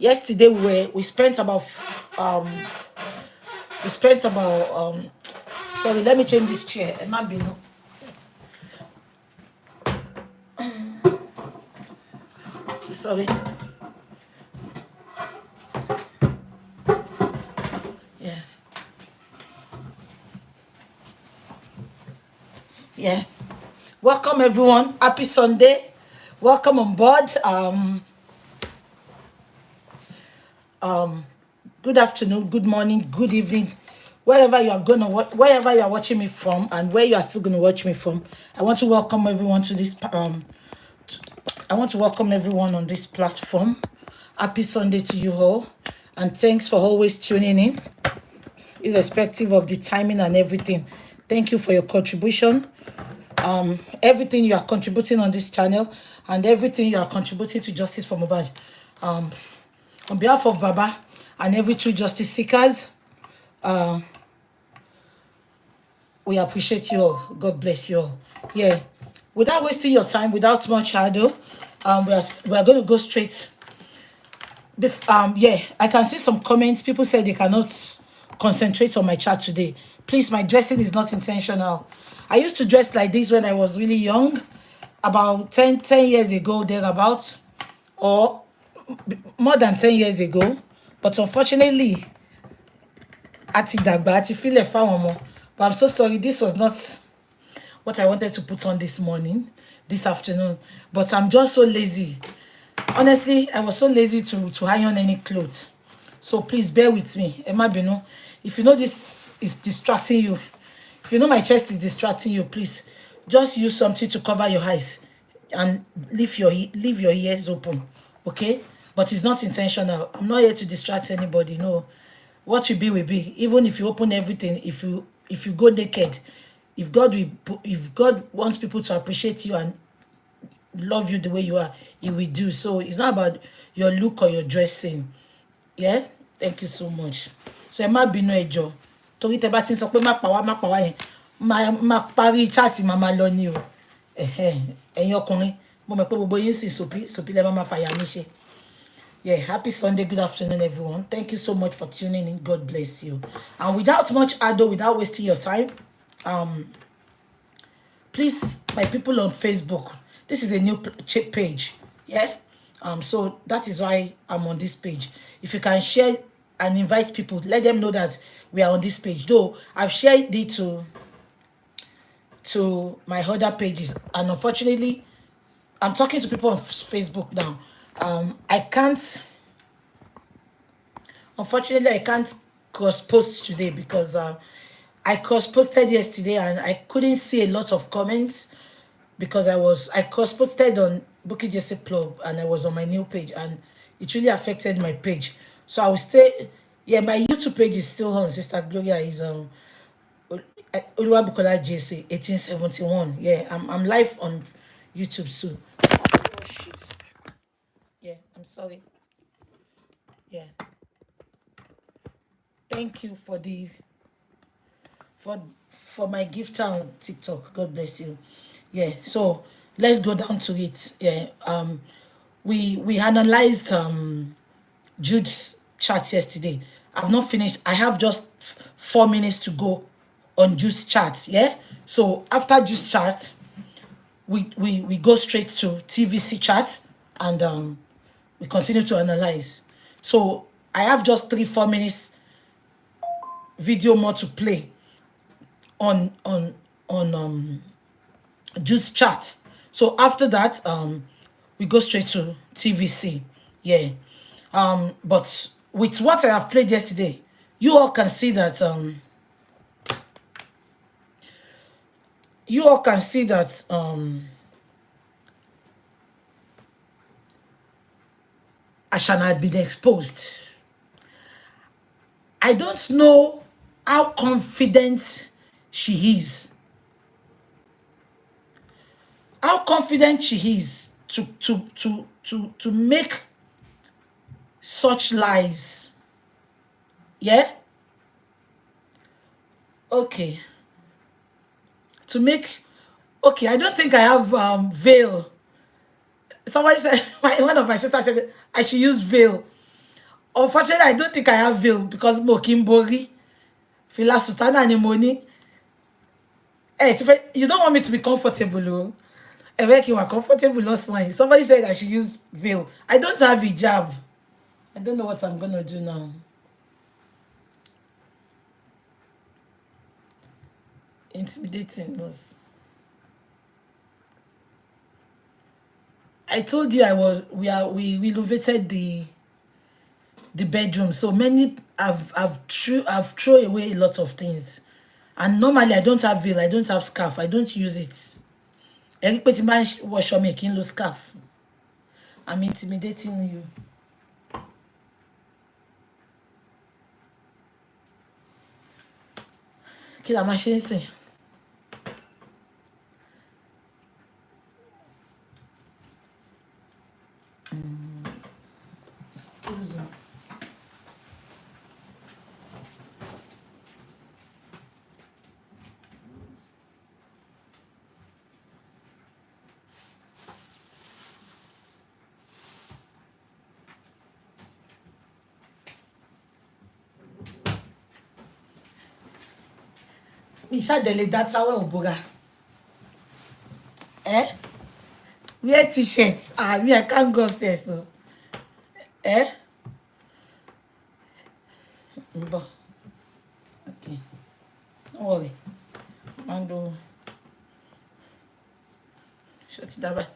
Yesterday we spent about um we spent about sorry, let me change this chair. It might be no. Sorry. Yeah. Yeah. Welcome everyone. Happy Sunday. Welcome on board. Good afternoon, good morning, good evening. Wherever you are wherever you are watching me from and where you are still gonna watch me from. I want to welcome everyone to this I want to welcome everyone on this platform. Happy Sunday to you all. And thanks for always tuning in, irrespective of the timing and everything. Thank you for your contribution. Everything you are contributing on this channel and everything you are contributing to Justice for Mohbad. On behalf of Baba and every true justice seekers, we appreciate you all. God bless you all. Yeah. Without wasting your time, without much ado, we are going to go straight. Yeah, I can see some comments. People say they cannot concentrate on my chat today. Please, my dressing is not intentional. I used to dress like this when I was really young, about 10 years ago, thereabouts, or more than 10 years ago. But unfortunately, ati dagba, ati feel more. But I'm so sorry, this was not what I wanted to put on this morning, this afternoon. But I'm just so lazy. Honestly, I was so lazy to iron any clothes. So please bear with me. Emma Bino, if you know this is distracting you, if you know my chest is distracting you, please just use something to cover your eyes and leave your ears open. Okay? But it's not intentional. I'm not here to distract anybody. No. What will be will be. Even if you open everything, if you go naked, if God wants people to appreciate you and love you the way you are, he will do. So it's not about your look or your dressing. Yeah, thank you so much. So ẹ má bínú ẹjọ́ torí tẹ́ bá ti ń sọ pé má pa wá yẹn má parí chat màmá lọ ní o. Ẹ̀yin ọkùnrin mo mọ̀ pé gbogbo yín sì sopi lẹ́ má fàyà mi ṣe. Yeah, happy Sunday, good afternoon, everyone. Thank you so much for tuning in. God bless you. And without much ado, without wasting your time, please, my people on Facebook, this is a new page. Yeah. So that is why I'm on this page. If you can share and invite people, let them know that we are on this page. Though I've shared it to my other pages, and unfortunately, I'm talking to people on Facebook now. Unfortunately, I can't cross post today because I cross posted yesterday and I couldn't see a lot of comments because I cross posted on Bookie Jesse Club and I was on my new page and it really affected my page. So I will stay. Yeah, my YouTube page is still on. Sister Gloria is Oluwabukola JC 1871. Yeah, I'm live on YouTube soon. Oh shit. Yeah, I'm sorry. Yeah. Thank you for my gift on TikTok. God bless you. Yeah, so let's go down to it. Yeah. We analyzed Jude's chat yesterday. I've not finished. I have just 4 minutes to go on Jude's chat. Yeah. So after Jude's chat, we go straight to TVC chat and we continue to analyze. So I have just 3-4 minutes video more to play on Jude's chat. So after that, we go straight to TVC. Yeah. But with what I have played yesterday, you all can see that Ashana had been exposed. I don't know how confident she is. How confident she is to make such lies. Yeah? Okay. Okay, I don't think I have veil. Somebody said, one of my sisters said I should use veil. Unfortunately, I don't think I have veil because mo kimbori. Fila sutana ni money. Hey, you don't want me to be comfortable, oh. I make you are comfortable last night. Somebody said I should use veil. I don't have hijab. I don't know what I'm gonna do now. Intimidating us. I told you we renovated the bedroom. So many I've thrown away a lot of things. And normally I don't have veil, I don't have scarf, I don't use it. Everybody man wash or making low scarf. I'm intimidating you. Kill a machine say. Excuse me. Misha dele data we obuga. Eh? Wear t-shirts. Me, I can't go upstairs. So. Eh? But, okay. Don't worry. Mando. Shut it down.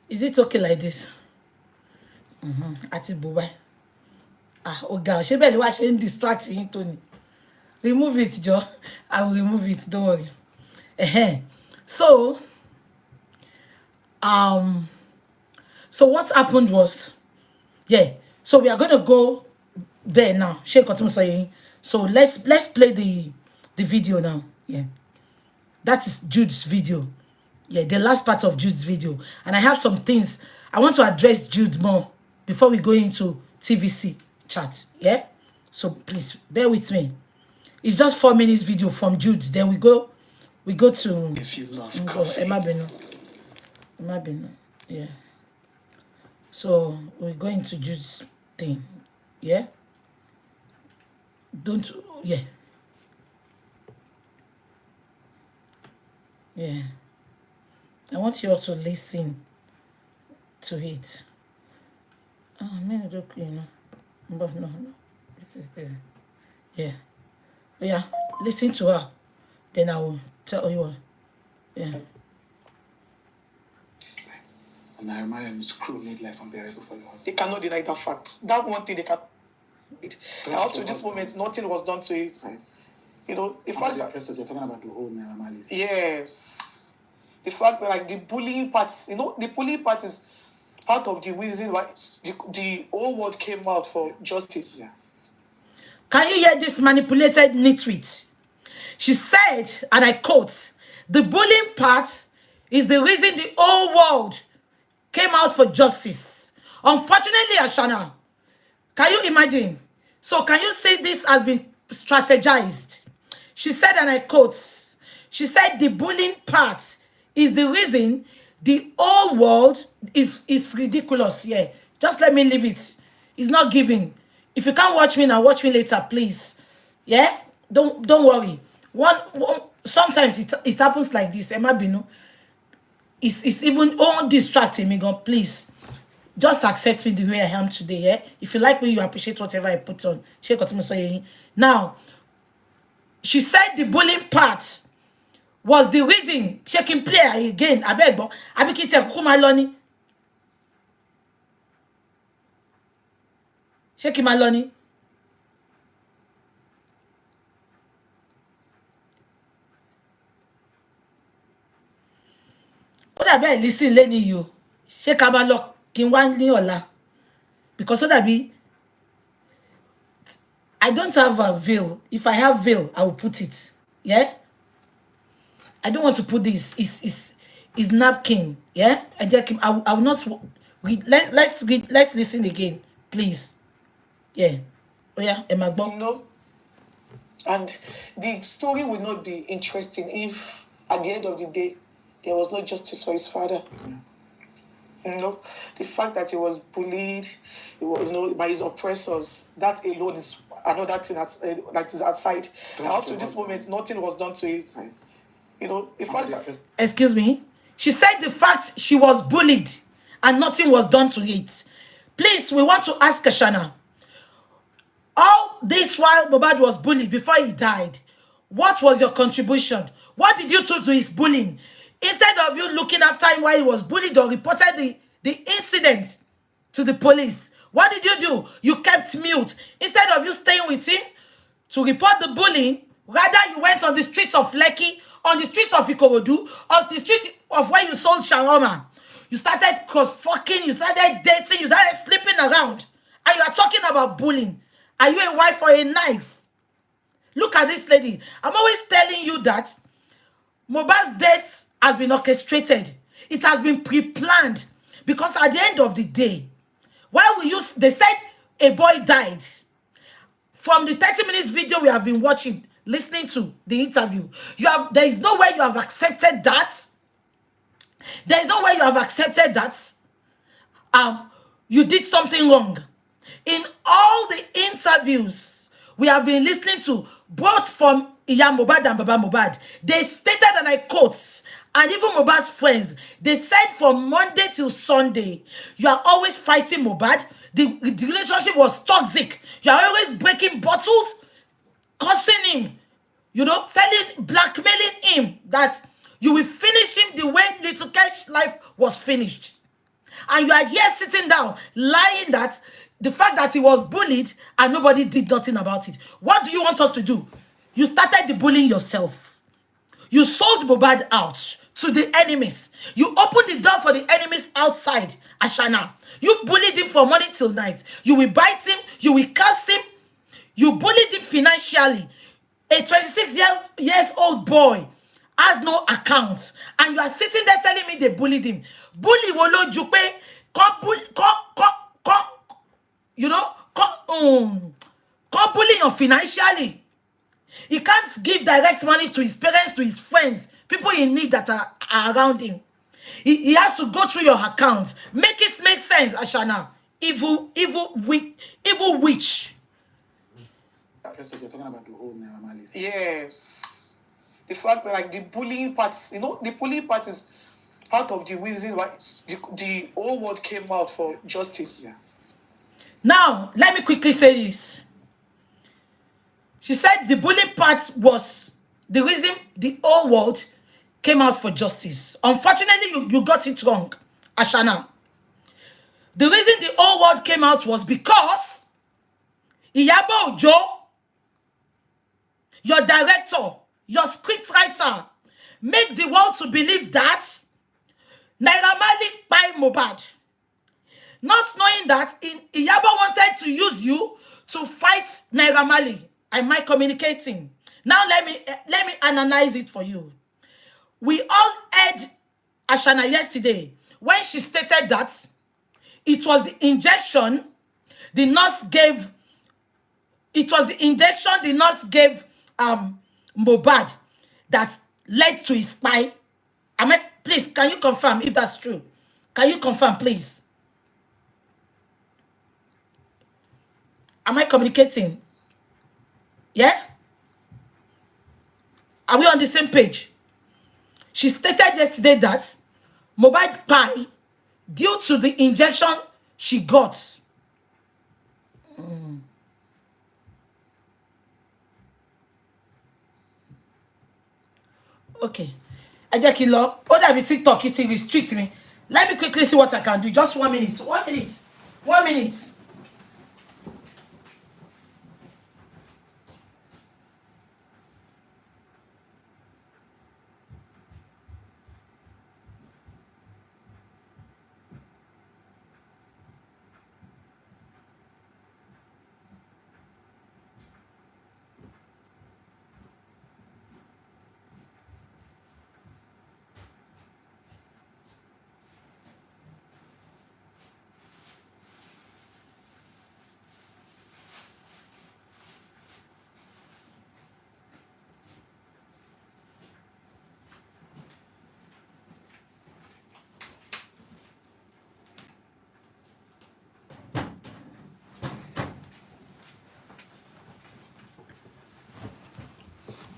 Is it okay like this? Ati Bubai. Oh God, she better watch and distract him, Tony. Remove it, Joe. I will remove it, don't worry. So, so what happened was, yeah. So we are gonna go there now. She continue saying. So let's play the video now. Yeah. That is Jude's video. Yeah, the last part of Jude's video. And I have some things. I want to address Jude more before we go into TVC chat. Yeah? So please, bear with me. It's just 4 minutes video from Jude. Then we go to... If you love coffee. Emma Beno. Yeah. So we're going to Jude's thing. Yeah? Yeah. Yeah. I want you all to listen to it. Oh, man, you know. But no. This is the... Yeah. Yeah. Listen to her. Then I will tell you all. Yeah. And Nehemiah and his crew made life unbearable for your husband. They cannot deny that fact. That one thing they can... Up to this moment, nothing was done to it. Right. You know, the fact that... You're talking about the whole Nehemiah. Yes. The fact that, like, the bullying part, you know, the bullying part is part of the reason why the whole world came out for justice. Yeah. Can you hear this manipulated nitwit? She said, and I quote, the bullying part is the reason the whole world came out for justice. Unfortunately, Ashana, can you imagine? So can you say this has been strategized? She said, and I quote, she said the bullying part is the reason the whole world is ridiculous. Yeah, just let me leave it. It's not giving. If you can't watch me now, watch me later, please. Yeah, don't worry. One sometimes it happens like this. Emma Bino, it's even all distracting me. God, please, just accept me the way I am today. Yeah, if you like me, you appreciate whatever I put on. She continue saying. Now, she said the bullying part was the reason she can play again. I beg, but I be kite kuma loni. She ki maloni. What I listen leni you. She ka ba lo kin wa ni ola. Because so that be I don't have a veil. If I have veil, I will put it. Yeah? I don't want to put this. is napkin. Yeah, I will not read. Let's read. Let's listen again, please. Yeah. Oh yeah, Emma You know, and the story would not be interesting if, at the end of the day, there was no justice for his father. You know, the fact that he was bullied, by his oppressors, that alone is another thing that is outside. And up to this moment, nothing was done to it. You know, the fact that... Excuse me. She said the fact she was bullied and nothing was done to it. Please, we want to ask Ashana. All this while Mohbad was bullied before he died, what was your contribution? What did you do to his bullying? Instead of you looking after him while he was bullied or reported the incident to the police, what did you do? You kept mute. Instead of you staying with him to report the bullying, rather you went on the streets of Lekki, on the streets of Ikorodu, on the streets of where you sold shawarma. You started cross-fucking, you started dating, you started sleeping around. And you are talking about bullying. Are you a wife or a knife? Look at this lady. I'm always telling you that Mohbad's death has been orchestrated. It has been pre-planned. Because at the end of the day, they said a boy died. From the 30 minutes video we have been watching, listening to the interview, there is no way you have accepted that. There is no way you have accepted that you did something wrong. In all the interviews we have been listening to, both from Iya Mohbad and Baba Mohbad, they stated, and I quote, and even Mohbad's friends, they said from Monday till Sunday, you are always fighting Mohbad. The relationship was toxic. You are always breaking bottles, cursing him, blackmailing him that you will finish him the way Little Cash life was finished. And you are here sitting down, lying that the fact that he was bullied and nobody did nothing about it. What do you want us to do? You started the bullying yourself. You sold Mohbad out to the enemies. You opened the door for the enemies outside, Ashana. You bullied him from morning till night. You will bite him. You will curse him. You bullied him financially. A 26-year-old boy has no account. And you are sitting there telling me they bullied him. Bully wolo jupe. Come bully him financially. He can't give direct money to his parents, to his friends, people in need that are around him. He has to go through your account. Make it make sense, Ashana. Evil witch. You're talking about the whole Naira Marley thing. Yes. The fact that, the bullying part, the bullying part is part of the reason why the whole world came out for justice. Yeah. Now, let me quickly say this. She said the bullying part was the reason the whole world came out for justice. Unfortunately, you got it wrong, Ashana. The reason the whole world came out was because Iyabo Ojo, your director, your scriptwriter, make the world to believe that Naira Marley by Mohbad. Not knowing that Iyabo wanted to use you to fight Naira Marley. Am I communicating? Now let me analyze it for you. We all heard Ashana yesterday when she stated that it was the injection the nurse gave. It was the injection the nurse gave Mohbad that led to his spine. Please, can you confirm if that's true? Can you confirm, please? Am I communicating? Yeah? Are we on the same page? She stated yesterday that Mohbad died due to the injection she got. Okay. I just kill her. Oh, that be TikTok, it restrict me. Let me quickly see what I can do. Just 1 minute. 1 minute. 1 minute.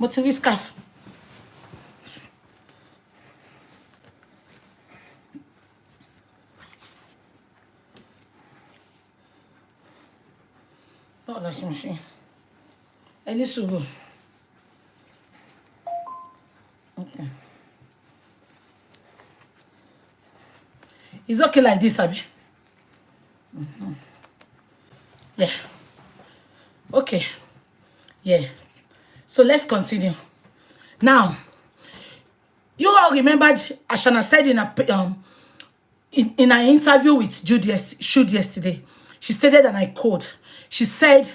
Motiri scarf. Oh, that's machine. Any sugar. Okay. It's okay like this, Abby. Yeah. Okay. Yeah. So let's continue. Now, you all remembered Ashana said in an interview with Jude yesterday, she stated, and I quote, she said,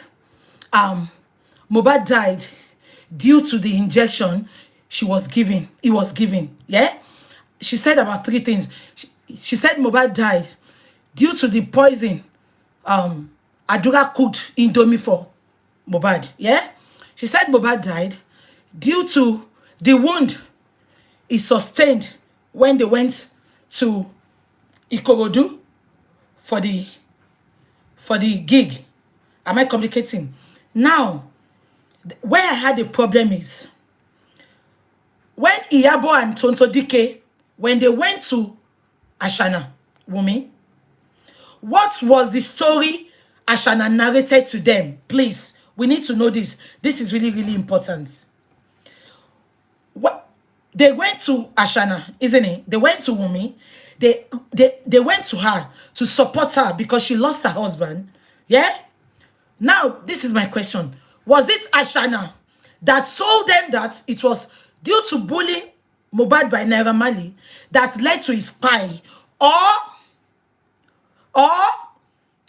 Mohbad died due to the injection he was given. Yeah? She said about 3 things. She said Mohbad died due to the poison Adura cooked Indomie for Mohbad. Yeah? She said Mohbad died due to the wound he sustained when they went to Ikorodu for the gig. Am I communicating? Now, where I had a problem is when Iyabo and Tonto Dike, when they went to Ashana, Wumi, what was the story Ashana narrated to them? Please, we need to know this. This is really, really important. What they went to Ashana, isn't it? They went to Wumi. They went to her to support her because she lost her husband. Yeah? Now, this is my question. Was it Ashana that told them that it was due to bullying Mohbad by Naira Marley that led to his spy? Or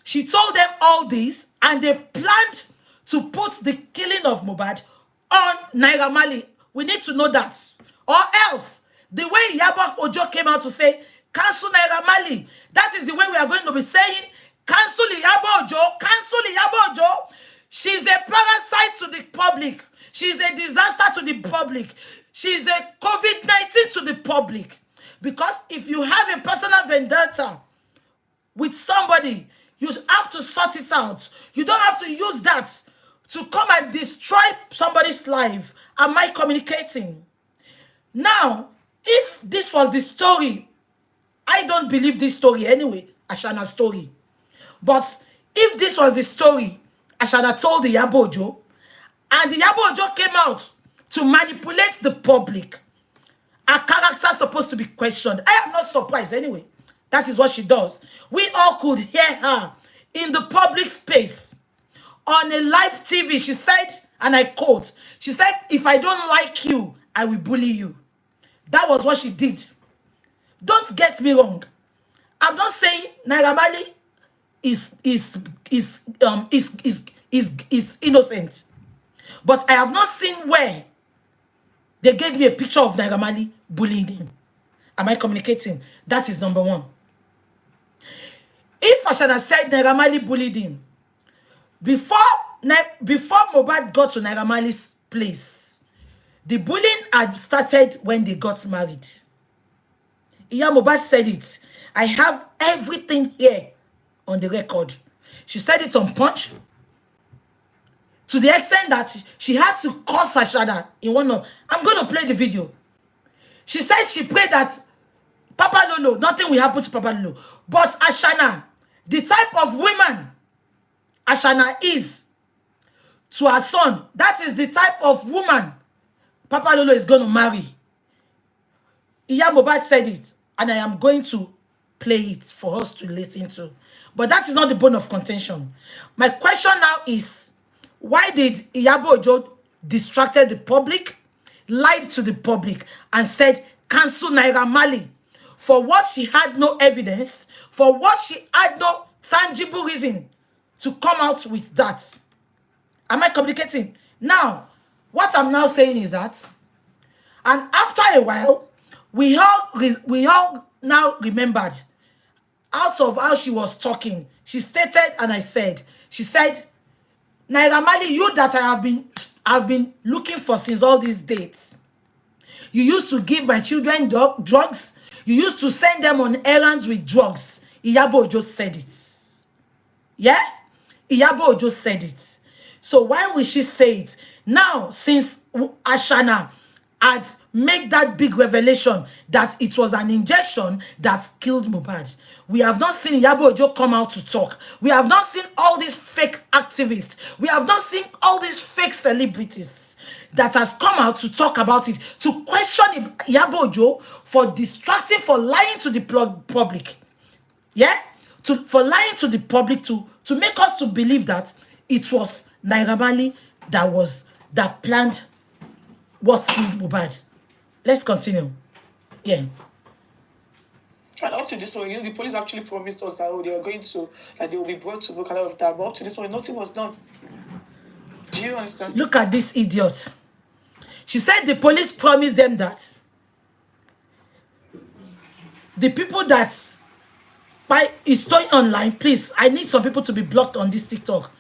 she told them all this and they planned to put the killing of Mohbad on Naira Marley? We need to know that. Or else, the way Iyabo Ojo came out to say, cancel Naira Marley, that is the way we are going to be saying, cancel Iyabo Ojo, cancel Iyabo Ojo. She's a parasite to the public. She's a disaster to the public. She's a COVID-19 to the public. Because if you have a personal vendetta with somebody, you have to sort it out. You don't have to use that to come and destroy somebody's life. Am I communicating? Now, if this was the story, I don't believe this story anyway, Ashana's story. But if this was the story Ashana told the Iyabo Ojo, and the Iyabo Ojo came out to manipulate the public, her character is supposed to be questioned. I am not surprised anyway. That is what she does. We all could hear her in the public space on a live TV. She said, and I quote, she said, if I don't like you, I will bully you. That was what she did. Don't get me wrong. I'm not saying Naira Marley is innocent. But I have not seen where they gave me a picture of Naira Marley bullying him. Am I communicating? That is number one. If Ashana said Naira Marley bullied him, before Mohbad got to Naira Marley's place, the bullying had started when they got married. Iya Mohbad said it. I have everything here on the record. She said it on Punch, to the extent that she had to curse Ashana in one of... I'm going to play the video. She said she prayed that Papa Lolo, nothing will happen to Papa Lolo. But Ashana, the type of woman Ashana is to her son, that is the type of woman Papa Lolo is going to marry. Iya Mohbad said it, and I am going to play it for us to listen to. But that is not the bone of contention. My question now is, why did Iyabo Ojo distracted the public, lied to the public, and said, cancel Naira Marley for what she had no evidence, for what she had no tangible reason to come out with that? Am I communicating? Now, what I'm now saying is that, and after a while, we all now remembered out of how she was talking. She stated, and I said, she said, Naira Marley, you that I've been looking for since all these dates. You used to give my children drugs. You used to send them on errands with drugs. Iyabo Ojo said it. Yeah? Iyabo Ojo said it. So why will she say it? Now, since Ashana had made that big revelation that it was an injection that killed Mohbad, we have not seen Iyabo Ojo come out to talk. We have not seen all these fake activists. We have not seen all these fake celebrities that has come out to talk about it, to question Iyabo Ojo for distracting, for lying to the public. Yeah? For lying to the public to make us to believe that it was Naira Marley that planned what killed Mohbad. Let's continue. Yeah. And up to this point, the police actually promised us that they were going to, that they will be brought to book and all of that. But up to this point, nothing was done. Do you understand? Look at this idiot. She said the police promised them that the people that is storing online, please, I need some people to be blocked on this TikTok.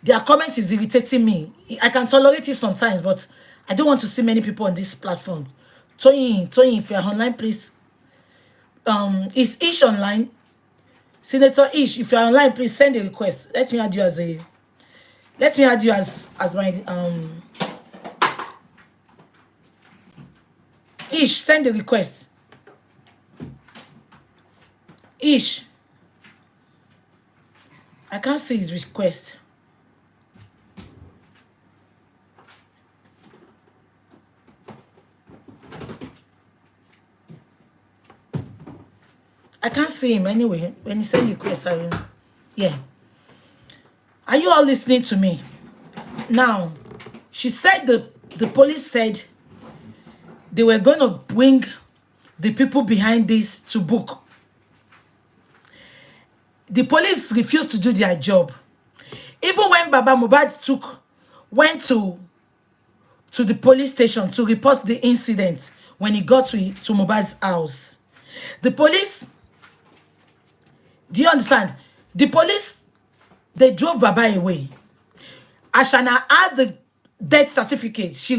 Their comment is irritating me. I can tolerate it sometimes, but I don't want to see many people on this platform. Toyin, if you're online, please. Is Ish online? Senator Ish, if you're online, please send a request. Let me add you as my Ish, send a request. Ish. I can't see his request. I can't see him anyway. When he send request, yeah. Are you all listening to me? Now, she said the police said they were going to bring the people behind this to book. The police refused to do their job. Even when Baba Mohbad went to the police station to report the incident when he got to Mohbad's house, the police, do you understand? The police, they drove Baba away. Ashana had the death certificate. She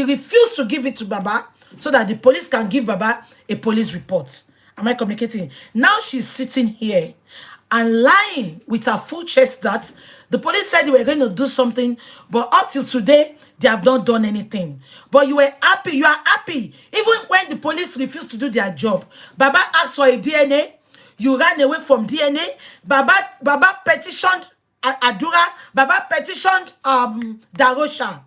refused to give it to Baba so that the police can give Baba a police report. Am I communicating? Now she's sitting here and lying with her full chest that the police said they were going to do something, but up till today, they have not done anything. But you were happy. You are happy. Even when the police refused to do their job, Baba asked for a DNA. You ran away from DNA. Baba petitioned Adura. Baba petitioned Darosha.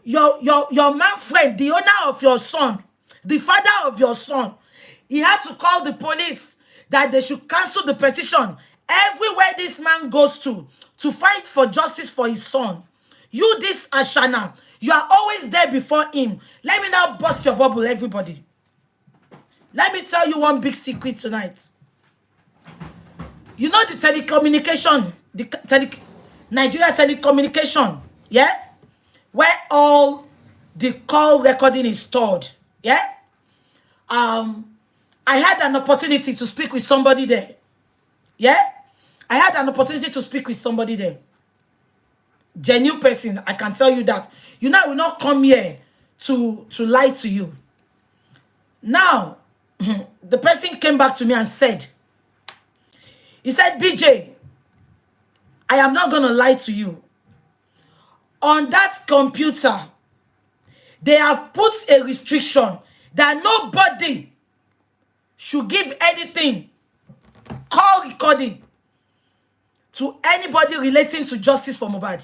Your man friend, the owner of your son, the father of your son, he had to call the police that they should cancel the petition. Everywhere this man goes to fight for justice for his son. You, this Ashana, you are always there before him. Let me now bust your bubble, everybody. Let me tell you one big secret tonight. You know the telecommunication, Nigeria telecommunication, yeah? Where all the call recording is stored, yeah? I had an opportunity to speak with somebody there, yeah? I had an opportunity to speak with somebody there. Genuine person, I can tell you that. You know, I will not come here to lie to you. Now, the person came back to me and said, he said, BJ, I am not going to lie to you. On that computer, they have put a restriction that nobody should give anything, call recording, to anybody relating to justice for Mohbad.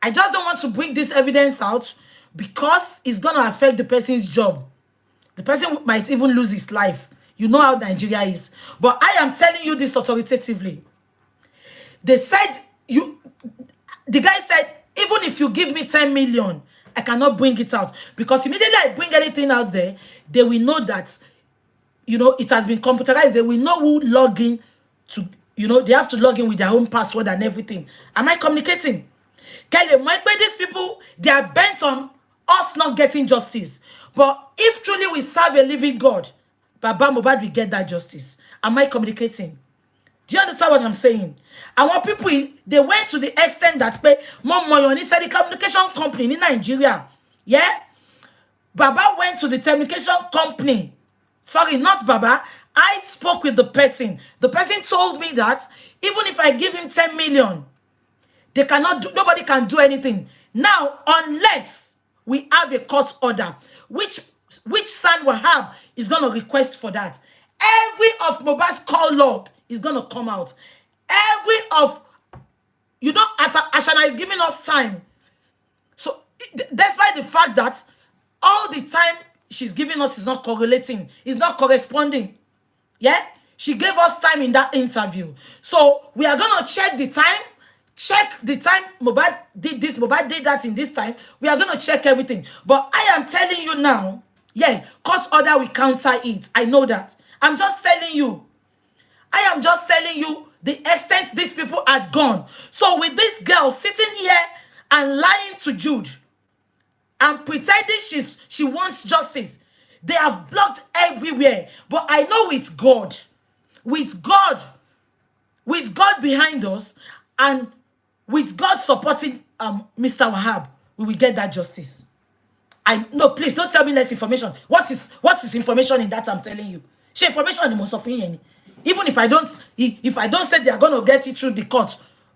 I just don't want to bring this evidence out because it's going to affect the person's job. The person might even lose his life. You know how Nigeria is. But I am telling you this authoritatively. They said, the guy said, even if you give me 10 million, I cannot bring it out. Because immediately I bring anything out there, they will know that, it has been computerized. They will know who log in to, they have to log in with their own password and everything. Am I communicating? Kelly, these people, they are bent on us not getting justice. But if truly we serve a living God, Baba Mohbad will get that justice. Am I communicating? Do you understand what I'm saying? And what people, they went to the extent that more money on it, telecommunication company in Nigeria. Yeah? Baba went to the telecommunication company. Sorry, not Baba. I spoke with the person. The person told me that even if I give him 10 million, nobody can do anything. Now, unless we have a court order, which San Wahab is going to request for that, every of Mohbad's call log is going to come out. Every of, Ashana is giving us time. So, despite the fact that all the time she's giving us is not correlating, is not corresponding. Yeah? She gave us time in that interview. So, we are going to check the time. Check the time Mohbad did this, Mohbad did that in this time. We are going to check everything. But I am telling you now, yeah, court order will counter it. I know that. I'm just telling you. I am just telling you the extent these people had gone. So with this girl sitting here and lying to Jude and pretending she wants justice, they have blocked everywhere. But I know with God behind us, and with God supporting Mr. Wahab, we will get that justice. No, please don't tell me less information. What is information in that I'm telling you? She information on the most of it. Even if I don't say they are gonna get it through the court,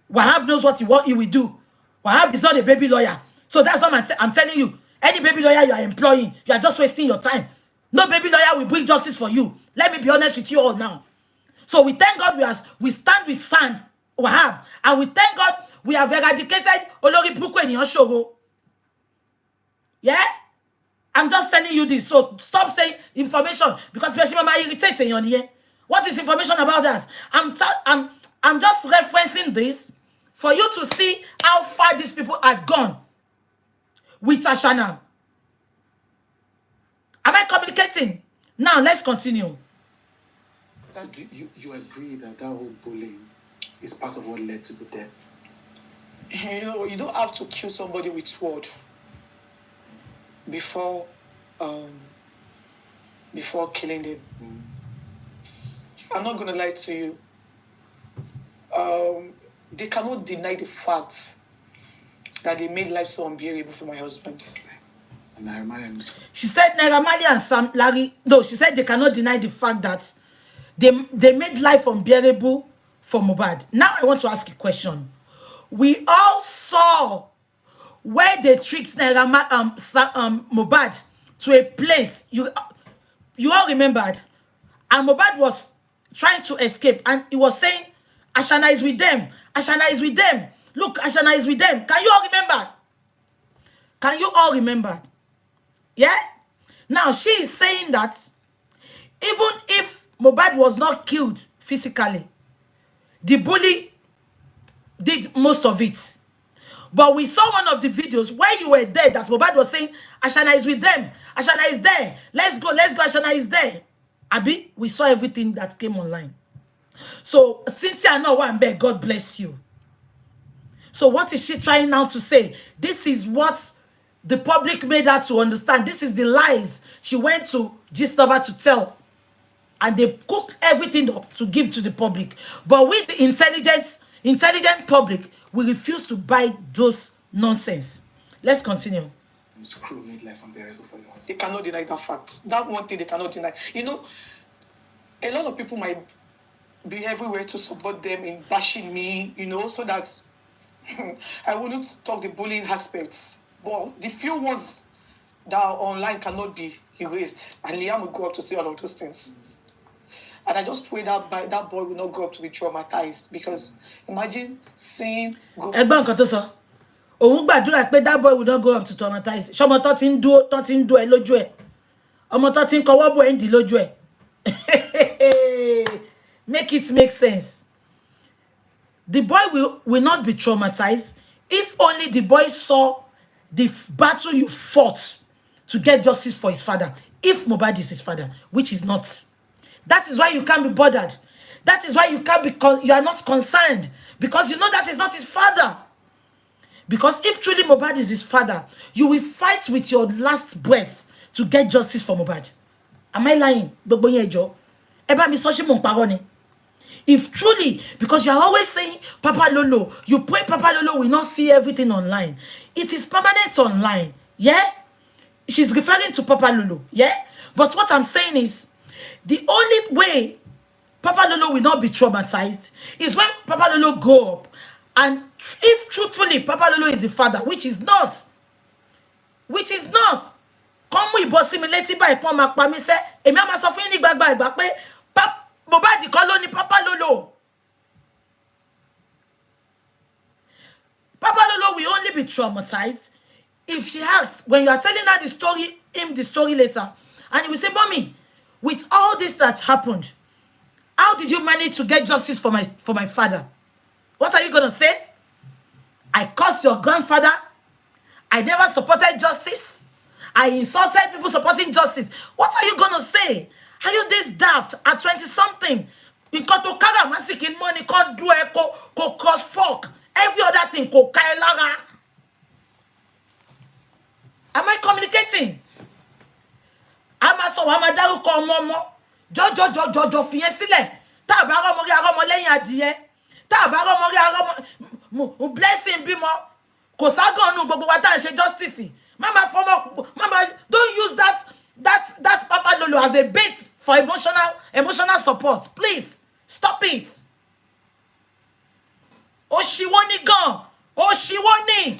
Wahab knows what he will do. Wahab is not a baby lawyer. So that's what I'm telling you. Any baby lawyer you are employing, you are just wasting your time. No baby lawyer will bring justice for you. Let me be honest with you all now. So we thank God we stand with San Wahab, and we thank God we have eradicated Olori Buku Eniyan Soro. Yeah? I'm just telling you this. So stop saying information, because Mama irritating you on here. What is information about that? I'm just referencing this for you to see how far these people had gone with Ashana. Am I communicating? Now let's continue. So you agree that whole bullying is part of what led to the death? You don't have to kill somebody with sword before killing them. I'm not gonna lie to you. They cannot deny the fact that they made life so unbearable for my husband. And she said Naira Marley and Sam Larry. No, she said they cannot deny the fact that they made life unbearable for Mohbad. Now I want to ask a question. We all saw where they tricked Mohbad to a place. You all remembered. And Mohbad was trying to escape, and he was saying, Ashana is with them. Ashana is with them. Look, Ashana is with them. Can you all remember? Can you all remember? Yeah? Now, she is saying that even if Mohbad was not killed physically, the bully did most of it. But we saw one of the videos where you were there that Mohbad was saying, Ashana is with them. Ashana is there. Let's go, Ashana is there. Abi, we saw everything that came online. So, Cynthia, no one beg, God bless you. So, what is she trying now to say? This is what the public made her to understand. This is the lies she went to Gistova to tell. And they cooked everything up to give to the public. But with the intelligent public, we refuse to buy those nonsense. Let's continue. Screw made life unbearable for you. They cannot deny that fact. That one thing they cannot deny. You know, a lot of people might be everywhere to support them in bashing me, so that I wouldn't talk the bullying aspects. But the few ones that are online cannot be erased. And Liam will go up to say all of those things. And I just pray that boy will not grow up to be traumatized. Because imagine seeing... Ẹgbọ́n nǹkan tó sọ. Òun gbàdúrà pé that boy will not grow up to traumatize. Ṣọmọ tó ti ń dúó ẹ lójú ẹ. Ọmọ tó ti ń kọwọ́ bò ẹ ń dì lójú ẹ. Make it make sense. The boy will not be traumatized if only the boy saw the battle you fought to get justice for his father. If Mohbad is his father, which is not. That is why you can't be bothered. That is why you are not concerned. Because you know that is not his father. Because if truly Mohbad is his father, you will fight with your last breath to get justice for Mohbad. Am I lying? If truly, because you are always saying, Papa Lolo, you pray Papa Lolo will not see everything online. It is permanent online. Yeah? She's referring to Papa Lolo. Yeah? But what I'm saying is, the only way Papa Lolo will not be traumatized is when Papa Lolo go up And if truthfully Papa Lolo is the father, which is not, come we bossy me leti ba ipon ma pa mi se, èmi a ma sọ fún yín ní gbagba ìgbà pé Mohbad kọ́ ló ní Papa Lolo. Papa Lolo will only be traumatized if she asks, when you are telling her the story, the story later, and you will say, Mommy, with all this that happened, how did you manage to get justice for my father? What are you going to say? I cursed your grandfather. I never supported justice. I insulted people supporting justice. What are you going to say? Are you this daft at 20-something? You got to carry massive money, can't do it, go cross fork. Every other thing, go kailara. Am I communicating? Amaso amadaru ko momo. Jojo fiyen sile. Ta ba ro mo ri aro mo leyin adìẹ. Ta ba ro mo ri aro mo blessing bimo. Kò sagan nu gbogbo wa ta ṣe justice. Mama, don't use that Papa Lolo as a bait for emotional support. Please stop it. Oshiwoni gan. Oshiwoni.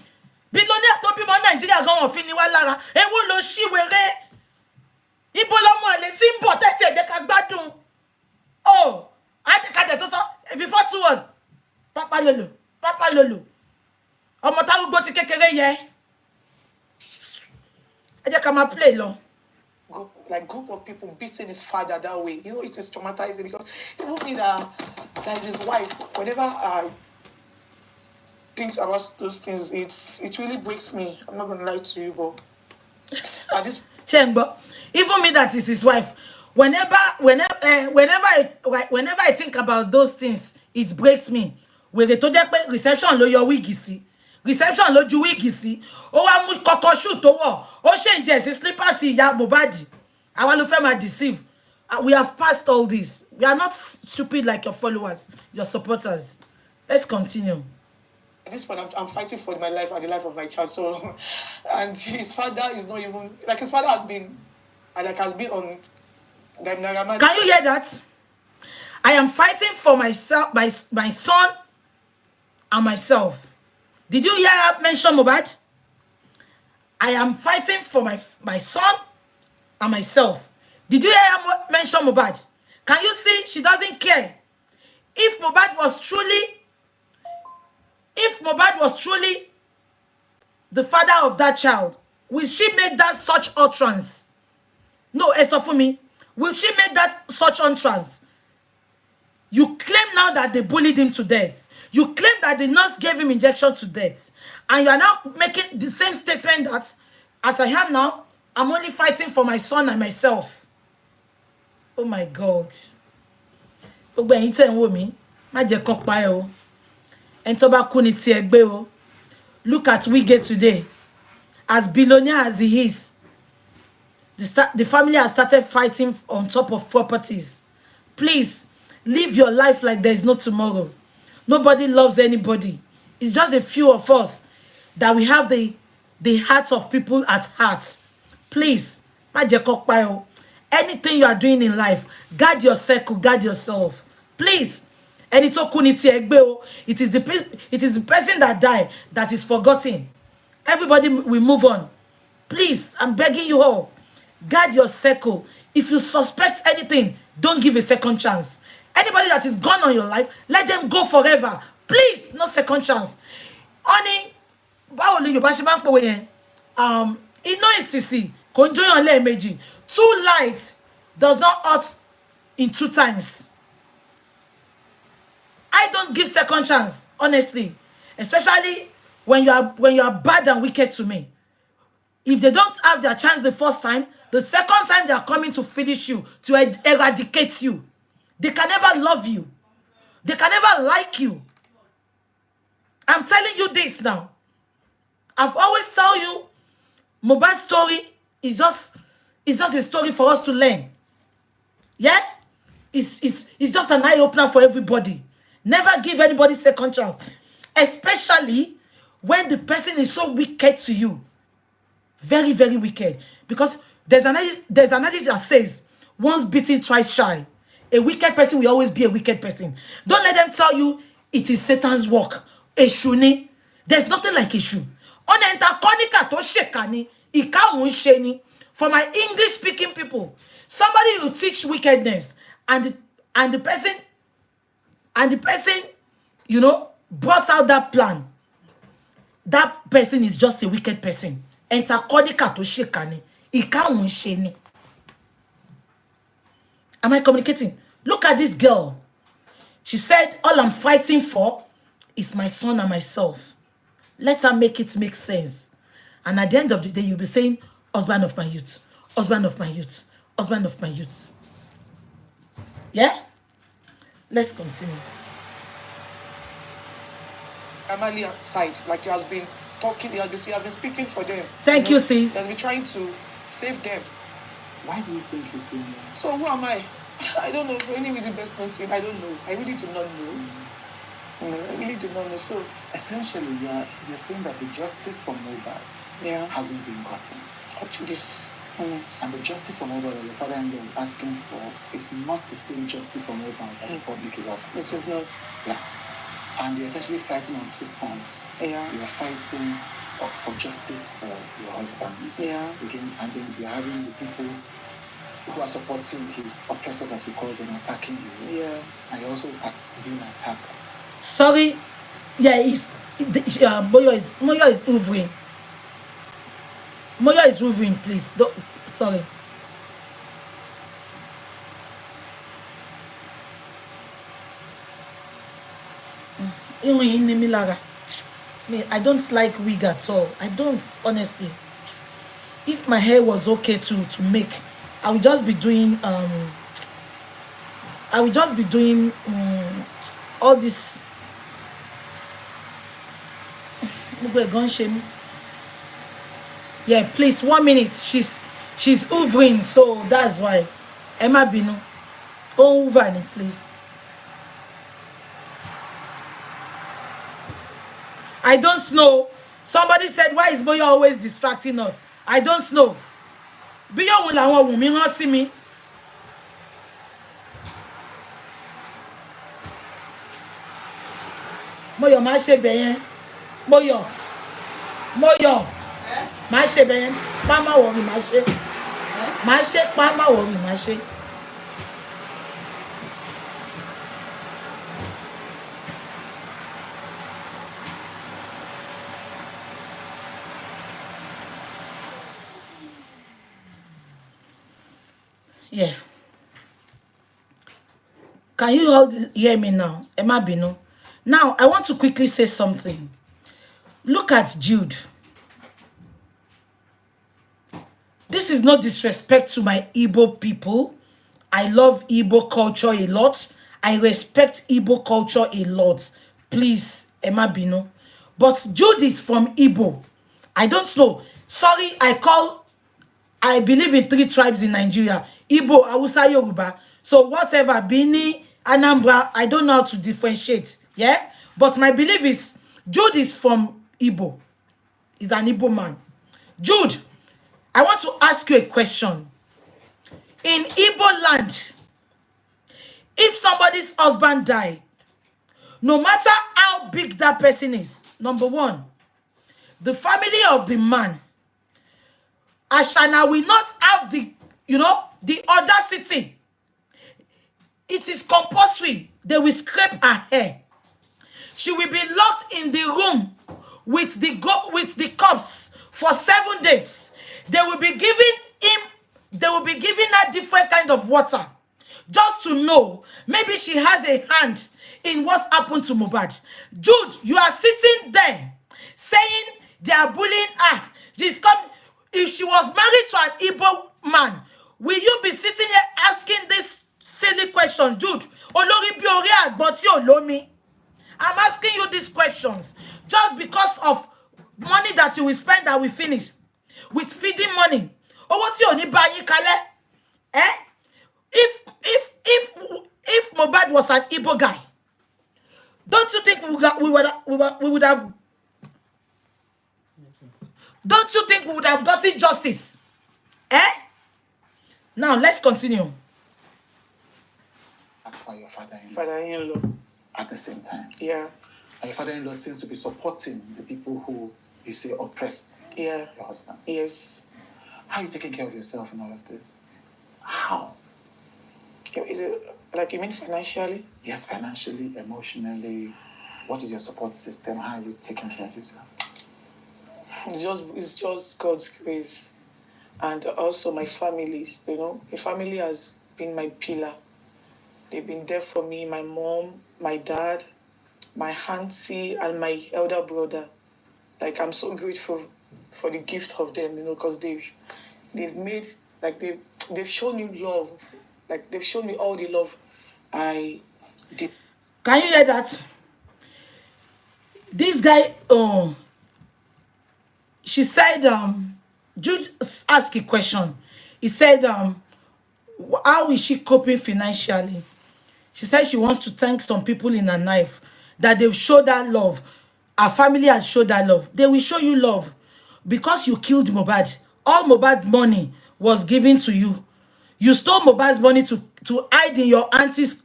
Billionaire tó bímọ Nàìjíríà gan wọ́n fi ni wá lára. Èwo ló ṣìwèrè. Ibo lọmọ ele tí ń bọ̀ tẹ́tí ẹ jẹ́ ká gbádùn. Oh, àtìkàtẹ̀ tó sọ before 2 words. Papa Lolo. Ọmọ tarúgbó ti kékeré yẹ. Ẹ jẹ́ ká máa play lọ. Group of people beating his father that way. You know, it is traumatizing because even me that is his wife, whenever I think about those things, it really breaks me. I'm not gonna lie to you, but at this even me that is his wife, whenever I think about those things, it breaks me. Wèrè tó jẹ́ pé reception ló yọ wig sí. Reception ló ju wig sí. Ó wá mú kọ́kọ́ shoot tó wọ̀. Ó change sí slippers ìyá Mohbad. Àwa ló fẹ́ máa deceive. We have passed all this. We are not stupid like your followers, your supporters. Let's continue. At this point, I'm fighting for my life and the life of my child. So, and his father is not even like his father has been on. Can you hear that? I am fighting for myself, my son, and myself. Did you hear her mention Mohbad? I am fighting for my son and myself. Did you hear her mention Mohbad? Can you see she doesn't care? If Mohbad was truly the father of that child, will she make that such utterance? No, for me. Will she make that such utterance? You claim now that they bullied him to death. You claim that the nurse gave him injection to death. And you are now making the same statement that, as I am now, I'm only fighting for my son and myself. Oh my God. Look at Wige today. As billionaire as he is, the family has started fighting on top of properties. Please, live your life like there is no tomorrow. Nobody loves anybody. It's just a few of us that we have the hearts of people at heart. Please, anything you are doing in life, guard your circle, guard yourself. Please. It is the person that died that is forgotten. Everybody will move on. Please, I'm begging you all. Guard your circle. If you suspect anything, don't give a second chance. Anybody that is gone on your life, let them go forever. Please, no second chance. Honey, two lights does not hurt in 2 times. I don't give second chance, honestly. Especially when you are bad and wicked to me. If they don't have their chance the first time, the second time they are coming to finish you, to eradicate you. They can never love you. They can never like you. I'm telling you this now. I've always tell you, Mohbad's story is just a story for us to learn. Yeah? It's just an eye-opener for everybody. Never give anybody second chance. Especially when the person is so wicked to you. Very, very wicked. Because there's an adage that says, once beaten, twice shy. A wicked person will always be a wicked person. Don't let them tell you it is Satan's work. Èṣù ni. There's nothing like Èṣù. On enter konika to shekani. Ika won sheni. For my English speaking people, somebody who teach wickedness and the person brought out that plan. That person is just a wicked person. Enter konika to shekani. Ika won sheni. Am I communicating? Look at this girl. She said, all I'm fighting for is my son and myself. Let her make it make sense. And at the end of the day, you'll be saying, husband of my youth, husband of my youth, husband of my youth. Yeah? Let's continue. Amalia side, like he has been talking, he has been speaking for them. Thank you, sis. He has been trying to save them. Why do you think he's doing that? So who am I? I don't know. For any reason best known to him, I don't know. I really do not know. I really do not know. So Essentially, you're saying that the justice for Mohbad hasn't been gotten. up to this moment. And the justice for Mohbad that the father and is asking for is not the same justice for Mohbad that the public is asking. It is not. Yeah. And you're essentially fighting on two fronts. Yeah. You're fighting for justice for your husband. Yeah. Again, and then you're having the people who are supporting his oppressors, as we call them, attacking you. Yeah. And you're also being attacked. Sorry. Yeah, Moyo is hovering. Moyo is hovering, please. Sorry. I don't like wig at all. I don't, honestly. If my hair was okay to make, I would just be doing all this. Yeah, please, 1 minute. She's hovering, so that's why. Emma Bino. Oh, hovering, please. I don't know. Somebody said, why is Moyo always distracting us? I don't know. Biyo wun lawon wun mi ran sí mi. Moyo má ṣe bẹ́yẹn. Moyo. Má ṣe bẹ́yẹn. Pa má worry, má ṣe. Má ṣe pa má worry, má ṣe. Yeah. Can you all hear me now? Emma Bino. Now, I want to quickly say something. Look at Jude. This is no disrespect to my Igbo people. I love Igbo culture a lot. I respect Igbo culture a lot. Please, Emma Bino. But Jude is from Igbo. I don't know. Sorry, I believe in 3 tribes in Nigeria. Igbo, Hausa, Yoruba. So whatever, Bini, Anambra, I don't know how to differentiate. Yeah? But my belief is, Jude is from Igbo. He's an Igbo man. Jude, I want to ask you a question. In Igbo land, if somebody's husband died, no matter how big that person is, number one, the family of the man, Ashana will not have the audacity. It is compulsory. They will scrape her hair. She will be locked in the room with the corpse for 7 days. They will be giving her different kind of water. Just to know, maybe she has a hand in what happened to Mohbad. Jude, you are sitting there saying they are bullying her. She's come. If she was married to an Igbo man, will you be sitting here asking this silly question, Jude? I'm asking you these questions just because of money that you will spend that we finish with feeding money. Or what's your kale? Eh? If Mohbad was an Igbo guy, don't you think we would have? Don't you think we would have gotten justice? Eh? Now let's continue. For your father-in-law Father-in-law. at the same time. Yeah. And your father-in-law seems to be supporting the people who you say oppressed Yeah. your husband. Yes. How are you taking care of yourself in all of this? How? Is it like you mean financially? Yes, financially, emotionally. What is your support system? How are you taking care of yourself? It's just God's grace, and also my families. You know, my family has been my pillar. They've been there for me. My mom, my dad, my auntie, and my elder brother. Like, I'm so grateful for the gift of them. You know, because they've made, like, they've shown me love. Like, they've shown me all the love I did. Can you hear that? This guy, she said, Jude asked a question. He said, how is she coping financially? She said she wants to thank some people in her life that they've showed that love. Her family has showed that love. They will show you love because you killed Mohbad. All Mohbad's money was given to you. You stole Mohbad's money to hide in your auntie's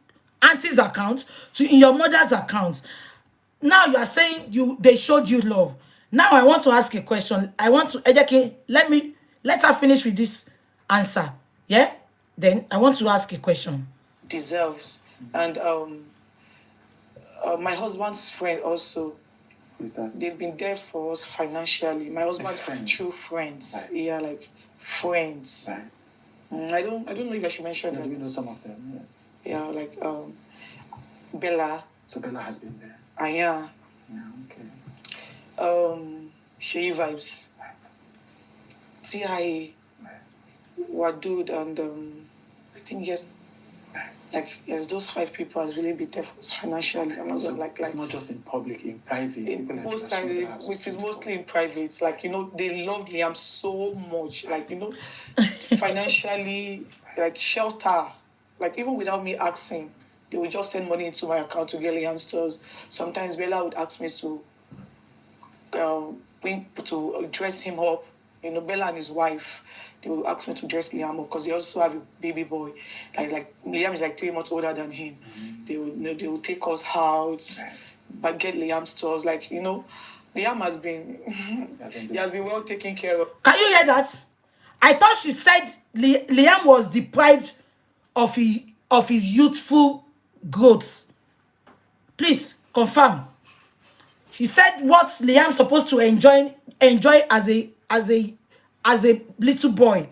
account, in your mother's account. Now you are saying they showed you love. Now I want to ask a question. I want to Ejeke, let her finish with this answer. Yeah? Then I want to ask a question. Deserves. And my husband's friend also, Who is that? they've been there for us financially. My husband's friends. true friends. Right. Yeah, like friends. Right. I don't know if I should mention Do that. we know some of them? Yeah, like Bella, So Bella has been there. Aya, Yeah, okay. Shea Vibes, Right. T.I.A, Right. Wadud, and I think yes, those 5 people has really been there for us financially. I'm not So gonna like it's not just in public, in private. People like most that time, show that which is support. mostly in private. It's like, you know, they loved Liam so much, like, you know, financially, like shelter, like even without me asking, they would just send money into my account to get Liam stores. Sometimes Bella would ask me to dress him up. You know, Bella and his wife, they will ask me to dress Liam up because they also have a baby boy. Like Liam is like 3 months older than him. Mm-hmm. They will take us out, but get Liam stores. Like, you know, Liam has been he has been well taken care of. Can you hear that? I thought she said Liam was deprived of his youthful growth. Please confirm. She said what Liam supposed to enjoy as a little boy,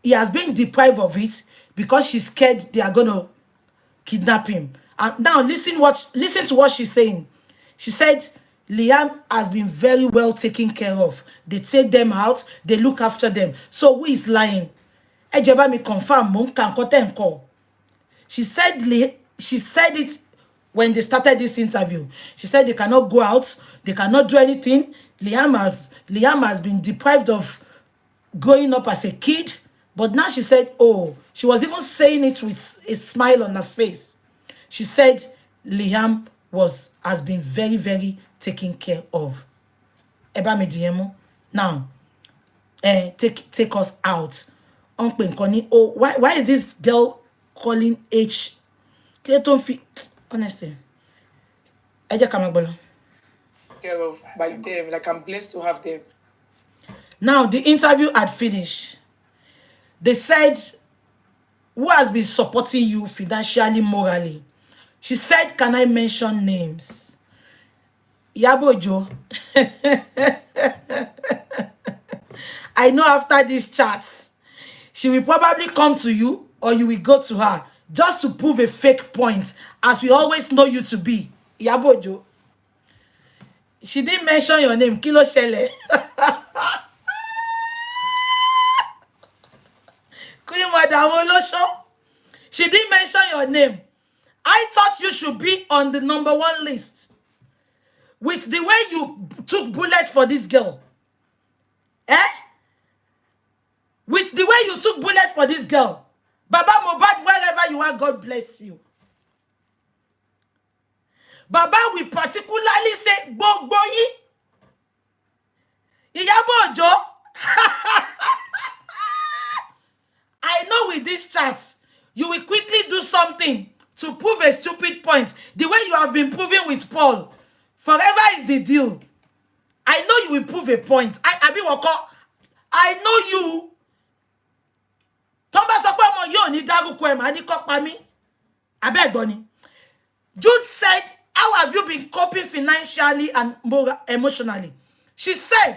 he has been deprived of it because she's scared they are gonna kidnap him. And now listen to what she's saying. She said Liam has been very well taken care of. They take them out, they look after them. So who is lying? Ẹ jẹ́ bá mi confirm mo nǹkan kan tẹ́ ń kọ. She said it when they started this interview. She said they cannot go out, they cannot do anything. Liam has been deprived of growing up as a kid. But now she said, oh, she was even saying it with a smile on her face. She said Liam has been very, very taken care of. Eba mi diemo. Now, take us out. Oh, why is this girl calling H? Honestly. Care of by them. Like, I'm blessed to have them. Now, the interview had finished. They said, who has been supporting you financially, morally? She said, can I mention names? Yabojo. I know after this chat, she will probably come to you or you will go to her just to prove a fake point, as we always know you to be. Yabojo. She didn't mention your name. Kilo Shele. Queen Madam Olosho. She didn't mention your name. I thought you should be on the #1 list. With the way you took bullet for this girl. With the way you took bullet for this girl. Baba Mohbad, wherever you are, God bless you. Baba, we particularly say, Gbogbo yi. Iyabo Ojo. I know with this chat, you will quickly do something to prove a stupid point. The way you have been proving with Paul. Forever is the deal. I know you will prove a point. I know you. Tomba sọ pé ọmọ yóò ní dárúkọ ẹ̀ máa ní kó pa mí. Abeg gbọ́ ni. Jude said, how have you been coping financially and emotionally? She said,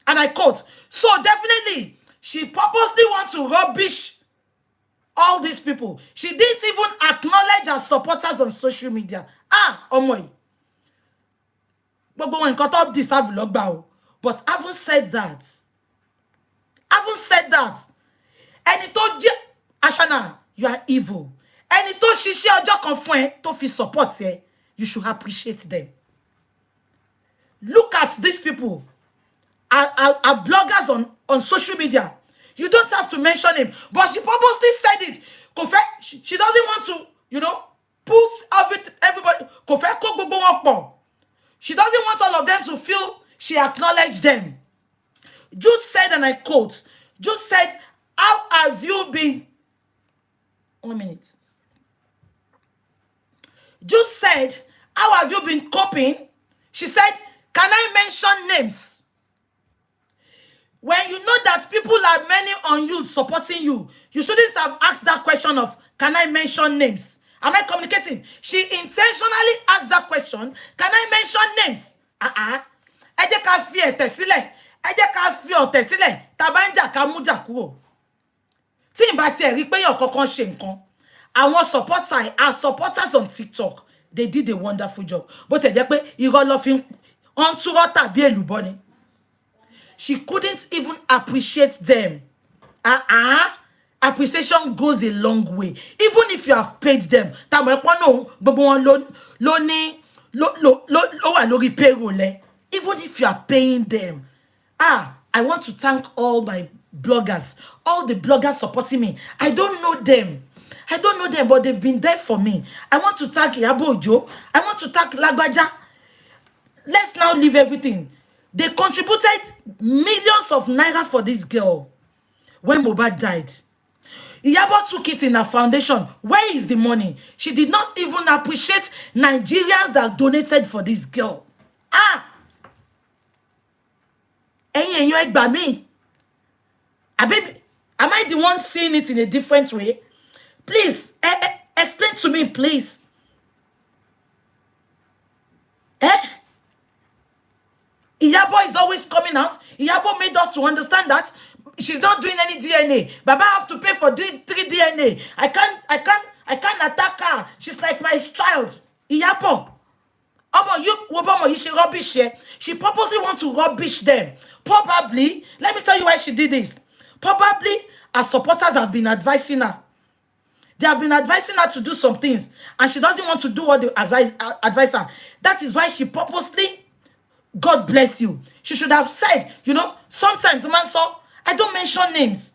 and I quote, so definitely, she purposely wants to rubbish all these people. She didn't even acknowledge her supporters on social media. Omoy. Gbogbo wọn nǹkan tó deserve lọ́gbà o. But having said that, ẹni tó jẹ́ Ashana, you are evil. Ẹni tó ṣiṣẹ́ ọjọ́ kan fún ẹ tó fi support ẹ, you should appreciate them. Look at these people. Are bloggers on social media. You don't have to mention him, but she purposely said it. She doesn't want to, put everybody. She doesn't want all of them to feel she acknowledged them. Jude said, and I quote, Jude said, how have you been? 1 minute. Jude said, how have you been coping? She said, can I mention names? When you know that people are many on you supporting you, you shouldn't have asked that question of, can I mention names? Am I communicating? She intentionally asked that question, can I mention names? Ẹ jẹ́ ká fi ẹ̀tẹ̀ sílẹ̀. Ẹ jẹ́ ká fi ọ̀tẹ̀ sílẹ̀. Tá bá ń jà ká mú jà kúrò. Tí n bá tiẹ̀ rí pé èèyàn kankan ṣe nǹkan. Àwọn our supporters on TikTok, they did a wonderful job. Bó tẹ̀ jẹ́ pé irọ́ ló fi ń túrọ́ tàbí èlùbọ́ ni. She couldn't even appreciate them. Appreciation goes a long way. Even if you have paid them. Even if you are paying them. I want to thank all my bloggers. All the bloggers supporting me. I don't know them. But they've been there for me. I want to thank Iyabo Ojo. I want to thank Lagbaja. Let's now leave everything. They contributed millions of naira for this girl when Mohbad died. Iyabo took it in her foundation. Where is the money? She did not even appreciate Nigerians that donated for this girl. Ẹ̀yin ẹ gbà mí. Am I the one seeing it in a different way? Please, explain to me, please. Iyabo is always coming out. Iyabo made us to understand that she's not doing any DNA. Baba have to pay for 3 DNA. I can't attack her. She's like my child. Iyabo. You rubbish here. She purposely want to rubbish them. Probably, let me tell you why she did this. Probably, her supporters have been advising her. They have been advising her to do some things, and she doesn't want to do what they advise her. That is why she purposely, God bless you. She should have said, sometimes the man saw, I don't mention names.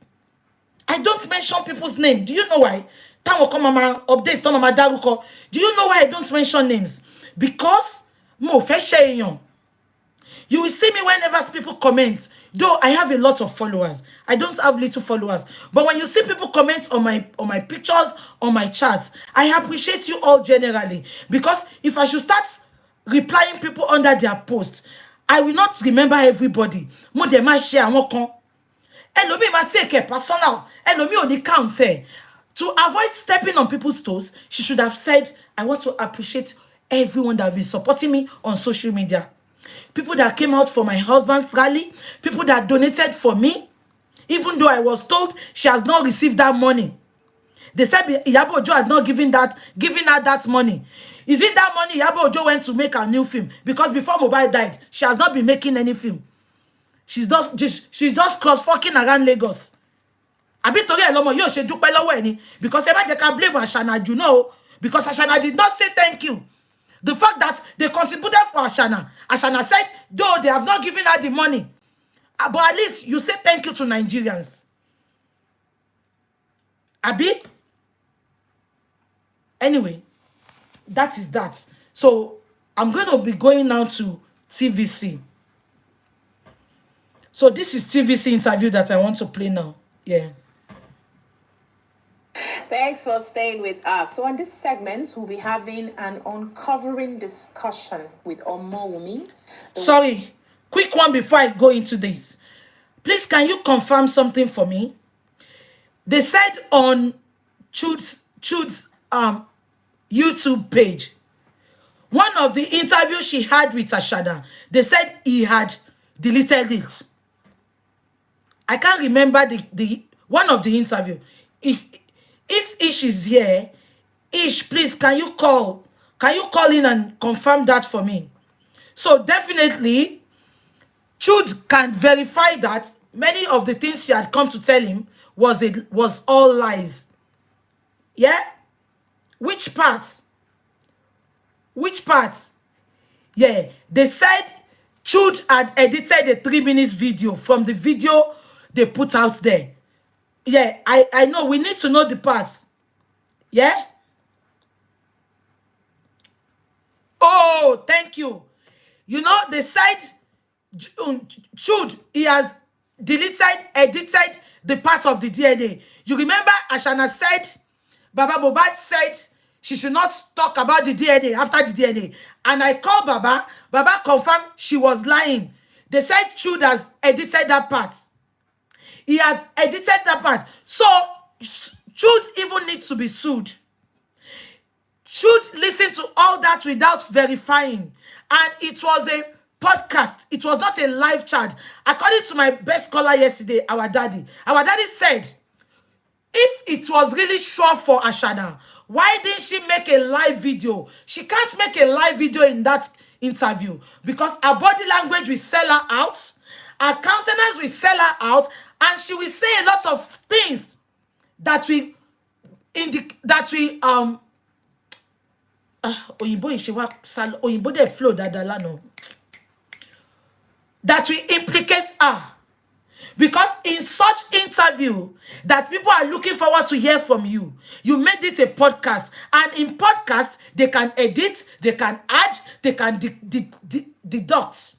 I don't mention people's name. Do you know why? Updates, do you know why I don't mention names? Because you will see me whenever people comment. Though I have a lot of followers, I don't have little followers. But when you see people comment on my pictures, on my chats, I appreciate you all generally. Because if I should start replying people under their posts, I will not remember everybody. Mo de ma share àwọn kan. Elomi ma take it personal. Elomi only count say. To avoid stepping on people's toes, she should have said, I want to appreciate everyone that has been supporting me on social media. People that came out for my husband's rally, people that donated for me, even though I was told she has not received that money. They said Iyabo Ojo had not given her that money. Is it that money Iyabo Ojo went to make a new film? Because before Mohbad died, she has not been making any film. She's just cross-fucking around Lagos. Because I can blame Ashana, because Ashana did not say thank you. The fact that they contributed for Ashana said, though they have not given her the money, but at least you say thank you to Nigerians. Abi? Anyway, that is that. So, I'm going to be going now to TVC. So, this is TVC interview that I want to play now. Yeah. Thanks for staying with us. So, on this segment, we'll be having an uncovering discussion with Omowumi. Sorry, quick one before I go into this. Please, can you confirm something for me? They said on Jude's YouTube page, one of the interviews she had with Ashana, they said he had deleted it. I can't remember the one of the interview. If Ish is here, Ish, please, can you call in and confirm that for me? So definitely, Jude can verify that many of the things she had come to tell him was all lies. Yeah? Which part? Which part? Yeah, they said Jude had edited a 3 minutes video from the video they put out there. Yeah, I know. We need to know the parts. Yeah? Oh, thank you. You know, they said Jude, he has edited the part of the DNA. You remember Ashana said, Baba Mohbad said she should not talk about the DNA after the DNA. And I called Baba. Baba confirmed she was lying. They said Jude has edited that part. He had edited that part. So, Jude even needs to be sued. Should listen to all that without verifying. And it was a podcast. It was not a live chat. According to my best caller yesterday, our daddy said, if it was really sure for Ashana, why didn't she make a live video? She can't make a live video in that interview because her body language will sell her out, her countenance will sell her out, and she will say a lot of things that we Oyinbo Ishewa Sal Oyinbo de flow dadala no. That will implicate her. Because in such interview that people are looking forward to hear from you, you made it a podcast. And in podcast, they can edit, they can add, they can deduct.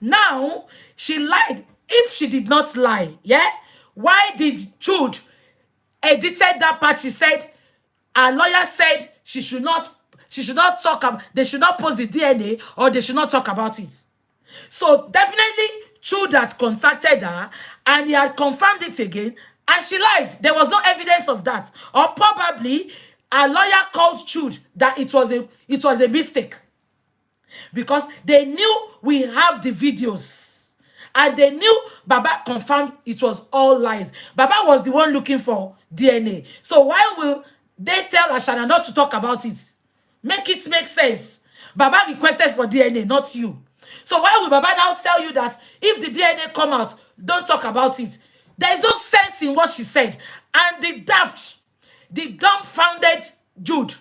Now, she lied. If she did not lie, yeah? Why did Jude edited that part? She said, our lawyer said she should not talk about, they should not post the DNA or they should not talk about it. So definitely Jude had contacted her and he had confirmed it again and she lied. There was no evidence of that. Or probably a lawyer called Jude that it was a mistake. Because they knew we have the videos. And they knew Baba confirmed it was all lies. Baba was the one looking for DNA. So why will they tell Ashana not to talk about it? Make it make sense. Baba requested for DNA, not you. So why will Baba now tell you that if the DNA come out, don't talk about it? There is no sense in what she said. And the dumbfounded Jude,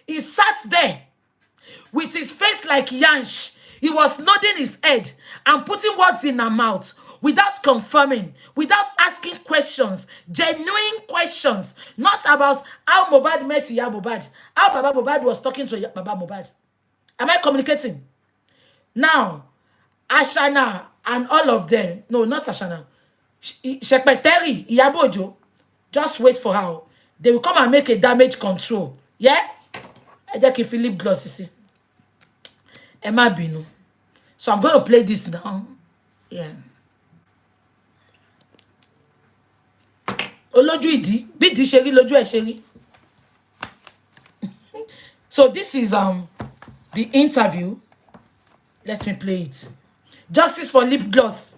he sat there with his face like Yansh. He was nodding his head and putting words in her mouth without confirming, without asking questions, genuine questions, not about how Mohbad met Iya Mohbad, how Baba Mohbad was talking to Baba Mohbad. Am I communicating? Now, Ashana and all of them, no, not Ashana, Shekpeteri, Iyabojo, just wait for her. They will come and make a damage control. Yeah? I just keep Philip Gloss, you see. Emma Binu. So I'm going to play this now. Yeah. Olójú ìdí, bídìí ṣe rí lójú ẹ̀ ṣe rí. So this is the interview. Let me play it. Justice for lip gloss.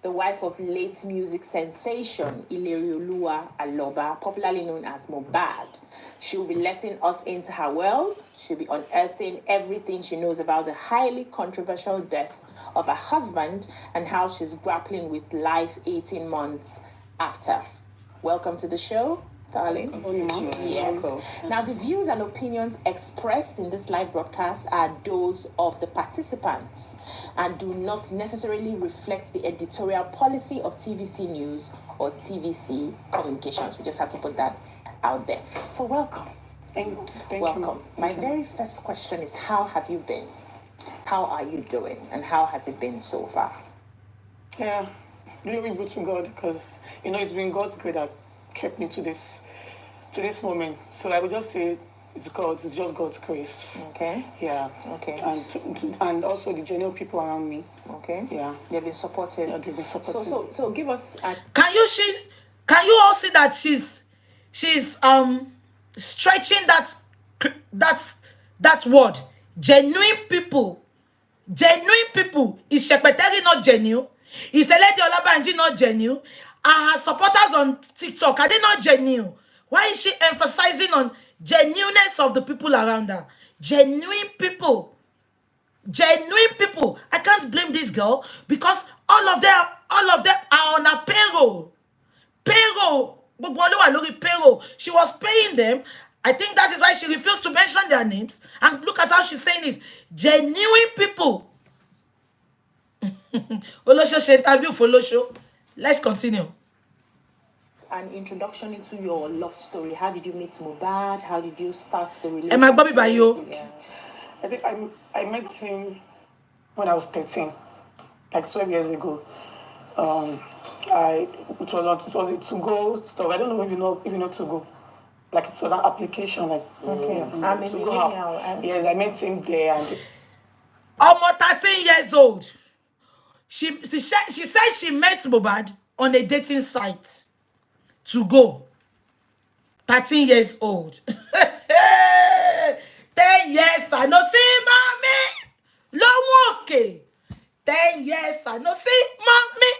The wife of late music sensation Ilerioluwa Aloba, popularly known as Mohbad. She'll be letting us into her world. She'll be unearthing everything she knows about the highly controversial death of her husband and how she's grappling with life 18 months after. Welcome to the show, darling. Yes. Now, the views and opinions expressed in this live broadcast are those of the participants and do not necessarily reflect the editorial policy of TVC News or TVC Communications. We just had to put that out there. So welcome. Thank Welcome. you. My very first question is, how have you been? How are you doing? And how has it been so far? Yeah, glory be to God, because, it's been God's good that kept me to this moment. So I would just say it's God. It's just God's grace. Okay. Yeah. Okay. And also the genuine people around me. Okay. Yeah. They've been supportive. Yeah, they've been supportive. So give us a... Can you all see that she's stretching that word? Genuine people. Is Shekpeteri not genuine? Is Eledi Olabanji not genuine? Are her supporters on TikTok, are they not genuine? Why is she emphasizing on genuineness of the people around her? Genuine people. I can't blame this girl because all of them are on a payroll. Payroll. She was paying them. I think that is why she refused to mention their names. And look at how she's saying it. Genuine people. Olosho she interview for Olosho. Let's continue. An introduction into your love story. How did you meet Mohbad? How did you start the relationship? Am I Bobby by you? Yeah. I think I met him when I was 13, like 12 years ago. It was a to-go store. I don't know if you know to-go. Like it was an application, like Okay. I'm a to go millennial. out. Yes, I met him there, and Almost 13 years old. She said she met Mohbad on a dating site to go. 13 years old. 10 years I no see mommy. Long okay. 10 years I no see mommy.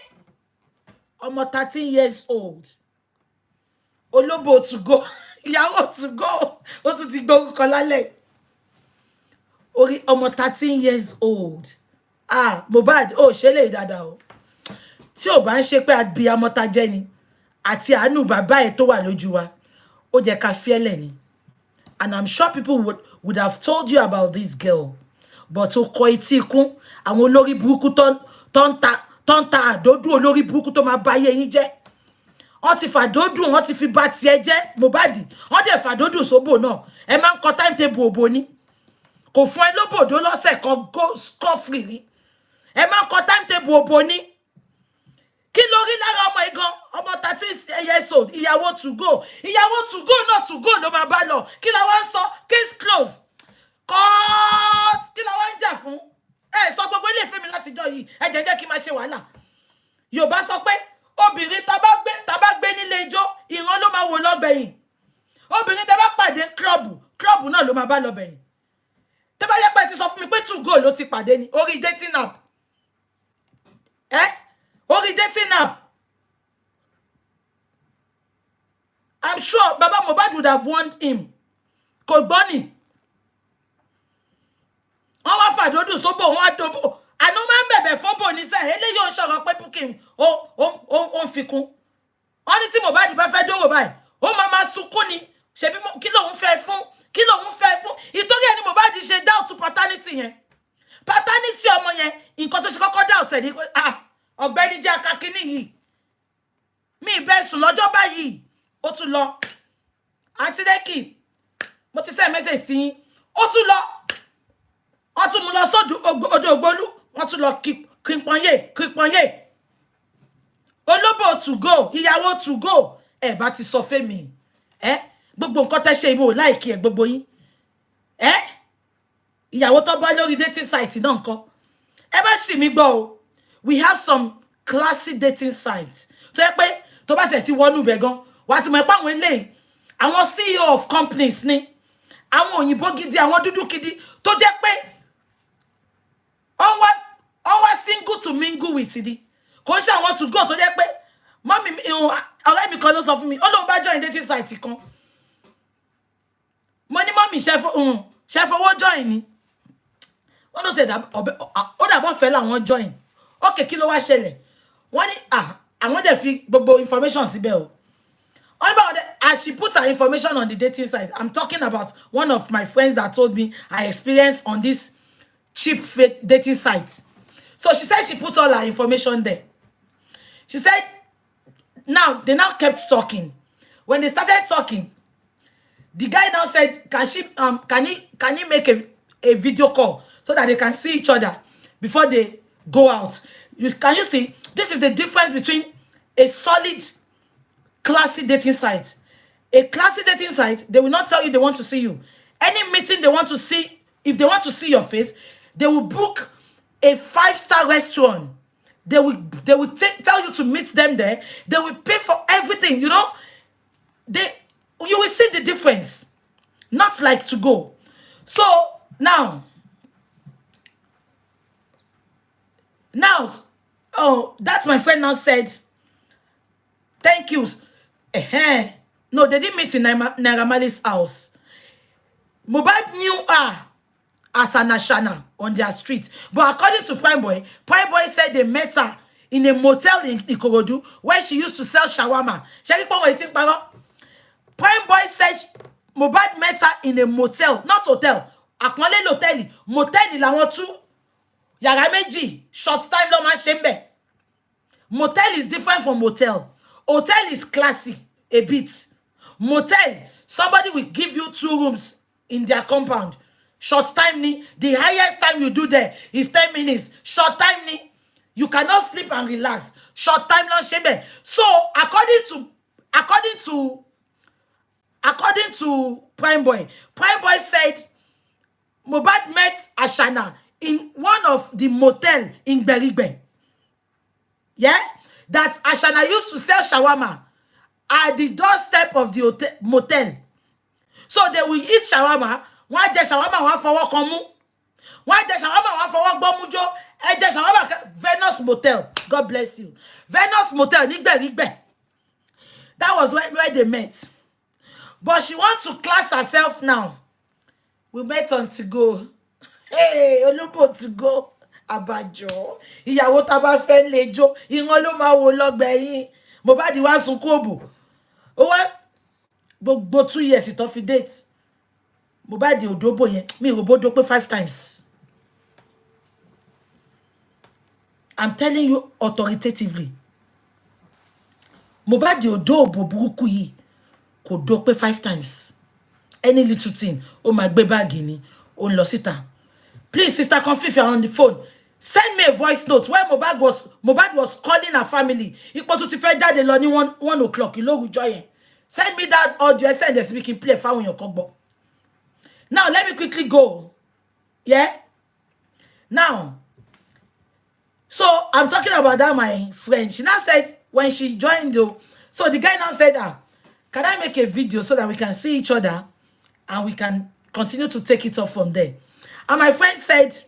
Almost 13 years old. Olobo to go. Ìyàwó to go. Ó tún ti gbórúkọ lálẹ́. Orí ọmọ 13 years old. Mohbad, ṣe lè dáadáa o. Tí ò bá ń ṣe pé abiyamọ tá jẹ́ ni àti àánú bàbá ẹ̀ tó wà lójú wa, ó jẹ́ ká fiẹ́lẹ̀ ni. And I'm sure people would have told you about this girl. But ó kọ etí ikún, àwọn olórí burúkú tó ń ta àdódù olórí burúkú tó máa bá ayé yín jẹ́. Wọ́n ti fàdódù, wọ́n ti fi bá tiẹ̀ jẹ́ Mohbad. Wọ́n dẹ̀ fàdódù sóbò náà. Ẹ máa ń kọ timetable òbò ni. Kò fún ẹ lóbòdó lọ́sẹ̀ kan go scot-free rí. Ẹ máa ń kọ timetable òbò ni. Kí ló rí lára ọmọ igan? Ọmọ 13 years old. Ìyàwó to go. Ìyàwó to go náà to go ló máa bá lọ. Kí la wá ń sọ? Case closed. Court. Kí la wá ń jà fún? Ẹ sọ gbogbo ilé ìfẹ́ mi láti jọ yìí. Ẹ jẹ́ kí n máa ṣe wàhálà. Yorùbá sọ pé obìnrin tá bá gbé nílé ijó, ìran ló máa wò lọ́gbẹ̀yìn. Obìnrin tá bá pàdé club náà ló máa bá lọ́gbẹ̀yìn. Tẹ́ bá yẹ pé ti sọ fún mi pé to go ló ti pàdé ni orí dating app. Orí dating app. I'm sure Baba Mohbad would have warned him. Kò gbọ́ ni. Wọ́n wá fàdódù sóbò, wọ́n á dòbò. Àná máa ń bẹ̀bẹ̀ fọ́bò ní sẹ́, eléyìí ò ń sọ̀rọ̀ pé Bukky ó ń fi kún. Wọ́n ní tí Mohbad bá fẹ́ dówó báyìí, ó máa sunkún ni. Ṣebí kí lòun fẹ́ fún? Ìtorí ẹni Mohbad ṣe doubt paternity yẹn. Paternity ọmọ yẹn, nǹkan tó ṣe kọ́kọ́ doubt ẹ̀ ní pé ọ̀gbẹ́ni jẹ́ akakíní yìí. Mi ìbẹ́ sùn lọ́jọ́ báyìí. Ó tún lọ. Aunty Lekki, mo ti send message sí yín. Ó tún lọ. Wọ́n tún mú lọ sọ́dọ̀ odò ògbólú. Wọ́n tún lọ kípọ̀nyé. Olóbò to go. Ìyàwó to go. Ẹ bá ti sọ fẹ́ mi. Gbogbo nǹkan tẹ́ ṣe ìwò láìkí ẹ gbogbo yín. Ìyàwó tó bá lórí dating site náà ńkọ́. Ẹ bá ṣì mí gbọ́ o. We have some classy dating sites. Tó yẹ pé tó bá tẹ̀ sí wọnú ibẹ̀ gan, wà ti mọ̀ pé àwọn eléyìí, àwọn CEO of companies ni. Àwọn òyìnbó gidi, àwọn dúdú gidi tó jẹ́ pé on wá single to mingle with ni. Kò ṣe àwọn to go tó jẹ́ pé mommy ọ̀rẹ́ mi kan ló sọ fún mi. Ó lóun bá join dating site kan. Mo ní mommy ṣe fowó join ni. Wọ́n ló ṣe ó dàbọ̀ fẹ́ làwọn join. Okay, kí ló wá ṣẹlẹ̀? Wọ́n ní àwọn dẹ̀ fi gbogbo information síbẹ̀ o. What about as she put her information on the dating site? I'm talking about one of my friends that told me her experience on this cheap fake dating site. So she said she put all her information there. She said they now kept talking. When they started talking, the guy now said, can he make a video call so that they can see each other before they go out? Can you see? This is the difference between a solid classy dating site. A classy dating site, they will not tell you they want to see you. Any meeting they want to see, if they want to see your face, they will book a 5-star restaurant. They will tell you to meet them there. They will pay for everything, you know. You will see the difference. Not like to go. So now, oh, that's my friend now said, thank you. No, they didn't meet in Naira Marley's house. Mohbad knew her as an Ashana on their street. But according to Prime Boy said they met her in a motel in Ikorodu where she used to sell shawarma. Prime Boy said Mohbad met her in a motel, not hotel. Akmole hotel, motel la won tu. Yàrá méjì, short time lo ma shembe. Motel is different from hotel. Hotel is classy a bit. Motel, somebody will give you 2 rooms in their compound. Short time ni, the highest time you do there is 10 minutes. Short time ni, you cannot sleep and relax. Short time long shebe. So according to Prime Boy said Mohbad met Ashana in one of the motel in Berigbe. Yeah? That Ashana used to sell shawarma at the doorstep of the motel. So they will eat shawarma. One day shawarma one for walk on mu. One day shawarma one for walk bomujo. And day shawarma Venus Motel. God bless you. Venus Motel. Rigbe. That was where they met. But she wants to class herself now. We met on to go. Hey, Olubo to go. Abajo. Ìyàwó tá bá fẹ́ lejo. Ìran ló máa wò lọ́gbẹ̀yìn. Mohbad wá sunkún òbò. Ó wá gbogbo 2 years it off date. Mohbad odobo yẹn. Mi ò bodo pé 5 times. I'm telling you authoritatively. Mohbad odobo burúkú yìí kò do pé 5 times. Any little thing, oh my baby bagini, oh lọ síta. Please, Sister Comfy, if you're on the phone, send me a voice note where Mohbad was calling her family. Ipò tó ti fẹ́ jáde lọ ní 1 o'clock. Send me that audio. Send this. We can play file your combo. Now let me quickly go. Yeah. Now, so I'm talking about that my friend. She now said when she joined so the guy now said, can I make a video so that we can see each other and we can continue to take it off from there? And my friend said,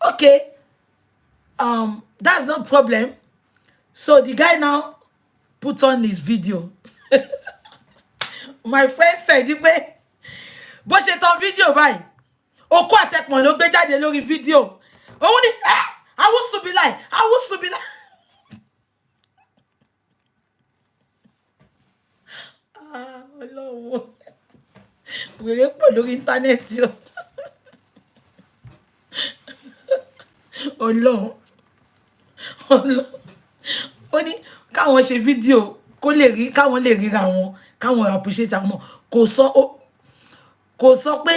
okay, that's no problem. So the guy now put on his video. My friend said, bó ṣe tán video báyìí, okó àtẹpọ̀n ló gbé jáde lórí video. Òun ni, I want to be like. Ọlọ́run. Wèrè pọ̀ lórí íńtánẹ́ẹ̀tì o. Ọlọ́run. Ó ní káwọn ṣe fídíò káwọn lè ríra wọn, káwọn appreciate àwọn. Kò sọ pé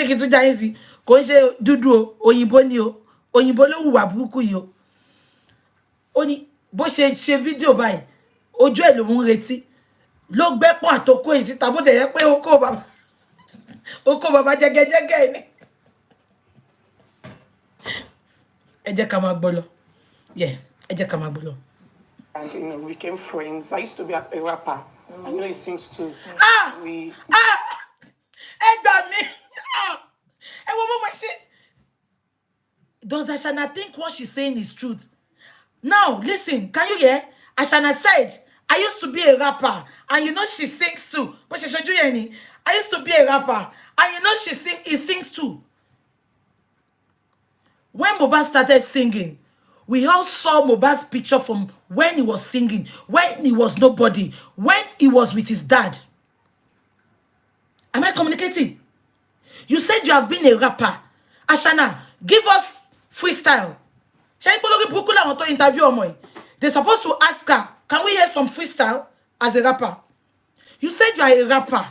kí tún jáyé sí, kò ń ṣe dúdú o, òyìnbó ni o. Òyìnbó ló hùwà burúkú yìí o. Ó ní bó ṣe fídíò báyìí, ojú ẹ̀ ló ń retí. Ló gbẹ́pọ̀n àtòkó yìí síta bó tẹ̀ yẹ pé okó bàbá jẹ́gẹ́jẹ́gẹ́ ni. Ẹ jẹ́ ká máa gbọ́ lọ. Yeah, ẹ jẹ́ ká máa gbọ́ lọ. And we became friends. I used to be a rapper. And he sings too. Ẹ gbà mí. Ẹ wo bó ṣe. Does Ashana think what she's saying is truth? Now, listen, can you hear? Ashana said, I used to be a rapper, and you know she sings too. But she showed you any. I used to be a rapper, and you know he sings too. When Mohbad started singing, we all saw Mohbad's picture from when he was singing, when he was nobody, when he was with his dad. Am I communicating? You said you have been a rapper. Ashana, give us freestyle. They're supposed to ask her, can we hear some freestyle as a rapper? You said you are a rapper.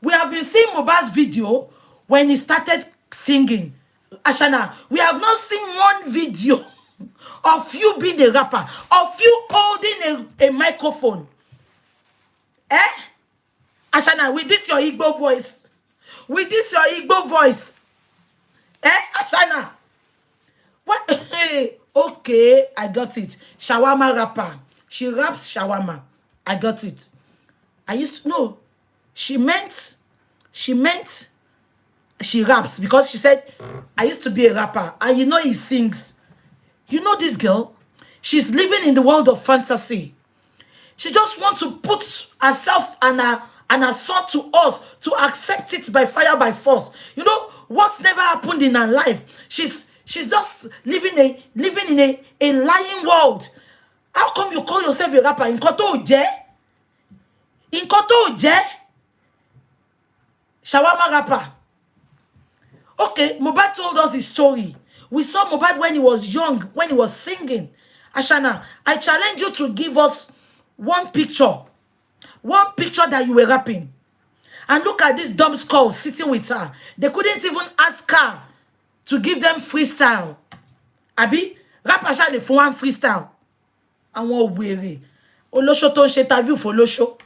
We have been seeing Mohbad's video when he started singing. Ashana, we have not seen one video of you being a rapper, of you holding a microphone. Eh? Ashana, with this your Igbo voice. With this your Igbo voice. Eh? Ashana. What? Hey, okay, I got it. Shawarma rapper. She raps shawarma. I got it. I used to know. She meant she raps because she said, I used to be a rapper. And you know he sings. You know this girl? She's living in the world of fantasy. She just wants to put herself and her son to us to accept it by fire, by force. You know what's never happened in her life? She's just living in a lying world. How come you call yourself a rapper? In Koto Je? In Koto Je? Shawarma rapper. Okay, Mohbad told us his story. We saw Mohbad when he was young, when he was singing. Ashana, I challenge you to give us one picture that you were rapping. And look at this dumb skull sitting with her. They couldn't even ask her to give them freestyle. Abi, rap Asha le fún one freestyle. Àwọn wèrè. Olóṣó tó ń ṣe interview for Olóṣó.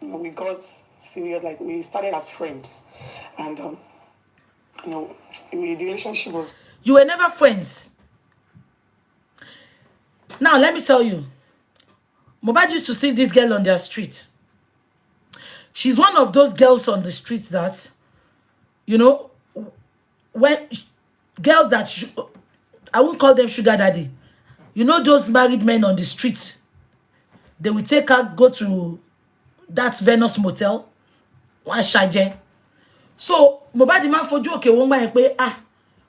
We got serious, like we started as friends. And, the relationship was... You were never friends. Now, let me tell you. Mohbad used to see this girl on their street. She's one of those girls on the street that, when girls that, I won't call them sugar daddy. You know those married men on the street? They will take her, go to that Venus motel. One shaje. So, Mohbad man fojú òkè wọ́n gbà yẹn pé,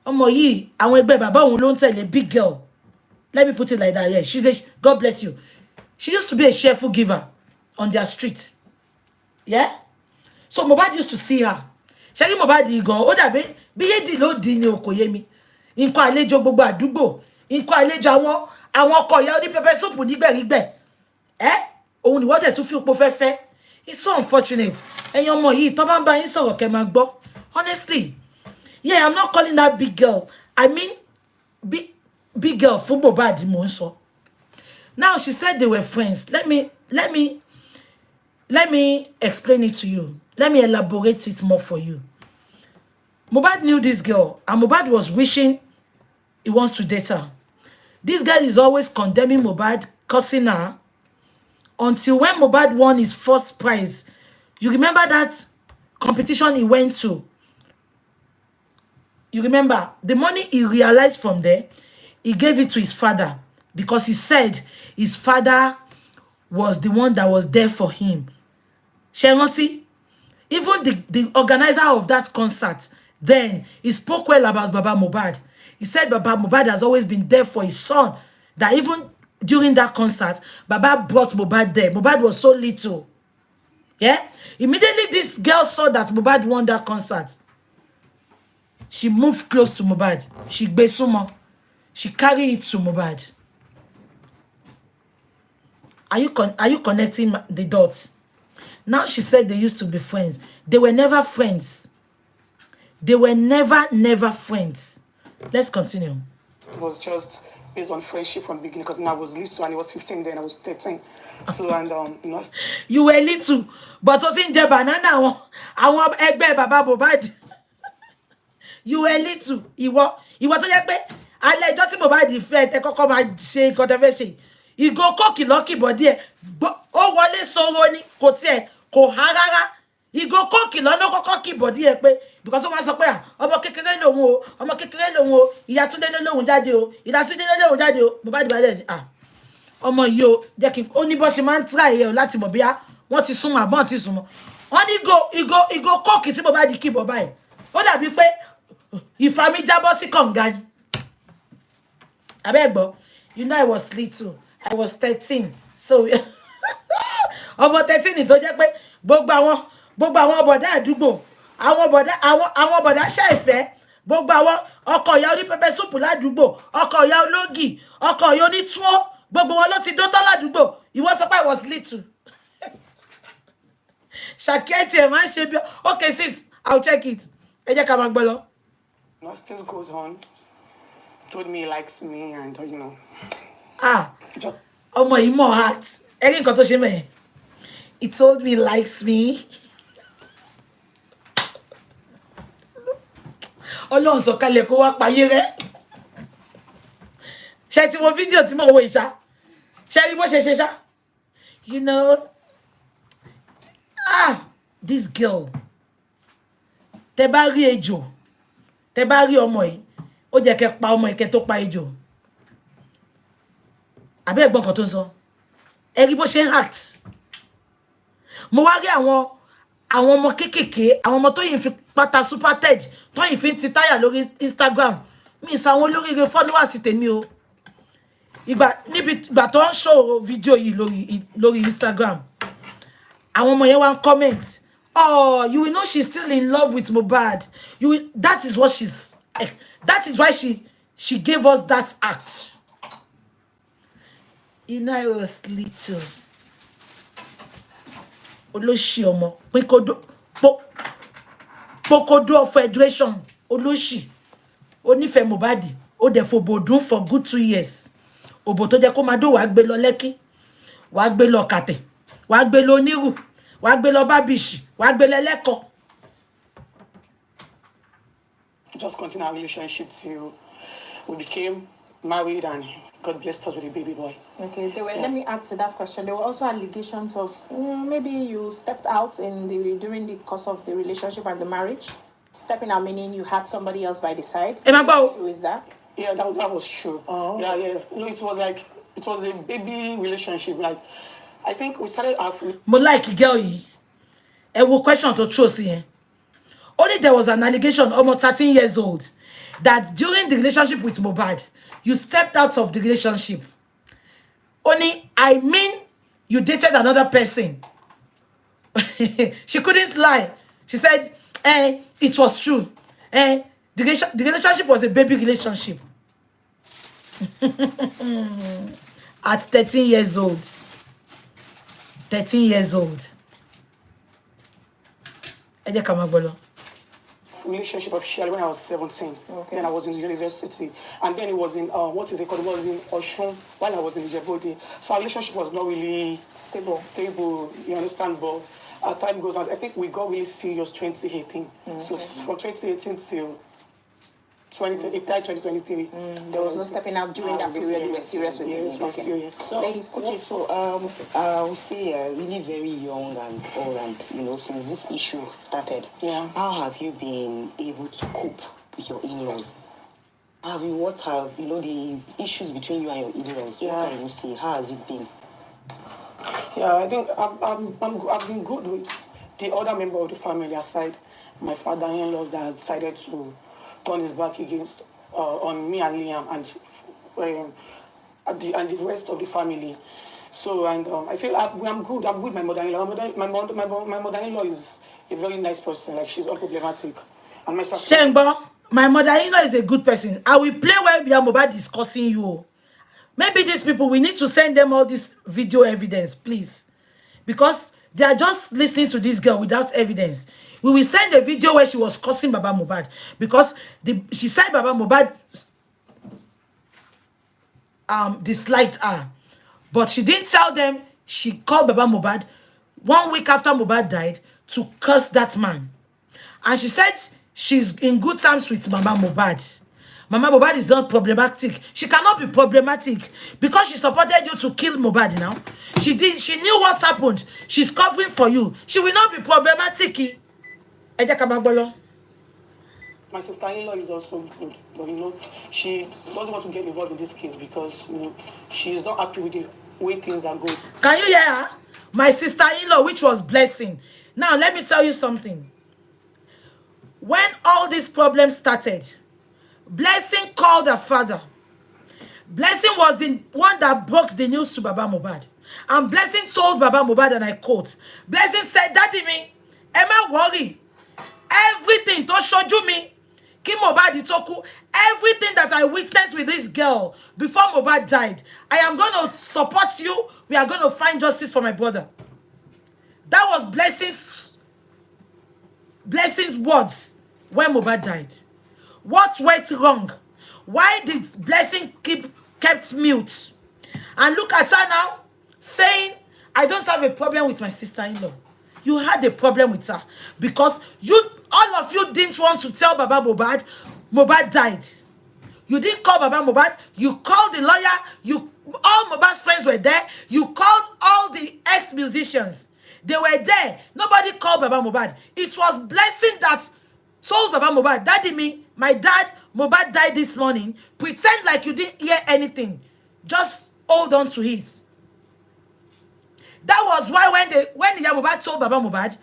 ọmọ yìí, àwọn ẹgbẹ́ bàbá òun ló ń tẹ̀lé big girl. Let me put it like that, yeah. She's a, God bless you. She used to be a cheerful giver on their street. Yeah? So Mohbad used to see her. Ṣé kí Mohbad gan, ó dàbí bí yédì ló di ni kò yé mi. Nǹkan àlejò gbogbo àdúgbò. Nǹkan àlejò àwọn ọkọ ìyá oní pepper soup nígbẹ̀rígbẹ̀. Òun ni wọ́n dẹ̀ tún fi òpó fẹ́fẹ́. It's so unfortunate. Ẹ̀yin ọmọ yìí tó bá ń bá yín sọ̀rọ̀ kẹ́ máa gbọ́. Honestly. Yeah, I'm not calling that big girl. I mean, big girl fún Mohbad mo ń sọ. Now she said they were friends. Let me explain it to you. Let me elaborate it more for you. Mohbad knew this girl, and Mohbad was wishing he wants to date her. This girl is always condemning Mohbad, cursing her, until when Mohbad won his first prize. You remember that competition he went to? You remember the money he realized from there, he gave it to his father because he said his father was the one that was there for him. Sheroti, even the organizer of that concert, then he spoke well about Baba Mohbad. He said Baba Mohbad has always been there for his son. That even during that concert, Baba brought Mohbad there. Mohbad was so little. Yeah? Immediately this girl saw that Mohbad won that concert. She moved close to Mohbad. She besuma. She carried it to Mohbad. Are you connecting the dots? Now she said they used to be friends. They were never friends. They were never friends. Let's continue. It was just based on friendship from the beginning because I was little and he was 15 then, I was 13. So, and, You were little, but what's in the banana? I want egbe Baba Mohbad. You were little. You were to egbe. I like that Mohbad fẹ́ tẹ́ kọ́kọ́ máa ṣe nǹkan tẹ́ fẹ́ ṣe. Ìgò kókì lọ́kì bọ̀dí ẹ̀. Ó wọlé sọ̀rọ̀ ni kò tiẹ̀ kò há rárá. Ìgò kókì lọ́nà kọ́kọ́ kì bọ̀dí ẹ̀ pé because ó máa sọ pé ọmọ kékeré lòun o, ọmọ kékeré lòun o, ìyá Túndé lòun jáde o, ìyá Túndé lòun jáde o. Mohbad bá dẹ̀ ọmọ yìí o jẹ́ kí ó ní bó ṣe máa ń try ẹ̀ láti mọ̀ bíyá wọ́n ti súnmọ́ àbọ̀n ti súnmọ́. Wọ́n ní ìgò kókì tí Mohbad kì bọ̀ báyìí. Ó dàbí pé ìfàmì jábọ́ sí kànga ni. Abegbo, you know I was little. I was 13. So ọmọ 13 tó jẹ́ pé gbogbo àwọn bọ̀dá àdúgbò, àwọn bọ̀dá ṣẹ̀fẹ̀, gbogbo àwọn ọkọ ìyá oní pepper soup ládùúgbò, ọkọ ìyá ológì, ọkọ ìyá oní túwó, gbogbo wọn ló ti dótọ́ ládùúgbò. Ìwọ sọ pé I was little. Ṣàkíyèsí ẹ̀ máa ń ṣe bí okay sis, I'll check it. Ẹ jẹ́ ká máa gbọ́ lọ. still goes on. told me he likes me and, you know. Ah, Just, oh my more heart. Erin got to shame me. He told me he likes me. Ọlọ́run sọ̀kalẹ̀ kó wá payé rẹ̀. Ṣé ti wo fídíò tí mo wo ìṣá? Ṣé rí bó ṣe ṣe ṣá? You know, this girl. Tẹ́ bá rí ejò. Tẹ́ bá rí ọmọ yìí. Ó jẹ́ kẹ́ pa ọmọ yìí kẹ́ tó pa ejò. Àbí ẹ̀gbọ́n kan tó ń sọ. Ẹ rí bó ṣe ń act. Mo wá rí àwọn ọmọ kékèké, àwọn ọmọ tó yìí fi pátá super tej, tó yìí fi ti táyà lórí Instagram. Mi sọ àwọn olóríire followers tèmi o. Ìgbà tó ń show video yìí lórí Instagram. Àwọn ọmọ yẹn wá ń comment. Oh, you will know she's still in love with Mohbad. That is why she gave us that act. You know, I was little. Olóṣì ọmọ pokodo of federation olóṣì onífẹ́ Mohbad ó dẹ̀ fòbòdún for good 2 years òbò tó jẹ́ kó máa dó wàá gbé lọ Lẹ́kí wàá gbé lọ Kàtẹ́ wàá gbé lọ Onírù wàá gbé lọ Bábìṣì wàá gbé lọ Lẹ́kọ̀ọ́. just continue our relationship till we became married and God blessed us with a baby boy. Okay, let me add to that question. There were also allegations of maybe you stepped out during the course of the relationship and the marriage. Stepping out meaning you had somebody else by the side. Who is that? Yeah, that was true. Oh. Yeah, yes. No, it was a baby relationship. Like, I think we started off with... Mo like girl yi. E wo question to throw sí yẹn. Only there was an allegation almost 13 years old that during the relationship with Mohbad, you stepped out of the relationship. Only, I mean, you dated another person. She couldn't lie. She said, it was true. The relationship was a baby relationship. At 13 years old. 13 years old. Relationship officially when I was 17. Okay. Then I was in the university. And then it was in, what is it called? It was in Oshun while I was in Djibouti. So our relationship was not really stable, you understand? But as time goes on, I think we got really serious 2018. So from 2018 till 2023. There was no stepping out during that period. You were serious with Yes, we were serious. So, ladies, okay, so we say really very young and old, and you know, since this issue started, how have you been able to cope with your in-laws? What have the issues between you and your in-laws? What can you say? How has it been? Yeah, I think I've been good with the other member of the family aside my father-in-law that decided to turn his back against on me and Liam and the rest of the family. So I feel I'm good. I'm with my mother-in-law. My mother-in-law is a very nice person. Like, she's unproblematic. And my sister. Shengbo, my mother-in-law is a good person. I will play while we are mobile discussing you. Maybe these people, we need to send them all this video evidence, please, because they are just listening to this girl without evidence. We will send a video where she was cursing Baba Mohbad because she said Baba Mohbad disliked her, but she didn't tell them she called Baba Mohbad 1 week after Mohbad died to curse that man. And she said she's in good terms with Mama Mohbad. Mama Mohbad is not problematic. She cannot be problematic because she supported you to kill Mohbad now. She knew what's happened. She's covering for you. She will not be problematic. My sister-in-law is also good, but she doesn't want to get involved in this case because she's not happy with the way things are going. Can you hear her? My sister-in-law, which was Blessing. Now let me tell you something. When all these problems started, Blessing called her father. Blessing was the one that broke the news to Baba Mohbad. And Blessing told Baba Mohbad, and I quote, Blessing said, Daddy me, Emma worry. Everything to show you me, Kim Mohbad Itoku, everything that I witnessed with this girl before Mohbad died, I am going to support you. We are going to find justice for my brother. That was Blessing's words when Mohbad died. What went wrong? Why did Blessing kept mute? And look at her now, saying, I don't have a problem with my sister-in-law. You had a problem with her because all of you didn't want to tell Baba Mohbad. Mohbad died. You didn't call Baba Mohbad. You called the lawyer. All Mohbad's friends were there. You called all the ex-musicians. They were there. Nobody called Baba Mohbad. It was Blessing that told Baba Mohbad, Daddy, my dad, Mohbad died this morning. Pretend like you didn't hear anything. Just hold on to it. That was why when Iya Mohbad told Baba Mohbad,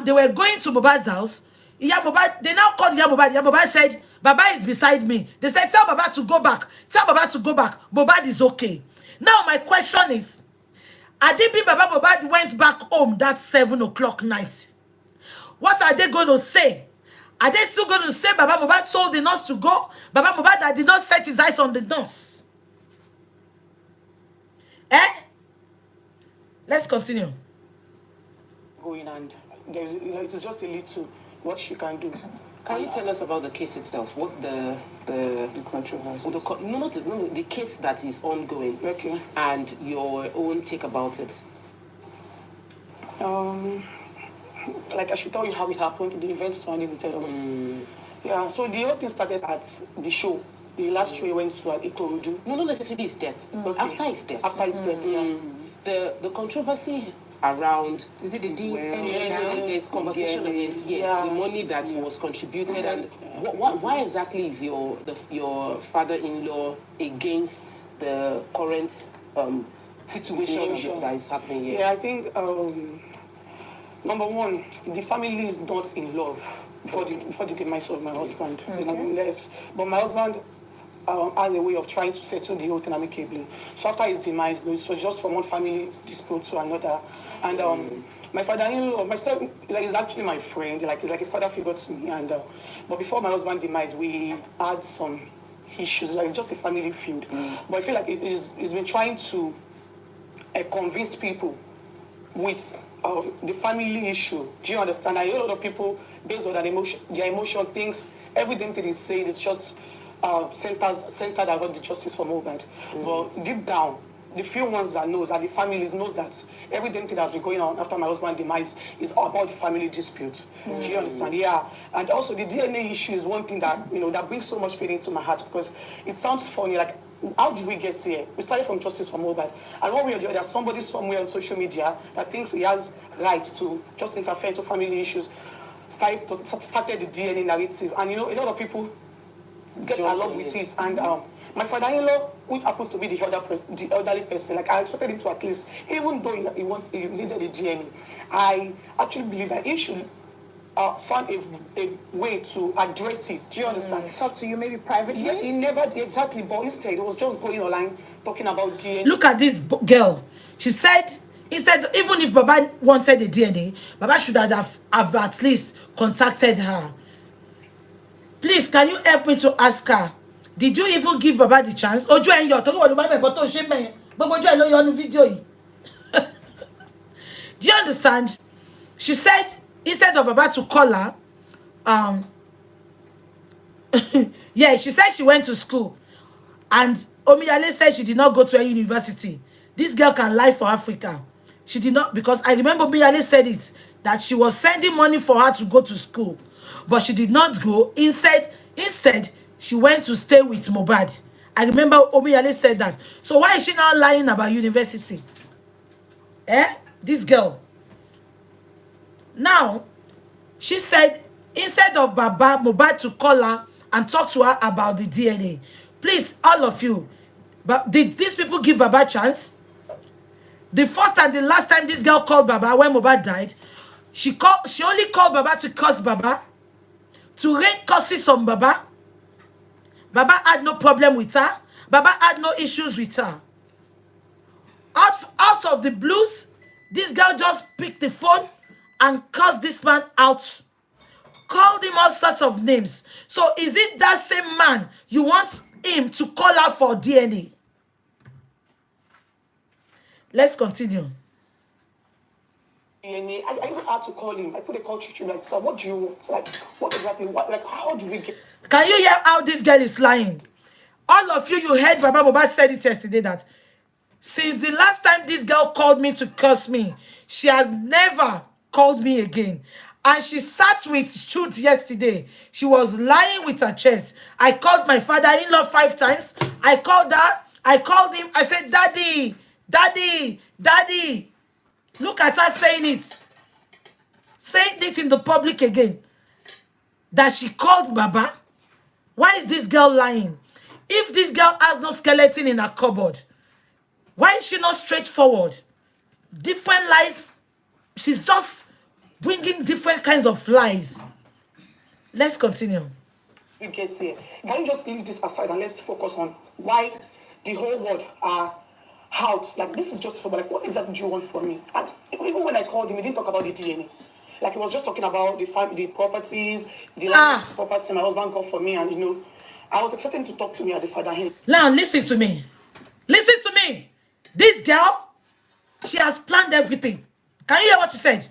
they were going to Mohbad's house. Iya Mohbad, they now called Iya Mohbad. Iya Mohbad said, Baba is beside me. They said, tell Baba to go back. Tell Baba to go back. Mohbad is okay. Now my question is, Adibi Baba Mohbad went back home that 7 o'clock night. What are they going to say? Are they still going to say Baba Mohbad told the nurse to go? Baba Mohbad that did not set his eyes on the nurse. Let's continue. Going and there's, it is just a little what she can do. Can you tell us about the case itself? What the controversy? The case that is ongoing. Okay. And your own take about it. Like I should tell you how it happened. The event surrounding the terror. Yeah. So the whole thing started at the show. The last show he went to at Ikorodu. No, not necessarily his death. Okay. After his death. After his death, yeah. The controversy around, is it the DNA? There's conversation against the money that was contributed, and why exactly is your father-in-law against the current situation that is happening here? Yeah, I think number one, the family is not in love before the demise of my husband. Yes, but my husband has a way of trying to settle the whole thing amicably. So after his demise, it was just from one family dispute to another. And my father-in-law, myself, is actually my friend. He's like a father figure to me. And but before my husband's demise, we had some issues, like just a family feud. But I feel like he's been trying to convince people with the family issue. Do you understand? I hear a lot of people, based on their emotion, thinks everything that they say is just centered around the justice for Mohbad. But deep down, the few ones that knows, and the families knows that everything that has been going on after my husband's demise is all about the family dispute. Do you understand? Yeah. And also the DNA issue is one thing that, that brings so much pain into my heart, because it sounds funny, like, how did we get here? We started from justice for Mohbad. And one way or the other, there's somebody somewhere on social media that thinks he has right to just interfere into family issues, started the DNA narrative. And, a lot of people get along with it. And my father-in-law, which happens to be the elderly person, like, I expected him to at least, even though he needed a DNA, I actually believe that he should found a way to address it. Do you understand? Talk to you maybe privately? Yeah, he never did exactly, but instead it was just going online talking about DNA. Look at this girl. She said, instead, even if Baba wanted the DNA, Baba should have at least contacted her. Please, can you help me to ask her? Did you even give Baba the chance? Ojo en yo, talk about the but shame me. But ojo en yo video. Do you understand? She said, instead of Baba to call her, yeah, she said she went to school. And Omiyale said she did not go to a university. This girl can lie for Africa. She did not, because I remember Omiyale said it, that she was sending money for her to go to school. But she did not go. Instead, she went to stay with Mohbad. I remember Omiyale said that. So why is she now lying about university? This girl. Now, she said, instead of Baba Mohbad to call her and talk to her about the DNA, please, all of you, but did these people give Baba a chance? The first and the last time this girl called Baba when Mohbad died, she only called Baba to curse Baba, to rain curses on Baba. Baba had no problem with her. Baba had no issues with her. Out of the blues, this girl just picked the phone and cursed this man out. Called him all sorts of names. So is it that same man you want him to call her for DNA? Let's continue. I even had to call him. I put a call to him, like, sir, what do you want? Like, what exactly? Like, how do we get? Can you hear how this girl is lying? All of you, you heard Baba Mohbad said it yesterday that since the last time this girl called me to curse me, she has never called me again. And she sat with Jude yesterday. She was lying with her chest. I called my father-in-law 5 times. I called her. I called him. I said, Daddy, Daddy, Daddy. Look at her saying it. Saying it in the public again. That she called Baba. Why is this girl lying? If this girl has no skeleton in her cupboard, why is she not straightforward? Different lies. She's just bringing different kinds of lies. Let's continue. You get here. Can you just leave this aside and let's focus on why the whole world are out? Like, this is just for, like, what exactly do you want from me? And even when I called him, he didn't talk about the DNA. Like, he was just talking about the family, the properties, the land property my husband got for me, and I was expecting him to talk to me as a father. Now, listen to me. Listen to me. This girl, she has planned everything. Can you hear what she said?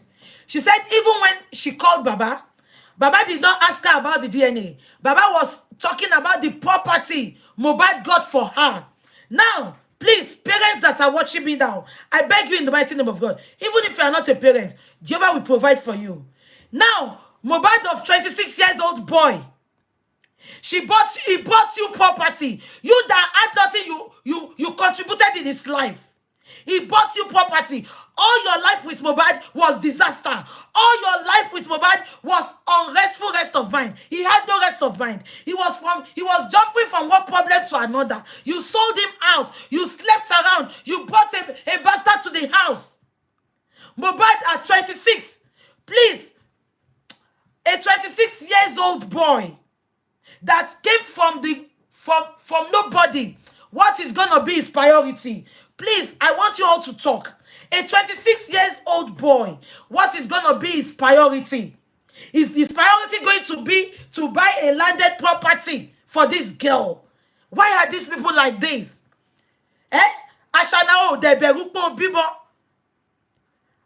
She said even when she called Baba, Baba did not ask her about the DNA. Baba was talking about the property Mohbad got for her. Now, please, parents that are watching me now, I beg you in the mighty name of God, even if you are not a parent, Jehovah will provide for you. Now, Mohbad of 26 years old boy, he bought you property. You that had nothing, you contributed in his life. He bought you property. All your life with Mohbad was disaster. All your life with Mohbad was unrestful rest of mind. He had no rest of mind. He was jumping from one problem to another. You sold him out. You slept around. You brought a bastard to the house. Mohbad at 26. Please, a 26 years old boy that came from nobody. What is gonna be his priority? Please, I want you all to talk. A 26 years old boy, what is gonna be his priority? Is his priority going to be to buy a landed property for this girl? Why are these people like this? Ashana, oh, they berupo bibo.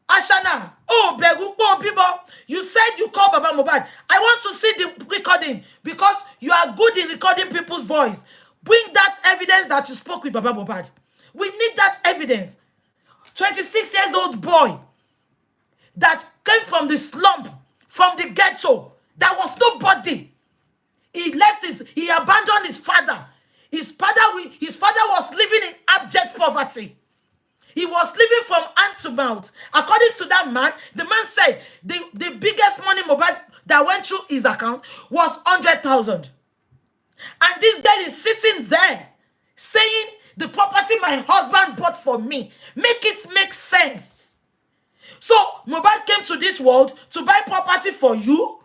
Ashana, oh, berupo bibo. You said you called Baba Mohbad. I want to see the recording because you are good in recording people's voice. Bring that evidence that you spoke with Baba Mohbad. We need that evidence. 26 years old boy that came from the slump, from the ghetto, that was nobody. He abandoned his father. His father was living in abject poverty. He was living from hand to mouth. According to that man, the man said the biggest money Mohbad that went through his account was 100,000. And this guy is sitting there saying, the property my husband bought for me. Make it make sense. So, Mohbad came to this world to buy property for you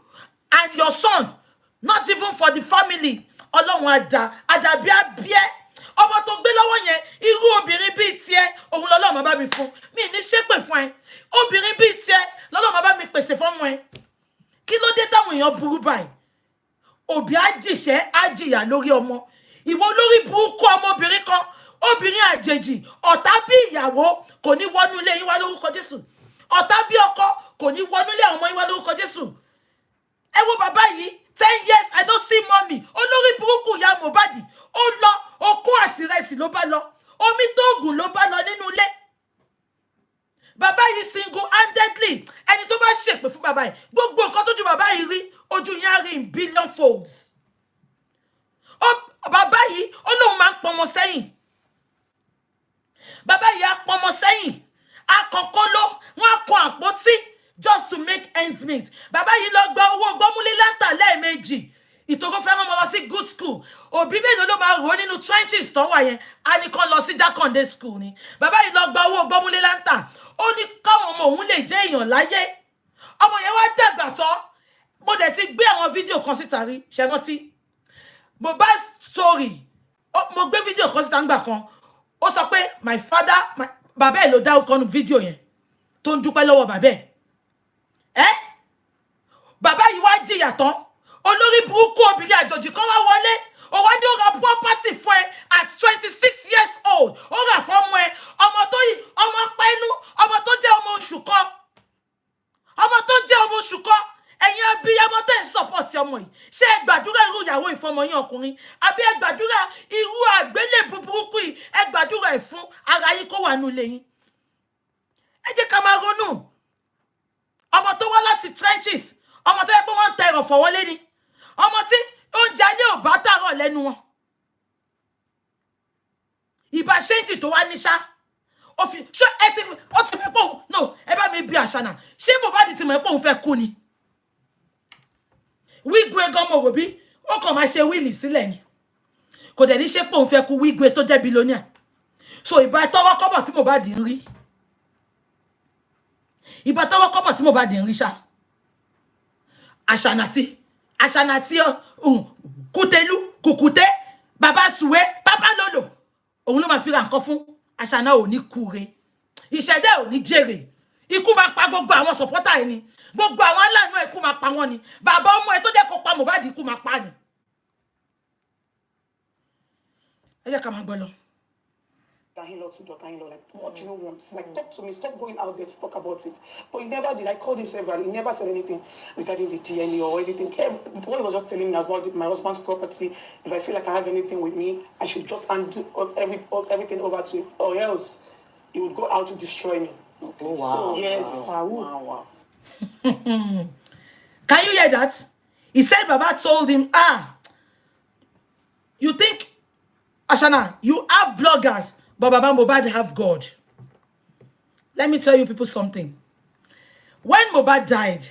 and your son. Not even for the family. Ọlọ́run àdàbí ọmọ tó gbé lọ́wọ́ yẹn, irú obìnrin bíi tiẹ̀, òun lọ́lọ́run máa bá mi fún. Mi ní ṣépè fún ẹ. Obìnrin bíi tiẹ̀, lọ́lọ́run máa bá mi pèsè fọ́mọ ẹ. Kí ló dé táwọn èèyàn burú báyìí? Òbí á jìṣẹ́, á jìyà lórí ọmọ. Ìwọ lórí burúkú ọmọbìnrin kan, obìnrin àjèjì, ọ̀tá bí ìyàwó kò ní wọnú ilé yín wá lórúkọ Jésù. Ọ̀tá bí ọkọ kò ní wọnú ilé àwọn ọmọ yín wá lórúkọ Jésù. Ẹ wo bàbá yìí, 10 years I don't see mommy. Olórí burúkú ìyá Mohbad, ó lọ, okó àti ìrẹsì ló bá lọ. Omi tó gùn ló bá lọ nínú ilé. Bàbá yìí single-handedly, ẹni tó bá ṣèpè fún bàbá yìí, gbogbo nǹkan tójú bàbá yìí rí, ojú yẹn á rí in billion folds. Bàbá yìí, ó lóun máa ń pọnmọ sẹ́yìn. Bàbá yìí á pọnmọ sẹ́yìn. Akọ̀kọ́lọ́, wọ́n á kọ àpótí just to make ends meet. Bàbá yìí lọ gba owó gbọ́múlé láńtà lẹ́ẹ̀mejì. Ìtòkó fẹ́ràn ọmọ lọ sí good school. Òbí mélòó ló máa rò nínú trenches tó wà yẹn? A ní kán lọ sí Jákàndé school ni. Bàbá yìí lọ gba owó gbọ́múlé láńtà. Ó ní káwọn ọmọ òun lè jẹ́ èèyàn láyé. Ọmọ yẹn wá dàgbà tán. Mo dẹ̀ ti gbé àwọn fídíò kan síta rí, ṣé rántí? Mohbad story. Mo gbé fídíò kan síta ńgbà kan. Ó sọ pé my father, bàbá ẹ̀ ló dá ọkọ̀ nù fídíò yẹn. Tó ń dúpẹ́ lọ́wọ́ bàbá ẹ̀. Bàbá yìí wá jìyà tán. Olórí burúkú obìnrin àjòjì kan wá wọlé. Ó wá ní ó ra property fún ẹ at 26 years old. Ó rà fọ́mọ ẹ. Ọmọ tó yìí, ọmọ pẹ́nu, ọmọ tó jẹ́ ọmọ oṣù kan. Ọmọ tó jẹ́ ọmọ oṣù kan. Ẹ̀yin abiyamọ tẹ́ ń support support ọmọ yìí? Ṣé ẹ gbàdúrà irú ìyàwó ìfọmọ yín ọkùnrin? Àbí ẹ gbàdúrà irú àgbélébù burúkú yìí? Ẹ gbàdúrà ẹ̀ fún ara yín kó wà nínú ilé yín. Ẹ jẹ́ ká máa ronú. Ọmọ tó wá láti trenches, ọmọ tó yẹ pé wọ́n ń tẹ ẹ̀rọ̀fọ̀ wọlé ni. Ọmọ tí oúnjẹ ilé ò bá tààrọ̀ lẹ́nu wọn. Ìbá ṣéǹjì tó wá ní ṣá. Ṣé ẹ ti ó ti mọ̀ pé òun no ẹ bá mi bí Àṣànà. Ṣé Mohbad ti mọ̀ pé òun fẹ́ kú ni? Wígwe gan mo rò bí ó kàn máa ṣe wíìlì sílẹ̀ ni. Kò dẹ̀ ní ṣe pé òun fẹ́ kú Wígwe tó jẹ́ billionaire. So ìbá tọwọ́ kọ́bọ̀ tí Mohbad ń rí. Ìbá tọwọ́ kọ́bọ̀ tí Mohbad ń rí ṣá. Àṣànà tí kútẹ́lú kùkùté bàbá Sùwé bàbá lòlò. Òun ló máa fi ra nǹkan fún Àṣànà ò ní kúre. Ìṣẹ̀dá ò ní jèrè. Ikú máa pa gbogbo àwọn supporter ẹni. Gbogbo àwọn aláàánú ẹ̀ ikú máa pa wọ́n ni. Bàbá ọmọ ẹ̀ tó jẹ́ kó pa Mohbad ikú máa pa ni. Ẹ jẹ́ ká máa gbọ́ lọ. Daughter-in-law to daughter-in-law, like, what do you want? Like, talk to me, stop going out there to talk about it. But he never did. I called him several. He never said anything regarding the DNA or anything. What he was just telling me was about my husband's property. If I feel like I have anything with me, I should just undo everything over to him, or else he would go out to destroy me. Oh, wow. Yes. Wow. Can you hear that? He said Baba told him, you think, Ashana, you have bloggers, but Baba Mohbad have God. Let me tell you people something. When Mohbad died,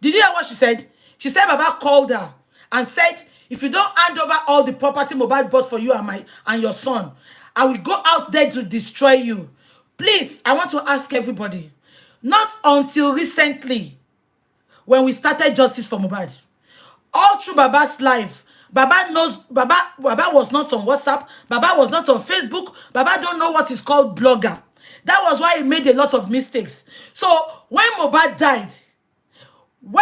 did you hear what she said? She said Baba called her and said, if you don't hand over all the property Mohbad bought for you and your son, I will go out there to destroy you. Please, I want to ask everybody, not until recently, when we started Justice for Mohbad, all through Baba's life, Baba knows, Baba was not on WhatsApp, Baba was not on Facebook, Baba don't know what is called blogger. That was why he made a lot of mistakes. So when Mohbad died, we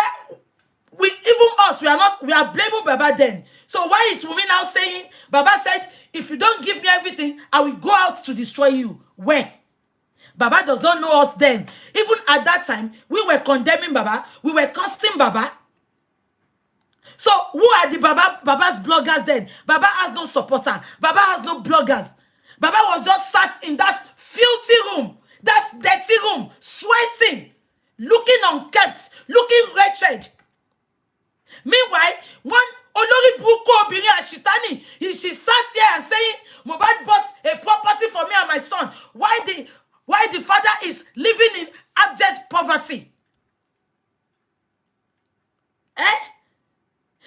are blaming Baba then. So why is Wumi now saying, Baba said, if you don't give me everything, I will go out to destroy you? Where? Baba does not know us then. Even at that time, we were condemning Baba. We were cursing Baba. So who are the Baba's bloggers then? Baba has no supporter. Baba has no bloggers. Baba was just sat in that filthy room, that dirty room, sweating, looking unkept, looking wretched. Meanwhile, one Olori Buko Obiri Ashitani, she sat here and saying, Mohbad bought a property for me and my son. Why the father is living in abject poverty?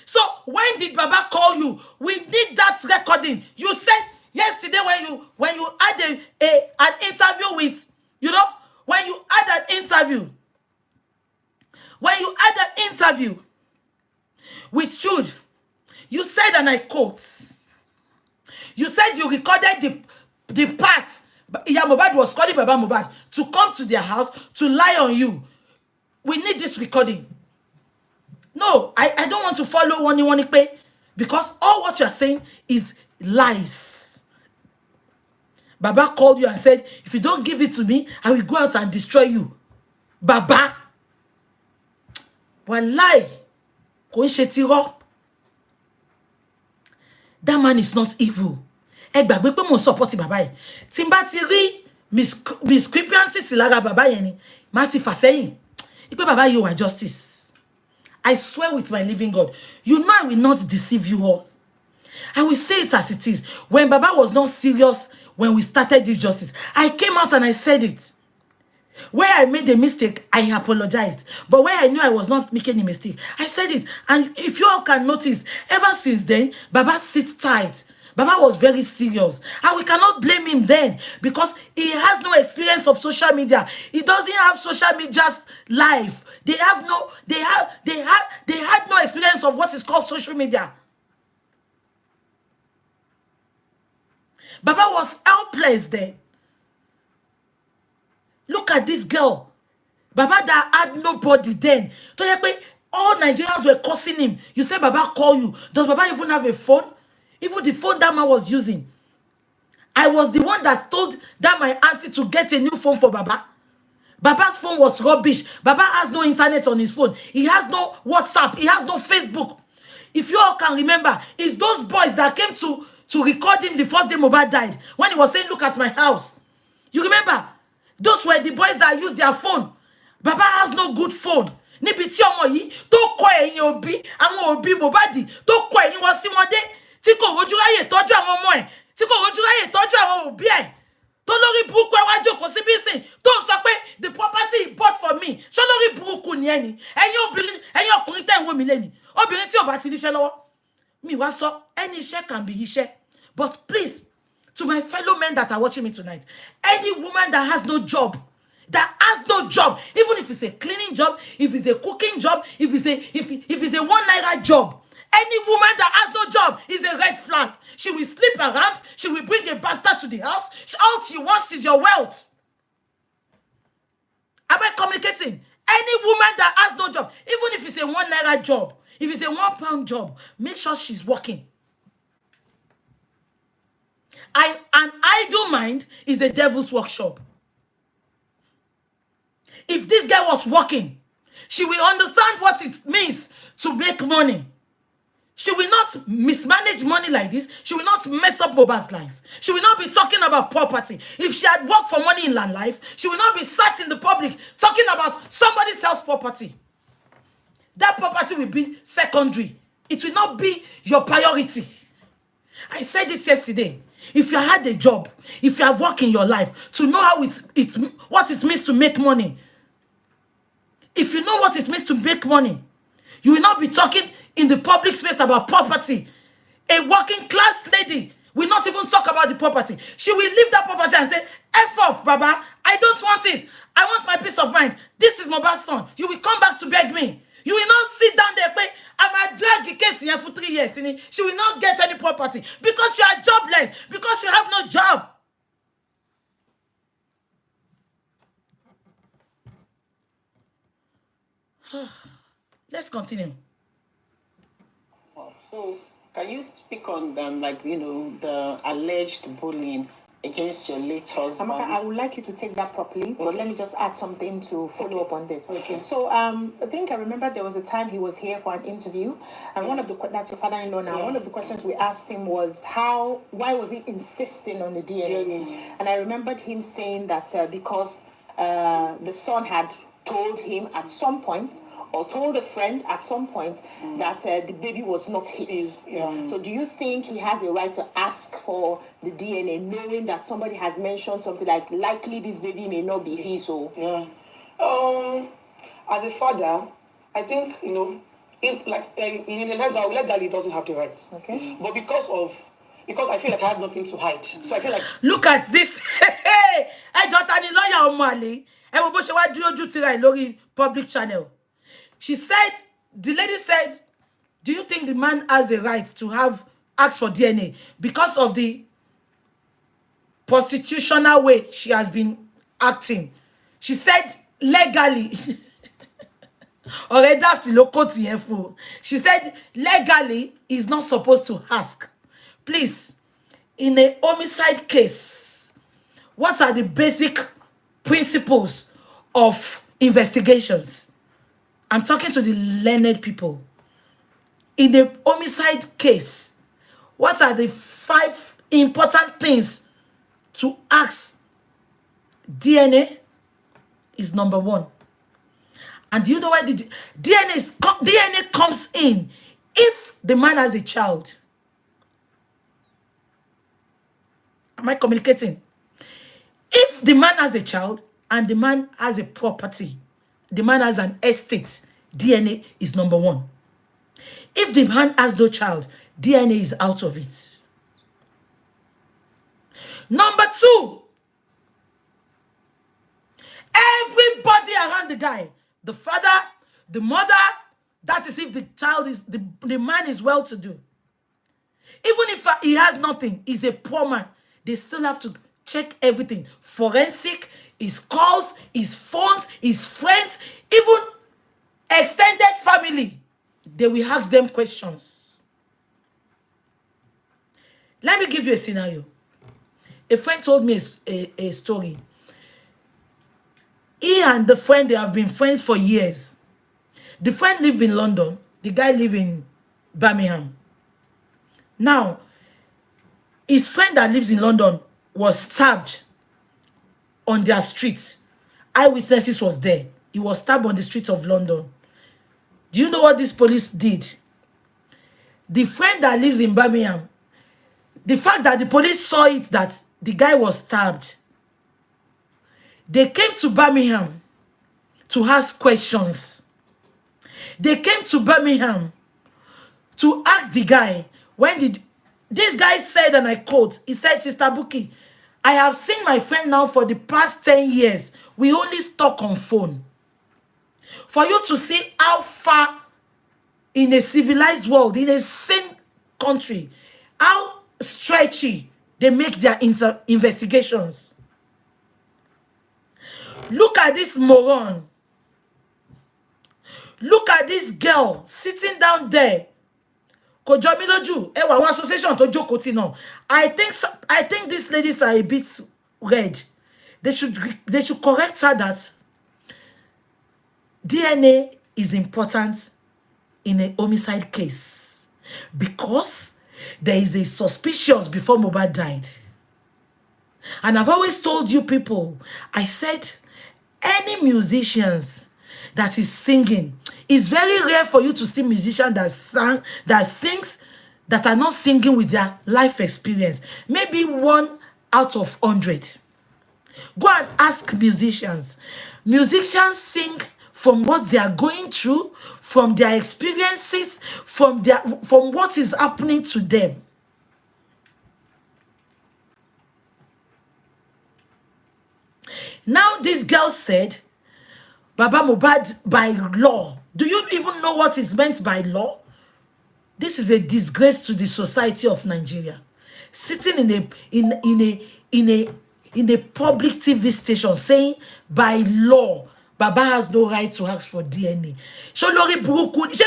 So when did Baba call you? We need that recording. You said yesterday when you had an interview with, when you had an interview with Jude, you said, and I quote, you said you recorded the part Mohbad was calling Baba Mohbad to come to their house to lie on you. We need this recording. No, I don't want to follow one pay, because all what you are saying is lies. Baba called you and said, if you don't give it to me, I will go out and destroy you. Baba. Wallahi. That man is not evil. Gbàgbé pé mo support bàbá yìí. Tí n bá ti rí discrepancies lára bàbá yẹn ni, má ti fà sẹ́yìn. Ipe bàbá yìí wà justice. I swear with my living God, you know I will not deceive you all. I will say it as it is. When Baba was not serious when we started this justice, I came out and I said it. Where I made a mistake, I apologized. But where I knew I was not making a mistake, I said it. And if you all can notice, ever since then, Baba sits tight. Baba was very serious. And we cannot blame him then, because he has no experience of social media. He doesn't have social media's life. They had no experience of what is called social media. Baba was helpless then. Look at this girl. Baba that had nobody then. All Nigerians were cursing him. You say Baba call you. Does Baba even have a phone? Even the phone that man was using. I was the one that told that my auntie to get a new phone for Baba. Baba's phone was rubbish. Baba has no internet on his phone. He has no WhatsApp. He has no Facebook. If you all can remember, it's those boys that came to record him the first day Mohbad died. When he was saying, look at my house. You remember? Those were the boys that used their phone. Baba has no good phone. Níbi tí ọmọ yìí tó kọ ẹ̀yìn òbí, àwọn òbí Mohbad tó kọ ẹ̀yìn wọn sí wọn dé, tí kò rojú ráyè tọ́jú àwọn ọmọ ẹ̀, tí kò rojú ráyè tọ́jú àwọn òbí ẹ̀. Tó lórí burúkú ẹ wá jókòó síbí sìn, tó ń sọ pé the property he bought for me. Ṣó lórí burúkú ni ẹni? Ẹ̀yin obìnrin, ẹ̀yin ọkùnrin tẹ́ ń wò mí lẹ́ni. Obìnrin tí ò bá ti níṣẹ́ lọ́wọ́. Mi wá sọ, any iṣẹ́ can be iṣẹ́. But please, to my fellow men that are watching me tonight, any woman that has no job, even if it's a cleaning job, if it's a cooking job, if it's a 1 naira job, any woman that has no job is a red flag. She will sleep around, she will bring a bastard to the house. All she wants is your wealth. Am I communicating? Any woman that has no job, even if it's a 1 naira job, if it's a £1 job, make sure she's working. An idle mind is the devil's workshop. If this girl was working, she will understand what it means to make money. She will not mismanage money like this. She will not mess up Mohbad's life. She will not be talking about property. If she had worked for money in land life, she will not be sat in the public talking about somebody else's property. That property will be secondary. It will not be your priority. I said it yesterday. If you had a job, if you have worked in your life, to know how what it means to make money. If you know what it means to make money, you will not be talking in the public space about property. A working class lady will not even talk about the property. She will leave that property and say, F off, Baba. I don't want it. I want my peace of mind. This is Mohbad's son. You will come back to beg me. You will not sit down there, but I'm a drag the case here for 3 years. She will not get any property because you are jobless, because you have no job. Let's continue. So, can you speak on the alleged bullying against your late husband? Amaka, I would like you to take that properly, but let me just add something to follow up on this. Okay. So, I think I remember there was a time he was here for an interview, and that's your father-in-law now. One of the questions we asked him was why was he insisting on the DNA? And I remembered him saying that because the son had told him at some point, or told a friend at some point, that the baby was not his. So do you think he has a right to ask for the DNA, knowing that somebody has mentioned something like, likely this baby may not be his? Or as a father, I think, legally he doesn't have the right. Okay. But because I feel like I have nothing to hide. So I feel like... Look at this. I don't any lawyer on Mali. Public channel. She said, the lady said, do you think the man has the right to ask for DNA because of the prostitutional way she has been acting? She said, legally. She said, legally, he's not supposed to ask. Please, in a homicide case, what are the basic principles of investigations? I'm talking to the learned people. In the homicide case, what are the 5 important things to ask? DNA is number 1. And do you know why the DNA comes in if the man has a child? Am I communicating? If the man has a child and the man has a property, the man has an estate, DNA is number 1. If the man has no child, DNA is out of it. Number 2, everybody around the guy, the father, the mother, that is if the child is, the man is well-to-do. Even if he has nothing, he's a poor man, they still have to check everything. Forensic, his calls, his phones, his friends, even extended family. They will ask them questions. Let me give you a scenario. A friend told me a story. He and the friend, they have been friends for years. The friend live in London. The guy live in Birmingham. Now, his friend that lives in London was stabbed on their street. Eyewitnesses was there. He was stabbed on the streets of London. Do you know what this police did? The friend that lives in Birmingham, the fact that the police saw it that the guy was stabbed, they came to Birmingham to ask questions. They came to Birmingham to ask the guy, when did this guy said, and I quote, he said, Sister Buki, I have seen my friend now for the past 10 years. We only talk on phone. For you to see how far in a civilized world, in a sane country, how stretchy they make their investigations. Look at this moron. Look at this girl sitting down there. Kò jọ mí lójú. Ẹ wá àwọn association tó jókòó tì náà. I think these ladies are a bit red. They should correct her that DNA is important in a homicide case because there is a suspicious before Mohbad died. And I've always told you people, I said, any musicians that is singing, it's very rare for you to see musicians that sings that are not singing with their life experience. Maybe 1 out of 100. Go and ask musicians. Musicians sing from what they are going through, from their experiences, from what is happening to them. Now this girl said, Baba Mohbad by law. Do you even know what is meant by law? This is a disgrace to the society of Nigeria. Sitting in a public TV station saying by law, Baba has no right to ask for DNA. Ṣé lórí burúkú ṣé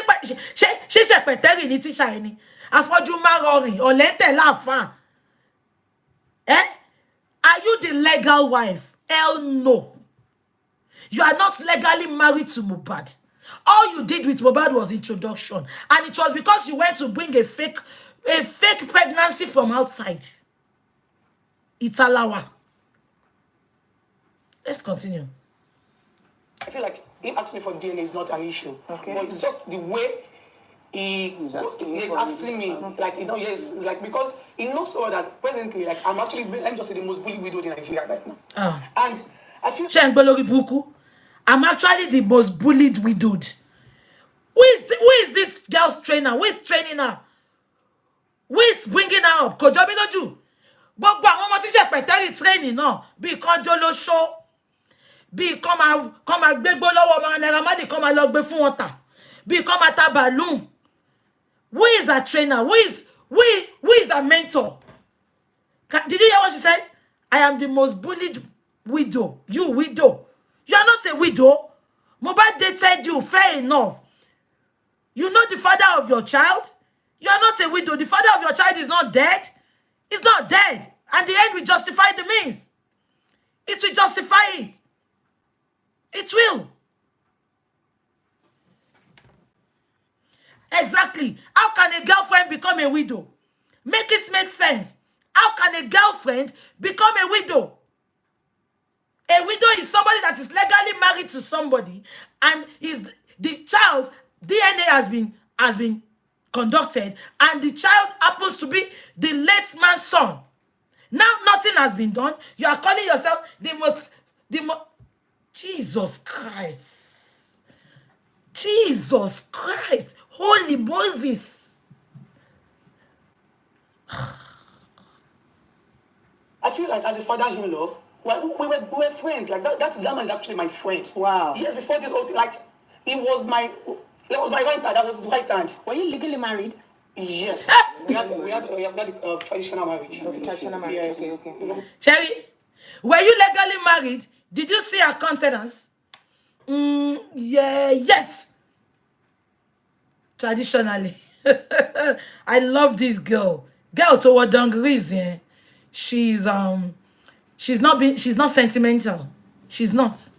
ṣẹpẹtẹrì ní tíṣà ẹni afọ́jú márọ̀rìn ọ̀lẹ́tẹ̀ láàfáà. Are you the legal wife? Hell no. You are not legally married to Mohbad. All you did with Mohbad was introduction. And it was because you went to bring a fake pregnancy from outside. It's allowed. Let's continue. I feel like he asked me for DNA is not an issue. Okay. But it's just the way he's asking me. Like, yes, it's like because he knows so that presently, like, I'm just the most bullied widow in Nigeria right now. And I feel I'm actually the most bullied widowed. Who is this girl's trainer? Who is training her? Who is bringing her up? Kò jọ mí lójú. Gbogbo àwọn ọmọ tí ṣẹpẹtẹrì training náà bí kan jó ló show. Bí kan máa gbégbó lọ́wọ́ ọmọ Naira Marley kan máa lọ gbé fún wọn tà. Bí kan máa ta balloon. Who is her trainer? Who is her mentor? Did you hear what she said? I am the most bullied widow. You widow. You are not a widow. Mohbad dated you. Fair enough. You know the father of your child. You are not a widow. The father of your child is not dead. He's not dead. And the end will justify the means. It will justify it. It will. Exactly. How can a girlfriend become a widow? Make it make sense. How can a girlfriend become a widow? A widow is somebody that is legally married to somebody, and the child DNA has been conducted, and the child happens to be the late man's son. Now nothing has been done. You are calling yourself the most Jesus Christ. Jesus Christ. Holy Moses. I feel like as a father-in-law, we were friends. Like that man is actually my friend. Wow. Years before this whole thing, like that was my right hand. That was his right hand. Were you legally married? Yes. we had traditional marriage. Okay, traditional marriage. Yes. Okay. Sherry, were you legally married? Did you see her countenance? Yeah, yes. Traditionally. I love this girl. Girl to what dungarees, yeah. She's not sentimental. She's not.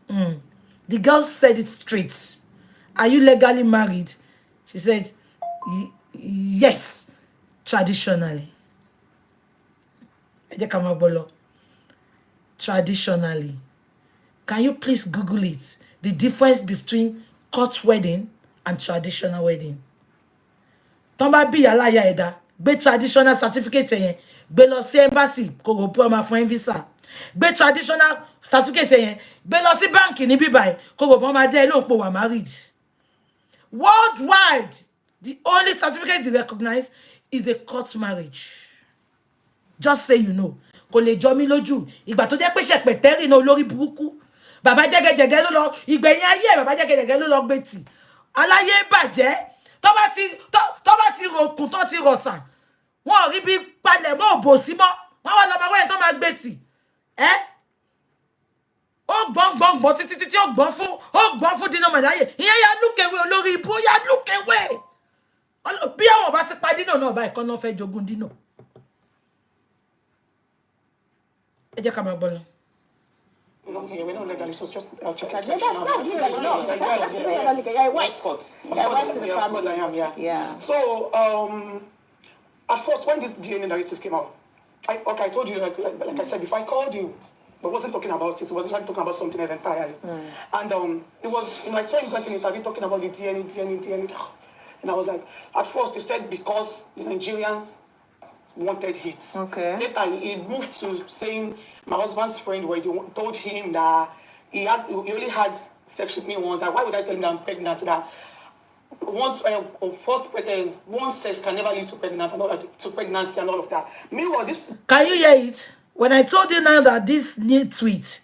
The girl said it straight. Are you legally married? She said, yes, traditionally. Traditionally. Can you please Google it? The difference between court wedding and traditional wedding. Tomba bi yala ya eda. Be traditional certificate yen. Be lo si embassy. Ko go ma fún visa. Be traditional certificate yen. Be lo si bank ni bi bay. Ko go ma de lo po wa married. Worldwide, the only certificate they recognize is a court marriage. Just say you know. Kò lè jọ mí lójú. Ìgbà tó jẹ́ pé ṣẹ̀pẹ̀tẹ́rì náà olórí burúkú. Bàbá jẹ́gẹ́jẹ́gẹ́ ló lọ. Ìgbẹ̀yìn ayé bàbá jẹ́gẹ́jẹ́gẹ́ ló lọ gbé tì. Aláyé bàjẹ́. Tó bá ti ròkùn tó ti rọ̀sàn. Wọ́n rí bí palẹ̀ mọ́ òbò sí mọ́. Wọ́n wá lọ máa wẹ́yẹ tó máa gbé tì. Ó gbọ́n títí ó gbọ́n fún Dino Melaye. Ìyẹn ya lúkèwé olórí ibú. Ó ya lúkèwé. Bí àwọn bá ti pa Dino náà báyìí kan náà fẹ́ jogún Dino. Ẹ jẹ́ ká máa gbọ́ lọ. We're not legal, so it's just That's legal enough. That's your wife. Your wife to the family. Of course I am, yeah. Yeah. So, at first, when this DNA narrative came out, I told you, like I said before, I called you, but wasn't talking about it. I wasn't talking about something else entirely. And it was, I saw you went in an interview talking about the DNA. And I was like, at first, you said because the Nigerians wanted hits. Okay. Later, he moved to saying my husband's friend where they told him that he only had sex with me once. Like, why would I tell him that I'm pregnant? That once one sex can never lead to pregnancy and all of that. Meanwhile, this. Can you hear it? When I told you now that this new tweet,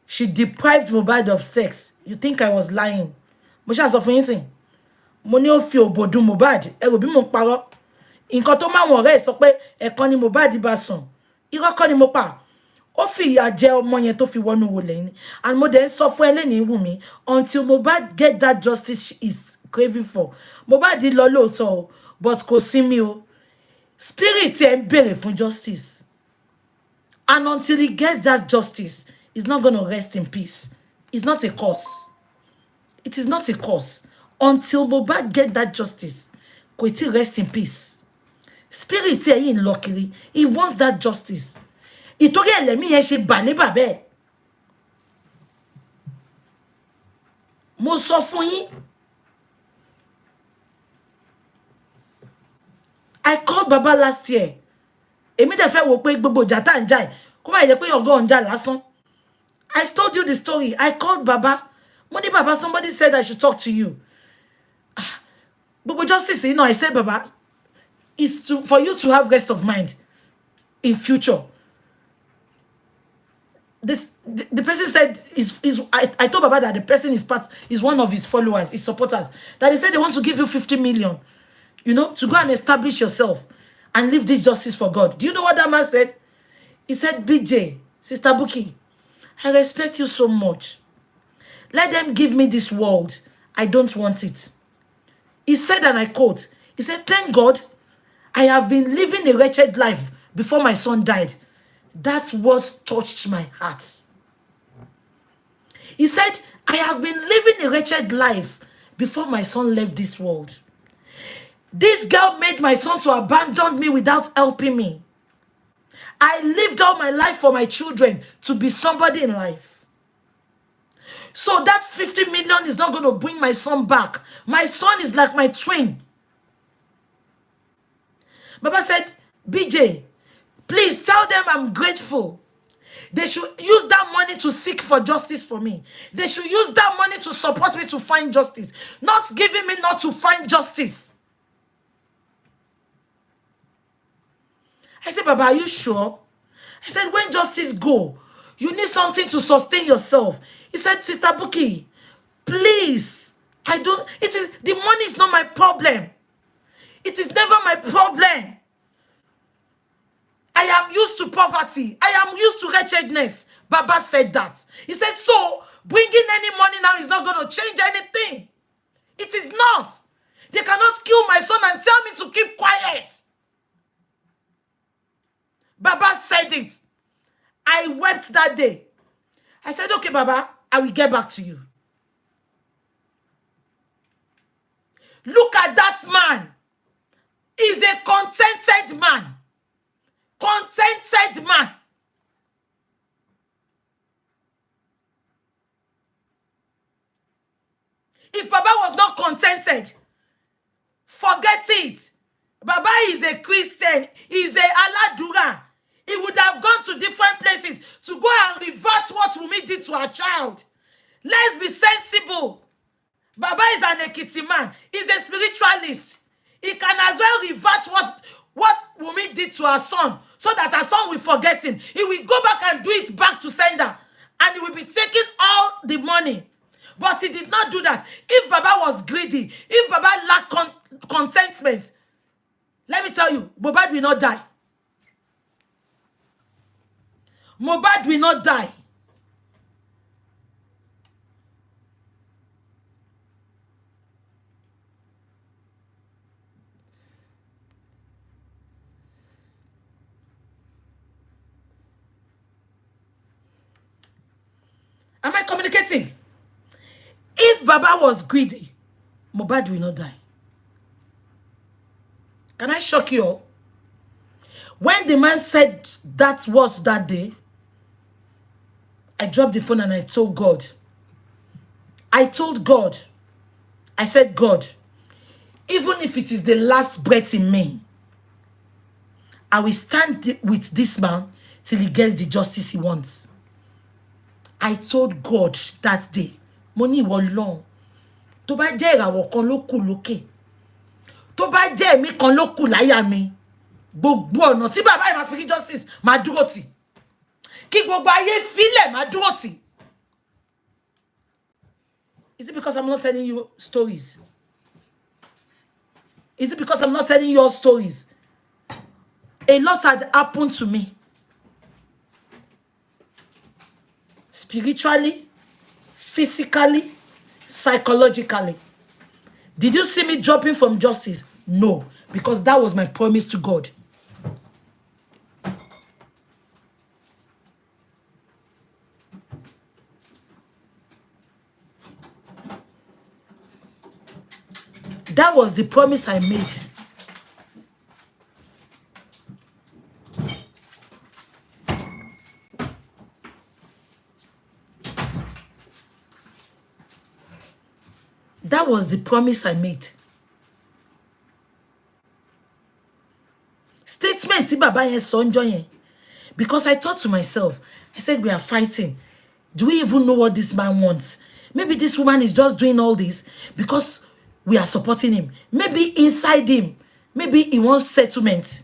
she deprived Mohbad of sex, you think I was lying? Mo ṣá sọ fún yín sìn. Mo ní ó fi òbòdù Mohbad. Ẹ rò bí mo parọ́. Nǹkan tó máa wọ̀n rẹ̀ sọ pé ẹ̀kan ni Mohbad bá sùn. Irọ́ kọ́ ni mo pa. Ó fi ìyà jẹ ọmọ yẹn tó fi wọnú wọlé ni. And mo dẹ̀ ń sọ fún ẹlẹ́ni Wùmí until Mohbad get that justice she is craving for. Mohbad lọ lóòótọ́ o, but kò sí mi o. Spirit ẹ̀ ń béèrè fún justice. And until he gets that justice, he's not going to rest in peace. It's not a cause. It is not a cause. Until Mohbad get that justice, kò tí rest in peace. Spirit ẹ̀ yìí ń lọ kiri. He wants that justice. Ìtorí ẹlẹ́mí yẹn ṣe bà ní bàbá ẹ̀. Mo sọ fún yín. I called Baba last year. Èmi dẹ̀ fẹ́ wò pé gbogbo ìjà tá ń jà ẹ̀ kó má yẹ pé ọgọ́ ń jà lásán. I told you the story. I called Baba. Mo ní Baba, somebody said I should talk to you. Gbogbo justice, I said, Baba, is for you to have rest of mind in future. The person said I told Baba that the person is one of his followers, his supporters. That he said they want to give you 50 million, to go and establish yourself and leave this justice for God. Do you know what that man said? He said, BJ, Sister Buki, I respect you so much. Let them give me this world. I don't want it. He said, and I quote, he said, thank God I have been living a wretched life before my son died. That's what touched my heart. He said, I have been living a wretched life before my son left this world. This girl made my son to abandon me without helping me. I lived all my life for my children to be somebody in life. So that 50 million is not going to bring my son back. My son is like my twin. Baba said, BJ, please tell them I'm grateful. They should use that money to seek for justice for me. They should use that money to support me to find justice. Not giving me not to find justice. I said, Baba, are you sure? I said, when justice go, you need something to sustain yourself. He said, Sister Buki, please, the money is not my problem. It is never my problem. I am used to poverty. I am used to wretchedness. Baba said that. He said, so bringing any money now is not going to change anything. It is not. They cannot kill my son and tell me to keep quiet. Baba said it. I wept that day. I said, okay, Baba, I will get back to you. Look at that man. He's a contented man. Contented man. If Baba was not contented, forget it. Baba is a Christian. He's a Aladura. He would have gone to different places to go and revert what Wumi did to her child. Let's be sensible. Baba is an Ekiti man. He's a spiritualist. He can as well revert what Wumi did to her son so that her son will forget him. He will go back and do it back to sender. And he will be taking all the money. But he did not do that. If Baba was greedy, if Baba lacked contentment, let me tell you, Mohbad will not die. Mohbad will not die. Am I communicating? If Baba was greedy, Mohbad will not die. Can I shock you all? When the man said that was that day, I dropped the phone and I told God. I told God, I said, God, even if it is the last breath in me, I will stand with this man till he gets the justice he wants. I told God that day, money was long. Tó bá jẹ́ ìràwọ̀ kan ló kù lókè. Tó bá jẹ́ èmi kan ló kù láyà mi. Gbogbo ọ̀nà tí bàbá yìí máa fi rí justice máa dúró tì. Kí gbogbo ayé fílẹ̀ máa dúró tì. Is it because I'm not telling you stories? Is it because I'm not telling you all stories? A lot had happened to me. Spiritually, physically, psychologically. Did you see me dropping from justice? No, because that was my promise to God. That was the promise I made. That was the promise I made. Statement tí bàbá yẹn sọ ńjọ́ yẹn. Because I thought to myself, I said, we are fighting. Do we even know what this man wants? Maybe this woman is just doing all this because we are supporting him. Maybe inside him, maybe he wants settlement.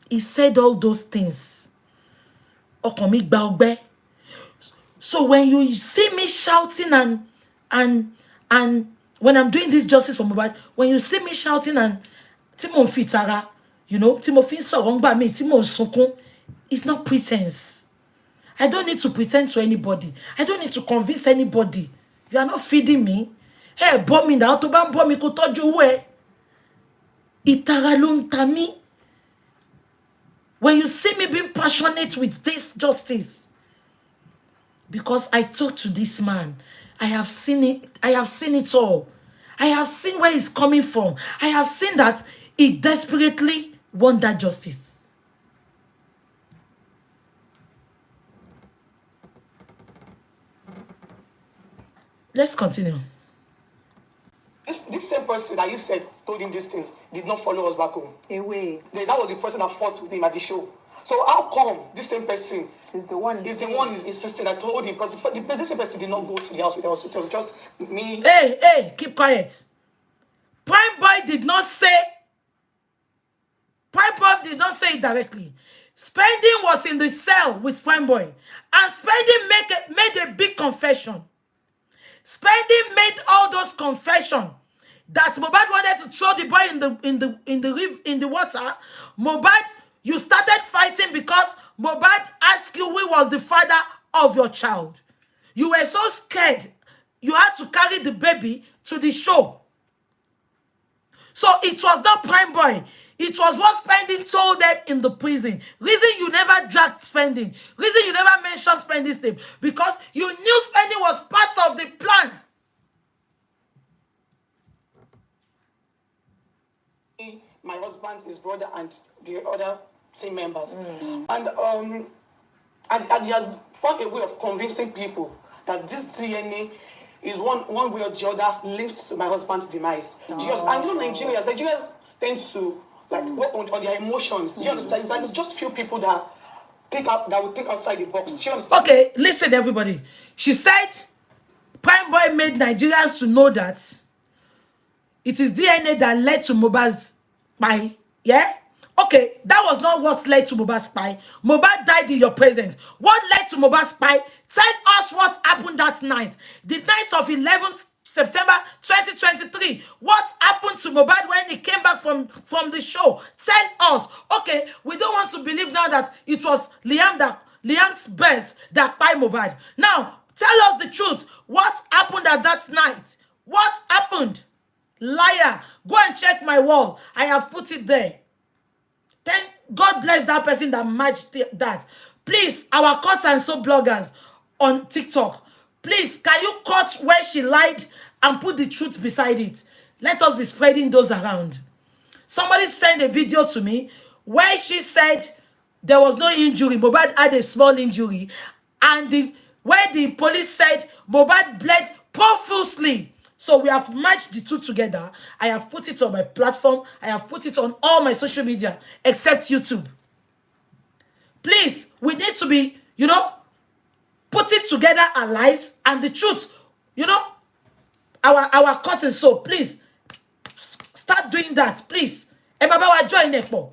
He said all those things. Ọkàn mi gba ọgbẹ́. So when you see me shouting and when I'm doing this justice for Mohbad, when you see me shouting and Timon Fitara, you know, Timothy Sorongba me, Timon Sokun, it's not pretense. I don't need to pretend to anybody. I don't need to convince anybody. You are not feeding me. Hey, bomb me now, to ban bomb me ko toju we. Itara ló ń ta mí. When you see me being passionate with this justice, because I talked to this man, I have seen it. I have seen it all. I have seen where he's coming from. I have seen that he desperately wants that justice. Let's continue. If this same person that you said told him these things did not follow us back home, Away. that was the person that fought with him at the show. So how come this same person Is the one. is the one insisting that told him? Because the same person did not go to the house with us. It was just me. Hey, keep quiet. Prime Boy did not say. Prime Boy did not say it directly. Spending was in the cell with Prime Boy, and Spending made a big confession. Spending made all those confessions that Mohbad wanted to throw the boy in the water. Mohbad, you started fighting because Mohbad asked you who was the father of your child. You were so scared, you had to carry the baby to the show. So it was not Prime Boy. It was what Spending told them in the prison. Reason you never dragged Spending. Reason you never mentioned Spending's name. Because you knew Spending was part of the plan. My husband, his brother, and the other team members. And he has found a way of convincing people that this DNA is one way or the other linked to my husband's demise. And Nigerians tend to work on their emotions. Do you understand? It's just few people that will think outside the box. Do you understand? Okay, listen, everybody. She said Prime Boy made Nigerians to know that it is DNA that led to Mohbad's spy. Yeah? Okay, that was not what led to Mohbad's spy. Mohbad died in your presence. What led to Mohbad's spy? Tell us what happened that night. The night of 11th September 2023. What happened to Mohbad when he came back from the show? Tell us. Okay, we don't want to believe now that it was Liam's birth that by Mohbad. Now, tell us the truth. What happened at that night? What happened? Liar. Go and check my wall. I have put it there. Thank God bless that person that matched that. Please, our Cut and Sew bloggers on TikTok, please, can you cut where she lied and put the truth beside it? Let us be spreading those around. Somebody sent a video to me where she said there was no injury. Mohbad had a small injury. And where the police said Mohbad bled profusely. So we have matched the two together. I have put it on my platform. I have put it on all my social media except YouTube. Please, we need to be, put it together, our lies and the truth. Our Cut and Sew. Please, start doing that, please. Ebabawa join Nepo.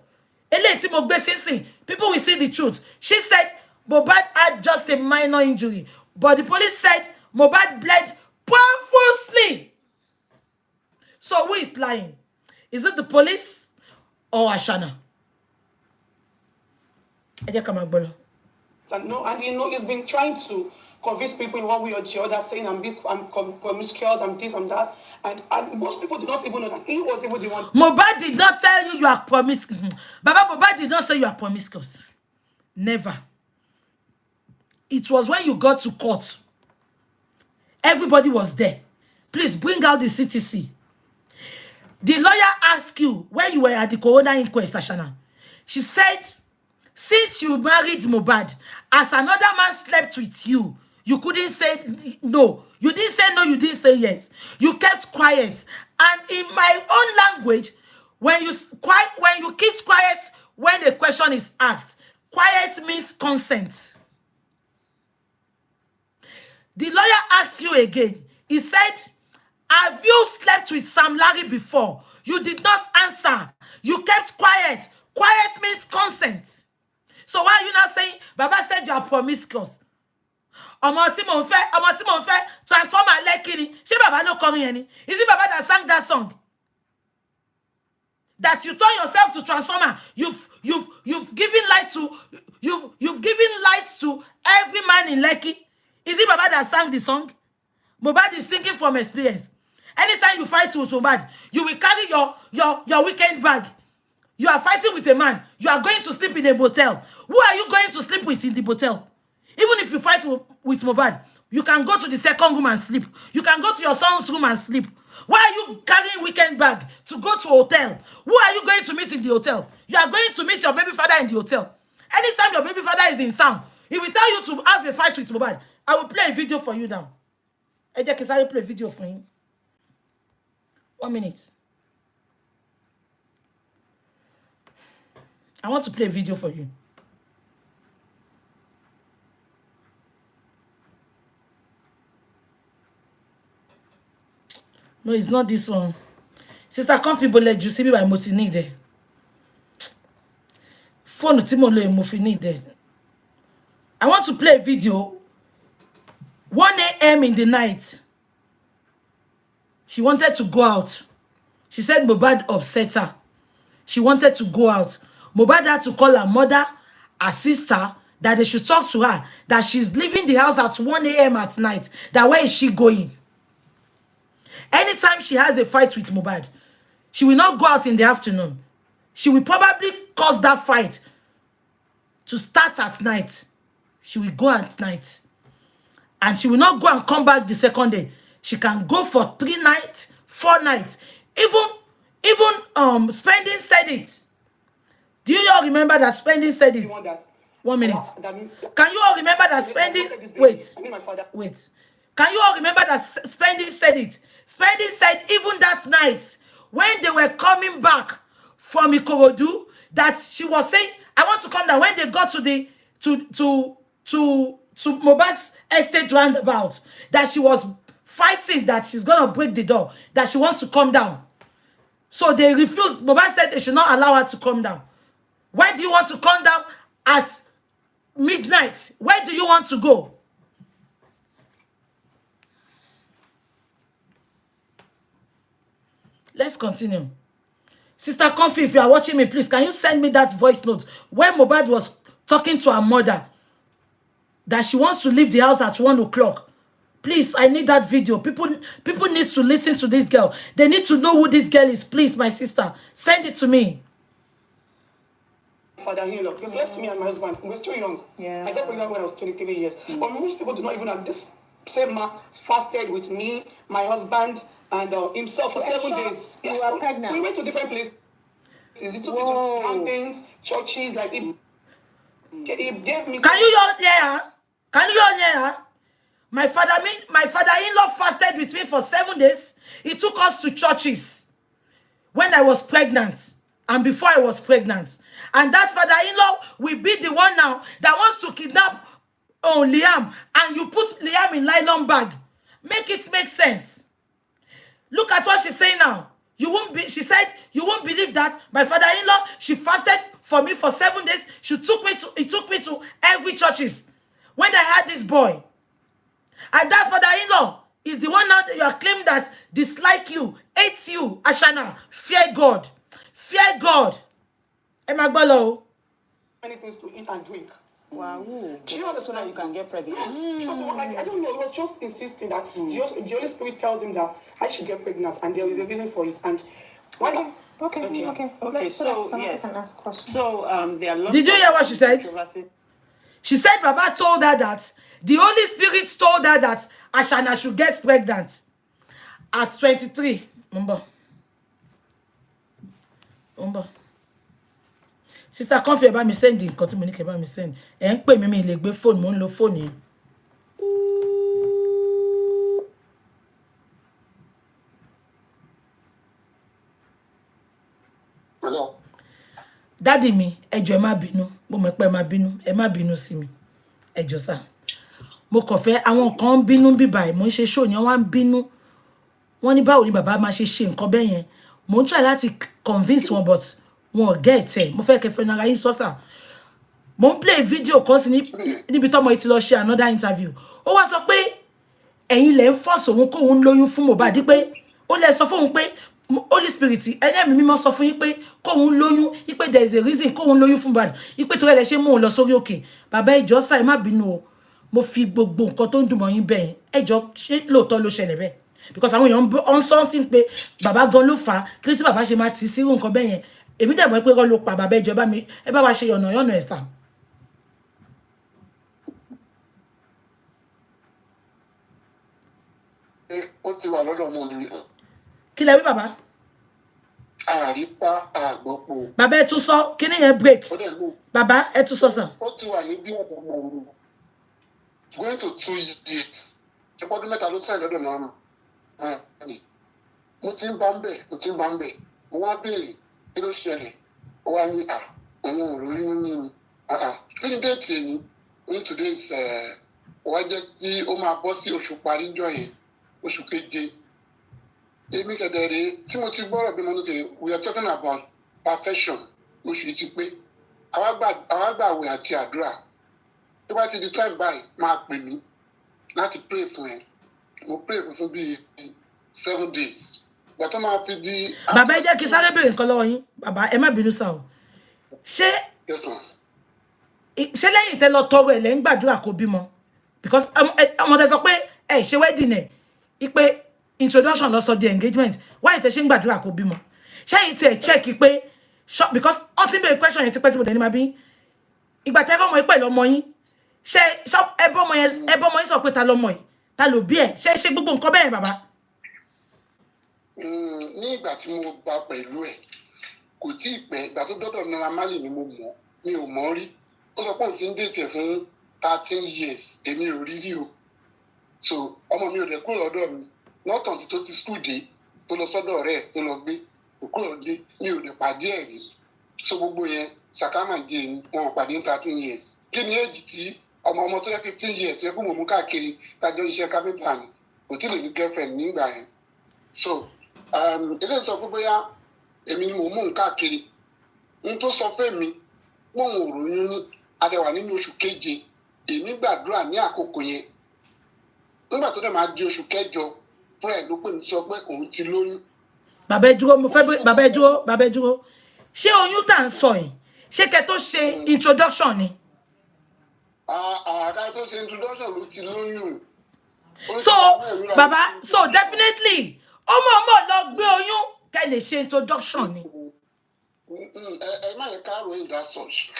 People will see the truth. She said Mohbad had just a minor injury, but the police said Mohbad bled profusely. So who is lying? Is it the police or Ashana? And he's been trying to convince people in one way or the other, saying I'm promiscuous, I'm this, I'm that. And most people do not even know that he was even the one. Mohbad did not tell you are promiscuous. Baba Mohbad did not say you are promiscuous. Never. It was when you got to court. Everybody was there. Please bring out the CTC. The lawyer asked you when you were at the coroner inquest, Ashana. She said, since you married Mohbad, as another man slept with you, you couldn't say no. You didn't say no, you didn't say yes. You kept quiet. And in my own language, when you keep quiet when the question is asked, quiet means consent. The lawyer asked you again. He said, have you slept with Sam Larry before? You did not answer. You kept quiet. Quiet means consent. So why are you not saying, Baba said you are promiscuous? Ọmọ tí mo fẹ́, transformer lekini. Ṣé Baba no kọrin yẹn ni? Is it Baba that sang that song? That you turn yourself to transformer. You've given light to every man in Lekki. Is it Baba that sang the song? Mohbad is singing from experience. Anytime you fight with Mohbad, you will carry your weekend bag. You are fighting with a man. You are going to sleep in a motel. Who are you going to sleep with in the motel? Even if you fight with Mohbad, you can go to the second room and sleep. You can go to your son's room and sleep. Why are you carrying weekend bag to go to a hotel? Who are you going to meet in the hotel? You are going to meet your baby father in the hotel. Anytime your baby father is in town, he will tell you to have a fight with Mohbad. I will play a video for you now. I will play a video for him. 1 minute. I want to play a video for you. No, it's not this one. Sister Comfortable, you see me by Motini there. Phone Timolo Mofini there. I want to play a video. 1 a.m. in the night. She wanted to go out. She said Mohbad upset her. She wanted to go out. Mohbad had to call her mother, her sister, that they should talk to her, that she's leaving the house at 1 a.m. at night. That where is she going? Anytime she has a fight with Mohbad, She will not go out in the afternoon. She will probably cause that fight to start at night. She will go at night. And she will not go and come back the second day. She can go for 3 nights, 4 nights. Even Spending said it. Do you all remember that Spending said it? 1 minute. Can you all remember that Spending... Wait. Can you all remember that Spending said it? Spending said even that night, when they were coming back from Ikorodu, that she was saying, I want to come down. When they got to the Mohbad's estate roundabout, that she was fighting, that she's gonna break the door, that she wants to come down. So they refused. Mohbad said they should not allow her to come down. Where do you want to come down at midnight? Where do you want to go? Let's continue. Sister Comfy, if you are watching me, please, can you send me that voice note when Mohbad was talking to her mother that she wants to leave the house at 1 o'clock? Please, I need that video. People need to listen to this girl. They need to know who this girl is. Please, my sister, send it to me. Father-in-law, because left me and my husband. We were still young. Yeah. I got pregnant when I was 23 years. But most people do not even have this same man fasted with me, my husband, and himself for 7 days. You were pregnant. We went to different places. He took me to mountains, churches, like he gave me. Can you all hear her? Can you all hear her? My father-in-law fasted with me for 7 days. He took us to churches when I was pregnant and before I was pregnant. And that father-in-law will be the one now that wants to kidnap Liam, and you put Liam in nylon bag. Make it make sense. Look at what she's saying now. She said, you won't believe that my father-in-law, she fasted for me for 7 days. He took me to every churches when I had this boy. And that father-in-law is the one now that you are claiming that dislike you, hates you, Ashana. Fear God. Fear God. Emagbolo. Many things to eat and drink. Wow. Do you understand that you can get pregnant? Yes. Because I don't know, he was just insisting that the Holy Spirit tells him that I should get pregnant, and there is a reason for it. And Okay. So yes. Can ask questions. So there are lots. Did you hear what she said? She said Baba told her that the Holy Spirit told her that Ashana should get pregnant at 23. Remember. Sister Comfy about me sending, continue about me send. Ẹ ń pè mí mi lè gbé phone, mo ń lo phone yẹn. Hello. Daddy mi, ẹ jọ̀ọ́ ẹ má bínú. Mo mọ̀ pé ẹ má bínú. Ẹ má bínú sí mi. Ẹ jọ̀ọ́ sà. Mo kàn fẹ́ àwọn kan ń bínú bí báyìí. Mo ń ṣe show yẹn wọ́n ń bínú. Wọ́n ní báwo ni bàbá máa ṣe nǹkan bẹ́ẹ̀ yẹn. Mo ń try láti convince wọn, but wọn get ẹ. Mo fẹ́ kẹ́ fẹ́ nara yín sọ sà. Mo ń play video kan sí níbi tọ́mọ yìí ti lọ ṣe another interview. Ó wá sọ pé ẹ̀yin lẹ ń force òun kó òun lóyún fún Mohbad pé ó lè sọ fún òun pé Holy Spirit ẹni mi mímọ́ sọ fún yín pé kó òun lóyún, pé there is a reason kó òun lóyún fún Mohbad, pé tó lè ṣe mú òun lọ sórí òkè. Bàbá ẹ jọ̀ọ́ sà, ẹ má bínú o. Mo fi gbogbo nǹkan tó ń dùn mọ́ yín bẹ́ẹ̀. Ẹ jọ̀ọ́ ṣé lóòótọ́ ló ṣẹlẹ̀ bẹ́ẹ̀? Because àwọn èèyàn on something pé bàbá gan ló fà á, kí ló tí bàbá ṣe máa tì sí irú nǹkan bẹ́ẹ̀ yẹn. Èmi dẹ̀ mọ̀ pé kọ́ ló pa bàbá ẹ jọ̀ọ́ ẹ bá wa ṣe yọ̀nà ẹ̀ sà. Ó ti wà lọ́dọ̀ ọmọ mi. Kí lẹ wí bàbá? Àrípa àgbọ̀pọ̀. Bàbá ẹ tún sọ, kí ni yẹn break? Ó dẹ̀ lò. Bàbá ẹ tún sọ sà. Ó ti wà ní bí ọ̀dọ̀ ọmọ mi. Going to 2 years. Ṣẹ́pọ́dún mẹ́ta ló sẹ́yìn lọ́dọ̀ náà. Mo ti ń bá ń bẹ̀. Mo wá béèrè kí ló ṣẹlẹ̀. Ó wá ní òun ò rí ní ni. Kí ni déètì èyí? Ní today is ó wá jẹ́ kí ó máa bọ́ sí oṣù parí jọ yẹn, oṣù keje. Èmi kẹ̀dẹ̀rẹ̀ tí mo ti gbọ́rọ̀ bí mo ní kẹ́, we are talking about perfection. Oṣù yìí ti pé. Àwa gbààwẹ̀ àti àdúrà. Tó bá ti di time báyìí, máa pè mí láti pray fún ẹ. Mo pray fún bíi 7 days. Ìgbà tó máa fi di. Bàbá ẹ jẹ́ kí sáré béèrè nǹkan lọ́wọ́ yín. Bàbá ẹ má bínú sà o. Ṣé lẹ́yìn tẹ́ lọ tọrọ ẹ̀ lẹ́ ń gbàdúrà kó bímọ? Because ọmọ tẹ́ sọ pé ẹ ṣe wedding ẹ̀, ipe introduction lọ sọ di engagement. Why tẹ́ ṣe ń gbàdúrà kó bímọ? ṣé yìí tiẹ̀ check pé because ultimate question yẹn ti pẹ́ tí mo dẹ̀ ní ma bí ìgbà tẹ́ ọmọ yìí pẹ̀lú ọmọ yín ṣé ẹbọ ọmọ yín sọ pé ta lọmọ yìí ta ló bí ẹ ṣé gbogbo nǹkan bẹ́ẹ̀ bàbá. Ní ìgbà tí mo bá pẹ̀lú ẹ̀ kò tí ì pẹ́ ìgbà tó dọ́dọ̀ Naira Marley ni mo mọ̀ mi ò mọ̀ rí ó sọ pé òun ti ń dètè fún 13 years èmi ò rí rí o so ọmọ mi ò dẹ̀ kúrò lọ́dọ̀ mi lọ́tàn tí tó ti skul dé tó lọ sọ́dọ̀ ọ̀rẹ́ ẹ̀ tó lọ gbé kò kúrò dé mi ò dẹ̀ pàdé ẹ̀ rí so gbogbo yẹn sàkámà jẹ́ ni wọn ò pàdé ní 13 years kí ni èjì tí ọmọ tó yẹ 15 years yẹ kó mọ̀ mú káàkiri tájọ́ iṣẹ́ kápẹ́ntà ni kò tí lè ní girlfriend nígbà yẹn so eléyìí sọ pé bóyá èmi ni mò ń mú nǹkan káàkiri n tó sọ fún mi wọn ò ròyìn ní adẹwà nínú oṣù keje èmi gbàdúrà ní àkókò yẹn nígbà tó dẹ̀ máa di oṣù kẹjọ fún ẹ̀ ló pè mí sọ pé òun ti lóyún. bàbá ẹ dúró mo fẹ́ bàbá ẹ dúró ṣé oyún tá ń sọ yìí ṣé kẹ́ tó ṣe introduction ni. àká tó ṣe introduction ló ti lóyún. so bàbá so definitely ọmọ lọ gbé oyún kẹ́ lè ṣe introduction ni. ẹ má yẹ ká ròyìn that such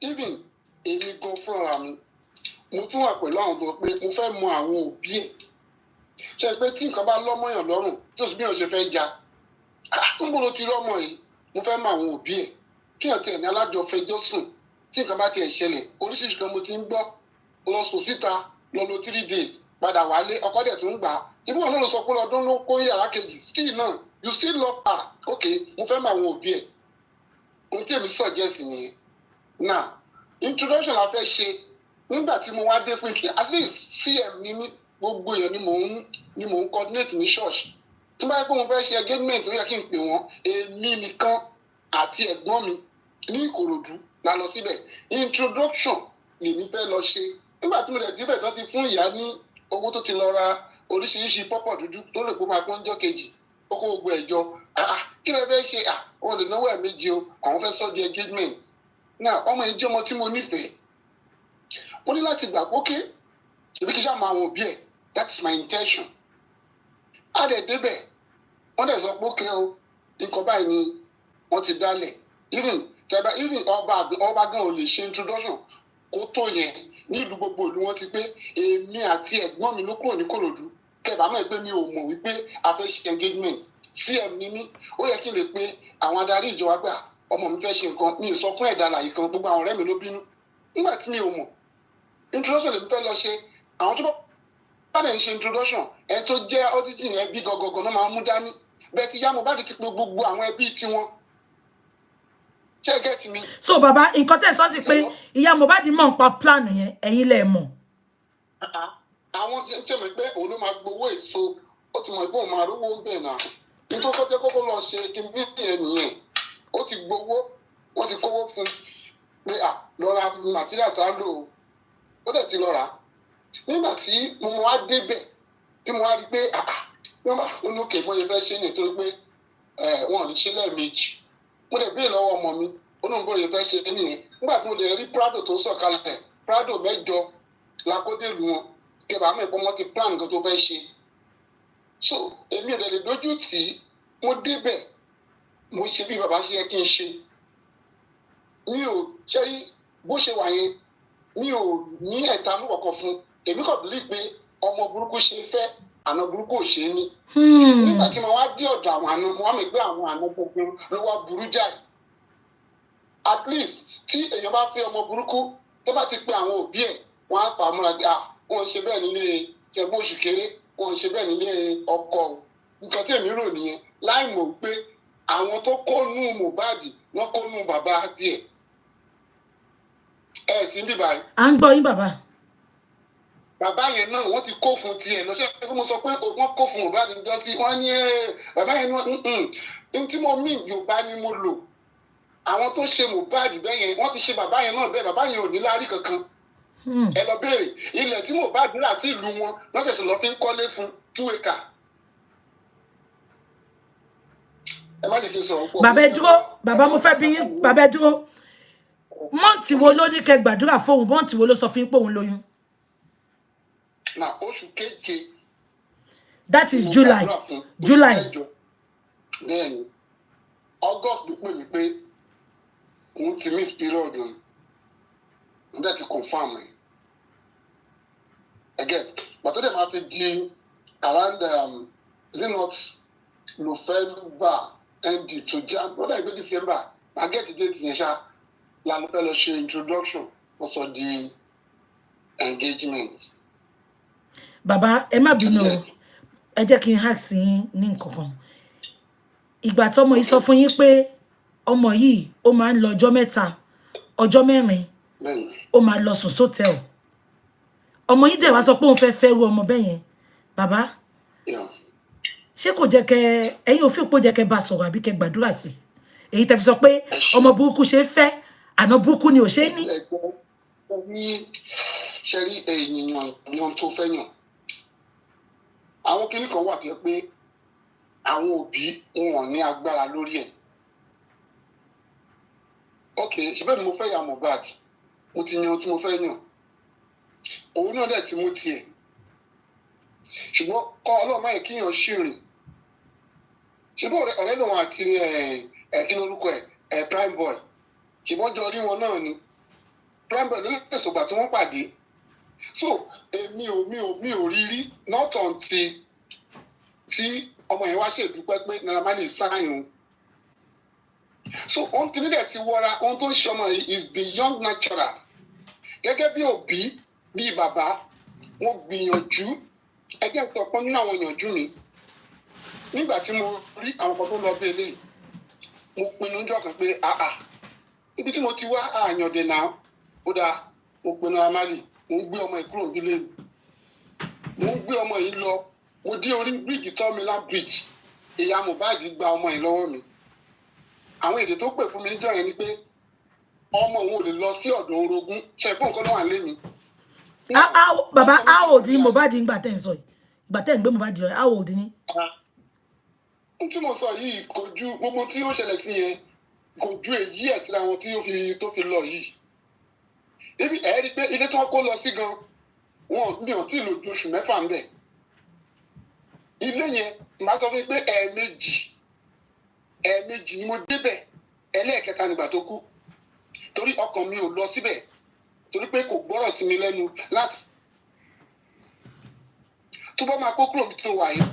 even èmi gan fúnra mi mo tún wà pẹ̀lú àwọn tó pé mo fẹ́ mọ àwọn òbí ẹ̀ ṣe pé tí nǹkan bá lọ́mọyàn lọ́rùn tí ó sì bí wọ́n ṣe fẹ́ ja ń bolo ti rọ́mọ yìí mo fẹ́ mọ àwọn òbí ẹ̀ kí ẹ̀ tiẹ̀ ní alájọ fẹjọ́ sùn tí nǹkan bá tiẹ̀ ṣẹlẹ̀ oríṣiríṣi kan mo ti ń gbọ́ lọ sùn síta lọ lo 3 days padà wálé ọkọ dẹ̀ tún gbà á ibi wọn náà lọ sọ pé ọdún ló kó yàrá kejì still náà you still love her okay mo fẹ́ mọ àwọn òbí ẹ̀ ohun tí èmi suggest nìyẹn now introduction la fẹ́ ṣe nígbà tí mo wá dé fún ìtúnyẹ at least cm ní mí gbogbo èèyàn ni mò ń coordinate ní church tí báyìí pé mo fẹ́ ṣe engagement ó yẹ kí n pè wọ́n èmi nìkan àti ẹ̀gbọ́n mi ní Ìkòròdú la lọ síbẹ̀ introduction lèmi fẹ́ lọ ṣe nígbà tí mo dẹ̀ débẹ̀ tó ti fún ìyá ní owó tó ti lọ ra oríṣiríṣi pọ́pọ̀ dúdú tó lè kó máa pọ́njọ́ kejì ó kó gbogbo ẹ̀jọ kí lè fẹ́ ṣe wọn lè náwó ẹ̀mejì o àwọn fẹ́ sọ di engagement náà ọmọ yìí jẹ́ ọmọ tí mo nífẹ̀ẹ́ mo ní láti gbà pókè ṣèbí kí sáà máa wọn òbí ẹ̀ that's my intention á dẹ̀ débẹ̀ wọ́n dẹ̀ sọ pókè o nǹkan báyìí ni wọ́n ti dálẹ̀ even ọba gan ò lè ṣe introduction kó tó yẹn nílùú gbogbo ìlú wọn ti pé èmi àti ẹ̀gbọ́n mi ló kúrò ní Kòròdú kẹbàá mọ̀ pé mi ò mọ̀ wípé a fẹ́ ṣe engagement cm ní mí ó yẹ kí n lè pe àwọn adarí ìjọba gbà ọmọ mi fẹ́ ṣe nǹkan mi ì sọ fún ẹ̀dá àlàyé kan gbogbo àwọn ọ̀rẹ́ mi ló bínú nígbà tí mi ò mọ̀ introduction lèmi fẹ́ lọ ṣe àwọn tó bá dẹ̀ ń ṣe introduction ẹ tó jẹ́ ọ́díjì yẹn bí gọgọgọ náà máa mú dání bẹ́ẹ̀ ti yá Mohbad ti pe gbogbo àwọn ẹbí tiwọn ṣé get mi. so bàbá nǹkan tẹ̀ sọ sí pé ìyá Mohbad mọ̀ ń pa plan yẹn ẹ̀yin lẹ̀ mọ̀. àwọn ṣe mọ̀ pé òun ló máa gbowó èso ó ti mọ̀ pé òun máa rówó ń bẹ̀ náà nítorí kọ́tẹ́ kọ́kọ́ lọ ṣe kí n bí ẹ̀ nìyẹn ó ti gbowó wọ́n ti kówó fún pé lọ ra material tá a lò ó dẹ̀ ti lọ rà á nígbà tí mo wá débẹ̀ tí mo wá rí pé wọ́n bá ń lókè bóyá fẹ́ ṣe nítorí pé wọ́n ò ní ṣe lẹ́ẹ̀mejì mo lè béè lọ́wọ́ ọmọ mi ó náà bóyá fẹ́ ṣe nìyẹn nígbà tí mo lè rí Prado tó sọ̀kalẹ̀ Prado 8 lakódèlú wọn kẹbàá mọ̀ pé wọ́n ti plan nǹkan tó fẹ́ ṣe so èmi ò lè dojú tì í mo débẹ̀ mo ṣe bí bàbá ṣe yẹ kí n ṣe mi ò ṣẹ́rí bó ṣe wà yẹn mi ò ní ẹ̀tanú kọ̀ọ̀kan fún èmi kò bí pé ọmọ burúkú ṣe fẹ́ àna burúkú ò ṣe é ní. nígbà tí mo wá dé ọ̀dọ̀ àwọn àna mo wá mi pé àwọn àna gbogbo ló wá burú jáì at least tí èèyàn bá fẹ́ ọmọ burúkú tó bá ti pe àwọn òbí ẹ̀ wọ́n á fà á múra pé wọ́n ṣe bẹ́ẹ̀ nílé tẹ̀gbọ́n oṣù kéré wọ́n ṣe bẹ́ẹ̀ nílé ọkọ nǹkan tí èmi rò nìyẹn láì mọ̀ pé àwọn tó kónú Mohbad wọ́n kónú bàbá díẹ̀ sí bíbá yìí. à ń gbọ́ yín bàbá. bàbá yẹn náà wọ́n ti kó fún tiẹ̀ lọ́sẹ̀ pé mo sọ pé wọ́n kó fún Mohbad ń jọ sí wọ́n ní bàbá yẹn ní tí mo mí Yorùbá ni mo lò àwọn tó ṣe Mohbad bẹ́ẹ̀ yẹn wọ́n ti ṣe bàbá yẹn náà bẹ́ẹ̀ bàbá yẹn ò ní láárí kankan ẹ lọ béèrè ilẹ̀ tí Mohbad rà sí ìlú wọn lọ́sẹ̀sẹ̀ lọ́ fi ń kọ́lé fún 2 acre. ẹ má jẹ́ kí n sọ̀rọ̀ pọ̀. bàbá ẹ dúró bàbá mo fẹ́ bí yín bàbá ẹ dúró mọ́ǹtì wo ló ní kẹ́ gbàdúrà fóun mọ́ǹtì wo ló sọ fún yín pé òun lóyún. na oṣù keje. that is July. bẹ́ẹ̀ni August ló pè mí pé òun ti miss period òun dẹ̀ ti confirm ẹ̀. Again, but today máa fi di around is it not November ND to Jan, brother ìgbé December, I get the date yẹn ṣá, la ló fẹ́ lọ ṣe introduction, also the engagement. Bàbá, ẹ má bínú o, ẹ jẹ́ kí n hack sí yín ní nǹkankan. Ìgbà tọ́mọ yìí sọ fún yín pé ọmọ yìí ó máa ń lọ ọjọ́ mẹ́ta, ọjọ́ mẹ́rin, ó máa lọ sùn sótẹ́ẹ̀lì. Ọmọ yìí dẹ̀ wá sọ pé òun fẹ́ fẹ́ ru ọmọ bẹ́ẹ̀ yẹn. Bàbá, ṣé kò jẹ́ kẹ́ ẹ̀yin ò fi pò jẹ́ kẹ́ bá sọ̀rọ̀ àbí kẹ́ gbàdúrà sí? Èyí tẹ́ fi sọ pé ọmọ burúkú ṣe fẹ́, àná burúkú ni ò ṣe ní. Ṣé rí èèyàn yan tó fẹ́ yàn? Àwọn kinní kan wà tó yẹ pé àwọn òbí wọn ní agbára lórí ẹ̀. Ok, ṣe bẹ́ẹ̀ ni mo fẹ́ ya Mohbad, mo ti yan tí mo fẹ́ yàn. Òun náà dẹ̀ ti mú tiẹ̀. Ṣùgbọ́n kọ́ Ọlọ́run máa yẹ kíyàn ṣìrìn. Ṣùgbọ́n ọ̀rẹ́ lòun àti kí lórúkọ ẹ̀ Prime Boy. Ṣùgbọ́n jọ rí wọn náà ni. Prime Boy ló lè pèsè ògbà tí wọ́n pàdé. So mi ò rí not until tí ọmọ yẹn wá ṣèdúpẹ́ pé Naira Marley sáyìn o. So ohun kìíní dẹ̀ ti wọra, ohun tó ń ṣe ọmọ yìí is beyond natural. Gẹ́gẹ́ bí òbí, bí bàbá, wọ́n gbìyànjú, ẹgbẹ́ ìtọ́pọ̀ nínú àwọn ìyànjú mi. Nígbà tí mo rí àwọn kan tó lọ bí eléyìí, mo pinnu ọjọ́ kan pé ibi tí mo ti wá àyàndè náà, ó dáa, mo pinnu Naira Marley, mo ń gbé ọmọ yìí kúrò nílé mi. Mo ń gbé ọmọ yìí lọ, mo dé orí bíríìjì Tọ́mílán bridge, ìyá Mohbad gba ọmọ yìí lọ́wọ́ mi. Àwọn èdè tó pè fún mi níjọ́ yẹn ni pé ọmọ òun ò lè lọ sí ọ̀dọ̀ orogún, ṣe ìpín nǹkan ló wà lé mi. Bàbá, how old ni Mohbad nígbà tẹ́ ń sọ yìí? Ìgbà tẹ́ ń gbé Mohbad lọ, how old ni? Ohun tí mo sọ yìí kò ju gbogbo tí ó ṣẹlẹ̀ sí yẹn, kò ju èyí ẹ̀ síra wọn tó fi lọ yìí. Ibi ẹ̀ rí pé ilé tí wọ́n kó lọ sí gan, wọn mi ò tí ì lò ju oṣù mẹ́fà ń bẹ̀. Ilé yẹn, màá sọ fún yín pé ẹ̀ẹ̀mejì ni mo débẹ̀, ẹlẹ́ẹ̀kẹta nígbà tó kú. Torí ọkàn mi ò lọ síbẹ̀, torí pé kò gbọ́rọ̀ sí mi lẹ́nu láti. Tó bá máa kó kúrò mi tó wà yìí.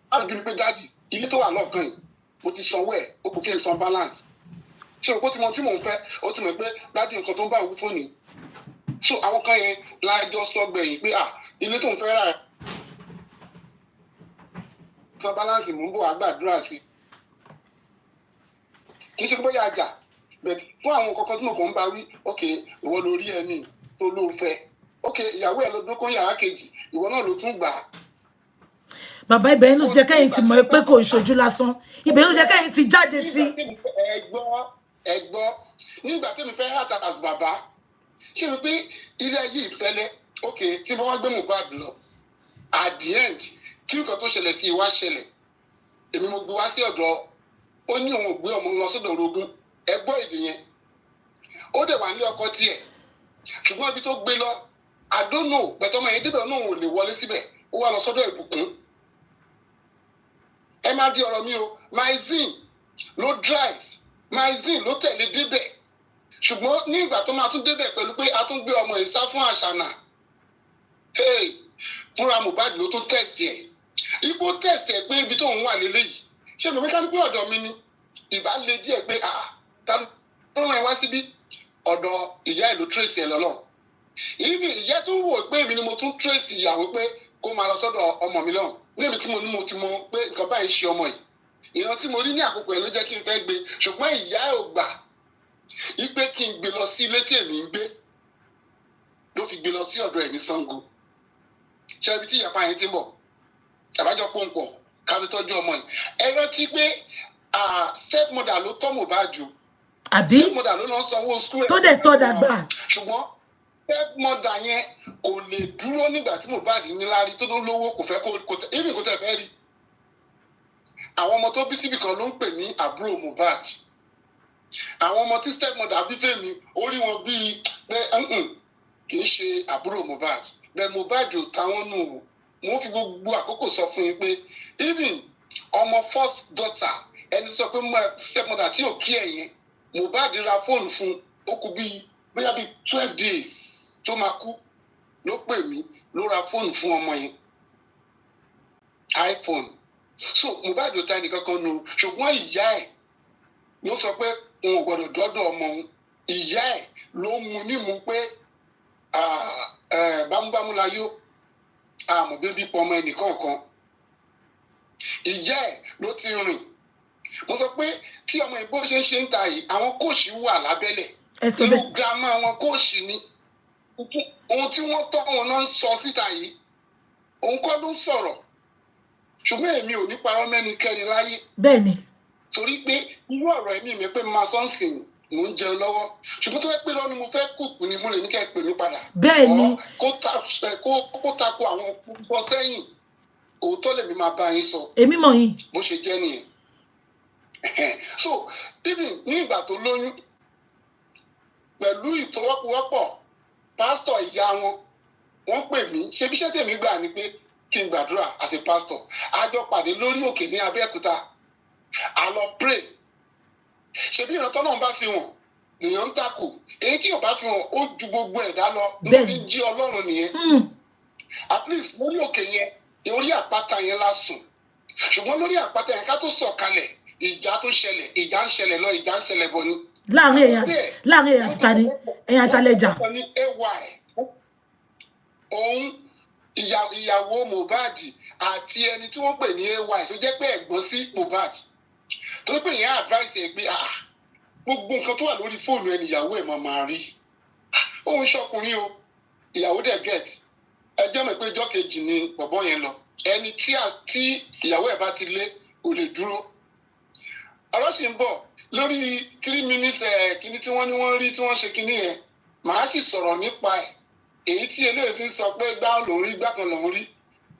Á bí mi pé dájì, ilé tó wà lọ́ọ̀kan yìí, mo ti sanwó ẹ̀, ó kò kí n san balance. Ṣé o kó tí mo ń fẹ́, ó ti mọ̀ pé dájú nǹkan tó ń bá òun fún ni. So àwọn kan yẹn lájọ sọ gbẹ̀yìn pé ilé tó ń fẹ́ rà san balance mú bò àgbàdúrà sí. Kì í ṣe bóyá àjà, but fún àwọn kọ̀ọ̀kan tí mo kàn ń bá wí, ok, ìwọ ló rí ẹni tó ló fẹ́. Ok, ìyàwó ẹ̀ ló dókó yàrá kejì, ìwọ náà ló tún gbà á. Bàbá, ibẹ̀ ló jẹ́ kẹ́yìn ti mọ̀ pé kò ń ṣojú lásán. Ibẹ̀ ló jẹ́ kẹ́yìn ti jáde sí. Ẹ gbọ́, nígbà tí mi fẹ́ hàtà as bàbá, ṣé mi pé ilé ayé ìfẹ́lẹ́, ok, tí mo wá gbé Mohbad lọ, at the end, kí nǹkan tó ṣẹlẹ̀ sí ìwá ṣẹlẹ̀, èmi mo gbé wá sí ọ̀dọ̀, ó ní òun ò gbé ọmọ lọ sọ́dọ̀ orogún, ẹ gbọ́ èdè yẹn. Ó dẹ̀ wà ní ọkọ tiẹ̀, ṣùgbọ́n ibi tó gbé lọ, I don't know, bẹ̀tọ̀ ọmọ yẹn débẹ̀ náà ò lè wọlé síbẹ̀, ó wá lọ sọ́dọ̀ ìbùkún. Ẹ má di ọ̀rọ̀ mi o, Maizin ló drive, Maizin ló tẹ̀lé débẹ̀. Ṣùgbọ́n ní ìgbà tó máa tún débẹ̀ pẹ̀lú pé a tún gbé ọmọ ìsá fún Àṣànà. Fúnra Mohbad ló tún tẹ̀sí ẹ̀. Ibo tẹ̀sí ẹ̀ pé ibi tó ń wà lélẹ́yìí. Ṣé mo ká ní pé ọ̀dọ̀ mi ni? Ìbá le díẹ̀ pé ta ló rán ẹ wá síbí? Ọ̀dọ̀ ìyá ẹ̀ ló tírèsì ẹ̀ lọ́lọ́. Ibi ìyá tó wò pé èmi ni mo tún tírèsì ìyàwó pé kó máa lọ sọ́dọ̀ ọmọ mi lọ́hùn. Níbi tí mo ti mọ pé nǹkan báyìí ṣe ọmọ yìí. Ìran tí mo rí ní àkókò ẹ̀ ló jẹ́ kí n fẹ́ gbé. Ṣùgbọ́n ìyá ẹ̀ ò gbà. Ipe kí n gbé lọ sí ilé tí èmi ń gbé ló fi gbé lọ sí ọ̀dọ̀ ẹ̀ ní Ṣàngó. Ṣé ibi tí ìyàpá yẹn ti ń bọ̀? Àbájọ pòǹpọ̀ káfí tọ́jú ọmọ yìí. Ẹ rántí pé stepmother ló tọ́ Mohbad jù. Àbí? Stepmother ló lọ sanwó school ẹ̀. Tó dẹ̀ tọ́ dàgbà. Ṣùgbọ́n stepmother yẹn kò lè dúró nígbà tí Mohbad níláárí tó ló lówó kò fẹ́ kó tẹ̀ fẹ́ rí. Àwọn ọmọ tó bí síbì kan ló ń pè ní àbúrò Mohbad. Àwọn ọmọ tí stepmother bí fèmí orí wọn bíi pé kì í ṣe àbúrò Mohbad bẹ́ẹ̀ Mohbad ò táwọn nù mo fi gbogbo àkókò sọ fún yín pé even ọmọ first daughter ẹni sọ pé stepmother tí ò kí ẹ̀yìn Mohbad ra fóònù fún ó kù bóyá bíi 12 days tó máa kú ló pè mí ló ra fóònù fún ọmọ yẹn iPhone. So Mohbad ò ta ẹnìkan kan nù ṣùgbọ́n ìyá ẹ̀ ló sọ pé òun ò gbọ́dọ̀ dọ́dọ̀ ọmọ òun. Ìyá ẹ̀ ló mú nímú pé bámúbámú la yó àmọ́ bébí pọ̀ ọmọ ẹnìkọ̀ọ̀kan. Ìyá ẹ̀ ló ti rìn. Mo sọ pé tí ọmọ ìbò ṣe ń ta yìí àwọn kóòṣì wà lábẹ́lẹ̀. Irú girama àwọn kóòṣì ni. Ohun tí wọ́n tọ́ wọn náà ń sọ síta yìí òun kọ́ ló ń sọ̀rọ̀. Ṣùgbọ́n èmi ò ní parọ́ mẹ́nikẹ́ni láyé. Bẹ́ẹ̀ni. Torí pé irú ọ̀rọ̀ ẹ̀mí mi pé máa sọ ń sìn mò ń jẹun lọ́wọ́. Ṣùgbọ́n tó fẹ́ pé lọ́nu mo fẹ́ kùkù ni mo lè ní kẹ́ ẹ pè mí padà. Bẹ́ẹ̀ni. Kó tako àwọn bọ́ sẹ́yìn. Òótọ́ lèmi máa bá yín sọ. Èmi mọ̀ yín. Bó ṣe jẹ́ nìyẹn. So even ní ìgbà tó lóyún pẹ̀lú ìtọwọ́pọ̀wọ́pọ̀ pásítọ̀ ìyá wọ́n pè mí ṣe bí iṣẹ́ tèmi gbà ni pé kí n gbàdúrà as a pastor. A jọ pàdé lórí òkè ní Abẹ́òkúta. A lọ pray. Ṣebí ìrántọ́ náà bá fi hàn èèyàn ń takò. Èyí tí ò bá fi hàn ó ju gbogbo ẹ̀dá lọ. Ló fi jí Ọlọ́run nìyẹn. At least lórí òkè yẹn orí àpáta yẹn la sùn. Ṣùgbọ́n lórí àpáta yẹn ká tó sọ̀kalẹ̀ ìjà tó ṣẹlẹ̀ ìjà ń ṣẹlẹ̀ lọ ìjà ń ṣẹlẹ̀ bọ̀ ni. Láàrin èèyàn àti tani èèyàn àtàlẹ́jà. Òun ìyàwó Mohbad àti ẹni tí wọ́n pè ní AY tó jẹ́ pé ẹ̀gbọ́n sí Mohbad. Torí pé ìyẹn advice ẹ̀ pé gbogbo nǹkan tó wà lórí fóònù ẹni ìyàwó ẹ̀ máa rí. Òun ṣọkùnrin o ìyàwó dẹ̀ get. Ẹ jẹ́ mọ̀ pé ọjọ́ kejì ni bọ̀bọ́ yẹn lọ. Ẹni tí ìyàwó ẹ̀ bá ti lé ó lè dúró. Ọ̀rọ̀ sì ń bọ̀ lórí 3 minutes kíní tí wọ́n ní wọ́n rí tí wọ́n ṣe kíní yẹn. Màá sì sọ̀rọ̀ nípa ẹ̀. Èyí tí eléyìí fi ń sọ pé gbá lòún rí gbá kan lòún rí.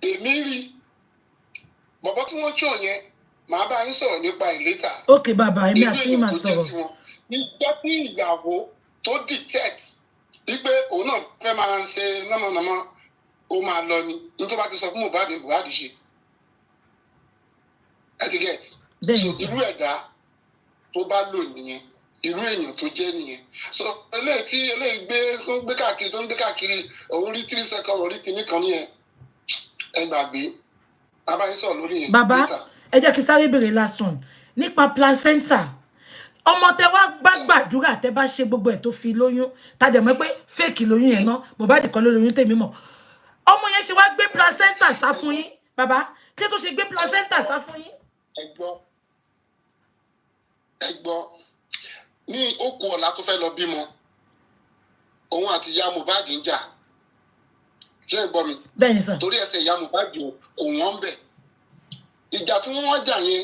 Èmi rí. Bọ̀bọ́ tí wọ́n ṣò yẹn màá bá yín sọ̀rọ̀ nípa ẹ̀ later. Ok bàbá èmi àti yín máa sọ̀rọ̀. Nígbà tí ìyàwó tó detect wípé òun náà fẹ́ máa ń ṣe nọ́mọ̀nọ́mọ́ ó máa lọ ni. Nítorí bá ti sọ fún Mohbad ṣe. Ẹ ti get. So irú ẹ̀dá tó bá lò nìyẹn irú èèyàn tó jẹ́ nìyẹn. So eléyìí gbé káàkiri òun rí 3 seconds orí kìíní kan nìyẹn. Ẹ gbàgbé bàbá yín sọ̀rọ̀ lórí yẹn. Bàbá ẹ jẹ́ kí sáré béèrè last one nípa placenta ọmọ tẹ wá bá gbàdúrà tẹ bá ṣe gbogbo ẹ̀ tó fi lóyún tàdé mọ̀ pé fake lóyún yẹn náà Mohbad kan ló lóyún tèmi mọ̀ ọmọ yẹn ṣe wá gbé placenta sá fún yín bàbá kí tó ṣe gbé placenta sá fún yín. Ẹ gbọ́ ní òkú ọ̀la tó fẹ́ lọ bímọ òun àti ìyá Mohbad ń jà ṣé ẹ gbọ́ mi. Bẹ́ẹ̀ni sà. Torí ẹsẹ̀ ìyá Mohbad kò wọ́n bẹ̀ ìjà tí wọ́n wá jà yẹn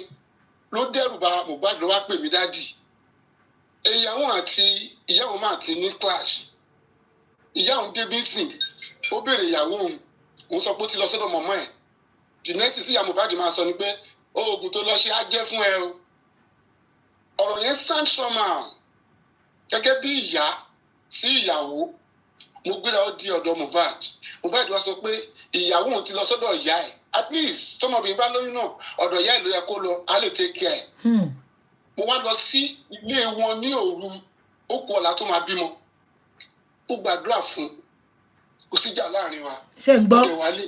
ló dẹ́rù bà Mohbad ló wá pè mí dádì ìyàwó àti ìyàwó máa ti ní clash ìyàwó débi sìn ó béèrè ìyàwó òun sọ pé ó ti lọ sọ́dọ̀ mọ̀mọ́ ẹ̀ the next thing tí ìyá Mohbad máa sọ ni pé oògùn tó lọ ṣe á jẹ́ fún ẹ o ọ̀rọ̀ yẹn sound somehow gẹ́gẹ́ bí ìyá sí ìyàwó mo gbéra ó di ọ̀dọ̀ Mohbad wá sọ pé ìyàwó òun ti lọ sọ́dọ̀ ìyá ẹ̀ at least tọmọbìnrin bá lóyún náà ọ̀dọ̀ ìyá ẹ̀ ló yẹ kó lọ á lè take care ẹ̀. Mo wá lọ sí ilé wọn ní òru òkú ọ̀la tó máa bímọ ó gbàdúrà fún kò síjà láàrin wa ṣe ń gbọ́ ọ̀dẹ̀ wálé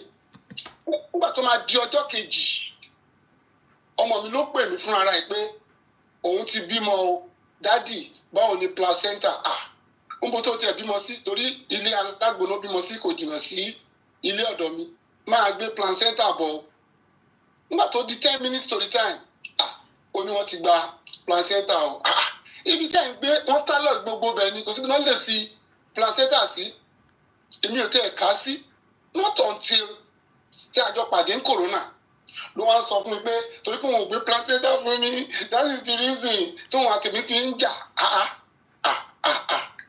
nígbà tó máa di ọjọ́ kejì ọmọ mi ló pè mí fún ara ẹ̀ pé òun ti bímọ o dádì báwo ni placenta ń bó tó tiẹ̀ bímọ sí torí ilé alágbóná bímọ sí kò jìnnà sí ilé ọ̀dọ̀ mi máa gbé placenta bọ̀ o nígbà tó di 10 minutes to the time ó ní wọ́n ti gba placenta o ibi tẹ́ ń gbé wọ́n tálọ̀ gbogbo bẹ̀ ni kò síbi náà lè sí placenta sí èmi ò tẹ́ ẹ̀ ká sí not until tí a jọ pàdé ní corona ló wá ń sọ fún mi pé torí pé wọn ò gbé placenta fún mi that is the reason tí wọn àtẹ̀mí fi ń jà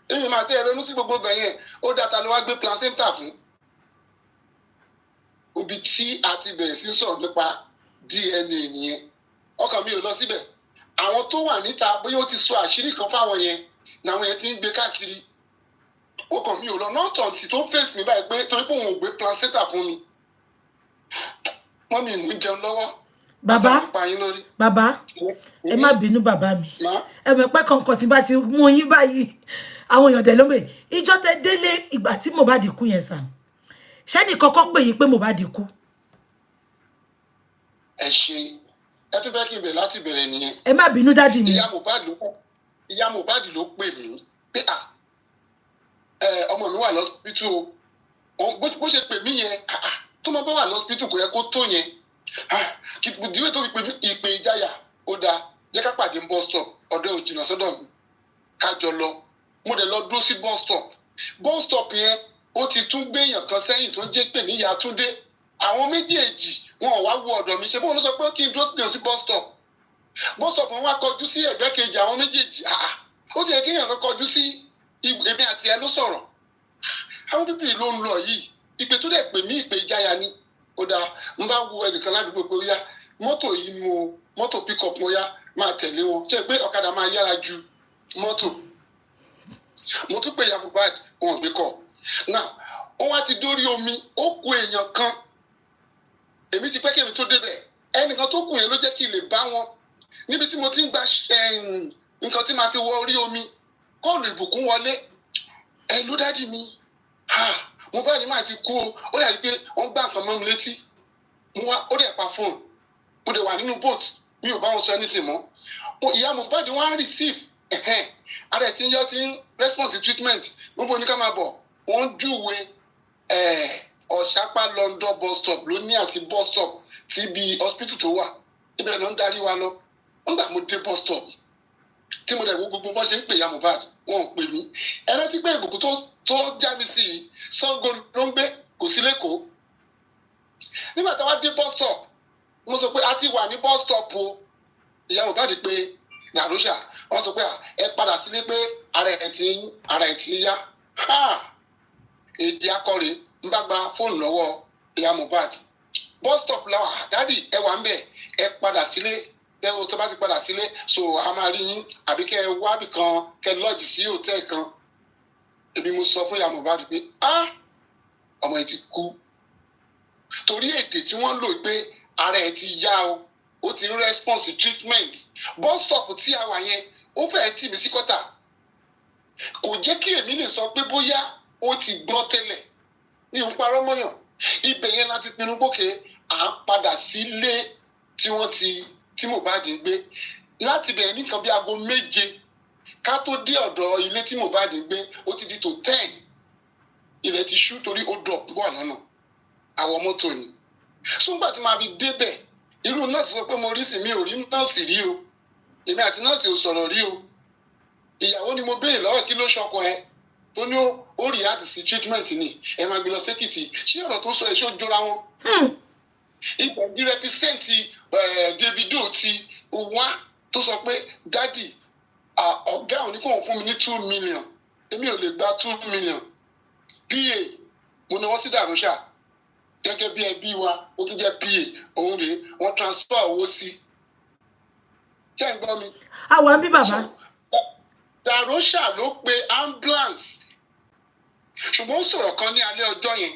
èmi máa tẹ́ ẹ ronú sí gbogbo bẹ̀ yẹn ó dáta ló wá gbé placenta fún ibi tí a ti bẹ̀rẹ̀ sí sọ̀rọ̀ nípa DNA nìyẹn ọkàn mi ò lọ síbẹ̀ àwọn tó wà níta bóyá ó ti sọ àṣírí kan fáwọn yẹn làwọn yẹn ti ń gbé káàkiri ọkàn mi ò lọ náà tọ̀ǹtì tó fèsì mi báyìí pé torí pé òun ò gbé placenta fún mi mọ́mì ní jẹun lọ́wọ́. Bàbá, bàbá, ẹ má bínú bàbá mi. Ẹ mọ̀ pé kankan tí bá ti mú yín báyìí. Àwọn èèyàn dẹ̀ ló mọ̀. Ìjọ́ tẹ délé ìgbà tí Mohbad kú yẹn sà. Ṣé ní kọ́kọ́ pè yín pé Mohbad kú? Ẹ ṣe ẹ tún fẹ́ kí n bẹ̀rẹ̀ láti bẹ̀rẹ̀ nìyẹn. Ẹ má bínú dádì mi. Ìyá Mohbad ló pè mí pé ọmọ mi wà lọ́sibítù o. Bó ṣe pè mí yẹn tó máa bá wà lọ́sibítù kò yẹ kó tó yẹn. Kìdíwé tó fi pè mí ìpè ìjáyà ó dáa jẹ́ ká pàdé ní bus stop ọ̀dọ̀ òjìnà sọ́dọ̀ mi ká jọ lọ. Mo dẹ̀ lọ dúró sí bus stop. Bus stop yẹn ó ti tún gbé èèyàn kan sẹ́yìn tó ń jẹ́ pè ní Ìyá Túndé. Àwọn méjèèjì wọn ò wá wo ọ̀dọ̀ mi ṣe bóun ló sọ pé kí n dúró sí bus stop. Bus stop wọn wá kọjú sí ẹ̀gbẹ́ kejì àwọn méjèèjì. Ó ti yẹ kí èèyàn kan kọjú sí èmi àti ẹ ló sọ̀rọ̀. Àwọn pípì ló ń lọ yìí ìpè tó dẹ̀ pè mí ìpè ìjáyà ni. Ó dáa n bá wo ẹnìkan ládùúgbò pé ó yá mọ́tò yìí ni mọ́tò pick-up mo yá máa tẹ̀lé wọn ṣe pé ọ̀kadà máa yára ju mọ́tò. Mo tún pè ya Mohbad wọn gbé kọ. Now wọ́n wá ti dórí omi ó kù èèyàn kan. Èmi ti pẹ́ kí èmi tó débẹ̀ ẹnìkan tó kù yẹn ló jẹ́ kí n lè bá wọn níbi tí mo ti ń gba nǹkan tí màá fi wọ orí omi kọ́ọ̀lù ìbùkún wọlé. Ẹ ló dádì mi Mohbad máa ti kú o. Ó dàbí pé wọ́n gbá nǹkan mọ́ mi létí. Ó dẹ̀ pa fóònù. Mo dẹ̀ wà nínú boat. Mi ò bá wọn sọ anything mọ́. Ìyá Mohbad wọ́n á receive. Ara ẹ̀ tí ń yọ ti ń response treatment. Gbogbo ní ká máa bọ̀. Wọ́n júwe Ọ̀ṣápá London bus stop ló ní àti bus stop ti bí hospital tó wà. Ibẹ̀ ló ń darí wa lọ. Nígbà mo dé bus stop tí mo dẹ̀ wo gbogbo bọ́n ṣe ń pè ya Mohbad wọn ò pè mí. Ẹ rántí pé ìbùkún tó já mi sí i Ṣàngó ló ń gbé kò sí lẹ́kọ̀ọ́. Nígbà tí wọ́n dé bus stop mo sọ pé a ti wà ní bus stop o. Ìyá Mohbad pé Darusha wọ́n sọ pé ẹ padà sílé pé ara ẹ̀ ti yá. Èdè akọrin ń bá gba fóònù lọ́wọ́ ìyá Mohbad. Bus stop la wà dádì ẹ wà ń bẹ̀ ẹ padà sílé. Tẹ o tó bá ti padà sílé so a máa rí yín àbí kẹ wá bì kan kẹ lọ́ọ̀jì sí hòtẹ́ẹ̀lì kan. Èmi mo sọ fún ìyá Mohbad pé ọmọ yìí ti kú. Torí èdè tí wọ́n lò pé ara ẹ̀ ti yá o ó ti ń response treatment. Bus stop tí a wà yẹn ó fẹ́ẹ́ tì mí sí kọ́tà. Kò jẹ́ kí èmi lè sọ pé bóyá ó ti gbọ́ tẹ́lẹ̀ ní òun parọ́ mọ́yàn. Ibẹ̀ yẹn láti pinnu gbókè à ń padà sílé tí Mohbad ń gbé. Láti bẹ̀rẹ̀ nìkan bí aago 7 ká tó dé ọ̀dọ̀ ilé tí Mohbad ń gbé ó ti di tó 10. Ilẹ̀ ti ṣú torí ó drop wà lọ́nà. Àwọn mọ́tò ni. Súngbà tí màá fi débẹ̀ irú nọ́ọ̀sì sọ pé mo rí sí mi ò rí nọ́ọ̀sì rí o. Èmi àti nọ́ọ̀sì ò sọ̀rọ̀ rí o. Ìyàwó ni mo béèrè lọ́wọ́ kí ló ṣọkọ ẹ tó ní ó rí àti sí treatment ni ẹ máa gbé lọ sékìtì. Ṣé ọ̀rọ̀ tó sọ èso jọra wọn? Ibẹ̀ bí rẹpísẹ́ǹtì Davido ti wá tó sọ pé dádì ọ̀gá òní kò fún mi ní 2 million. Èmi ò lè gba 2 million. PA mo ní wọ́n sí Darusha gẹ́gẹ́ bí ẹbí wa ó tún jẹ́ PA òun rèé wọ́n transfer owó sí. Ṣé ń gbọ́ mi? Àwọn bí bàbá. Darusha ló pe ambulance. Ṣùgbọ́n ó sọ̀rọ̀ kan ní alẹ́ ọjọ́ yẹn.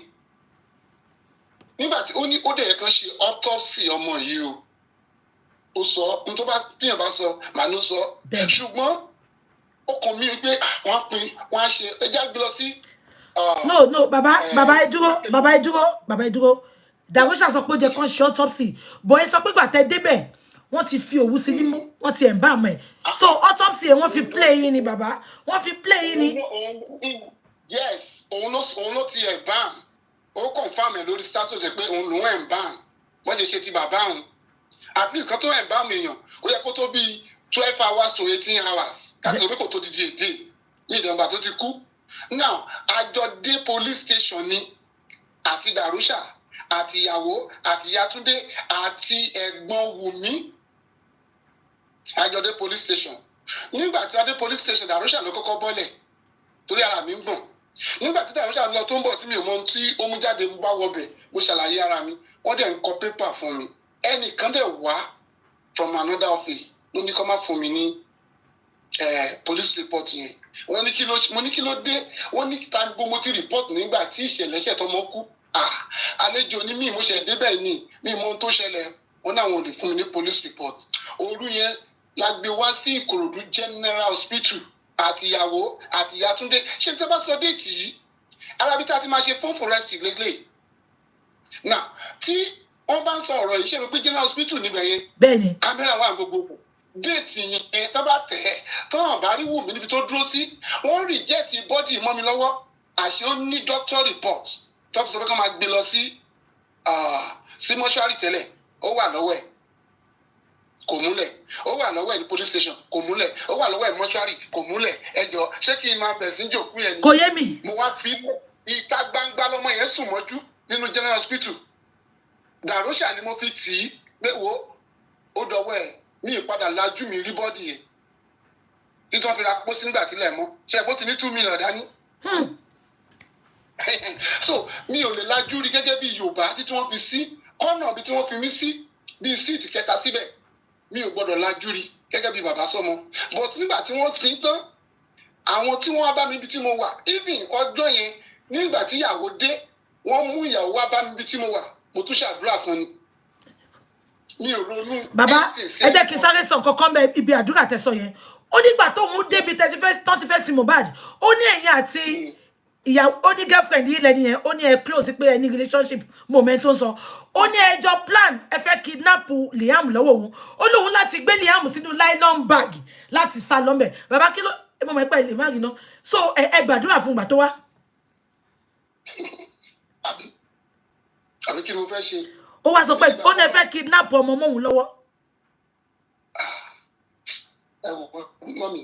Nígbà tí ó ní ó dẹ̀ kan ṣe autopsy ọmọ yìí o. Ó sọ n tó bá tíyàn bá sọ màá ló sọ. Ṣùgbọ́n ó kàn mí pé wọ́n pin wọ́n á ṣe ẹja gbé lọ sí. No bàbá ẹ dúró. Darusha sọ pé ó jẹ́ kán ṣe autopsy. Bọ̀ ẹ sọ pé gbà tẹ́ débẹ̀ wọ́n ti fi òwú sí nímú wọ́n ti ẹ̀ bá mọ̀ ẹ̀. So autopsy ẹ̀ wọ́n fi play yín ni bàbá wọ́n fi play yín ni. Yes òun ló ti ẹ̀ bá ó confam ẹ̀ lórí status ẹ̀ pé òun lòún ẹ̀ ń bá wọ́n ṣe ti bàbá òun. At least kan tó ẹ̀ bá mi èèyàn ó yẹ kó tó bí 12 hours to 18 hours kàtó pé kò tó di èdè ní ìdánwò tó ti kú. Now àjọ dé police station ni àti Darusha àti ìyàwó àti Ìyá Túndé àti ẹ̀gbọ́n Wùmí àjọ dé police station. Nígbà tí a dé police station Darusha ló kọ́kọ́ bọ́lẹ̀ torí ara mi ń gbọ̀n. Nígbà tí Darusha lọ tó ń bọ̀ tí mi ò mọ tí ó mú jáde mo bá wọbẹ̀ mo ṣàlàyé ara mi wọ́n dẹ̀ ń kọ pépà fún mi. Ẹnìkan dẹ̀ wá from another office ló ní kó má fún mi ní police report yẹn. Wọ́n ní kí ló dé wọ́n ní ta gbogbo mo ti report nígbà tí ìṣẹ̀lẹ̀ ṣẹ̀ tọmọ kú. àlejò ni mí mo ṣe débẹ̀ ni mi mọ ohun tó ṣẹlẹ̀ wọn náà wọn ò lè fún mi ní police report òru yẹn la gbé wá sí Ìkòròdú General Hospital àti ìyàwó àti ìyá Túndé ṣé tí a bá sọ déètì yìí arábí tá a ti máa ṣe fún forensic lélẹ̀ náà tí wọ́n bá ń sọ ọ̀rọ̀ yìí ṣe wípé General Hospital níbẹ̀ yẹn bẹ́ẹ̀ni kámẹ́rà wà gbogbo déètì yẹn tó bá tẹ̀ ẹ́ tọ́wọ́n bá rí Wùmí níbi tó dúró sí wọ́n reject bọ́dì mọ́ mi lọ́wọ́ àṣé ó ní doctor report tó fi sọ pé ká máa gbé lọ sí mọ́ṣúárì tẹ́lẹ̀ ó wà lọ́wọ́ ẹ̀ kò múlẹ̀ ó wà lọ́wọ́ ẹ̀ ní police station kò múlẹ̀ ó wà lọ́wọ́ ẹ̀ mọ́ṣúárì kò múlẹ̀ ẹjọ́ ṣé kí n máa bẹ̀ sí jòkú yẹn ni. kò yé mi. mo wá fi ìta gbangba lọmọ yẹn sùn mọ́jú nínú General Hospital dàrósà ni mo fi tì í pé wo ó dọwọ́ ẹ̀ ní ìpadà lajú mi rí bọ́ọ̀dì yẹn títí wọ́n fi ra pósí nígbà tílẹ̀ mọ́ ṣe bó ti ní 2 million dání. So mi ò lè lajú rí gẹ́gẹ́ bí Yorùbá títí wọ́n fi sí kọ́nà bí tí wọ́n fi mí sí bí síìtì kẹta síbẹ̀ mi ò gbọ́dọ̀ lajú rí gẹ́gẹ́ bí bàbá sọmọ but nígbà tí wọ́n sin tán àwọn tí wọ́n bá mi ibi tí mo wà even ọjọ́ yẹn nígbà tí ìyàwó dé wọ́n mú ìyàwó wá bá mi ibi tí mo wà mo tún ṣàdúrà fún ni mi ò ronú. bàbá ẹ jẹ́ kí n sáré sọ kankan bẹ ibi àdúrà tẹ̀sọ yẹn ó nígbà tó mú débi tó ti fẹ́ sí Mohbad ó ní ẹ̀yìn àti ìyàwó ó ní girlfriend yìí lẹ́ni yẹn ó ní ẹ close pé ẹ ní relationship moment tó ń sọ ó ní ẹjọ́ plan ẹ fẹ́ kidnap Liam lọ́wọ́ òun ó lóun láti gbé Liam sínú nylon bag láti sá lọ́mbẹ̀ bàbá kí ló ẹ mọ̀ ẹ pẹ́ lè má rí ná so ẹ gbàdúrà fún ìgbà tó wá. àbí kí ni mo fẹ́ ṣe. ó wá sọ pé ó ní ẹ fẹ́ kidnap ọmọ mọ́hun lọ́wọ́. ẹ wò ó mọ́mì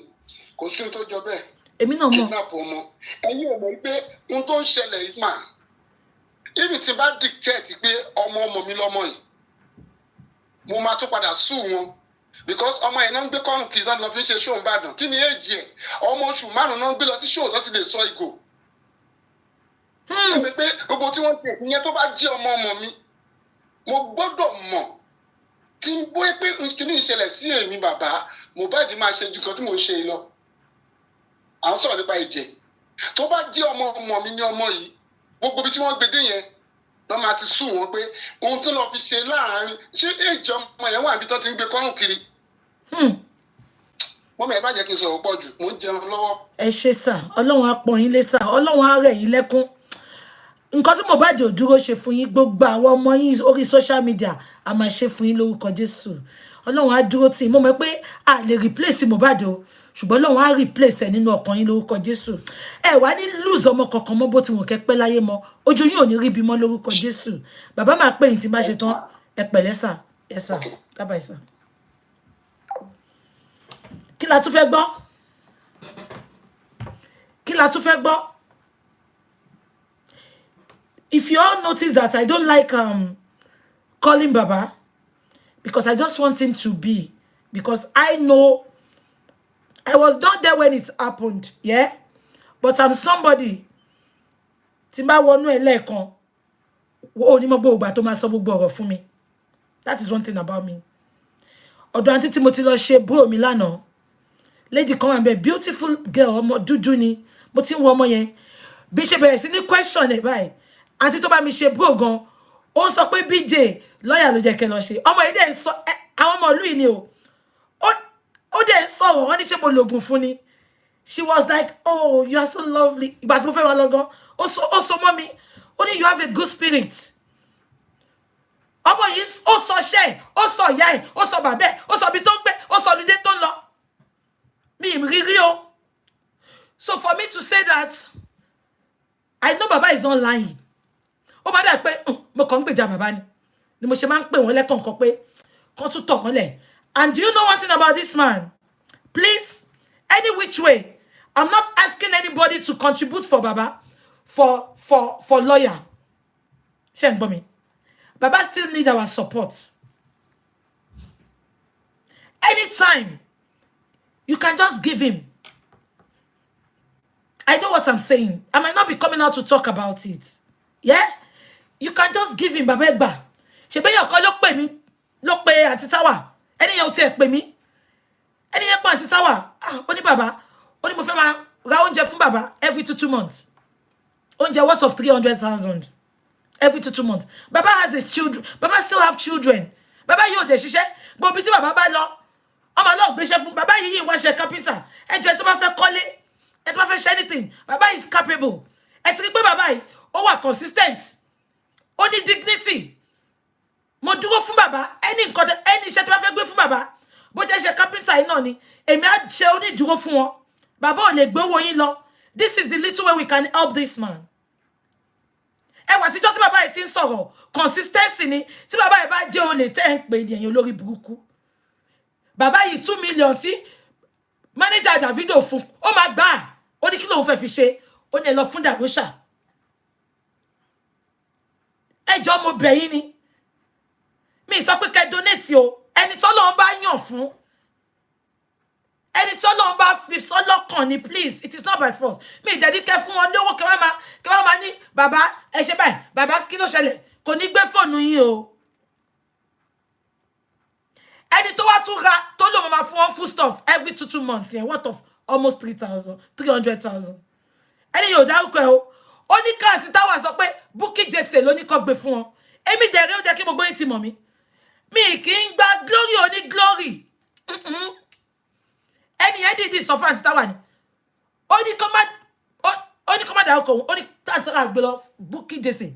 kò sí ohun tó jọ bẹ́ẹ̀. èmi náà mọ̀. kidnap ọmọ ẹ̀yin ò mọ̀ pé ohun tó ń ṣẹlẹ̀ isma ibi tí bá dictate pé ọmọ mi lọ́mọ yìí mo máa tún padà sue wọn because ọmọ yẹn náà ń gbé kọ́rùn kiri náà lọ fi ń ṣe ṣóun Ìbàdàn kí ni èjì ẹ̀ ọmọ oṣù 5 náà ń gbé lọ sí ṣóun tó ti lè sọ ìgò. ṣé mi pé gbogbo tí wọ́n ti ìyẹn tó bá jí ọmọ mi mo gbọ́dọ̀ mọ̀ tí ń bóyá pé kíní ìṣẹ̀lẹ̀ sí èmi bàbá Mohbad máa ṣe ju kan tí mò ń ṣe lọ. À ń sọ̀rọ̀ nípa ìjẹ́ tó bá jí ọmọ mi ní ọmọ yìí gbogbo ibi tí wọ́n gbé dé yẹn wọ́n máa ti sùn wọ́n pé ohun tó lọ fi ṣe láàárín ṣé èjì ọmọ yẹn wà níbi tó ti ń gbé kọ́rùn kiri. wọ́n mọ̀ ẹ́ bá jẹ́ kí n sọ̀rọ̀ pọ̀ jù mò ń jẹun lọ́wọ́. ẹ ṣe sà Ọlọ́run á pọ́n yín lé sà Ọlọ́run á rẹ̀ yín lẹ́kún nǹkan tí Mohbad ò dúró ṣe fún yín gbogbo àwọn ọmọ yín orí social media a máa ṣe fún yín lórúkọ Jésù Ọlọ́run á dúró tì í mo mọ̀ pé a lè replace Mohbad o ṣùgbọ́n Ọlọ́run á replace ẹ̀ nínú ọkàn yín lórúkọ Jésù ẹ wá ní lose ọmọ kankan mọ́ bó ti wọ́n kẹ́ pẹ́ láyé mọ́ ojú yín ò ní rí bí mọ́ lórúkọ Jésù bàbá máa pè yín tí bá ṣe tán ẹ pẹ̀lẹ́ sà ẹ sà dábàá sà kí la tún fẹ́ gbọ́ kí la tún fẹ́ gbọ́. If you all notice that I don't like calling Baba because I just want him to be because I know I was not there when it happened, yeah? But I'm somebody tí bá wọnú ẹlẹ́kan ó ní mo gbọ́ ìgbà tó máa sọ gbogbo ọ̀rọ̀ fún mi. That is one thing about me. Ọ̀dọ̀ àǹtí tí mo ti lọ ṣe bro mi lánàá. Lady kan wà ńbẹ̀ beautiful girl ọmọ dúdú ni mo ti ń wo ọmọ yẹn bí ṣe bẹ̀rẹ̀ sí ní question ẹ̀ báyìí. Àǹtí tó bá mi ṣe bro gan ó sọ pé BJ lọ́yà ló jẹ́ kẹ́ lọ ṣe ọmọ yìí dẹ̀ ń sọ àwọn ọmọ ìlú yìí ni o ó dẹ̀ ń sọ̀rọ̀ wọ́n ní ṣé mo lògùn fún ni she was like oh you are so lovely ìgbà tí mo fẹ́ wọn lọ gan ó sọ mọ́ mi ó ní you have a good spirit ọmọ yìí ó sọ ṣẹ́ ó sọ ìyá ẹ̀ ó sọ bàbá ẹ̀ ó sọ ibi tó ń gbé ó sọ olùdé tó ń lọ mi rírí o so for me to say that I know Baba is not lying ó bá dà pé mo kàn ń gbèjà bàbá ni mo ṣe máa ń pè wọ́n lẹ́kọ̀ọ̀kan pé kán tún tọ̀ mọ́lẹ̀ and do you know one thing about this man please any which way I'm not asking anybody to contribute for Baba for lawyer ṣé ń gbọ́ mi Baba still need our support anytime you can just give him. I know what I'm saying. I might not be coming out to talk about it. Yeah? You can just give him Baba Egba. Ṣé bẹ́ẹ̀ ọkọ ló pè mí, ló pè Aunty Tawa. Ẹni yẹn ò tiẹ̀ pè mí. Ẹni yẹn pè Aunty Tawa. Ó ní bàbá, ó ní mo fẹ́ máa ra oúnjẹ fún bàbá every 2 months. Oúnjẹ worth of 300,000. every 2 months. Baba has his children. Baba still have children. Baba yo de ṣiṣẹ́. But bí tí baba bá lọ, ọmọ lọ gbéṣẹ́ fún baba yìí wá ṣe carpenter. Ẹ jọ̀ọ́ tó bá fẹ́ kọ́lé, ẹ tó bá fẹ́ ṣe anything. Baba is capable. Ẹ ti rí pé baba yìí ó wà consistent. Ó ní dignity. Mo dúró fún baba. Any iṣẹ́ tó bá fẹ́ gbé fún baba. Bó jẹ́ ṣe carpenter yìí náà ni. Èmi á ṣe onídùúró fún wọn. Baba ò lè gbé owó yín lọ. This is the little way we can help this man. Ẹ wá tíjọ́ tí bàbá yìí ti ń sọ̀rọ̀ consistency ni tí bàbá yìí bá jẹ́ olè tẹ́ ń pè ní ẹ̀yin olórí burúkú. Bàbá yìí 2 million tí manager Davido fún ó máa gbà á. Ó ní kí lòun fẹ́ fi ṣe ó ní ẹ lọ fún Dàgbóṣà. Ẹ jọ̀ọ́ mo bẹ̀ yín ni. Mi sọ pé kẹ́ donate o. Ẹni t'Ọlọ́run bá yàn fún. Ẹni t'Ọlọ́run bá fi sọ́lọ́kàn ni please. It is not by force. Mi dedicate fún wọn lówó kẹ́ wá máa ní bàbá ẹ ṣe báyìí. Bàbá kí ló ṣẹlẹ̀? Kò ní gbé fóònù yín o. Ẹni tó wá tún ra tó lò máa fún wọn food stuff every 2 months here worth of almost 300,000. Ẹni yóò dárúkọ ẹ o. Ó ní káàntì táwa sọ pé Bukky Jesse ló ní kó gbé fún wọn. Èmi dẹ̀rẹ́ ó jẹ́ kí gbogbo yín ti mọ̀ mí. Mi kì í gba glory oní glory. Ẹni yẹn dìdí sọ fún àǹtí táwa ni. Ó ní kó má dárúkọ òun. Ó ní káàntì táwa gbé lọ Bukky Jesse.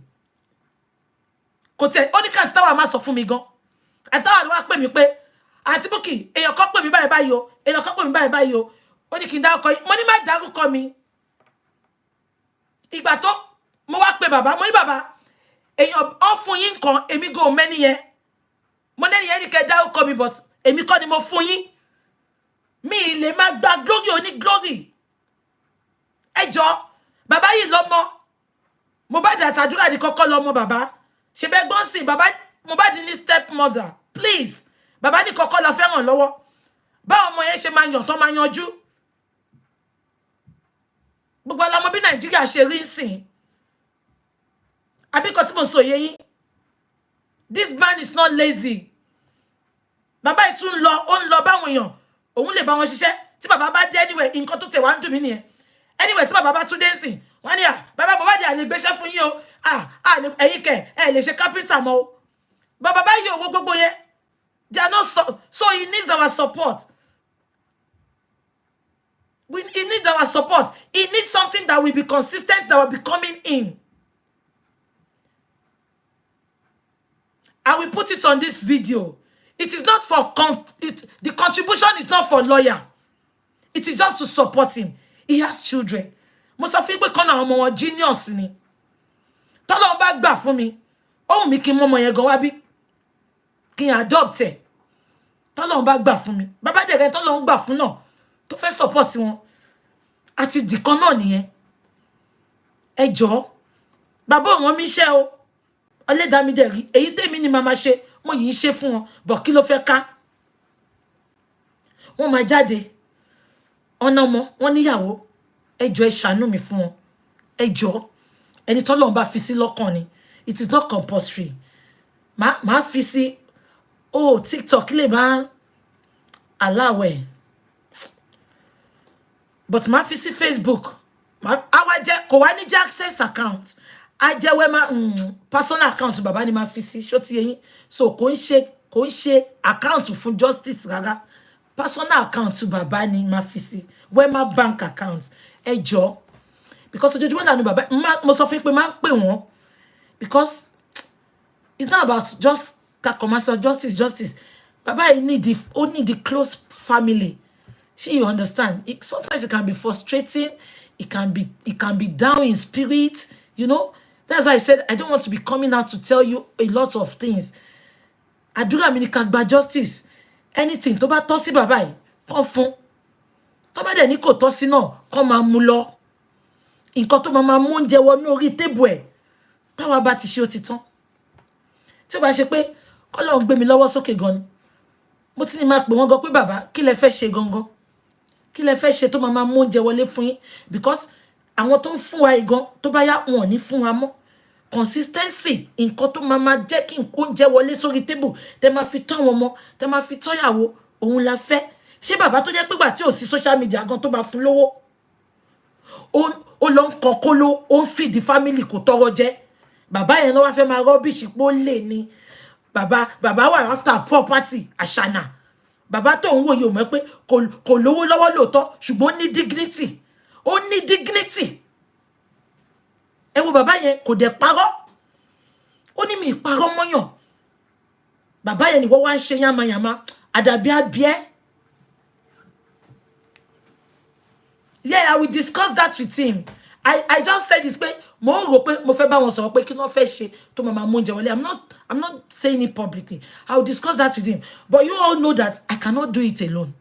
Kò tẹ̀ ó ní káàntì táwa má sọ fún mi gan. Àǹtí táwa ló wá pè mí pé àǹtí Bukky èèyàn kan pè mí báyìí o. Èèyàn kan pè mí báyìí o. Ó ní kí n dárúkọ yín. Mo ní má dárúkọ mi. Ìgbà tó mo wá pè bàbá mo ní bàbá èèyàn ó fún yín nǹkan èmi go mẹ́ni yẹn mo nẹ́ni yẹn ní kẹ́ dárúkọ mi but èmi kọ́ ni mo fún yín mi lè má gba glory oní glory ẹ jọ̀ọ́ bàbá yìí lọ́mọ Mohbad àtàdúrà ní kọ́kọ́ lọ́mọ bàbá ṣe bẹ́ẹ̀ gbọ́n sìn bàbá Mohbad ní step mother please bàbá ní kọ́kọ́ lọ fẹ́ràn lọ́wọ́ báwọn ọmọ yẹn ṣe máa yàn tó máa yanjú gbogbo ọlọmọ bí Nàìjíríà ṣe rí sìn àbí kò tí mo sọ yé yín this man is not lazy bàbá yìí tún lọ ó ń lọ báwọn èèyàn òun lè bá wọn ṣiṣẹ́ tí bàbá bá dé anyway nǹkan tó tẹ̀ wá ń dùn mí nìyẹn anyway tí bàbá bá tún dé sìn wọ́n ní bàbá Mohbad à lè gbéṣẹ́ fún yín o ẹ̀yin kẹ̀ ẹ lè ṣe carpenter mọ́ o bàbá bá yí owó gbogbo yẹn they are not so he needs our support. He needs our support. He needs something that will be consistent, that will be coming in. I will put it on this video. It is not for the contribution is not for lawyer. It is just to support him. He has children. Most of people call him a genius ni. Tọ́lọ́run bá gbà fún mi. Ó wù mí kí n mọ ọmọ yẹn gan wá bí. Kí n adopt ẹ. Tọ́lọ́run bá gbà fún mi. Bàbá dẹ̀rẹ̀ tọ́lọ́run gbà fún náà. Tó fẹ́ support wọn àti dìkan náà nìyẹn ẹ jọ̀ọ́ bàbá wọn mi ṣe o ọlẹ́dàá mi dẹ̀ rí èyí tèmi ni màmá ṣe mo yìí ń ṣe fún wọn bọ̀ kí ló fẹ́ ká wọ́n máa jáde ọ̀nà ọmọ wọn níyàwó ẹ jọ̀ọ́ ẹ ṣàánú mi fún wọn ẹ jọ̀ọ́ ẹni tọ́lọ́run bá fi sí lọ́kàn ni it is not compulsory máa fi sí TikTok lè máa aláwẹ̀ but ma fi sí Facebook àwa jẹ́ kò wá ní jẹ́ access account a jẹ́ wẹ́ ma personal account bàbá ni ma fi sí ṣó ti yín so kò ń ṣe account fún justice rárá personal account bàbá ni ma fi sí wẹ́ ma bank account ẹ jọ̀ọ́ because ojoojúmọ́ náà ni bàbá mo sọ fún pé ma pè wọ́n because it's not about just commercial justice bàbá yìí need the close family. You understand? Sometimes it can be frustrating. It can be down in spirit. You know? That's why I said I don't want to be coming out to tell you a lot of things. Àdúrà mi ni ká gba justice. Anything tó bá tọ́ sí bàbá yìí, kàn fún. Tó bá dẹ̀ ní kò tọ́ sí náà, kàn máa mú lọ. Nǹkan tó máa mú oúnjẹ wọnú orí tébù ẹ̀. Táwa bá ti ṣe ó ti tán. Tí ó bá ṣe pé k'Ọlọ́run gbé mi lọ́wọ́ sókè gan ni. Mo ti ní máa pè wọ́n gan pé bàbá kí lẹ fẹ́ ṣe gangan. Kí lẹ fẹ́ ṣe tó máa mú oúnjẹ wọlé fún yín because àwọn tó ń fún wa igan tó bá yá wọn ò ní fún wa mọ́ consistency nǹkan tó máa jẹ́ kí oúnjẹ wọlé sórí table tẹ́ máa fi tọ́ àwọn ọmọ tẹ́ máa fi tọ́yàwó òun la fẹ́ ṣé bàbá tó jẹ́ pé gbà tí ò sí social media gan tó bá fún lówó ó lọ ń kọ́ kóló ó ń feed family kò tọrọ jẹ bàbá yẹn ló wá fẹ́ máa rubbish pó lè ní bàbá wà after property Ashana bàbá tó ń wò yìí ò mọ̀ pé kò lówó lọ́wọ́ lóòótọ́ ṣùgbọ́n ó ní dignity ó ní dignity ẹ wo bàbá yẹn kò dẹ̀ parọ́ ó ní mi parọ́ mọ́yàn bàbá yẹn ni wọ́n wá ń ṣe yamayama àdàbí abíẹ́. Yeah, I will discuss that with him. I just said this pé mo rò pé mo fẹ́ bá wọn sọ̀rọ̀ pé kí wọ́n fẹ́ ṣe tó mama mú oúnjẹ wọlé. I'm not saying it publicly. I will discuss that with him. But you all know that I cannot do it alone.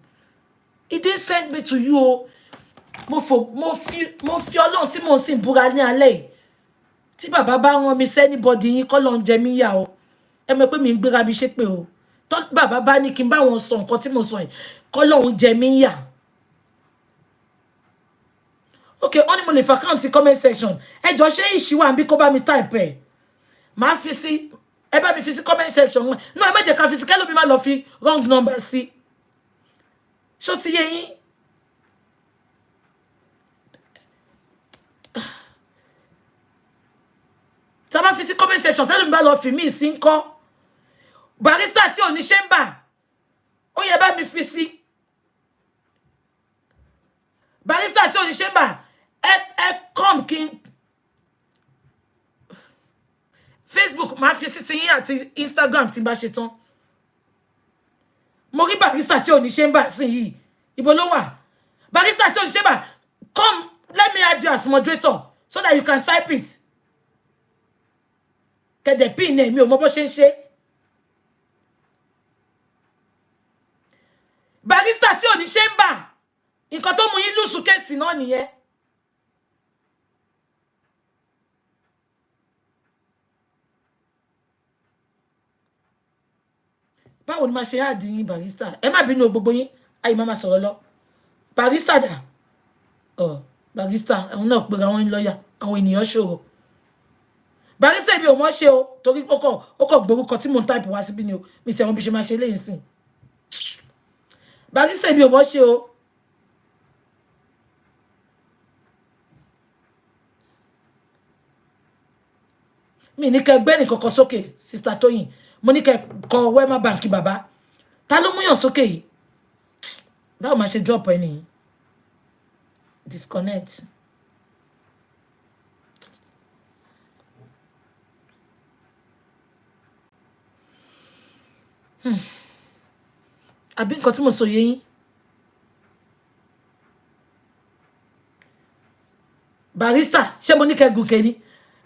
He didn't send me to you. Mo fi Ọlọ́run tí mo sìn búra ní alẹ́ yìí. Tí bàbá bá rán mi sí anybody yín kọ́ ló ń jẹ mí yà o. Ẹ mọ̀ pé mi ń gbéra bí ṣépè o. Tó bàbá bá ní kí n bá wọn sọ nǹkan tí mo sọ yìí kọ́ ló ń jẹ mí yà. Okay, only mo lè fi account sí comment section. Ẹ jọ̀ọ́ ṣé ìṣíwà nbí kó bá mi type ẹ̀. Màá fi sí ẹ bá mi fi sí comment section. No, ẹ má jẹ́ ká fi sí kẹ́lò mi má lọ fi wrong number sí. Ṣó ti yé yín? Tá bá fi sí comment section tẹ́lò mi bá lọ fi mí sí ńkọ́. Barrister tí ò ní chamber. Ó yẹ bá mi fi sí. Barrister tí ò ní chamber. Come king Facebook máa fi sí ti yín àti Instagram tí bá ṣe tán. Mo rí barrister tí ò ní chamber sí yìí. Ibo ló wà? Barrister tí ò ní chamber. Come, let me add you as moderator so that you can type it. Kede pin mi ò mọ bó ṣe ń ṣe. Barrister tí ò ní chamber. Nǹkan tó mú yín lùsù kéèsì náà nìyẹn. Báwo ni máa ṣe àdì yín barrister? Ẹ má bínú gbogbo yín. Ayé máa sọ̀rọ̀ lọ. Barrister dà. Barrister, àwọn náà pera wọn lọ́yà. Àwọn ènìyàn ṣòro. Barrister mi ò mọ̀ ṣe o torí ó kọ̀ gborúkọ tí mo ń type wá síbí ni o. Mi tẹ̀ wọ́n bí ṣe máa ṣe léyìn sìn. Barrister mi ò mọ̀ ṣe o. Mi ní kẹ́ gbé nìkan kan sókè Sister Tóyìn. Mo ní kẹ́ kọ Wema Bank bàbá. Ta ló mú yàn sókè yìí? Báwo máa ṣe drop ẹni? Disconnect. Àbí nǹkan tí mo sọ yé yín. Barrister, ṣé mo ní kẹ́ gùnkè ni?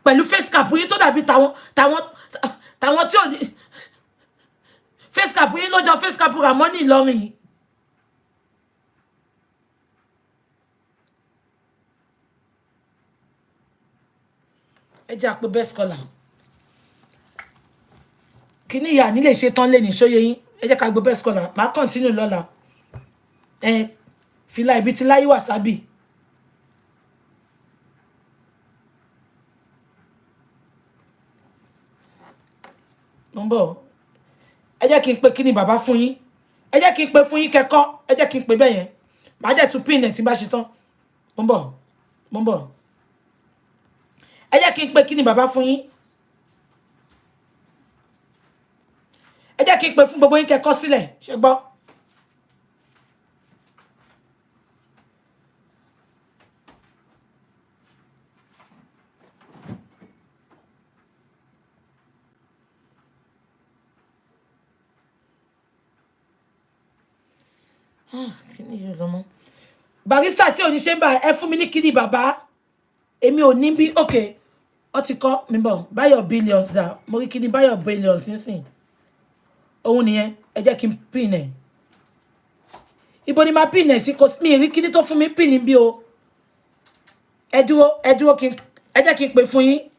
Pẹ̀lú face cap yín tó dàbí tàwọn tí ò ní face cap yín ló jọ face cap Ramoni Ìlọrin yìí. Ẹ jẹ́ àpò best caller. Kíní ìyá ní lè ṣe tán lé ní ṣóyé yín. Ẹ jẹ́ ká gbé best caller. Màá continue lọ́la. Fìlà ibi tí láyé wàsábì. Number. Ẹ jẹ́ kí n pè kíni bàbá fún yín. Ẹ jẹ́ kí n pè fún yín kẹ́kọ́. Ẹ jẹ́ kí n pè bẹ́ẹ̀ yẹn. Màá dẹ̀ tún pin ẹ̀ tí bá ṣe tán. Mo ń bọ̀. Ẹ jẹ́ kí n pè kíni bàbá fún yín. Ẹ jẹ́ kí n pè fún gbogbo yín kẹ́kọ́ sílẹ̀. Ṣé gbọ́? Kíni yóò lọ mọ́. Barrister tí ò ní chamber ẹ fún mi ní kíni bàbá. Èmi ò ní bí okay. Ó ti kọ́ mi bọ̀. Buy your billions da. Mo rí kíni buy your billions nísìn. Òun nìyẹn. Ẹ jẹ́ kí n pin ẹ̀. Ibo ni máa pin ẹ̀ sí kò mi rí kíni tó fún mi pin bí o. Ẹ dúró kí n ẹ jẹ́ kí n pè fún yín.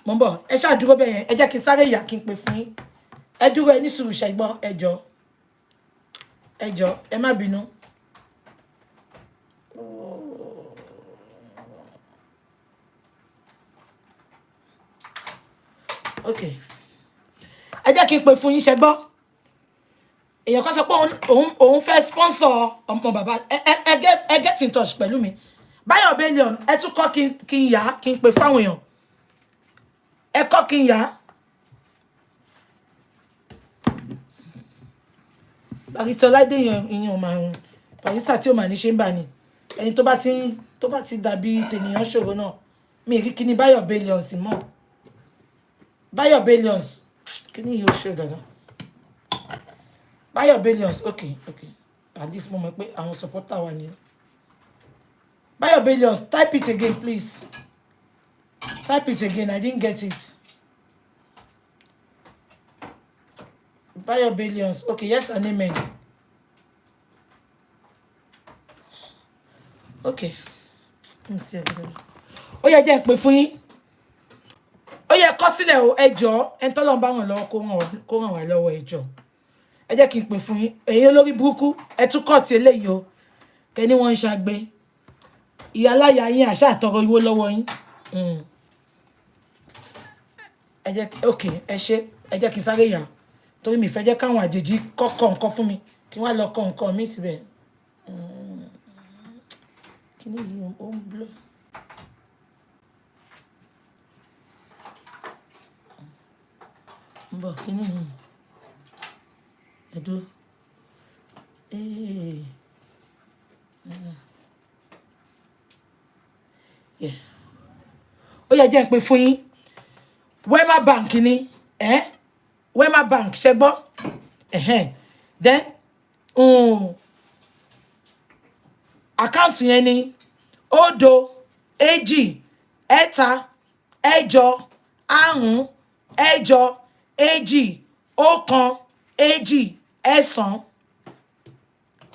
Mo ń bọ̀. Ẹ ṣáà dúró bẹ́ẹ̀ yẹn. Ẹ jẹ́ kí n sáré yà kí n pè fún yín. Ẹ dúró ẹ ní sùúrù ṣẹ́gbọ́n ẹ jọ̀ọ́. Ẹ jọ̀ọ́ ẹ má bínú. Okay. Ẹ jẹ́ kí n pè fún yín ṣẹ́gbọ́n. Èèyàn kan sọ pé òun fẹ́ sponsor ọmọ bàbá. Ẹ get in touch pẹ̀lú mi. Buy your billion. Ẹ tún kọ́ kí n yà kí n pè fáwọn èèyàn. ẹ kọ́ kí n yá. Barrister Láìdé ìyẹn máa ń barrister tí ó máa ní ṣe ń bà ní ẹni tó bá ti dàbí tènìyàn ṣòro náà mi rí kíní Báyọ̀ Billions mọ́ Báyọ̀ Billions kíní yóò ṣe dandan Báyọ̀ Billions okay at least mo mọ̀ pé àwọn supporter wà ní Báyọ̀ Billions type it again please type it again I didn't get it Báyọ̀ Billions okay yes and amen okay ó yẹ jẹ́ pé fún yín ó yẹ kọ sílẹ̀ o ẹ jọ̀ọ́ en tó lọ́n bá ràn lọ́wọ́ kó ràn wá lọ́wọ́ ẹ jọ̀ọ́ ẹ jẹ́ kí n pè fún yín ẹ̀yin olórí burúkú ẹ tún kọ́ ti eléyìí o kẹ́ni wọ́n ń ṣàgbé ìyá láyà yín àṣà àtọrọ ìwó lọ́wọ́ yín ẹ jẹ́ okay ẹ ṣe ẹ jẹ́ kí n sáré yà torí mi fẹ́ jẹ́ káwọn àjèjì kọ́kọ́ nǹkan fún mi kí wọ́n lọ kọ́ nǹkan mi síbẹ̀ kí ni yìí ó ń blọ́ ń bọ̀ kí ni yìí ẹ̀dọ́ ó yẹ jẹ́ ń pè fún yín Wema Bank ni Wema Bank ṣe gbọ́ then àkáǹtì yẹn ni 0 2 3 4 5 6 7 8 2 1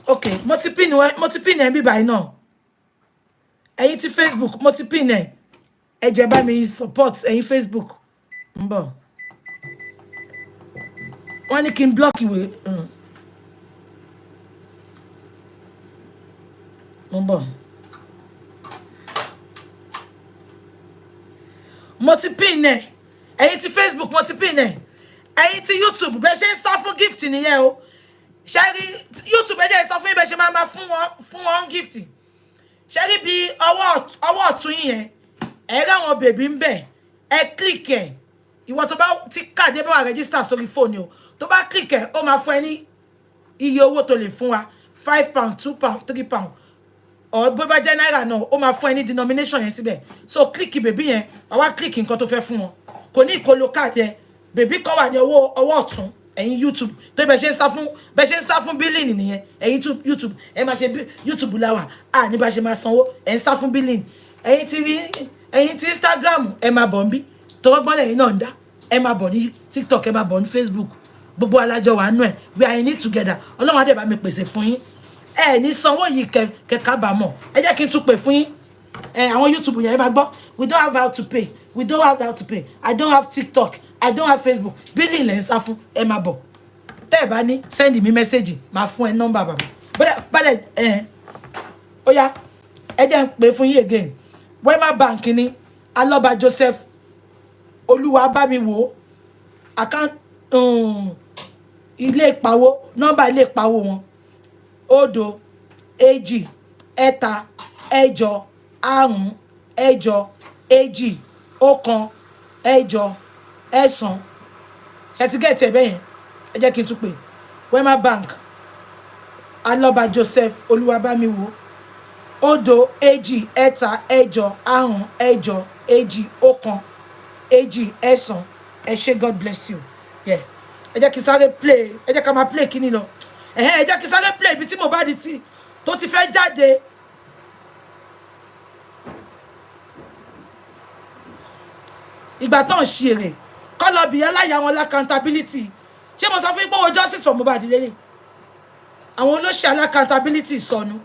okay mo ti pin ẹ bí báyìí náà ẹ̀yin ti Facebook mo ti pin ẹ jẹ́ bá mi support ẹ̀yin Facebook ń bọ̀ wọ́n ní kí n block ìwé ń bọ̀ mo ti pin ẹ ẹ̀yin ti Facebook mo ti pin ẹ ẹ̀yin ti YouTube bẹ́ẹ̀ ṣe ń sá fún gift nìyẹn o ṣe rí YouTube ẹ jẹ́ sọ fún yín bẹ́ẹ̀ ṣe máa fún wọn gift ṣe rí bí ọwọ́ ọ̀tún yín yẹn ẹ ráwọn bèbí ń bẹ̀ ẹ click ẹ ìwọ tó bá ti káàdé bá wà register sórí fóònù o tó bá click ẹ ó máa fún ẹ ní iye owó tó lè fún wa £5 £2 £3 or bó bá jẹ́ náírà náà ó máa fún ẹ ní denomination yẹn síbẹ̀ so click bèbí yẹn wá click nǹkan tó fẹ́ fún wọn kò ní ìkolo káàdì ẹ bèbí kan wà ní ọwọ́ ọ̀tún ẹ̀yin YouTube tó bẹ́ẹ̀ ṣe ń sá fún bílíìnì nìyẹn ẹ̀yin YouTube ẹ máa ṣe YouTube láwà ní bá ṣe máa sanwó ẹ̀ ń sá fún bílíìnì ẹ̀yin ti Instagram ẹ máa bọ̀ ń bí tọwọ́gbọ́n lẹ́yìn náà ń dá ẹ máa bọ̀ ní TikTok ẹ máa bọ̀ ní Facebook gbogbo alájọ wà nù ẹ we are in it together ọlọ́run adé bá mi pèsè fún yín ẹ ní sanwó yìí kẹkábàámọ̀ ẹ jẹ́ kí n tún pè fún yín àwọn YouTube yẹn ẹ máa gbọ́ we don't have how to pay I don't have TikTok I don't have Facebook bílíìnì lẹ́ ń sá fún ẹ máa bọ̀ tẹ́ ẹ bá ní send mi message máa fún ẹ nọ́mbà bàbá bọ́dẹ̀ ó yá ẹ jẹ́ n pè fún yín again Wema Bank ni Alọ́ba Joseph olúwa bá mi wò account ilé ìpawó nọ́mbà ilé ìpawó wọn 0 2 3 4 5 6 7 8 2 1 ṣe ti gẹ̀ẹ́tì ẹ̀bẹ̀ yẹn ẹ jẹ́ kí n tún pè Wema Bank Alọ́ba Joseph olúwa bá mi wò 0 2 3 4 5 6 7 8 2 1 ẹ ṣé God bless you ẹ jẹ́ kí sáré play ẹ jẹ́ ká máa play kíní lọ ẹ jẹ́ kí sáré play ibi tí mo bá di tí tó ti fẹ́ jáde ìgbà tó ń ṣe èrè kọ́ lọ bìí aláya wọn l'accountability ṣé mo sọ fún pé owó justice for Mohbad lélẹ̀ àwọn olóṣèlú l'accountability sọnù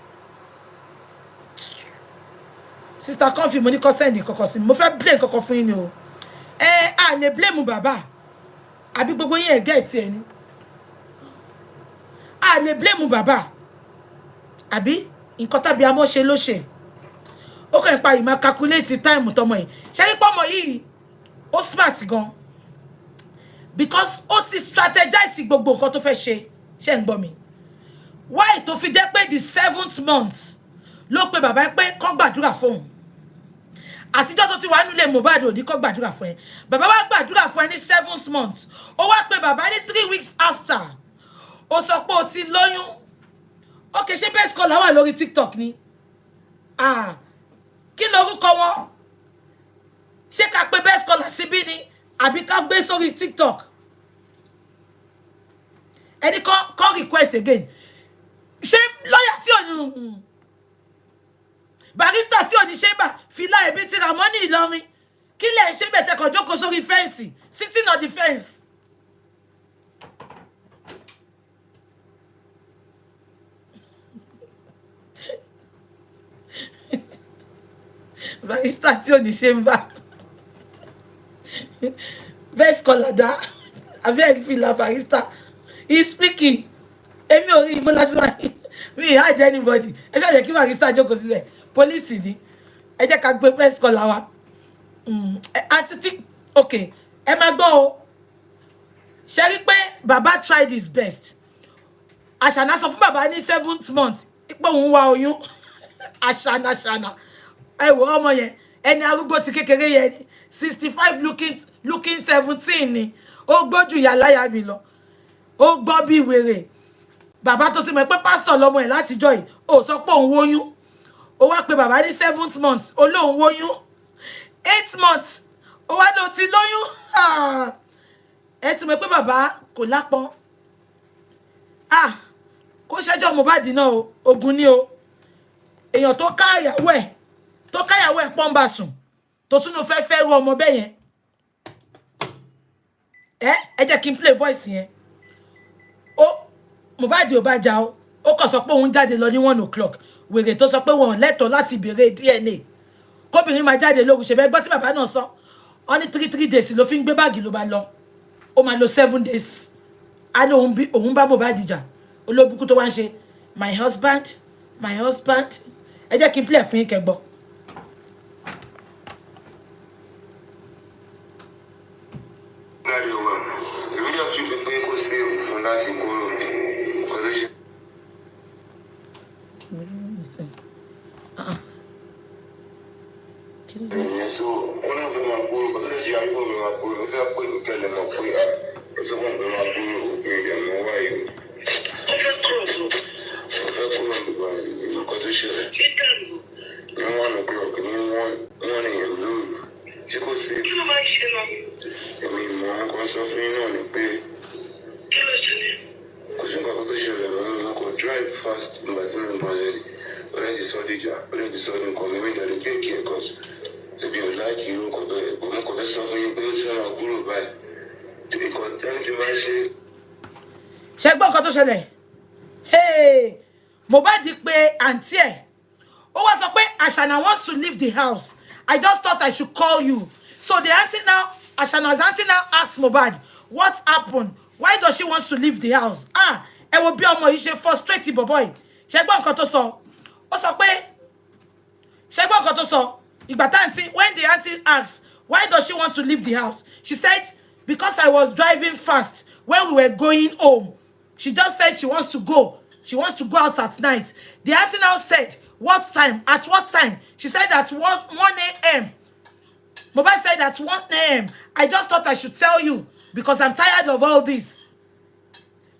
sister Comfy mo ní kọ́ sẹ́ndì kọ̀kọ̀ sí mi mo fẹ́ blame kọ̀kọ̀ fún yín ni o a lè blame bàbá àbí gbogbo yín ẹ̀gẹ́ ìtì ẹ̀ ni a lè blame bàbá àbí nǹkan tàbí amọ́ ṣe ló ṣe ó kàn ń pa ìmọ̀ calculate time tọmọ yìí ṣé yín pọ́mọ yìí ó smart gan because ó ti strategize gbogbo nǹkan tó fẹ́ ṣe ń gbọ́ mi why tó fi jẹ́ pé the 7th month ló pe bàbá pé kó gbàdúrà fóun àtijọ́ tó ti wà nílé Mohbad ò ní kó gbàdúrà fún ẹ bàbá wa gbàdúrà fún ẹ ní 7th month ó wá pé bàbá ní 3 weeks after ó sọ pé ó ti lóyún okay ṣé best caller wà lórí TikTok ni kí lorúkọ wọn ṣé ká pè best caller síbí ni àbí ká gbé sórí TikTok ẹni kọ́ request again ṣé lọ́yà tí ò ní barista tí ò ní ṣe bá fìlà ẹbí tí Ramoni Ìlọrin kí lè ṣe bẹ̀tẹ̀ kan jókòó sórí fẹ́ǹsì sitting on the fence. Barista tí ò ní ṣe ń bá best caller dá abeg fìlà barista he speaking èmi ò rí ìbọn lásìkò mi hide anybody ẹ ṣáà jẹ́ kí barista jókòó sílẹ̀ police ni ẹ jẹ́ ká gbé best caller wa àti tí okay ẹ máa gbọ́ o ṣe rí pé bàbá tried his best Àṣànà sọ fún bàbá ní 7th month pé òun wá oyún Àṣànà ẹ wò ọmọ yẹn ẹni arúgbó ti kékeré yẹn ni 65 looking 17 ni ó gbójú ìyá láyà mi lọ ó gbọ́ bí wèrè bàbá tó ti mọ̀ pé pásítọ̀ lọ́mọ ẹ̀ látijọ́ yìí ó sọ pé òun wóyún ó wá pé bàbá ní 7th month ó lóun wóyún 8th month ó wá ló ti lóyún ẹ ti mọ̀ pé bàbá kò lápọn kó ṣẹjọ́ Mohbad náà o ogun ni o èèyàn tó káyàwó ẹ̀ pọ́nba sùn tó súnú fẹ́ ru ọmọ bẹ́ẹ̀ yẹn ẹ jẹ́ kí n play voice yẹn Mohbad ò bá jà ó kàn sọ pé òun jáde lọ ní 1 o'clock wèrè tó sọ pé wọn ò lẹ́tọ̀ọ́ láti béèrè DNA kóbìnrin máa jáde lóru ṣe fẹ́ gbọ́ tí bàbá náà sọ ọ ní 3 days ló fi ń gbé báàgì ló bá lọ ó máa lo 7 days á ní òun bá Mohbad jà olóbùkún tó wá ń ṣe my husband ẹ jẹ́ kí n play fún yín kẹ́ gbọ́. So one of them are poor, but let's see how you are poor. If I put you tell them I'm poor, so one of them are poor, okay, they know why you. Because you should. You 1 o'clock, you 1 a.m. blue. You could see. I mean, more consumption on the pay. Because you got to show them, you could drive fast, but it's not already. But I just saw the job, but I just saw them coming in there to take care because. To be like you, but I'm something you build on a guru by to be content in my shit. Ṣé gbọ́ nǹkan tó ṣẹlẹ̀? Hey, Mohbad pé àǹtí ẹ̀. Ó wá sọ pé Àṣànà wants to leave the house. I just thought I should call you. So the auntie now, Ashana's auntie now asks Mohbad, what happened? Why does she want to leave the house? Ẹ wo bí ọmọ yìí ṣe frustrated boy. Ṣé gbọ́ nǹkan tó sọ? Ó sọ pé ṣé gbọ́ nǹkan tó sọ? When the auntie asked, why does she want to leave the house? She said, because I was driving fast when we were going home. She just said she wants to go. She wants to go out at night. The auntie now said, what time? At what time? She said at 1 a.m. Mohbad said at 1 a.m. I just thought I should tell you because I'm tired of all this.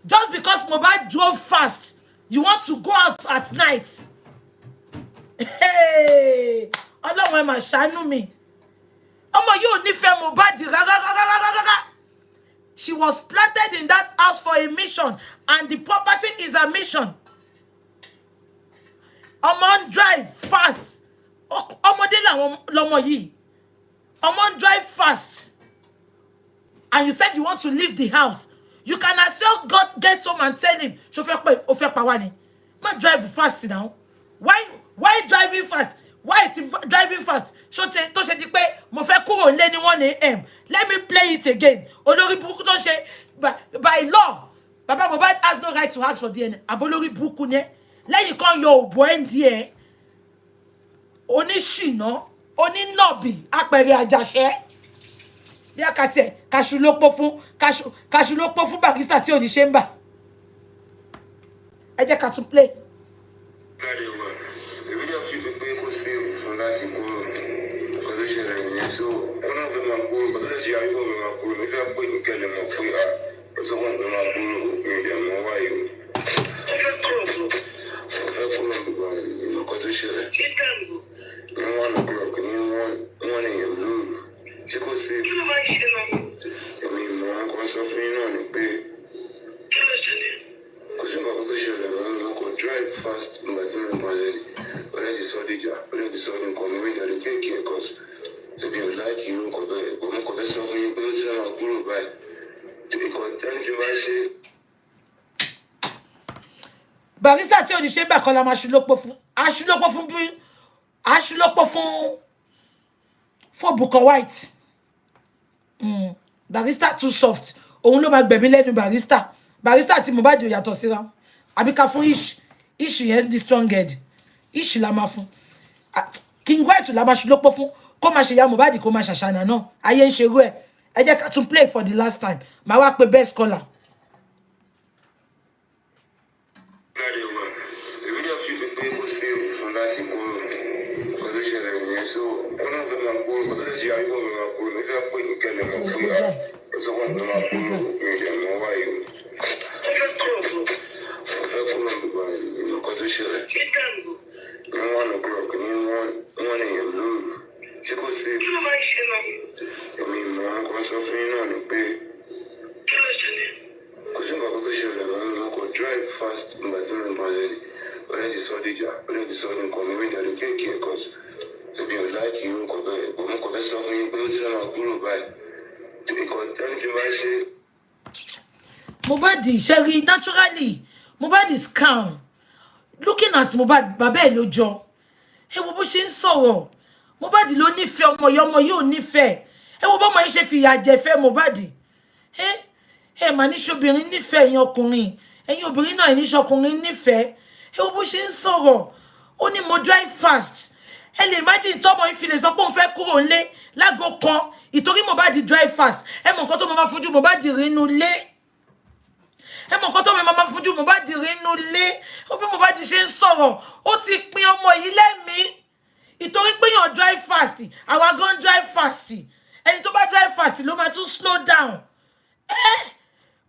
Just because Mohbad drove fast, you want to go out at night. Hey! Ọlọ́run ẹ máa ṣàánú mi. Ọmọ yóò nífẹ̀ẹ́ Mohbad rárá. She was planted in that house for a mission and the property is a mission. Ọmọ ń drive fast. Ọmọdé lọmọ yìí. Ọmọ ń drive fast. And you said you want to leave the house. You can as well get home and tell him, "Ṣó fẹ́ pé ó fẹ́ pa wá ni." Ma drive fast now. Why driving fast? Why driving fast? Tó ṣe di pé mo fẹ́ kúrò nílé ní 1 a.m. Let me play it again. Olórí burúkú tó ṣe by law. Baba Mohbad has no right to ask for DNA. Abolórí burúkú ni. Lẹ́yìn kan yọ òbò ẹ̀ndì ẹ̀. Oníṣìná, onínọ̀bì, apẹ̀rẹ̀ àjàṣẹ́. Bí àkàtì ẹ̀, kàṣù ló pọ̀ fún barista tí ò ní ṣe ń bà. Ẹ jẹ́ ká tún play. ṣẹlẹ̀ so wọn náà fẹ́ máa kúrò bàtà ṣe ayúbọ̀ mi máa kúrò mi fẹ́ pé ìkẹlẹ̀ mọ̀ pé ọ̀sán wọn fẹ́ máa kúrò mi ìdẹ̀ mọ́ wáyé o. Fẹ́ kúrò gbogbo ìmọ̀kọ́ tó ṣẹlẹ̀. Ní 1 o'clock ní 1 a.m. lóru tí kò sí. Èmi ìmọ̀ nǹkan sọ fún yín náà ni pé kò sí nǹkan tó ṣẹlẹ̀ mo kò drive fast nígbà tí mo máa lẹ́yìn. Ọ̀rẹ́ ti sọ díjà ọ̀rẹ́ ti sọ nǹkan mi rí ìdàrí kéèkì ẹ̀kọ́ tóbi ò láìkì irú nǹkan bẹ́ẹ̀ bọ̀ mo kò fẹ́ sọ fún yín pé ó ti máa kúrò báyìí tóbi kan ẹni tí wọ́n ṣe. Barrister tí ò ní ṣe gbà kan la máa aṣúlọ́pọ̀ fún Bukka White. Barrister too soft òun ló máa gbẹ̀mí lẹ́nu Barrister tí Mohbad ò yàtọ̀ síra àbí ká fún ish yẹn di strong head ish la máa fún King White la máa ṣúlọ́pọ̀ fún kó máa ṣe ya Mohbad kó máa ṣàṣànà náà ayé ń ṣerú ẹ̀ ẹ jẹ́ ká tún play for the last time màá wá pé best caller. So one of them are cool, but let's see how you are cool. If you're putting Kelly Mafia, so one of them are cool, maybe I'm more why you. You know, because you 1 o'clock, 1 a.m. lóru. She could say, I mean, I'm going to suffer on the pay. Because I'm going to show them, I could drive fast, but I'm not ready. But I just saw the job, but I just saw them coming with the cake here, because tóbi ò láìkì irú nǹkan bẹ́ẹ̀ bọ̀ mo kò fẹ́ sọ fún yín pé ó ti náà máa kúrò báyìí tóbi kan tẹ́ni tí bá ṣe. Mohbad ṣẹ́rí naturally Mohbad is calm looking at Mohbad bàbá ẹ̀ ló jọ ẹ wo bó ṣe ń sọ̀rọ̀ Mohbad ló nífẹ̀ẹ́ ọmọ yóò nífẹ̀ẹ́ ẹ wo bọ́mọ yín ṣe fìyà jẹ fẹ́ Mohbad ẹ mà níṣobìnrin nífẹ̀ẹ́ ẹ̀yin ọkùnrin ẹ̀yin obìnrin náà níṣọkùnrin nífẹ̀ẹ́ ẹ wo bó ṣe ń sọ̀rọ̀ ó ní mo drive fast. ẹ lè imagine tọ́mọ yín fi lè sọ pé òun fẹ́ kúrò nílé lágo kan ìtorí Mohbad drive fast ẹ mọ̀ nǹkan tó máa fojú Mohbad rí inú ilé ẹ mọ̀ nǹkan tó máa fojú Mohbad rí inú ilé ó bí Mohbad ṣe ń sọ̀rọ̀ ó ti pin ọmọ yìí lẹ́mìí ìtorí pé yàn drive fast àwa gan drive fast ẹni tó bá drive fast ló máa tún slow down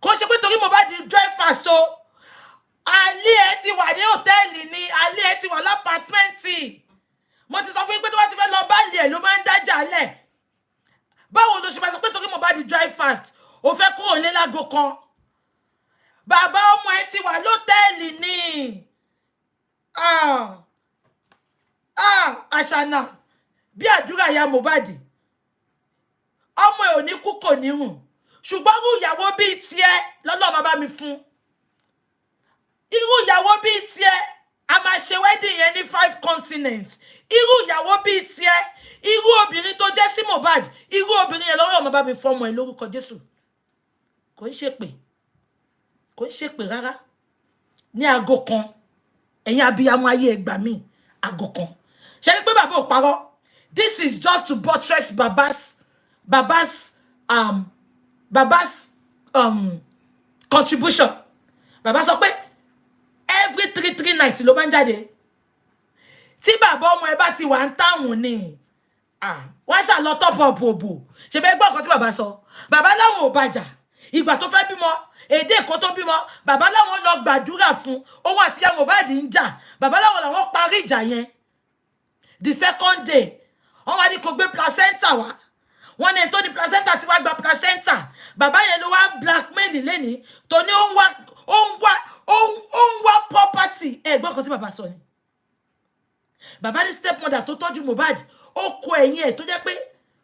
kò ṣe pé torí Mohbad drive fast o alẹ́ ẹ ti wà ní hòtẹ́ẹ̀lì ni alẹ́ ẹ ti wà lápàtmẹ́ǹtì mo ti sọ fún yín pé tó bá ti fẹ́ lọ báàlì ẹ̀ ló máa ń dájà lẹ̀ báwo ló ṣe máa sọ pé torí Mohbad drive fast ó fẹ́ kúrò lé lágo kan bàbá ọmọ ẹ ti wà lọ́tẹ́ẹ̀lì ni Àṣànà bí àdúrà ya Mohbad ọmọ ẹ ò ní kú kò ní rùn ṣùgbọ́n irú ìyàwó bíi tiẹ̀ lọ́lọ́ máa bá mi fún irú ìyàwó bíi tiẹ̀ a máa ṣe wedding yẹn ní 5 continents irú ìyàwó bíi tiẹ̀ irú obìnrin tó jẹ́ sí Mohbad irú obìnrin yẹn lọ́wọ́ ọmọ bá mi fọmọ ẹ lórúkọ Jésù kò ń ṣépè rárá ní aago kan ẹ̀yin abiyamọ ayé ẹgbà mi aago kan ṣe ni pé bàbá ò parọ́ this is just to buttress baba's contribution bàbá sọ pé every 3 nights ló máa ń jáde tí bàbá ọmọ ẹ bá ti wà ń táwọn ni wọ́n ṣà lọ top up òbò ṣe bẹ́ẹ̀ gbọ́ nǹkan tí bàbá sọ bàbá láwọn ò bàjà ìgbà tó fẹ́ bímọ èdè èkó tó bímọ bàbá láwọn lọ gbàdúrà fún òun àti ìyá Mohbad ń jà bàbá láwọn làwọn parí ìjà yẹn the second day wọ́n wá ní kó gbé placenta wá wọ́n ní ẹni tó ní placenta ti wá gba placenta bàbá yẹn ló wá blackmail lẹ́ni tó ní ó ń wá property ẹ gbọ́ nǹkan tí bàbá sọ ni bàbá ní stepmother tó tọ́jú Mohbad ó kó ẹ̀yìn ẹ̀ tó jẹ́ pé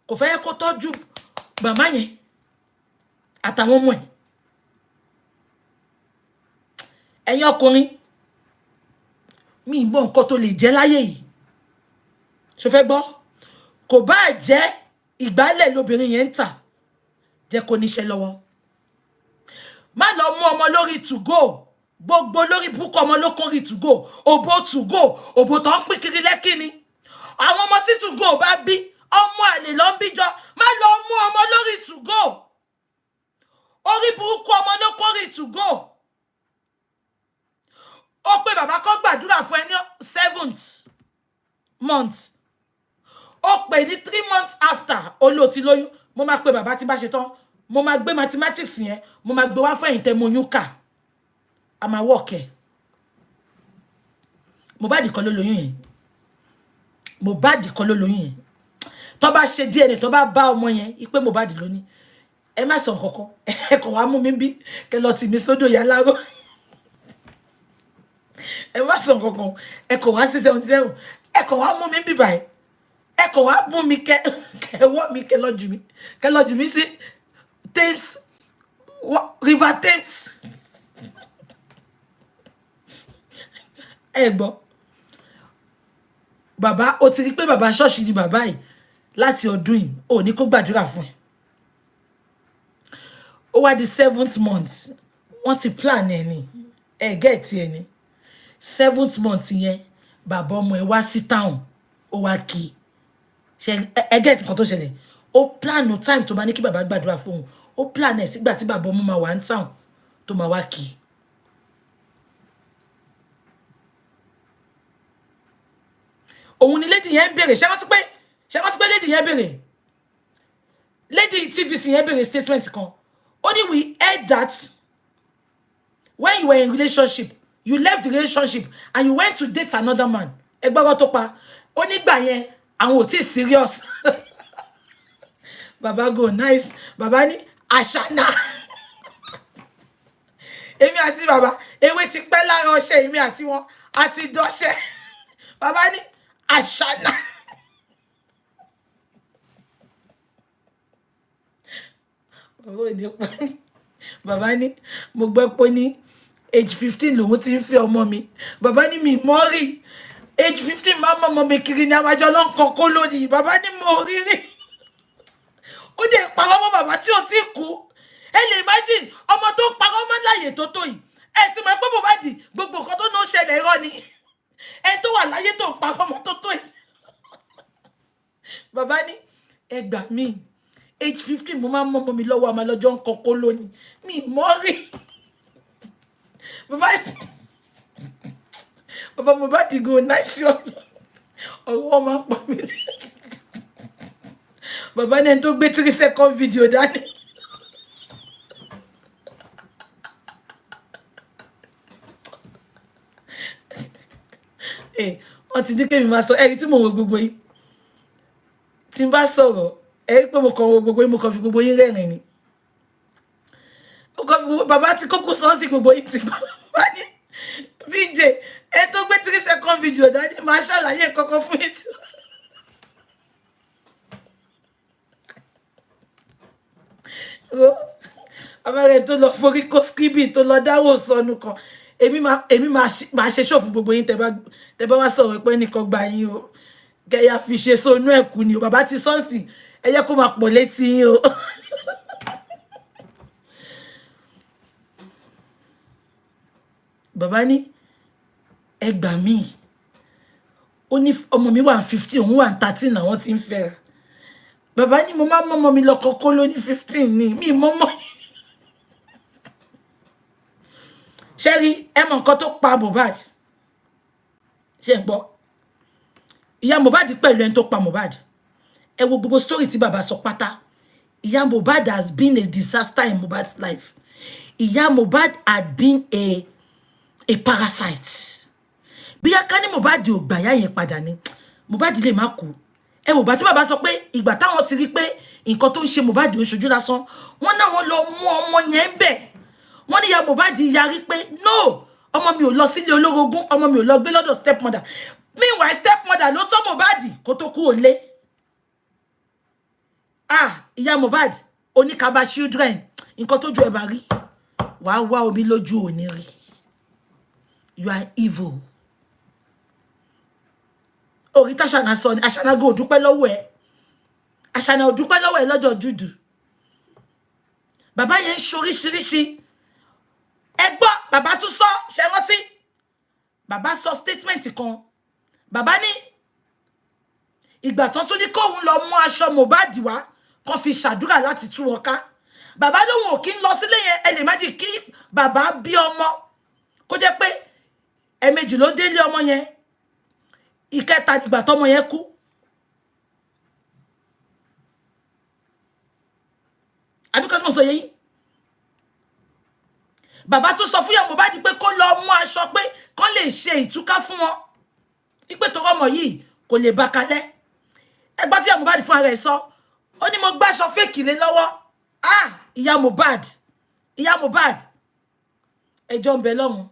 kò fẹ́ kó tọ́jú màmá yẹn àtàwọn ọmọ ẹ̀ ẹ̀yin ọkùnrin mi gbọ́ nǹkan tó lè jẹ́ láyé yìí ṣó fẹ́ gbọ́ kò bá jẹ́ ìgbálẹ̀ lóbìnrin yẹn ń tà jẹ́ kó níṣẹ́ lọ́wọ́ má lọ mú ọmọ lórí to go gbogbo lórí búkọ ọmọ ló kórì to go òbò to go òbò tó ń pín kiri lẹ́kì ni àwọn ọmọ tí to go bá bí ọmọ àlè ló ń bíjọ má lọ mú ọmọ lórí to go orí burúkú ọmọ ló kórì to go ó pé bàbá kó gbàdúrà fún ẹ ní 7th month ó ó pè ní 3 months after ó lò ti lóyún mo máa pe bàbá tí bá ṣe tán mo máa gbé mathematics yẹn mo máa gbé wá fẹ́yìn tẹ́ mo yún kà a máa work ẹ̀ Mohbad kọ́ ló lóyún yẹn Mohbad kọ́ ló lóyún yẹn tó bá ṣe DNA tó bá bá ọmọ yẹn ipe Mohbad ló ní ẹ má sọ nǹkan kan ẹ kàn wá mú mi bí kẹ lọ tì mí sódò yà láàárọ̀ ẹ má sọ nǹkan kan ẹ kàn wá sí 77 ẹ kàn wá mú mi bí báyìí ẹ kàn wá mú mi kẹ wọ́ mi kẹ lọ jù mí sí Thames River Thames ẹ gbọ́ bàbá ó ti rí pé bàbá ṣọ́ọ̀ṣì ni bàbá yìí láti ọdún yìí ò ní kó gbàdúrà fún ẹ ó wá di 7th month wọ́n ti plan ẹ ní ẹ gẹ́ẹ̀tì ẹ ní 7th month yẹn bàbá ọmọ ẹ wá sí town ó wá kí ṣe ẹ gẹ́ẹ̀tì kan tó ṣẹlẹ̀ ó plan no time tó bá ní kí bàbá gbàdúrà fún òun ó plan ẹ sígbà tí bàbá ọmọ máa wà ní town tó máa wá kí òun ni lady yẹn béèrè ṣé wọ́n ti pé lady yẹn béèrè lady TVC yẹn béèrè statement kan only we heard that when you were in relationship you left the relationship and you went to date another man ẹgbọ́rọ̀ tó pa ó nígbà yẹn àwọn ò tí serious baba go nice baba ní Ashana èmi àti baba ewé ti pẹ́ lára ọṣẹ èmi àti wọn àti dọ́ṣẹ́ baba ní Ashana bàbá ní mo gbọ́ pé ní age 15 lòun ti ń fẹ́ ọmọ mi bàbá ní mi mọ́ rí age 15 máa mọ́ ọmọ mi kiri ní àwájọ lọ́nkàn kó lónìí bàbá ní mo rí rí ó dẹ̀ parọ́ mọ́ bàbá tí ò tí kú ẹ lè imagine ọmọ tó ń parọ́ mọ́ láyè tó tó yìí ẹ ti mọ̀ pé Mohbad gbogbo nǹkan tó ní ó ṣẹlẹ̀ irọ́ ni ẹ tó wà láyé tó ń parọ́ mọ́ tó tó yìí bàbá ní ẹ gbà mí age 15 mo máa ń mọ́ ọmọ mi lọ́wọ́ àmà lọ́jọ́ ń kọ́kọ́ lónìí mi mọ́ rí bàbá Mohbad go nice ọ̀rọ̀ wọn máa ń pa mí bàbá ní ẹni tó gbé 3 second video dání wọ́n ti ní kémi máa sọ ẹ̀rí tí mo wo gbogbo yìí tí n bá sọ̀rọ̀ ẹ pé mo kàn wo gbogbo yín mo kàn fi gbogbo yín rẹ́rìn ni mo kàn fi gbogbo bàbá tí kókó sọ́ọ̀sì gbogbo yín ti bàbá ní VJ ẹ tó gbé 3 second video dání máa ṣàlàyé kankan fún yín tí abẹ́rẹ́ tó lọ forí kó skibi tó lọ dáwò sọnù kan èmi máa ṣe ṣòfò gbogbo yín tẹ́ bá wá sọ̀rọ̀ pé nìkan gbà yín o kẹ́yà fi ṣe sónú ẹ̀kú ni o bàbá ti sọ́ọ̀sì ẹ jẹ́ kó máa pọ̀ létí yín o bàbá ní ẹ gbà mí ó ní ọmọ mi wà 15 òun wà 13 àwọn tí ń fẹ́ra bàbá ní mo máa mọ́mọ́ mi lọ́kọ́ kó ló ní 15 ní mi mọ́mọ́ ṣẹ́rí ẹ mọ̀ nǹkan tó pa Mohbad ṣe ń gbọ́ ìyá Mohbad pẹ̀lú ẹni tó pa Mohbad ẹ wo gbogbo story tí bàbá sọ pátá ìyá Mohbad has been a disaster in Mohbad's life ìyá Mohbad had been a parasite bí a ká ní Mohbad ò gbà yá yẹn padà ni Mohbad lè má kú ẹ wò bá tí bàbá sọ pé ìgbà táwọn ti rí pé nǹkan tó ń ṣe Mohbad ò ṣojú lásán wọn náà wọn lọ mú ọmọ yẹn ń bẹ̀ wọ́n ní ìyá Mohbad yarí pé no ọmọ mi ò lọ sílé olórogún ọmọ mi ò lọ gbé lọ́dọ̀ stepmother meanwhile stepmother ló tọ́ Mohbad kó tó kúrò lé ìyá Mohbad oníkaba children nǹkan tójú ẹ bá rí wàá wá omi lójú òní rí you are evil orí t'Ashana sọ ni Ashana go dúpẹ́ lọ́wọ́ ẹ Ashana ò dúpẹ́ lọ́wọ́ ẹ lọ́jọ́ Jude bàbá yẹn ń ṣoríṣiríṣi ẹ gbọ́ bàbá tún sọ ṣe rántí bàbá sọ statement kan bàbá ní ìgbà tán tún ní kóun lọ mú aṣọ Mohbad wá kan fi ṣàdúrà láti tú wọn ká bàbá lóhun ò kí ń lọ sílé yẹn ẹ lè má jì kí bàbá bí ọmọ kó jẹ́ pé ẹ̀ẹ̀mejì ló délé ọmọ yẹn ìkẹta ìgbà tọmọ yẹn kú Because mo sọ yẹn. Bàbá tó sọ fún ìyá Mohbad pé kó lọ mú aṣọ pé kán lè ṣe ìtúká fún wọn. Ipe tó ọmọ yìí kò lè bá kalẹ̀. Ẹgbà tí ìyá Mohbad fún ara ẹ̀ sọ, ó ní mo gbàṣọ fake lé lọ́wọ́. Ah, ìyá Mohbad. Ìyá Mohbad. Ẹjọ́ ń bẹ lọ́hùn.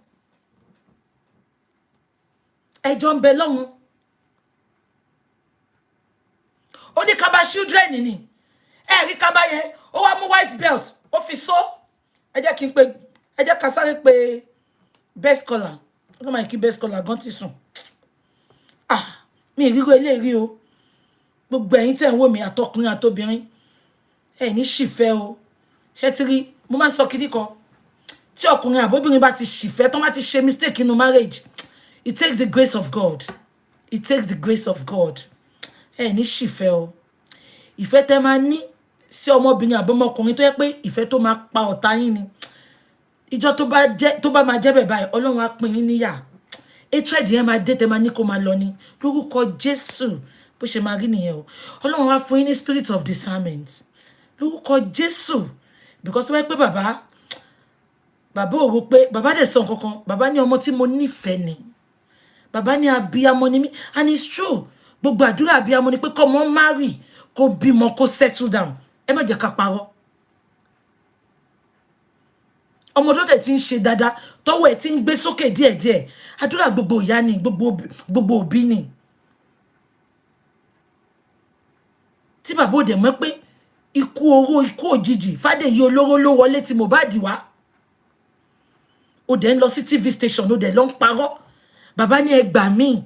Ẹjọ́ ń bẹ lọ́hùn. Ó ní ká bá children ni. Ẹ rí ká bá yẹn, ó wá mú white belt, ó fi so. Ẹ jẹ́ kí n pè, ẹ jẹ́ ká sáré pé best color. Ó ló máa kí best color gan ti sùn. Ah, mi ríro eléyìí o. Gbogbo ẹ̀yin tẹ́ ń wò mí àtọkùnrin àtobìnrin. Ẹ ní ṣìfẹ́ o. Ṣé ti rí, mo máa sọ kíní kan. Tí ọkùnrin àbóbìnrin bá ti ṣìfẹ́, tọ́n bá ti ṣe mistake in marriage, it takes the grace of God. It takes the grace of God. Ẹ ní ṣìfẹ́ o. Ìfẹ́ tẹ́ máa ní sí ọmọbìnrin àbọ́mọkùnrin tó yẹ pé ìfẹ́ tó máa pa ọ̀tá yín ni. Ìjọ tó bá máa jẹ́ bẹ́ẹ̀ báyìí, Ọlọ́run á pín yín níyà. Hatred yẹn máa dé tẹ́ máa ní kó máa lọ ni. Lórúkọ Jésù bó ṣe máa rí nìyẹn o. Ọlọ́run wá fún yín ní spirit of discernment. Lórúkọ Jésù. Because tó bá pé bàbá ò rò pé bàbá dẹ̀ sọ nǹkan kan. Bàbá ní ọmọ tí mo nífẹ̀ẹ́ ni. Bàbá ní abiyamọ ni mí. And it's true. Gbogbo àdúrà abiyamọ ni pé kó mọ́ marry, kó bímọ, kó settle down. Ẹ má jẹ́ ká parọ́. Ọmọ tó tẹ̀ tí ń ṣe dáadáa, tọ́wọ́ ẹ̀ tí ń gbé sókè díẹ̀díẹ̀. Àdúrà gbogbo ìyá ni, gbogbo òbí ni. Tí bàbá ò dẹ̀ mọ̀ pé ikú oró, ikú òjijì, Fádèyí olóró ló wọlé tí Mohbad wá. Ó dẹ̀ ń lọ sí TV station, ó dẹ̀ lọ ń parọ́. Bàbá ní ẹ gbà mí.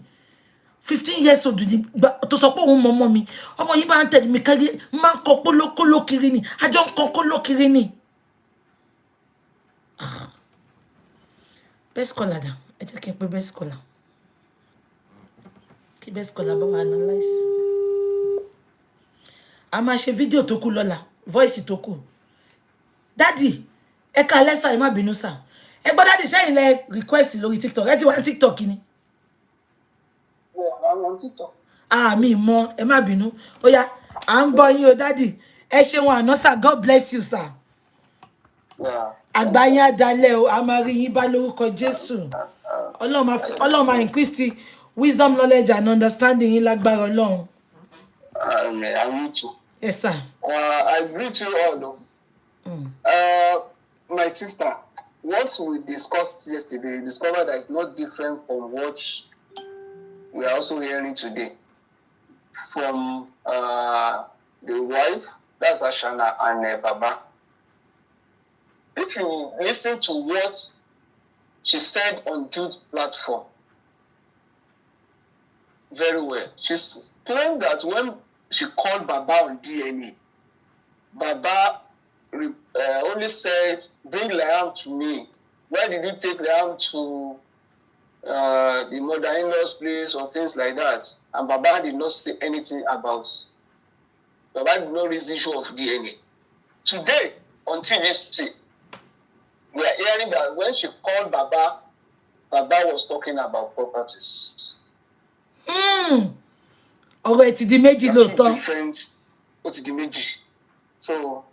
15 years old ni tó sọ pé òun mọ ọmọ mi. Ọmọ yìí máa ń tẹ̀lé mi kárí, máa ń kọ kólókóló kiri ni. Àjọ ń kọ kóló kiri ni. Best caller dà. Ẹ jẹ́ kí n pè best caller. Kí best caller bá wa analyze. A máa ṣe fídíò tó kù lọ́la, voice tó kù. Daddy, ẹ ká lẹ́sà, ẹ má bínú sà. Ẹ gbọ́ daddy ṣẹ́yìn lẹ request lórí TikTok. Ẹ ti wá TikTok ni. Ah, mi mọ̀, ẹ má bínú. Ó yá, à ń gbọ́ yín o daddy. Ẹ ṣeun àná sà, God bless you sir. Àgbáyé adalẹ̀ o, a máa rí yín bá lórúkọ Jésù. Ọlọ́run máa increase wisdom, knowledge and understanding yín lágbára Ọlọ́run. Amen. I need to. Yes, sir. I greet you all. My sister, what we discussed yesterday, we discovered that it's not different from what we are also hearing today from the wife, that's Ashana, and Baba. If you listen to what she said on Jude's platform, very well, she claimed that when she called Baba on DNA, Baba only said, bring Liam to me. Why did you take Liam to the mother-in-law's place or things like that? And Baba did not say anything about. Baba did not raise the issue of DNA. Today, on TVC, we are hearing that when she called Baba, Baba was talking about properties. Ọ̀rọ̀ ẹ̀ ti di méjì lóòótọ́. Different, ó ti di méjì. So,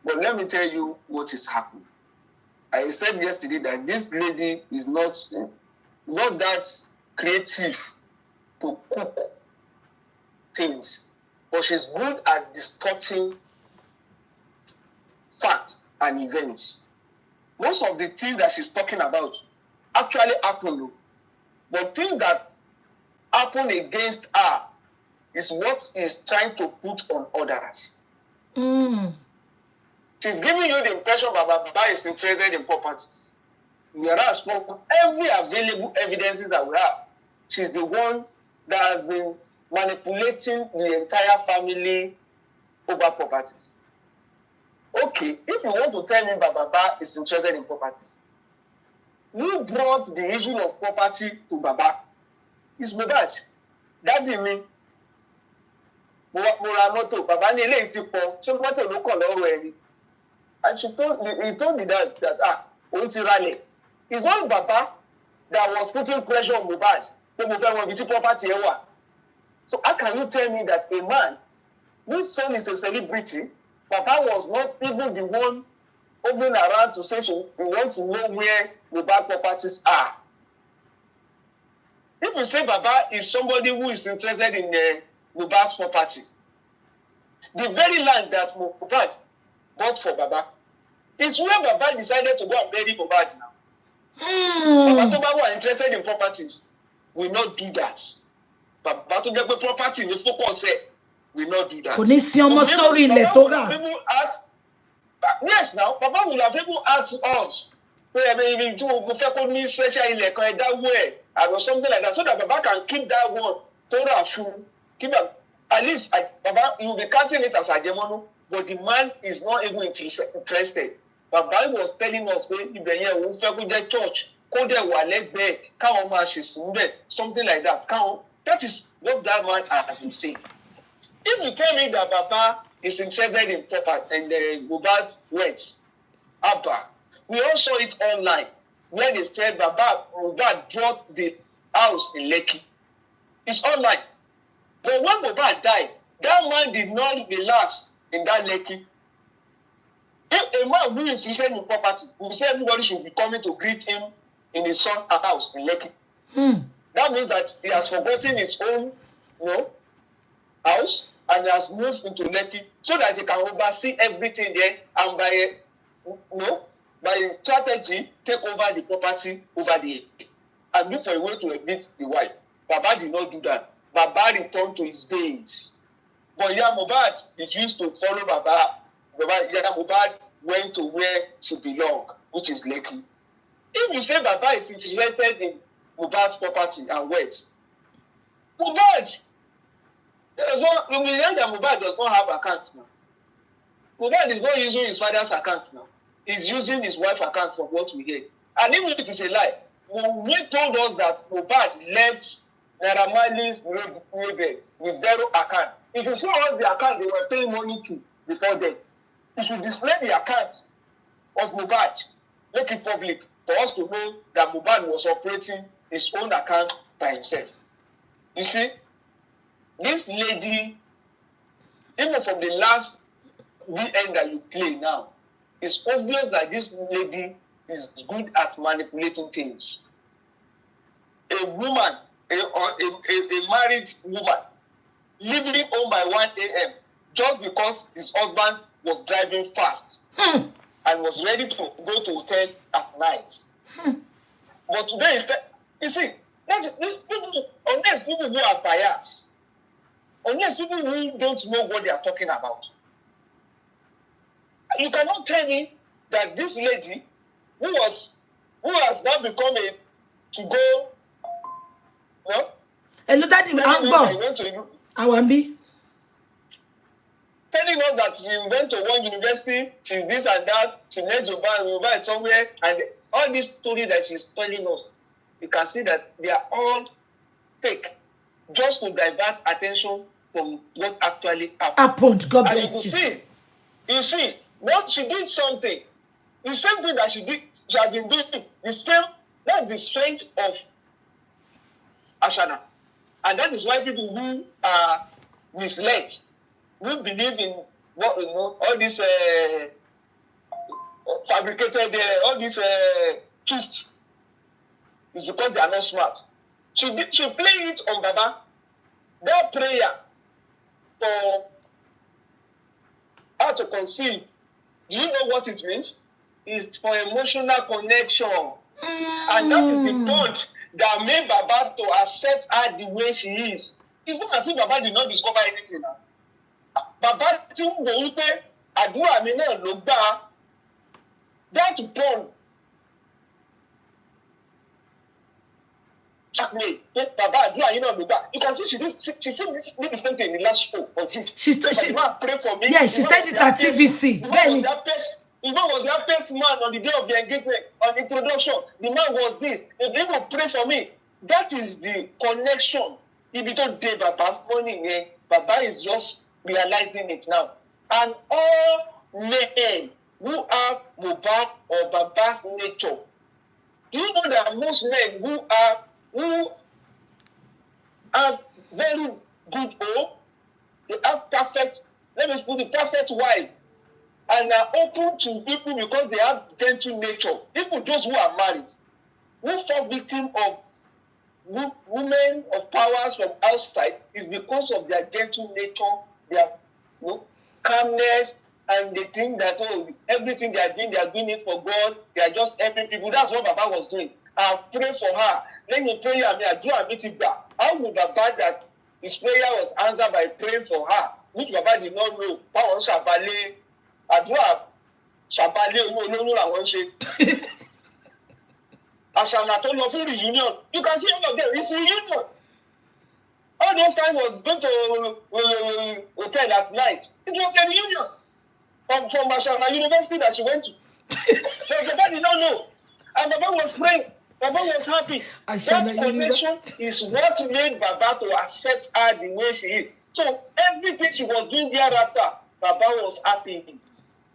but let me tell you what is happening. I said yesterday that this lady is not that creative to cook things, but she's good at distorting facts and events. Most of the things that she's talking about actually happen, but things that happen against her is what is trying to put on others. She's giving you the impression that Baba is interested in properties. Whereas from every available evidences that we have, she's the one that has been manipulating the entire family over properties. Okay, if you want to tell me that Baba is interested in properties, who brought the issue of property to Baba? It's Mohbad. Daddy mi. Mo ra mọ́tò, Baba ní eléyìí ti pọ̀, ṣé mọ́tò ló kàn lọ́rọ̀ ẹni? And he told me that òun ti ralẹ̀. It's not Baba that was putting pressure on Mohbad. Pé mo fẹ́ wọ ibi tí property ẹ wà. So how can you tell me that a man whose son is a celebrity Papa was not even the one hovering around to say we want to know where Mohbad properties are. If you say Baba is somebody who is interested in Mohbad's property, the very land that Mohbad bought for Baba is where Baba decided to go and bury Mohbad now. Baba to Baba were interested in properties, will not do that. Baba to get property in the focus will not do that. People ask, yes, now Baba will have people ask us, maybe to special election that way or something like that, so that Baba can keep that one. Keep at least Baba, you will be counting it as a demon, but the man is not even interested. Baba was telling us when you the church, something like that. That is what that man has been saying. If you tell me that Baba is interested in property and Mohbad's words, Abba, we all saw it online where they said Baba Mohbad bought the house in Lekki. It's online. But when Mohbad died, that man did not relax in that Lekki. If a man who is interested in property, we say everybody should be coming to greet him in his son's house in Lekki. That means that he has forgotten his own, house and he has moved into Lekki so that he can oversee everything there and by strategy take over the property over there and look for a way to evict the wife. Baba did not do that. Baba returned to his base. But Mohbad refused to follow Baba. Mohbad went to where she belonged, which is Lekki. If you say Baba is interested in Mohbad's property and wealth, Mohbad, we learn that Mohbad does not have account now. Mohbad is not using his father's account now. He's using his wife's account from what we hear. And even if it is a lie, we told us that Mohbad left Naira Marley's label with zero account. If you see all the account they were paying money to before then, you should display the account of Mohbad, make it public for us to know that Mohbad was operating his own account by himself. You see, this lady, even from the last VN that you play now, it's obvious that this lady is good at manipulating things. A woman, a married woman, leaving home by 1 a.m. just because his husband was driving fast and was ready to go to hotel at night. But today, you see, unless people who are biased, unless people who don't know what they are talking about, you cannot tell me that this lady who has now become to go, hello, Daddy, telling us that she went to one university, she's this and that, she met Dubai somewhere, and all these stories that she's telling us, you can see that they are all fake, just to divert attention from what actually happened. God bless you. You see, what she did something, the same thing that she has been doing, the same, that's the strength of Ashana. And that is why people who are misled, who believe in what all these fabricated, all these twists, is because they are not smart. She played it on Baba. That prayer for how to conceive, do you know what it means? It's for emotional connection. And that is the point that made Baba to accept her the way she is. It's not as if Baba did not discover anything now. Baba tí ń wò ó pé àdúrà mi náà ló gbà. That bond me, Baba àdúrà yìí náà ló gbà. You can see she said the same thing in the last show. She pray for me. Yeah, she said it at TVC. The man was the happiest man on the day of the engagement, on the introduction. The man was this. If they will pray for me, that is the connection. If you don't do Baba money, Baba is just realizing it now. And all men who have Mohbad or Baba's nature, do you know that most men who have very good home, they have perfect, let me put the perfect wife, and are open to people because they have gentle nature. Even those who are married, who fall victim of women of powers from outside is because of their gentle nature, their calmness, and they think that everything they are doing it for God. They are just helping people. That's what Baba was doing. I pray for her. Then you pray and I do a meeting back. How would Baba that his prayer was answered by praying for her, which Baba did not know? Báwọn ṣàbálẹ̀ àdúrà ṣàbálẹ̀ olóòlù làwọn ṣe. Ashana tó lọ fún reunion. You can see all of them. It's reunion. All those time was going to hotel at night. It was a reunion from Ashana University that she went to. So Baba did not know. And Baba was praying. Baba was happy. That connection is what made Baba to accept her the way she is. So everything she was doing thereafter, Baba was happy.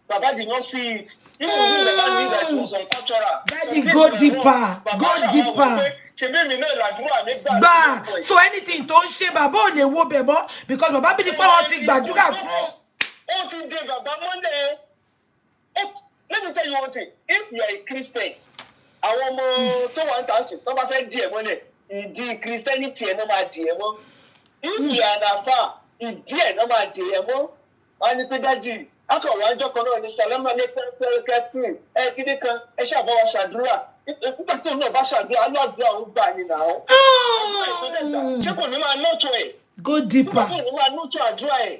Baba did not see it. Even when Baba knew that it was unnatural. Daddy, go deeper. Go deeper. So anything tó ń ṣe bàbá ò lè wo bẹ̀bọ̀ because Baba bí ní pé wọ́n ti gbàdúrà fún. Ó ti dé Baba Monday. Let me tell you one thing. If you are a Christian, àwọn ọmọ tó wà ń tà sí tó bá fẹ́ di ẹ̀ mọ́lẹ̀ ìdí Christianity ẹ̀ náà máa di ẹ̀ mọ́. If you are an afa, ìdí ẹ̀ náà máa di ẹ̀ mọ́. Wọ́n ní pé dájú akọ̀wé àjọ kan náà ní Salama ní pẹ́ẹ́pẹ́ẹ́kẹ́tì kíní kan ẹ ṣàbọ̀wọ̀ ṣàdúrà. Nígbà tó náà bá ṣàdúrà aládùúrà ń gbà ní nàá. Ṣé kò ní máa nọ́tò ẹ̀? Go deeper. Ṣé kò ní máa nọ́tò àdúrà ẹ̀?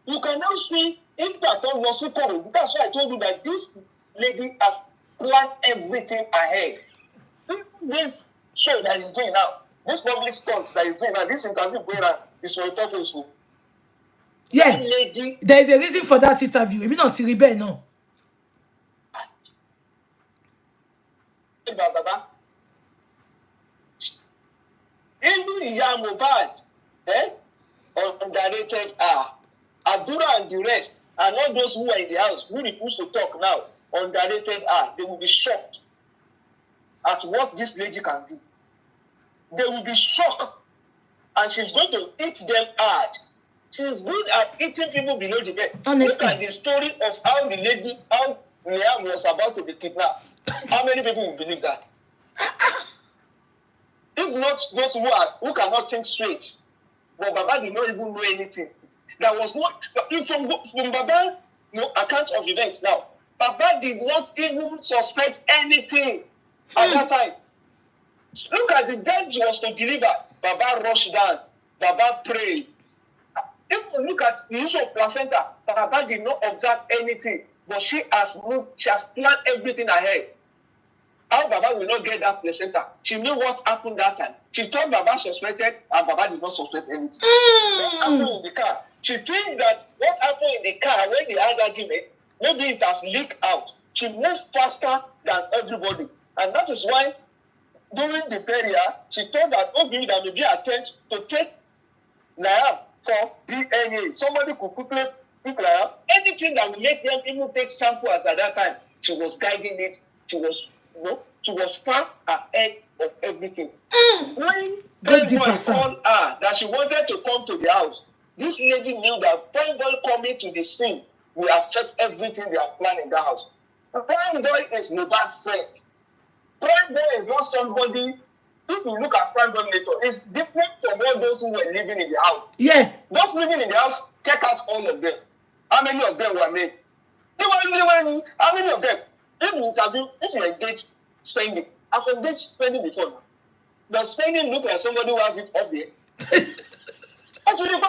You can now see ìgbà tó lọ sí Kòròdú. That's why I told you that this lady has planned everything ahead. This show that he's doing now, this public stunt that he's doing now, this interview going on is for a purpose. Yeah, lady, there is a reason for that interview. Èmi náà ti rí bẹ́ẹ̀ náà. Baba, even ìyá Mohbad, underrated her. Adura and the rest, and all those who are in the house who refuse to talk now, underrated her. They will be shocked at what this lady can do. They will be shocked, and she's going to eat them hard. She's good at eating people below the bed. Honestly. Look at the story of how the lady, how Liam was about to be kidnapped. How many people will believe that? If not those who cannot think straight, but Baba did not even know anything. There was not from Baba account of events now. Baba did not even suspect anything at that time. Look at the dead she was to deliver. Baba rushed down. Baba prayed. If you look at the issue of placenta, Baba did not observe anything, but she has moved. She has planned everything ahead. How Baba will not get that placenta? She knew what happened that time. She thought Baba suspected, and Baba did not suspect anything. What happened in the car? She thinks that what happened in the car when they had argument, maybe it has leaked out. She moved faster than everybody, and that is why during the burial, she thought that maybe there may be an attempt to take Liam for DNA. Somebody could quickly pick Liam. Anything that will make them even take samples at that time, she was guiding it. She was far ahead of everything. When Boy called her that she wanted to come to the house, this lady knew that Boy coming to the scene will affect everything they are planning in the house. Boy is Mohbad's friend. Boy is not somebody. If you look at Boy later, it's different from all those who were living in the house. Yeah. Those living in the house, check out all of them. How many of them were made? How many of them? If you engage spending, I've engaged spending before. Does spending look like somebody who has it up there? Actually,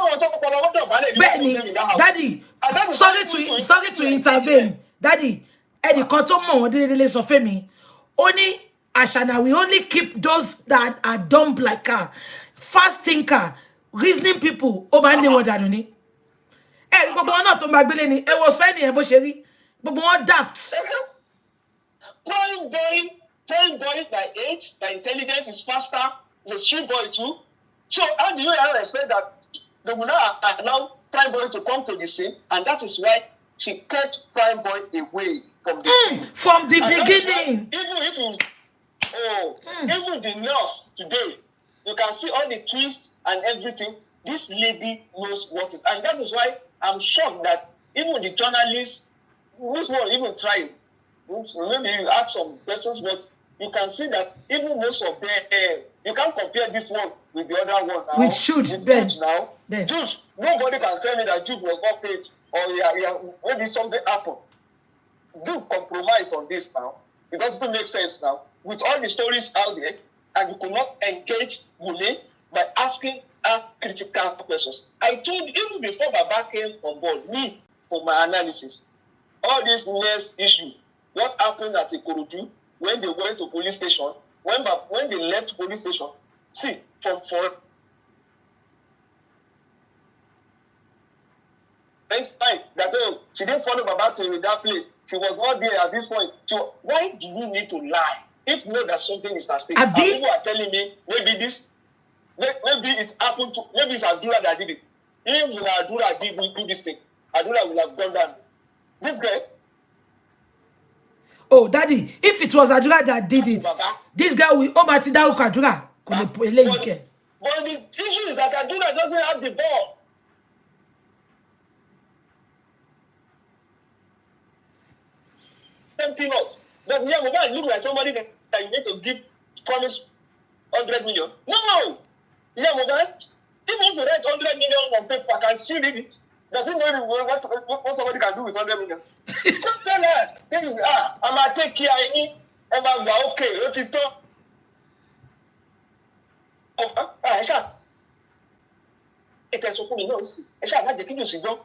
Benny, Daddy, sorry to intervene. Daddy, Eddie, sọ fún mi. Only Ashana, we only keep those that are dumb like her, fast thinker, reasoning people. Oh, my name was Danoni. Eh, gbogbo wọn náà tó máa gbélé ni. Ẹ wo spending ẹ bó ṣe rí. Gbogbo wọn daft. Prime boy by age, by intelligence is faster. He's a street boy too. So how do you expect that they will not allow Prime Boy to come to the scene? And that is why she kept Prime Boy away from the scene. From the beginning. Even the nurse today, you can see all the twists and everything. This lady knows what it is. And that is why I'm shocked that even the journalists this one even try. Maybe you ask some questions, but you can see that even most of them, you can't compare this one with the other one now. With Jude, Ben. Now, Ben. Jude, nobody can tell me that Jude was not paid or maybe something happened. Jude compromise on this now. It doesn't make sense now. With all the stories out there, and you could not engage Wule by asking her critical questions. I told even before Baba came on board, me, for my analysis, all this next issue, what happened at Ikorodu when they went to police station, when they left police station, see, from next time that she didn't follow Baba to that place, she was not there at this point. So why do you need to lie? If you know that something is at stake, and people are telling me maybe it happened to, maybe it's Adura that did it. If Adura did do this thing, Adura will have gone down. This guy. Oh, Daddy, if it was Adura that did it, this guy will Adura. But the issue is that Adura doesn't have the ball. Peanuts. Does Yamoba look like somebody that you need to give promise 100 million? No! Yamoba, if he wants to write 100 million on paper, can still read it. Does he know what somebody can do with 100 million? Just tell her, I'm going to take care of you. I'm going to go, okay, what's it talk? Aisha. It is so funny, no? Aisha, I'm not taking you to go.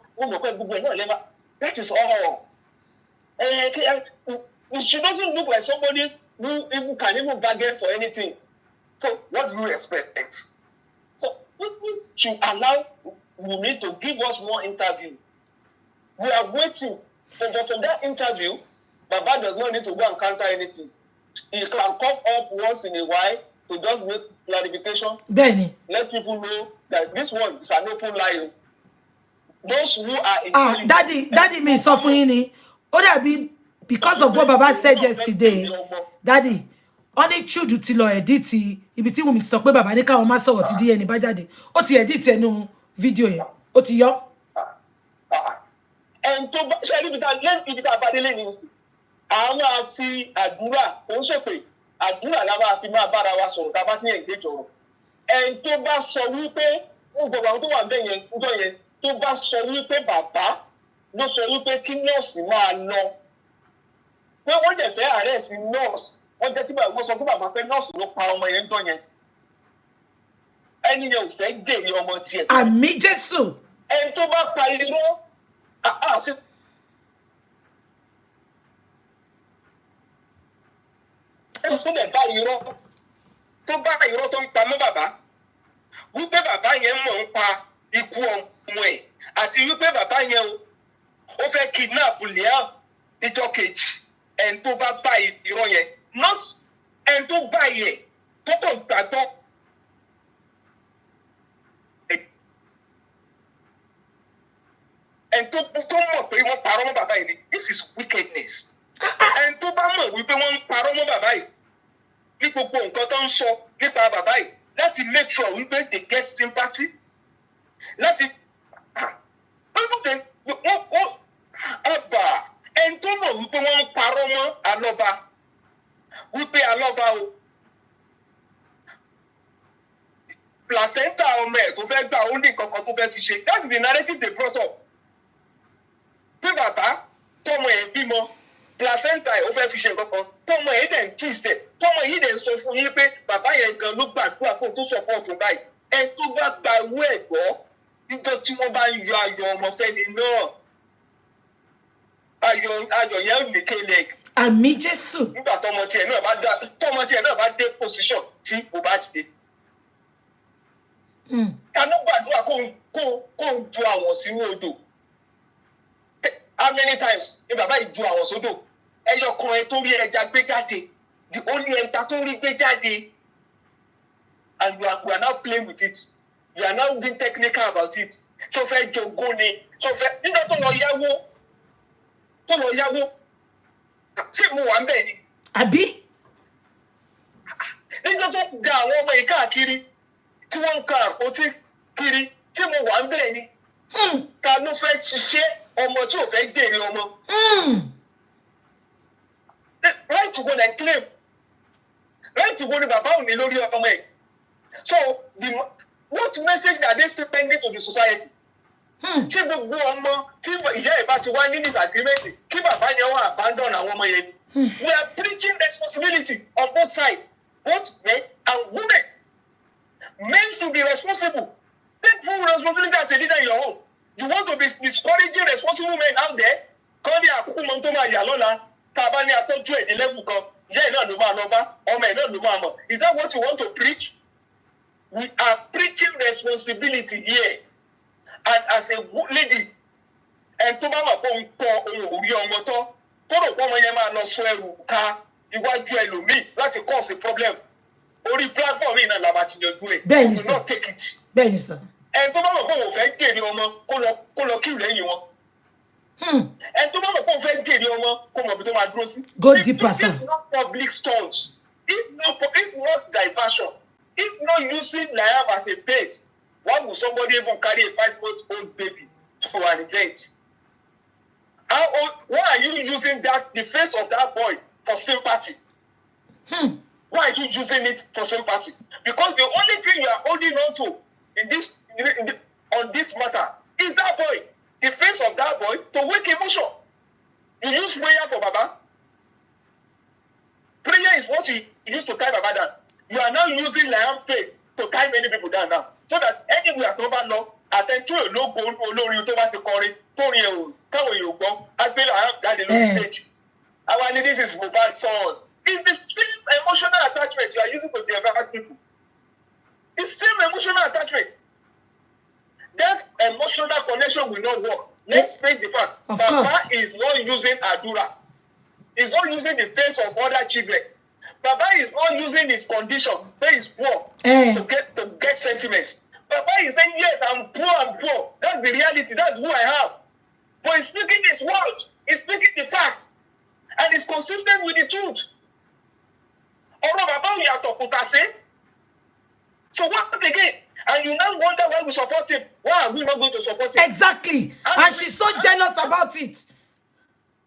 That is all. She doesn't look like somebody who can even bargain for anything. So what do you expect? So we should allow Wunmi to give us more interview. We are waiting. But from that interview, Baba does not need to go and counter anything. He can come up once in a while to just make clarification. Benny. Let people know that this one is an open lie. Those who are Daddy me suffering. Because of what Baba said yesterday, Daddy, only Jude ti lo edit ibi tí Wunmi sọ pé Baba ní ká wọn má sọ̀rọ̀ tí DNA bá jáde. Ó ti edit ẹnu video yẹn. Ó ti yọ. En tó bá ṣe ibi tá bá délé ní sí. Àwọn á fi àdúrà, ó sọ pé àdúrà la bá fi máa bára wa sọ̀rọ̀ tá bá ti engage ọ̀rọ̀. En tó bá sọ wí pé gbogbo àwọn tó wà ńbẹ̀ yẹn, ńjọ́ yẹn, tó bá sọ wí pé Baba ló sọ wí pé kí nurse máa lọ. Pé wọ́n dẹ̀ fẹ́ arrest nurse. Wọ́n jẹ́ kí wọ́n sọ pé Baba fẹ́ nurse ló pa ọmọ yẹn ńjọ́ yẹn. Ẹni yẹn ò fẹ́ jèrè ọmọ tiẹ̀. Àmín Jésù. Ẹni tó bá pa irọ́, sí. Ẹni tó dẹ̀ bá irọ́, tó bá irọ́ tó ń pa mọ́ Baba, wípé Baba yẹn mọ̀ ń pa ikú ọmọ ẹ̀, àti wípé Baba yẹn ó fẹ́ kidnap Liam níjọ́ kejì. Ẹni tó bá irọ́ yẹn, not ẹni tó bá yẹn tó kàn gbàgbọ́. Ẹni tó mọ̀ pé wọ́n parọ́ mọ́ Baba yìí ni, this is wickedness. Ẹni tó bá mọ̀ wípé wọ́n ń parọ́ mọ́ Baba yìí ní gbogbo nǹkan tó ń sọ nípa Baba yìí láti make sure wípé they get sympathy. Láti wọ́n ẹni tó mọ̀ wípé wọ́n ń parọ́ mọ́ Alọ́ba wípé Alọ́ba o placenta ọmọ ẹ̀ tó fẹ́ gbà ó ní kankan tó fẹ́ fi ṣe. That's the narrative they brought up. Pé Baba tọmọ ẹ̀ bímọ placenta ẹ̀ ó fẹ́ fi ṣe kankan tọmọ ẹ̀ dẹ̀ ń twist ẹ̀ tọmọ yìí dẹ̀ ń sọ fún yín pé Baba yẹn gan ló gbàdúrà fún tó support báyìí. Ẹ tó bá gba owó ẹ̀ gbọ́ níjọ́ tí wọ́n bá ń yọ ayọ̀ ọmọ fẹ́ni náà. Ayọ̀ yẹn ò ní kéleg. Àmín Jésù. Nígbà tọmọ tiẹ̀ náà bá dé position tí o bá dìde. Kanú gbàdúrà kó ń ju àwọn sínú odò. How many times ni Baba yìí ju àwọn sódò? Ẹyọ kan ẹ tó rí ẹja gbé jáde. The only ẹja tó rí gbé jáde. And we are now playing with it. You are now being technical about it. Tó fẹ́ jogún ni. Nígbà tó lọ yáwó. Ṣé mo wà ń bẹ̀ ni? Àbí? Nígbà tó ga àwọn ọmọ yìí káàkiri tí wọ́n ń ka àpótí kiri, ṣé mo wà ń bẹ̀ ni? Ta ló fẹ́ ṣiṣẹ́ ọmọ tí ò fẹ́ jèrè ọmọ. Right to go and claim. Right to go ni bàbá ò ní lórí ọmọ ẹ̀. So what message are they sending to the society? Kí gbogbo ọmọ tí ìyá ẹ̀ bá ti wá ní disagreement kí bàbá yẹn wá abandon àwọn ọmọ yẹn. We are preaching responsibility on both sides, both men and women. Men should be responsible. Take full responsibility as a leader in your home. You want to be discouraging responsible men out there? Kọ́ ní àkókò mọ́ tó máa yà lọ́la. Tá a bá ní atọ́jú ẹ̀ ní level kan, ìyá ẹ̀ náà ló máa lọ bá, ọmọ ẹ̀ náà ló máa mọ̀. Is that what you want to preach? We are preaching responsibility here. And as a lady, and tó bá mọ̀ pé òun tọ́ ohun òrí ọmọ tọ́, tó rò pé ọmọ yẹn máa lọ sọ ẹrù ká iwájú ẹlòmíì láti cause a problem. Orí platform yìí náà la máa ti yanjú ẹ̀. Bẹ́ẹ̀ni sir. Not take it. Bẹ́ẹ̀ni sir. Ẹni tó bá mọ̀ pé òun fẹ́ jèrè ọmọ kó lọ kí lẹ́yìn wọn. Ẹni tó bá mọ̀ pé òun fẹ́ jèrè ọmọ kó mọ̀ bí tó máa dúró sí. Go deeper, sir. If not public stunts, if not diversion, if not using Liam as a bait, why would somebody even carry a 5-month-old baby to an event? Why are you using the face of that boy for sympathy? Why are you using it for sympathy? Because the only thing you are holding on to on this matter is that boy, the face of that boy to wake emotion. You use prayer for Baba. Prayer is what you use to tie Baba down. You are now using Liam's face to tie many people down now. So that anywhere tó bá lọ, àtẹ̀tún ológo olórin tó bá ti kọrin, tó rin ẹ̀wò, káwọn èèyàn gbọ́, àgbẹ̀ Liam jáde lórí stage. Our lady, this is Mohbad's son. It's the same emotional attachment you are using to divert people. The same emotional attachment. That emotional connection will not work. Let's face the fact. Baba is not using Adura. He's not using the face of other children. Baba is not using his condition, where he's poor, to get sentiment. Baba is saying, yes, I'm poor. That's the reality. That's who I am. But he's speaking his word. He's speaking the facts. And he's consistent with the truth. So what again? And you now wonder why we support him. Why are we not going to support him? Exactly. And she's so jealous about it.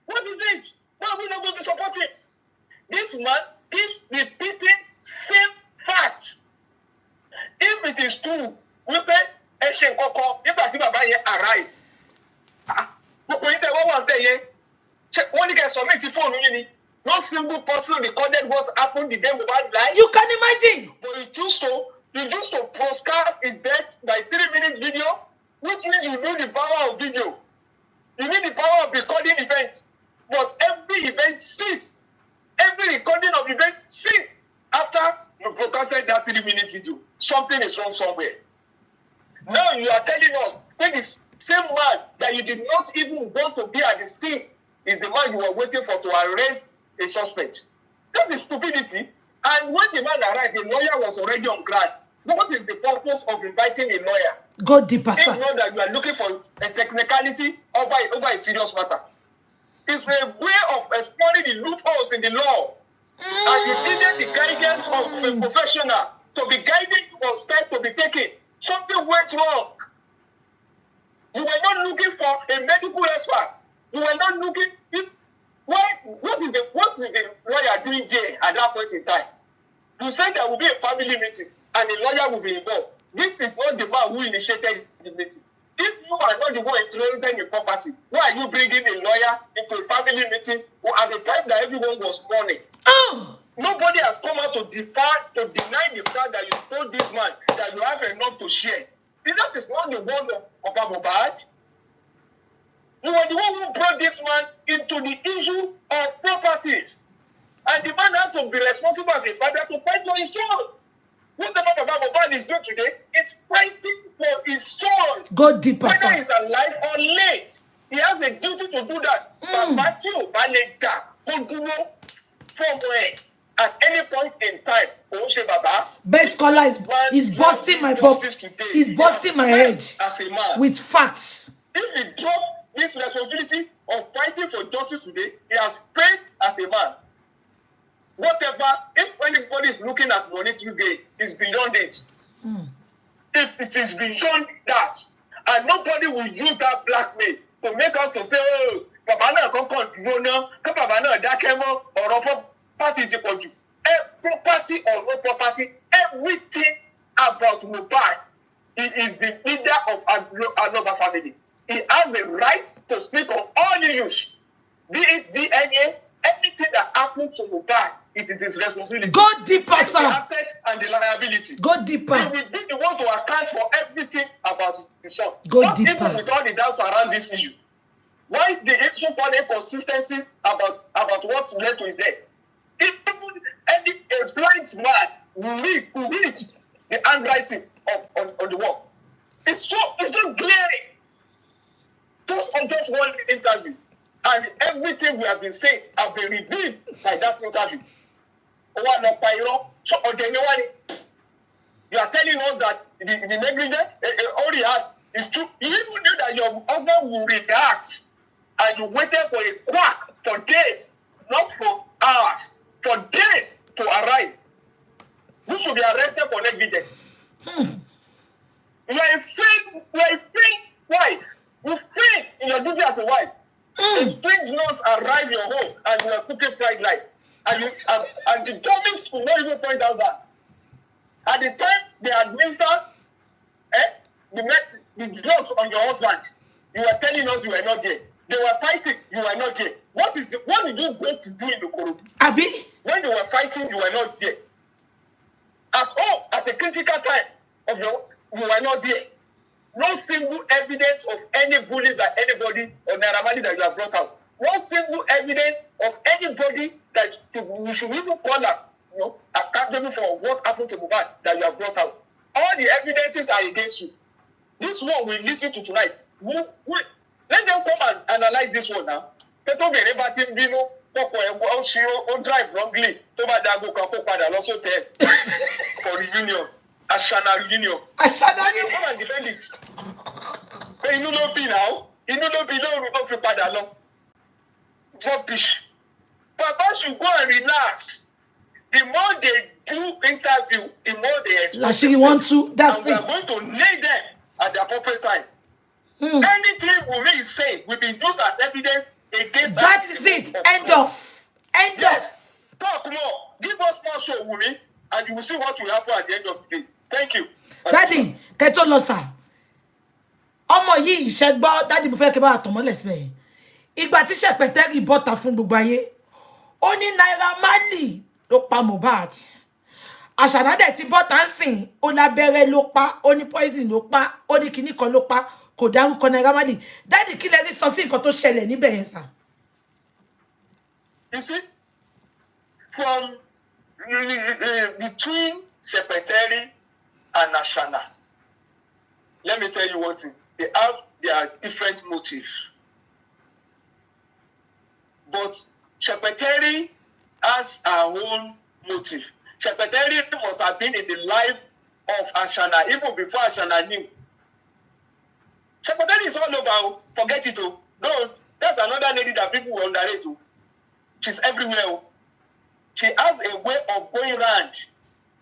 What is it? Why are we not going to support him? This man keeps repeating same fact. If it is true, we pay Eshen Koko, if that's Baba here arrive. Only can submit the phone, no single person recorded what happened the day Mohbad died. You can imagine. But you used to postcard his death by 3-minute video, which means you need the power of video. You need the power of recording events. But every event ceased. Every recording of events ceased after you broadcasted that 3-minute video. Something is wrong somewhere. Now you are telling us that this same man that you did not even want to be at the scene is the man you were waiting for to arrest a suspect. That is stupidity. And when the man arrived, the lawyer was already on ground. What is the purpose of inviting a lawyer? Go deeper, sir. It's not that you are looking for a technicality over a serious matter. It's a way of exploring the loopholes in the law. And you needed the guidance of a professional to be guiding you on steps to be taken. Something went wrong. You were not looking for a medical expert. You were not looking. What is the lawyer doing there at that point in time? You said there will be a family meeting and a lawyer will be involved. This is not the man who initiated the meeting. If you are not the one influencing the property, why are you bringing a lawyer into a family meeting at the time that everyone was mourning? Nobody has come out to deny the fact that you told this man that you have enough to share. That is not the word of Mohbad. You were the one who brought this man into the issue of properties. And the man had to be responsible as a father to fight for his son. Whatever Mohbad is doing today is fighting for his son. Go deeper, whether sir. he's alive or late. He has a duty to do that. Baba tí ò bá lè dà kó dúró somewhere at any point in time. Òun ṣe bàbá. Best scholar is busting my bub. He's busting my head as a man. with facts. If he dropped this responsibility of fighting for justice today, he has failed as a man. Whatever, if anybody is looking at monetary gain, it's beyond it. If it is beyond that, and nobody will use that blackmail to make us to say, oh, Baba náà kọ́kọ́ dúró náà, kí Baba náà dákẹ́ mọ́ ọ̀rọ̀ property ti pọ̀ jù. Property or no property, everything about Mohbad, he is the leader of Aloba family. He has the right to speak on all issues, be it DNA, anything that happens to Mohbad, it is his responsibility. Go deeper, sir. The asset and the liability. Go deeper. He will be the one to account for everything about himself. Go Not deeper. even with all the doubts around this issue. Why the so-called inconsistencies about what led to his death? Even a blind man will read the handwriting on the wall. It's so glaring. Just one interview, and everything we have been saying have been revealed by that interview. So you are telling us that the negligence, all the acts is true. You even knew that your husband will react, and you waited for a quack for days, not for hours, for days to arrive. You should be arrested for negligence. You are a fake wife. You fail in your duty as a wife. A strange nurse arrived your home and you are cooking fried rice. And the dummies could not even point out that. At the time they administered the drugs on your husband, you were telling us you were not there. They were fighting, you were not there. What did you go to do in the Korodu? Abi? When they were fighting, you were not there. At all, at a critical time you were not there. No single evidence of any bullies that anybody or Naira Marley that you have brought out. No single evidence of anybody that we should even call up, accountable for what happened to Mohbad that you have brought out. All the evidences are against you. This one we listen to tonight. Let them come and analyze this one now. Peto bere batim binu, koko o drive wrongly. Toba dago kako pada loso te for reunion. Ashana reunion. Come and defend it. But you know be now. You know be no root of pada lo. Rubbish. Papa should go and relax. The more they do interview, the more they expect. Lashiri want to. That's and we are going to nail them at the appropriate time. Anything we may say will be used as evidence against. That is it. End of. Talk more. Give us more show, Wumi, and you will see what will happen at the end of the day. Thank you. Daddy, kẹtọ lọ sà. Ọmọ yìí ìṣẹ́gbọ́, Daddy mo fẹ́ kí bá àtọ̀mọ́lẹ̀ síbẹ̀. Ìgbà tí Ṣẹ̀pẹ̀tẹ́rì bọ́ta fún gbogbo ayé. Ó ní Naira Marley ló pa Mohbad. Àṣànà dẹ̀ ti bọ́ta ń sìn. Ó lábẹ́rẹ́ ló pa. Ó ní poison ló pa. Ó ní kinní kan ló pa. Kò dárúkọ Naira Marley. Daddy kí lẹ rí sọ sí nǹkan tó ṣẹlẹ̀ níbẹ̀ yẹn sà. You see, from between Ṣẹ̀pẹ̀tẹ́rì and Ashana, let me tell you one thing. They have their different motives. But Ṣẹ̀pẹ̀tẹ́rì has her own motive. Ṣẹ̀pẹ̀tẹ́rì must have been in the life of Ashana even before Ashana knew. Ṣẹ̀pẹ̀tẹ́rì is all over. Forget it. No, that's another lady that people will underrate. She's everywhere. She has a way of going around.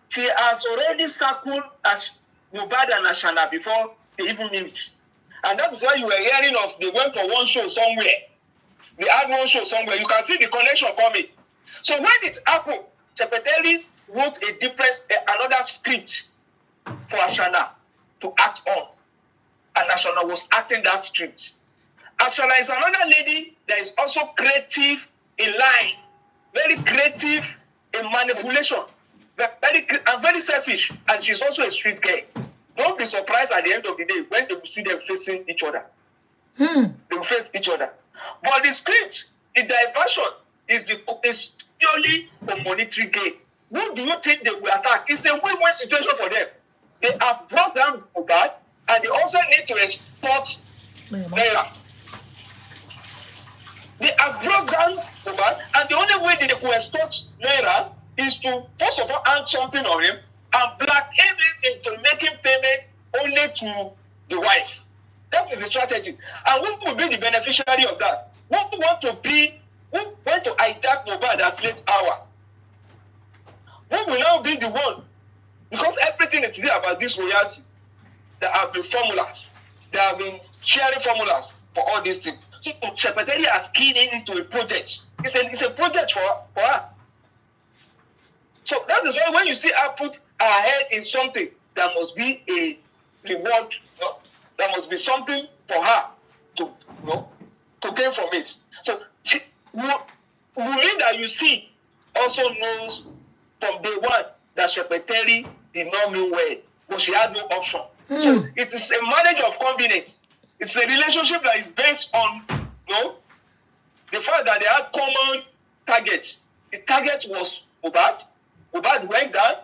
She has already circled as Mohbad and Ashana before they even meet. And that is why you were hearing of they went for one show somewhere. They had one show somewhere. You can see the connection coming. So when it happened, Ṣẹ̀pẹ̀tẹ́rì wrote another script for Ashana to act on. And Ashana was acting that script. Ashana is another lady that is also creative in line, very creative in manipulation, very selfish, and she's also a street girl. Don't be surprised at the end of the day when they will see them facing each other. They will face each other. But the script, the diversion is purely for monetary gain. Who do you think they will attack? It's a win-win situation for them. They have brought down Mohbad, and they also need to export Naira. They have brought down Mohbad, and the only way that they could extort Naira is to, first of all, hang something on him and blackmail him into making payment only to the wife. That is the strategy. And who will be the beneficiary of that? Who want to hijack Mohbad at late hour? Who will now be the one? Because everything is there about this royalty. There have been formulas. There have been sharing formulas. for all these things. So Secretary has keyed into a project. It's a project for her. So that is why when you see her put her head in something, there must be a reward. There must be something for her to gain from it. So Wunmi that you see also knows from day one that Secretary did not mean well, but she had no option. So it is a marriage of convenience. It's a relationship that is based on the fact that they had common targets. The target was Mohbad. Mohbad went down,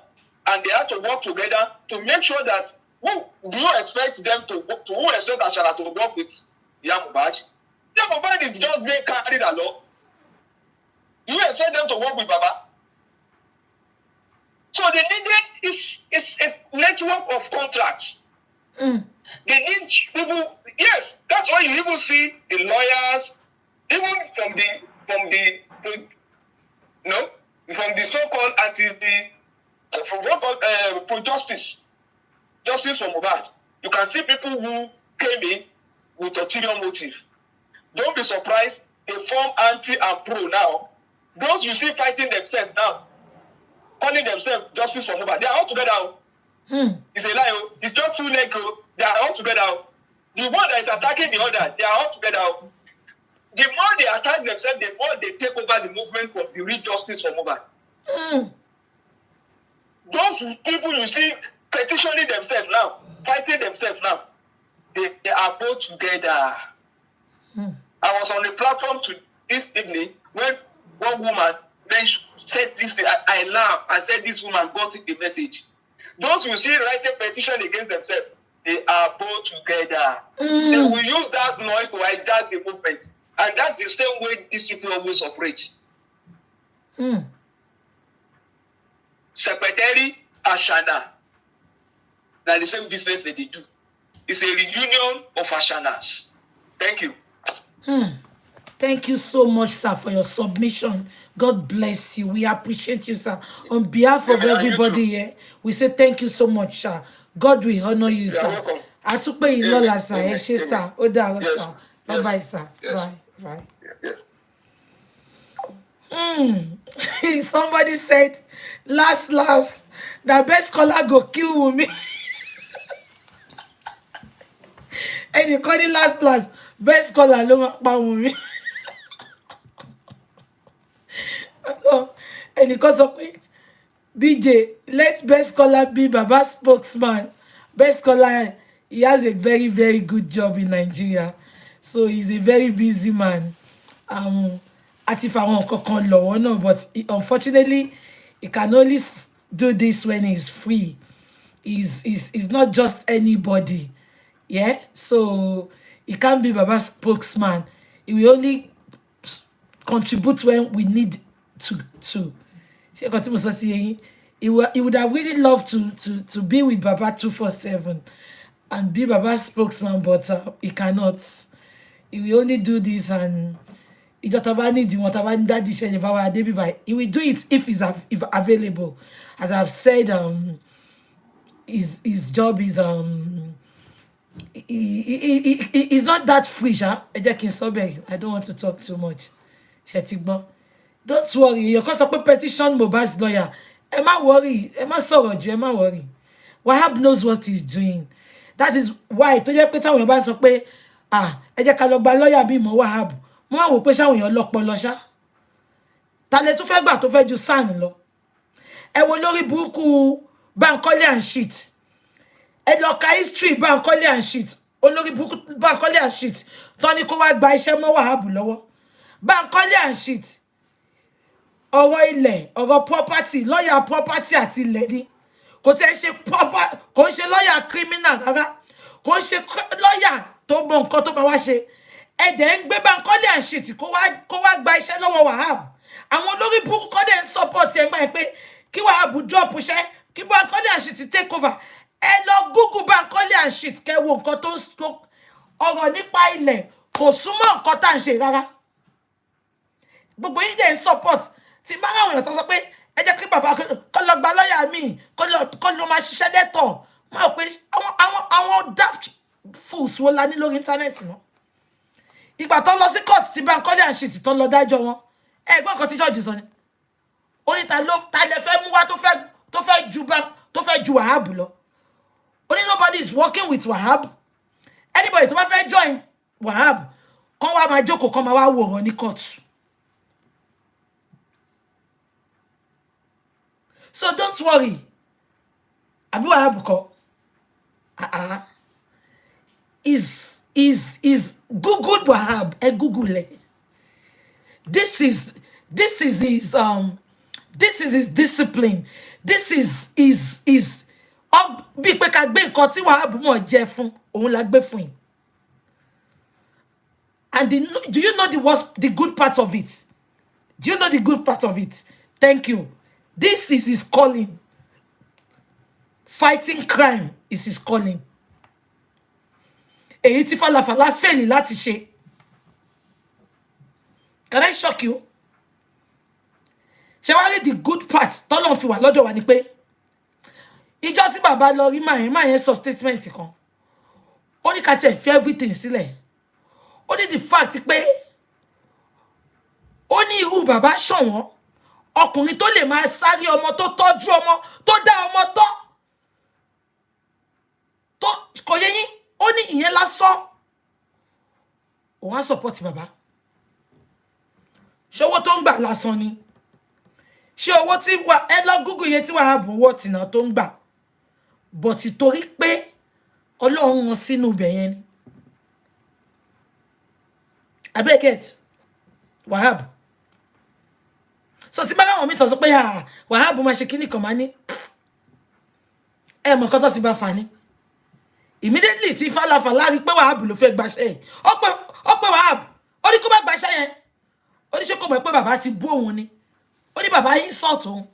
and they had to work together to make sure that who expect Ashana'S to work with Mohbad? Mohbad is just being carried along. Do you expect them to work with Baba? So they needed is a network of contracts. They need people. Yes, that's why you even see the lawyers, even from the so-called pro-justice, justice for Mohbad. You can see people who came in with ulterior motive. Don't be surprised, they form anti and pro now. Those you see fighting themselves now, calling themselves justice for Mohbad, they are all together. It's a lie. It's just two legs. They are all together. The one that is attacking the other, they are all together. The more they attack themselves, the more they take over the movement for the real justice for Mohbad. Those people you see petitioning themselves now, fighting themselves now, they are both together. I was on a platform this evening when one woman said this thing. I laughed. I said this woman got the message. Those who see writing petition against themselves, they are both together. They will use that noise to hijack the movement. And that's the same way these people always operate. Secretary Ashana'S, that's the same business that they do. It's a reunion of Ashana'S. Thank you. Thank you so much, sir, for your submission. God bless you. We appreciate you, sir. On behalf of everybody here, we say thank you so much, sir. God will honor you, sir. Welcome. I took pay in Lola, sir. Yes, sir. Oda, Yes. sir. Bye-bye, sir. Yes. Bye. Yes. Somebody said, last, the best caller go kill Wunmi. And you call it last, best caller lo ma pa Wunmi. And because of BJ, let best caller be Baba's spokesman. Best caller, he has a very, very good job in Nigeria. So he's a very busy man. But unfortunately, he can only do this when he's free. He's not just anybody. Yeah? So he can't be Baba's spokesman. He will only contribute when we need to. He would have really loved to be with Baba 247 and be Baba's spokesman, but he cannot. He will only do this, and he will do it if he's available. As I've said, his job is he's not that free. I don't want to talk too much. Don't worry, you're going to petition Mohbad's lawyer. Emma worry, Emma sorrow, Emma worry. Wahab knows what he's doing. That is why to your peter when Mohbad say lawyer bí mo Wahab. Mo wá wò pé ṣáwọn èèyàn lọ́pọlọ ṣá. Ta lẹ tún fẹ́ gbà tó fẹ́ ju SAN lọ. Ẹ wo lórí burúkú Bankole and shit. Ẹ lọ ka history Bankole and shit. Olórí burúkú Bankole and shit. Tó ní kó wá gba iṣẹ́ mọ́ Wahab lọ́wọ́. Bankole and shit. Ọ̀rọ̀ ilẹ̀, ọ̀rọ̀ property, lawyer property àti ilẹ̀ ni. Kò tẹ́ ṣe proper, kò ṣe lawyer criminal rárá. Kò ṣe lawyer tó mọ nǹkan tó bá wá ṣe. Ẹ dẹ̀ ń gbé Bankole and shit kó wá gba iṣẹ́ lọ́wọ́ Wahab. Àwọn olórí burúkú kọ́ dẹ̀ ń support ẹ̀ gbà pé kí Wahab drop iṣẹ́, kí Bankole and shit take over. Ẹ lọ Google Bankole and shit kẹ́ wo nǹkan tó ọ̀rọ̀ nípa ilẹ̀ kò súnmọ́ nǹkan tá à ń ṣe rárá. Gbogbo yín dẹ̀ ń support. Tí bá àwọn èèyàn tó sọ pé ẹ jẹ́ kí bàbá kó lọ gba lọ́ọ̀yà mi kó lọ máa ṣiṣẹ́ lẹ́tọ̀. Mo rò pé àwọn daft fools wo la ní lórí íńtánẹ́ẹ̀tì náà. ìgbà tó lọ sí court tí Bankole and shit tó lọ dájọ́ wọn ẹ̀gbọ́n kan tí judge sọ ni ó ní ta lè fẹ́ mú wá tó fẹ́ ju Wahab lọ ó ní nobody is working with Wahab anybody tó bá fẹ́ join Wahab kàn wá máa jókòó kàn máa wá wòran ní court. So don't worry àbí Wahab kọ́ is Google Wahab Google it. This is his discipline. This is bí pé ká gbé nǹkan tí Wahab mọ̀ jẹ fún òun la gbé fún yín. And do you know the good part of it? Do you know the good part of it? Thank you. This is his calling. Fighting crime is his calling. Èyí tí falafala fail láti ṣe. Can I shock you? Ṣé wá rí the good part tọ́lọ́run fi wà lọ́dọ̀ wa ni pé ìjọ́ tí bàbá lọ rí máa yẹn sọ statement kan. Ó ní ká tiẹ̀ fi everything sílẹ̀. Ó ní the fact pé ó ní irú bàbá ṣọ̀wọ́n ọkùnrin tó lè máa sáré ọmọ tó tọ́jú ọmọ tó dá ọmọ tọ́ tó kò yé yín ó ní ìyẹn lásán òun á support bàbá. Ṣé owó tó ń gbà lásán ni? Ṣé owó tí ẹ lọ Google yẹn tí Wahab owó tìǹà tó ń gbà but torí pé Ọlọ́run wọn sínú ibẹ̀ yẹn ni. Abeg get Wahab. So tí bá wọn mi tàn sọ pé Wahab máa ṣe kíní kan máa ní ẹ mọ̀ nǹkan tó sì bá fà ní. Immediately tí falafala rí pé Wahab ló fẹ́ gbaṣẹ́ ó pé Wahab ó ní kó bá gbaṣẹ́ yẹn ó ní ṣé kò mọ̀ pé bàbá ti bú òun ni ó ní bàbá yín sọ̀tún òun.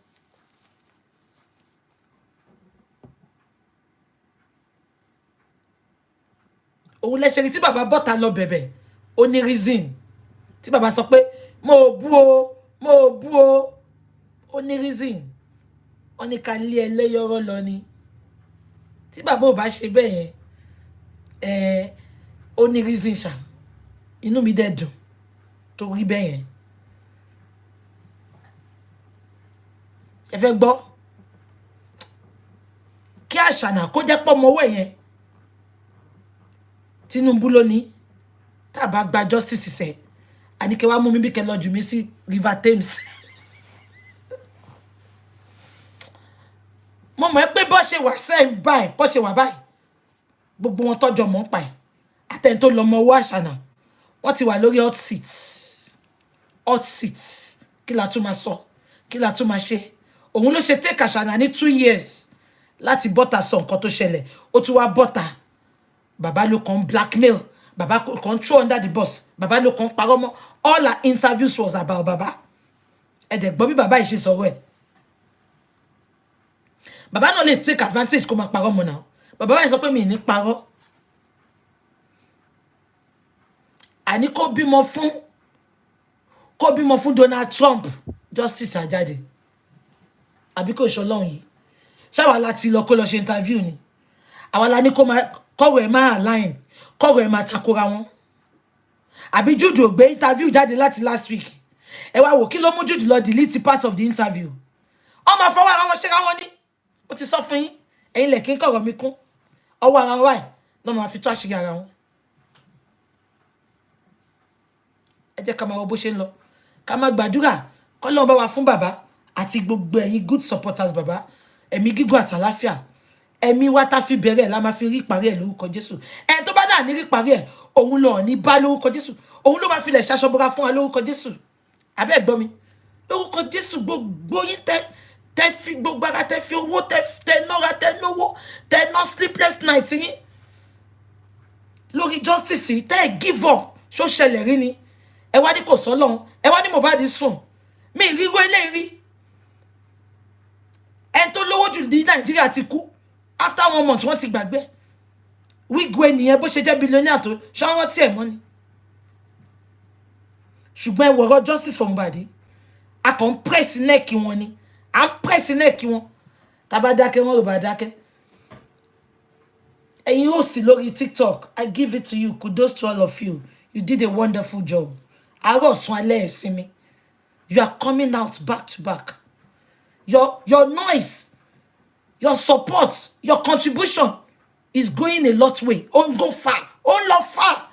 Òun lẹ́sẹ̀ rí tí bàbá bọ́ta lọ bẹ̀bẹ̀ ó ní reason tí bàbá sọ pé mo bú o ó ní reason wọ́n ní ká lé ẹlẹ́yọ̀rọ̀ lọ ni tí bàbá ò bá ṣe bẹ́ẹ̀ yẹn ó ní reason ṣá inú mi dẹ̀ dùn tó rí bẹ́ẹ̀ yẹn. Ẹ fẹ́ gbọ́ kí Àṣànà kó jẹ́ pọ́ ọmọwọ́ yẹn Tinubu ló ní tá bá gba justice ṣe àní kẹ́ wá mú mi bí kẹ́ lọ jù mí sí River Thames. Mo mọ̀ pé bó ṣe wà sẹ́yìn báyìí bó ṣe wà báyìí gbogbo wọn tọ́jọ́ mọ́ ń pa ẹ̀ àtẹ̀yìn tó lọ mọ owó Àṣànà wọ́n ti wà lórí hot seat kí la tún máa sọ kí la tún máa ṣe òun ló ṣe take Àṣànà ní 2 years láti bọ́ta sọ nǹkan tó ṣẹlẹ̀ ó tún wá bọ́ta bàbá ló kàn blackmail bàbá kàn throw under the bus bàbá ló kàn parọ́ mọ́ all her interviews was about bàbá ẹ̀dẹ̀ gbọ́ bí bàbá yìí ṣe sọ̀rọ̀ ẹ̀ bàbá náà lè take advantage kó máa parọ́ mọ́ náà bàbá báyìí sọ pé mi ní parọ́ àní kó bímọ fún Donald Trump justice àjáde àbí kò ṣọlọ́run yìí ṣáwa láti lọ kó lọ ṣe interview ni àwa la ní kọ́wọ́ ẹ̀ máa align kọ́wọ́ ẹ̀ máa takora wọn àbí Jude ò gbé interview jáde láti last week ẹ wá wò kí ló mú Jude lọ delete part of the interview ọ máa fọwọ́ ara wọn ṣe ra wọn ní mo ti sọ fún yín ẹ̀yin lẹ̀ kí n kọ̀rọ̀ mi kún ọwọ́ ara wọn báyìí lọ́ máa fi tó àṣírí ara wọn. Ẹ jẹ́ ká máa wọ bó ṣe ń lọ ká máa gbàdúrà k'Ọlọ́run bá wa fún bàbá àti gbogbo ẹ̀yin good supporters bàbá ẹ̀mí gígùn àtàláfíà ẹ̀mí wa tá fi bẹ̀rẹ̀ la máa fi rí parí ẹ̀ lórúkọ Jésù ẹni tó bá dà ní rí parí ẹ̀ òun lọ ní bá lórúkọ Jésù òun ló máa filẹ̀ ṣaṣọbọra fún wa lórúkọ Jésù abẹ́ gbọ́ mi lórúkọ Jésù gbogbo yín tẹ́ fi gbogbo ara tẹ́ fi owó tẹ́ nọ́ra tẹ́ náwó tẹ́ ná sleepless night yín lórí justice tẹ́ give up ṣó ṣẹlẹ̀ rí ni ẹ wá ní kò sọ́lọ́run ẹ wá ní Mohbad sùn mi ríro eléyìí rí ẹni tó lówó jù ní Nàìjíríà ti kú after 1 month wọ́n ti gbàgbé Wigwe nìyẹn bó ṣe jẹ́ billionaire tó ṣọ́wọ́n tí ẹ̀ mọ́ ni ṣùgbọ́n ẹ wọ̀rọ̀ justice for Mohbad a kàn ń press neck wọn ni à ń press neck wọn tàbá dákẹ́ wọn ò bá dákẹ́ ẹ̀yin ó sì lórí TikTok I give it to you kudos to all of you You did a wonderful job. You are coming out back to back. Your noise, your support, your contribution is going a lot way. On go far. On love far.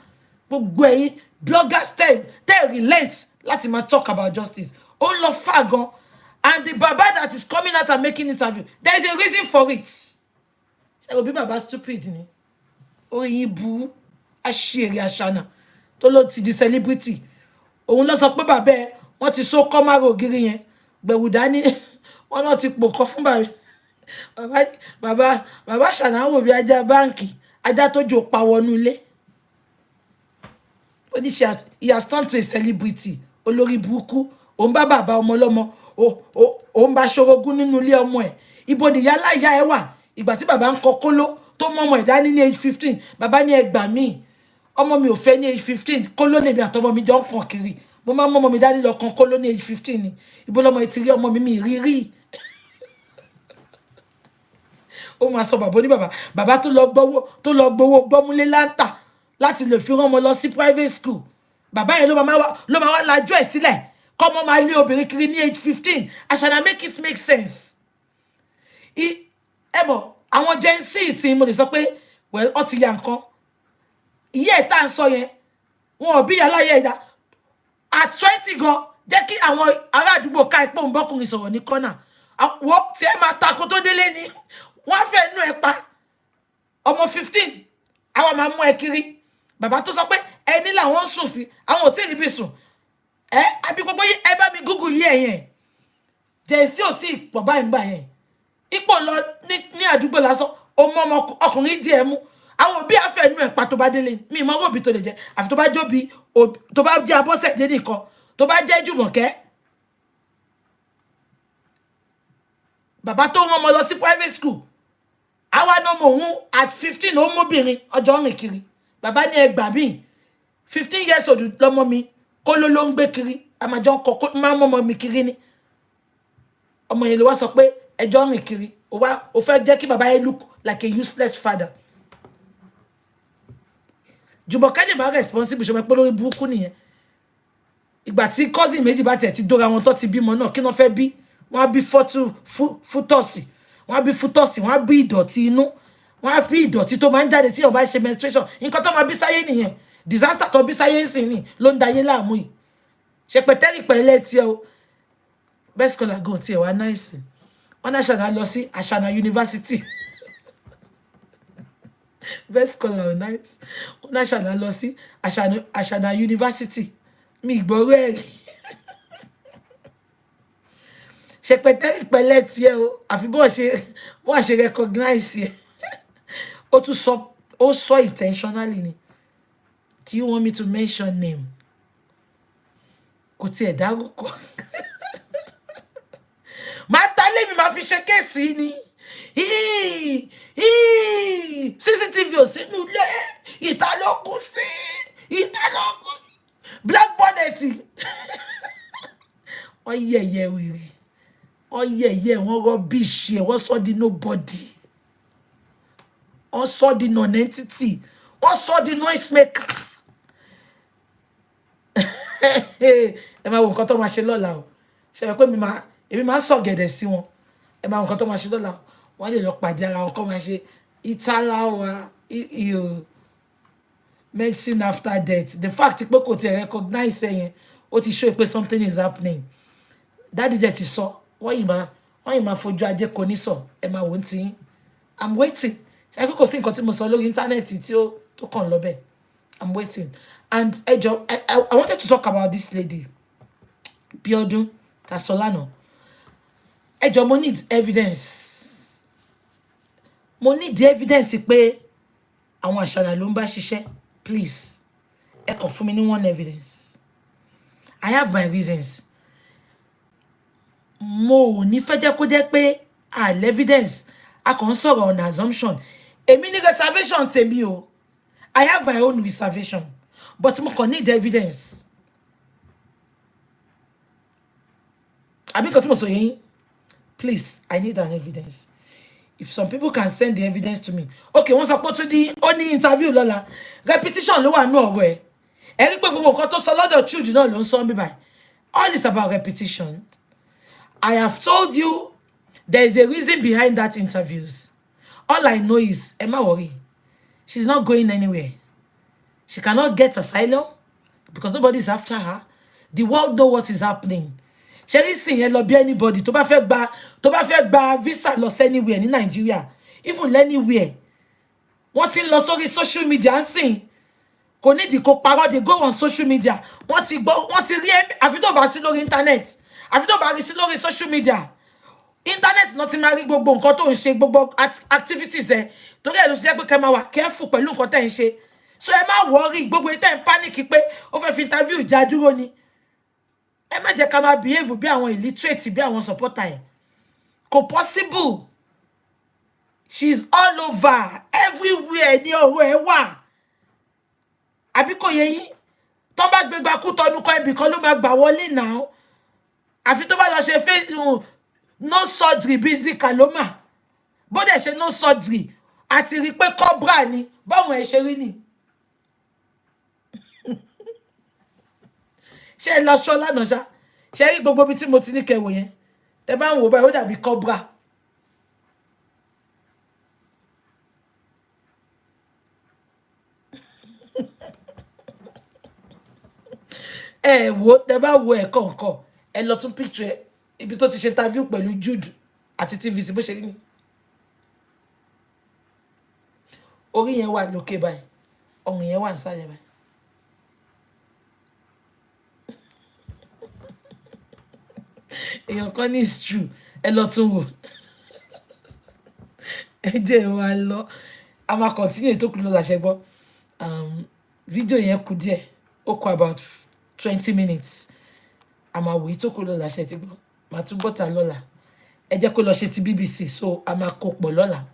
But bloggers tell relent. Let him talk about justice. On love far gone. And the Baba that is coming out and making interview, there is a reason for it. Ṣé will be Baba stupid ni? Oyibu Ashiri Ashana. To lo ti di celebrity. Òun ló sọ pé bàbá ẹ̀ wọ́n ti so kọ́ márò ògiri yẹn. Gbẹ̀wù dání wọ́n náà ti pò kọ́ fún bàbá Ashana wò bí ajá báǹkì, ajá tó jò pa wọnú ilé. He has turned to a celebrity. Olórí burúkú. Òun bá bàbá ọmọ lọ́mọ. Òun bá ṣorogún nínú ilé ọmọ ẹ̀. Ibo ni yálà ìyá ẹ̀ wà. Ìgbà tí bàbá ń kọ kóló tó mọ ọmọ ẹ̀ dání ní age 15. Bàbá ní ẹ gbà mí. Ọmọ mi ò fẹ́ ní age 15. Kóló lèmi àtọmọ mi jọ ń kàn kiri. Mo máa mọ ọmọ mi dání lọ kan kóló ní age 15 ni. Ibo lọmọ ẹ̀ ti rí ọmọ mi rí. Ó máa sọ bàbá ní bàbá tó lọ gbowó gbọ́múlé láńtà láti lè fi rán ọmọ lọ sí private school. Bàbá yẹn ló máa wá lajú ẹ̀ sílẹ̀. Kọ́mọ máa lé obìnrin kiri ní age 15. Ashana make it make sense. Ebo àwọn Gen Z ìsìn mo lè sọ pé well ó ti ya nǹkan. Iye ẹ̀ tá ń sọ yẹn wọn ò bí aláyé ẹ̀dá at 20 gan jẹ́ kí àwọn ará àdúgbò ká ipò ń bọ́kùnrin sọ̀rọ̀ ní kọ́nà. Wọ́n tí ẹ máa takò tó délé ni wọ́n fẹ́ nú ẹ pa ọmọ 15 àwọn máa mú ẹ kiri. Bàbá tó sọ pé ẹni làwọn sùn sí àwọn ò tí ì rí bí sùn. Àbí gbogbo ẹ bá mi Google yẹ yẹn. Gen Z ò tí ì pọ̀ báyìí ń bà yẹn. Ipò lọ ní àdúgbò lásán ọmọ ọkùnrin díẹ̀ mú àwọn òbí afẹ́ inú ẹ̀ pa tó bá délé mi mọ́ òbí tó lè jẹ́ àfi tó bá jóbi tó bá jẹ́ Abọ́sẹ̀dé nìkan tó bá jẹ́ Jùmọ̀kẹ́. Bàbá tó rán ọmọ lọ sí private school àwa náà mọ̀ òun at 15 ó mọ́bìnrin ọjọ́ rìn kiri. Bàbá ní ẹgbà mí 15 years old lọ́mọ mi kó ló ń gbé kiri àmàjọ kọ máa ń mọ́mọ́ mi kiri ni. Ọmọ yẹn ló wá sọ pé ẹjọ́ rìn kiri ó fẹ́ jẹ́ kí bàbá yẹn look like a useless father. Jùmọ̀kẹ́ lè máa responsible ṣọmọ pé lórí burúkú nìyẹn. Ìgbà tí cousin méjì bá tẹ̀ ti dóra wọn tó ti bímọ náà kí wọ́n fẹ́ bí wọ́n á bí fútọ́sì wọ́n á bí fútọ́sì wọ́n á bí ìdọ̀tí inú wọ́n á fi ìdọ̀tí tó máa ń jáde tí ó bá ṣe menstruation nǹkan tó máa bí sáyé nìyẹn. Disaster tó bí sáyé ńsìn ni ló ń dayé láàmú yìí. Ṣe pẹ̀tẹ́rì pẹ̀lẹ́ tí o best scholar go tí ẹ wá nice. Wọ́n náà Ashana lọ sí Ashana University. Best scholar nice. Wọ́n náà Ashana lọ sí Ashana University. Mi ìgbọ́rọ̀ ẹ̀rí. Ṣe pẹ̀tẹ́rì pẹ̀lẹ́ tí ẹ o àfi bó ṣe recognize ẹ. Ó tún sọ intentionally ni. Do you want me to mention name? Kò tiẹ̀ dárúkọ. Máa tálé mi máa fi ṣe kéèsì ni. CCTV ò sínú ilé. Ìta ló kú sí. Black bonnet. Wọ́n yẹ̀yẹ̀ wèrè. Wọ́n yẹ̀yẹ̀ wọ́n rubbish ẹ̀ wọ́n sọ di nobody. Wọ́n sọ di non-entity. Wọ́n sọ di noise maker. Ẹ máa wo nǹkan tó máa ṣe lọ́la o. Ṣé ẹ pé èmi máa sọ gẹ̀dẹ̀ sí wọn. Ẹ máa wo nǹkan tó máa ṣe lọ́la o. Wọ́n lè lọ pàdé ara wọn kó máa ṣe ìtàláwa medicine after death. The fact pé kò tiẹ̀ recognize ẹ̀yẹn ó ti show pé something is happening. Daddy dẹ̀ ti sọ wọ́n yìí máa fojú ajé kò ní sọ ẹ máa wò ó tí I'm waiting. Ṣé ẹ kò sí nǹkan tí mo sọ lórí íńtánẹ́ẹ̀tì tí ó tó kàn lọ bẹ́ẹ̀. I'm waiting. And I wanted to talk about this lady, Biodun Tasolano. Mo need evidence. Mo need the evidence pé àwọn Ashana ló ń bá ṣiṣẹ́. Please, ẹ kàn fún mi ní one evidence. I have my reasons. Mo ní fẹ́ jẹ́ kó jẹ́ pé evidence. A kàn sọ̀rọ̀ on assumption. Èmi ní reservation tèmi o. I have my own reservation. But mo kàn need evidence. Àbí nǹkan tí mo sọ yẹn. Please, I need an evidence. If some people can send the evidence to me. Okay, once I put to the only interview lọ́la. Repetition ló wà nínú ọ̀rọ̀ ẹ̀. ẹ rí pé gbogbo nǹkan tó sọ lọ́dọ̀ Jude náà ló ń sọ mí báyìí. All is about repetition. I have told you there is a reason behind that interviews. All I know is, Emma worry, she's not going anywhere. She cannot get asylum because nobody is after her. The world know what is happening. Sherry sing yẹn lọ bí anybody tó bá fẹ́ gba visa lọ anywhere in Nigeria, even anywhere. Wọ́n ti lọ sórí social media and sing. Kò nídìí kó parọ́, they go on social media. Wọ́n ti rí àfi tó bá sí lórí internet. Àfi tó bá rí sí lórí social media. Internet not ti máa rí gbogbo nǹkan tó ń ṣe, gbogbo activities ẹ. Torí ẹ ló ṣe jẹ́ pé kẹ́ máa wà careful pẹ̀lú nǹkan tẹ́ ń ṣe. So ẹ má worry, gbogbo ite en panic pé ó fẹ́ fi interview já dúró ni. Ẹ má jẹ́ ká máa behave bí àwọn illiterate, bí àwọn supporter ẹ. Kò possible. She's all over, everywhere ní ọ̀rọ̀ ẹ wà. Àbí kò yé yín? Tó bá gbé gba kú tọnu kan ibi kan ló máa gbà wọlé now. Àfi tó bá lọ ṣe face no surgery busy kaloma. Bó dẹ̀ ṣe no surgery, àti rí pé cobra ni, báwọn ẹ ṣe rí ni. Ṣé lọ ṣọ́ lánàá ṣá? Ṣé rí gbogbo bí tí mo ti ní kẹwò yẹn? Tẹ́ bá ń wò báyìí ó dàbí cobra. Wo tẹ́ bá wo ẹ̀ kọ̀ọ̀kan, ẹ lọ tún picture ẹ ibi tó ti ṣe interview pẹ̀lú Jude àti TVC bó ṣe rí ni. Orí yẹn wà lókè báyìí, ọrùn yẹn wà nísàlẹ̀ báyìí. Èèyàn kan ní is true, ẹ lọ tún wò. Ẹ jẹ́ wa lọ, a máa continue tó kù lọ́la ṣe gbọ́. Video yẹn kù díẹ̀, ó kù about 20 minutes. A máa wò tó kù lọ́la ṣe ti gbọ́. Màá tún bọ́ta lọ́la. Ẹ jẹ́ kó lọ ṣe ti BBC, so a máa kó pọ̀ lọ́la.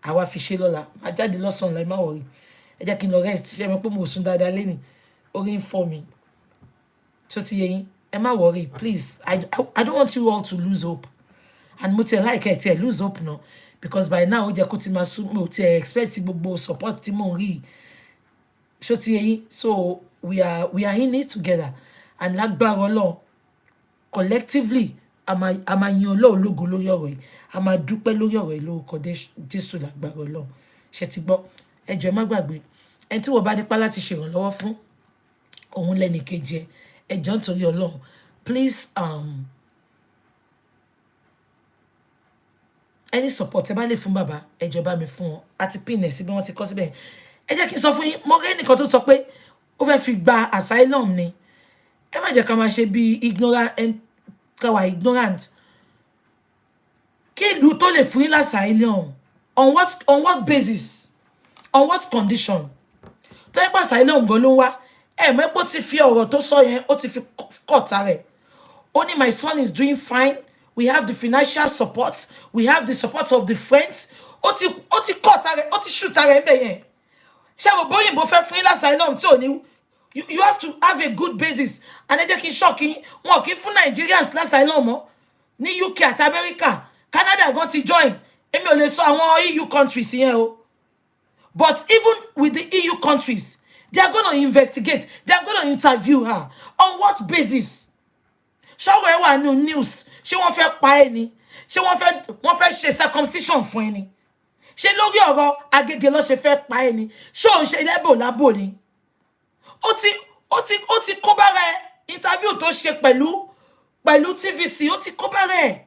Àwa fi ṣe lọ́la. Màá jáde lọ́sàn-án la, ẹ má worry. Ẹ jẹ́ kí n lọ rest, ṣé mo pé mo sùn dáadáa lénìí. Orí ń fọ́ mi. So ti yé yín, ẹ má worry, please. I don't want you all to lose hope. And mo ti like it, lose hope no, because by now ó jẹ́ kó ti máa sún mo ti expect gbogbo support tí mo rí. So ti yé yín, so we are in it together. And lágbára Ọlọ́run, collectively a máa yin Ọlọ́run lógo lórí ọ̀rọ̀ yìí, a máa dúpẹ́ lórí ọ̀rọ̀ yìí lórúkọ Jésù lágbára Ọlọ́run. Ṣé ti gbọ́? Ẹ jọ̀ọ́ má gbàgbé, ẹni tí wọ́n bá nípa láti ṣèrànlọ́wọ́ fún òun lẹ́ni kejì ẹ jọ̀ọ́ nítorí Ọlọ́run, please any support ẹ bá lè fún bàbá, ẹ jọ̀ọ́ bá mi fún wọn. Àti pin ẹ sí bí wọ́n ti kọ síbẹ̀. Ẹ jẹ́ kí n sọ fún yín, mo rí ẹnìkan tó sọ pé ó fẹ́ fi gba asylum ni. Ẹ má jẹ́ ká máa ṣe bí ignorant. Kí ìlú tó lè fún yín asylum, on what basis? On what condition? Tó yẹ pé asylum gan ló ń wá, mẹ́pọ̀ ti fi ọ̀rọ̀ tó sọ yẹn, ó ti fi kọ́ta rẹ̀. Only my son is doing fine. We have the financial support. We have the support of the friends. Ó ti kọ́ta rẹ̀, ó ti ṣùtà rẹ̀ ńbẹ̀ yẹn. Ṣé o bóyá ìbò fẹ́ fún yín asylum tí ò ní? You have to have a good basis. And ẹ jẹ́ kí n shock yín, wọn kì í fún Nigerians asylum mọ́. Ní UK àti America, Canada gan ti join. Èmi ò lè sọ àwọn EU countries yẹn o. But even with the EU countries, they are going to investigate. They are going to interview her. On what basis? Ṣé wọ́n wà ní news? Ṣé wọ́n fẹ́ pa ẹ́ ni? Ṣé wọ́n fẹ́ ṣe circumcision fún ẹ ni? Ṣé lórí ọ̀rọ̀ Agége ló ṣe fẹ́ pa ẹ́ ni? Ṣé òun ṣe lábò ni? Ó ti kó bára ẹ. Interview tó ṣe pẹ̀lú TVC, ó ti kó bára ẹ.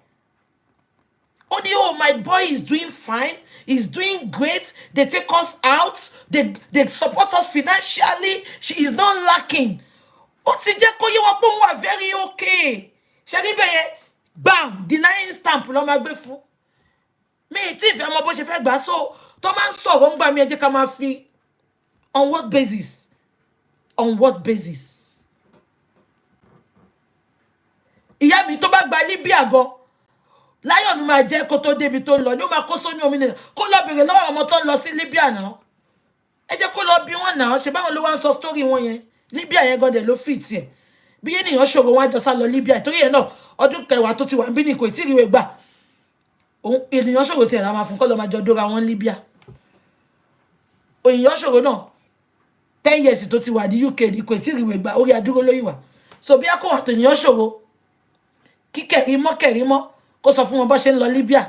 Ó ní, oh, my boy is doing fine. He's doing great. They take us out. They support us financially. She is not lacking. Ó ti jẹ́ kó yé wọn pé wọ́n wà very okay. Ṣé rí bẹ́ẹ̀ yẹn? Bam! Denying stamp ló máa gbé fún. Mi ì tí ì fẹ́ mọ bó ṣe fẹ́ gbà. So tó máa ń sọ̀rọ̀ ń gbà mí, ẹ jẹ́ ká máa fi on what basis? On what basis? Ìyá mi tó bá gba Libya gan, Lion máa jẹ́ kó tó débi tó ń lọ, ní ó máa kó sóní omi nìyẹn. Kó lọ bèrè lọ́wọ́ ọmọ tó ń lọ sí Libya náà. Ẹ jẹ́ kó lọ bí wọ́n náà. Ṣé báwọn ló wá ń sọ story wọn yẹn? Libya yẹn gan dẹ̀ ló fit ẹ̀. Bí ènìyàn ṣòro wọn á jọ sá lọ Libya. Torí yẹn náà, ọdún kẹwàá tó ti wà níbí ni kò tí ì ríwèé gbà. Ènìyàn ṣòro tiẹ̀ la máa fún kọ́ lọ máa jọ dóra wọn Libya. Ènìyàn ṣòro náà, 10 years tó ti wà ní UK ní kò sí ìrìwé gbà orí adúró lórí wà so bí akọ àtò ènìyàn ṣòro kí kẹrin mọ́ kó sọ fún wọn bó ṣe ń lọ Libya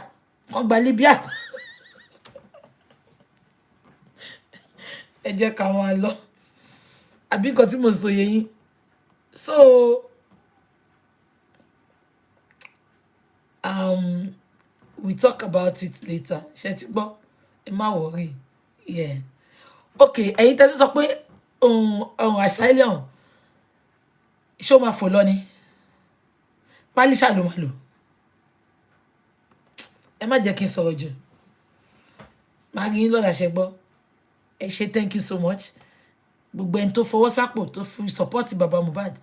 kó gba Libya ẹ jẹ́ ká wọn lọ àbí nǹkan tí mo sọ yé yín so we talk about it later ṣé ti gbọ́ ẹ má worry yeah okay ẹ̀yin tẹ́ sọ pé asylum ṣó máa fò lọ ni pálíṣà ló máa lò ẹ má jẹ́ kí n sọ̀rọ̀ jù máa rí yín lọ́la ṣe gbọ́ ẹ ṣé thank you so much gbogbo ẹni tó fọwọ́ sápò tó fi support baba Mohbad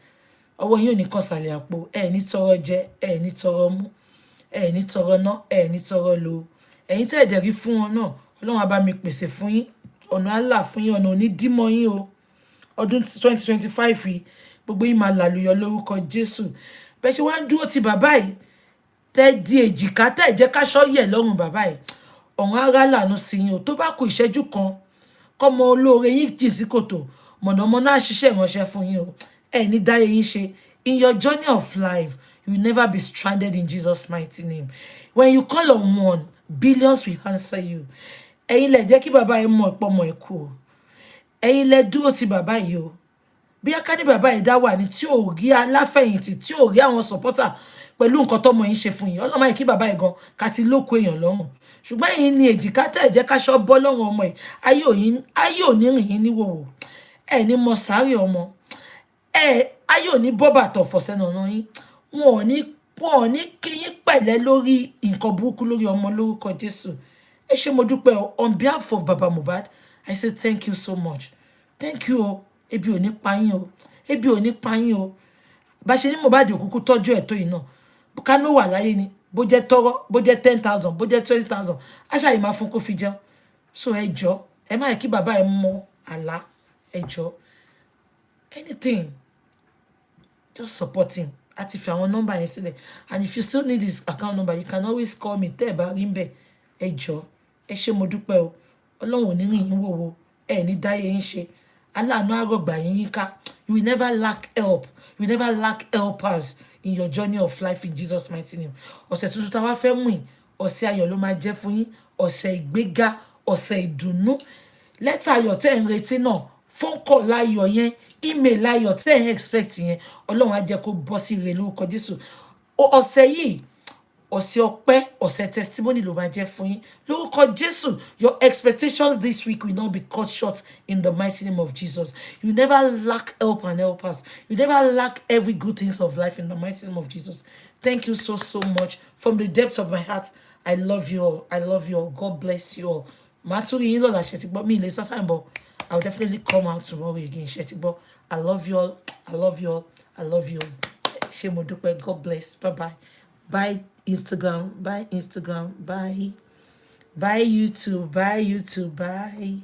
ọwọ́ yín ò ní kàn sàlẹ̀ àpò ẹ ní tọrọ jẹ ẹ ní tọrọ mú ẹ ní tọrọ ná ẹ ní tọrọ lò ẹ̀yin tẹ́ ẹ̀dẹ̀ rí fún wọn náà Ọlọ́run á bá mi pèsè fún yín ọ̀nà àlà fún yín ọ̀nà òní dímọ̀ yín o ọdún 2025 yìí gbogbo yín máa làlùyọ lórúkọ Jésù bẹ́ẹ̀ ṣe wá ń dúró ti bàbá yìí tẹ́ di èjìká tẹ́ jẹ́ káṣọ́ yẹ̀ lọ́rùn bàbá yìí ọ̀hún ara lànà sí yín o tó bá kù ìṣẹ́jú kan kọ́mọ olóore yín jì sí kòtò mọ̀nàmọ́ná àṣìṣe ìránṣẹ́ fún yín o ẹ ní dáyé yín ṣe in your journey of life you will never be stranded in Jesus mighty name when you call on one billions will answer you ẹ̀yin lẹ jẹ́ kí bàbá yìí mọ̀ pọ̀ mọ̀ ẹ̀kú o ẹ̀yin lẹ dúró ti bàbá yìí o bí aká ní bàbá yìí dá wà ní tí ò rí aláfẹ̀yìntì tí ò rí àwọn supporter pẹ̀lú nǹkan tọ́mọ yín ṣe fún yín ọlọ́mọ yìí kí bàbá yìí gan ká ti lóko èèyàn lọ́rùn ṣùgbọ́n ẹ̀yin ni èjìká tẹ̀ jẹ́ káṣọ́ bọ́ lọ́rùn ọmọ yìí ayé ò ní rìn yín níwòwò ẹ̀ ní mọ sáré ọmọ ayé ò ní bọ́bà tọ̀fọ̀ sẹ́nu ọ̀nà yín wọn ò ní kí yín pẹ̀lẹ́ lórí nǹkan burúkú lórí ọmọ lórúkọ Jésù ẹ ṣé mo dúpẹ́ on behalf of baba Mohbad I say thank you so much thank you o ebi ò ní pa yín o ebi ò ní pa yín o bá ṣe ní Mohbad òkúkú tọ́jú ẹ̀ tó yìí náà ká ló wà láyé ni bó jẹ́ tọ́rọ́ bó jẹ́ 10,000 bó jẹ́ 20,000 aṣáà yìí máa fún kó fi jẹun so ẹ jọ̀ọ́ ẹ má yẹ kí bàbá ẹ mọ àlá ẹ jọ̀ọ́ anything just support him àti fi àwọn nọ́mbà yẹn sílẹ̀ and if you still need his account number you can always call me tẹ́ ẹ bá rí ń bẹ̀ ẹ jọ̀ọ́ ẹ ṣé mo dúpẹ́ o Ọlọ́run ò ní rìn yín wòwò ẹ ní dáyé yín ṣe aláàánú àrọ̀gbà yín ká you will never lack help you will never lack helpers in your journey of life in Jesus mighty name ọ̀sẹ̀ tuntun tá a wá fẹ́ mú yín ọ̀sẹ̀ ayọ̀ ló máa jẹ́ fún yín ọ̀sẹ̀ ìgbéga ọ̀sẹ̀ ìdùnnú lẹ́tà ayọ̀ tẹ́ ẹ̀ ń retí náà phone call láyọ̀ yẹn email láyọ̀ tẹ́ ẹ̀ ń expect yẹn Ọlọ́run á jẹ́ kó bọ́ sí ire lórúkọ Jésù ọ̀sẹ̀ yìí ọ̀sẹ̀ ọpẹ́ ọ̀sẹ̀ testimony ló máa jẹ́ fún yín lórúkọ Jésù your expectations this week will not be cut short in the mighty name of Jesus you never lack help and helpers you never lack every good things of life in the mighty name of Jesus thank you so much from the depth of my heart I love you all God bless you all màá tún rí yín lọ́la ṣe ti gbọ́ mi ilé sọ́sàn bọ̀ I will definitely come out tomorrow again ṣe ti gbọ́ I love you all ṣé mo dúpẹ́ God bless bye bye Instagram, bye YouTube, bye.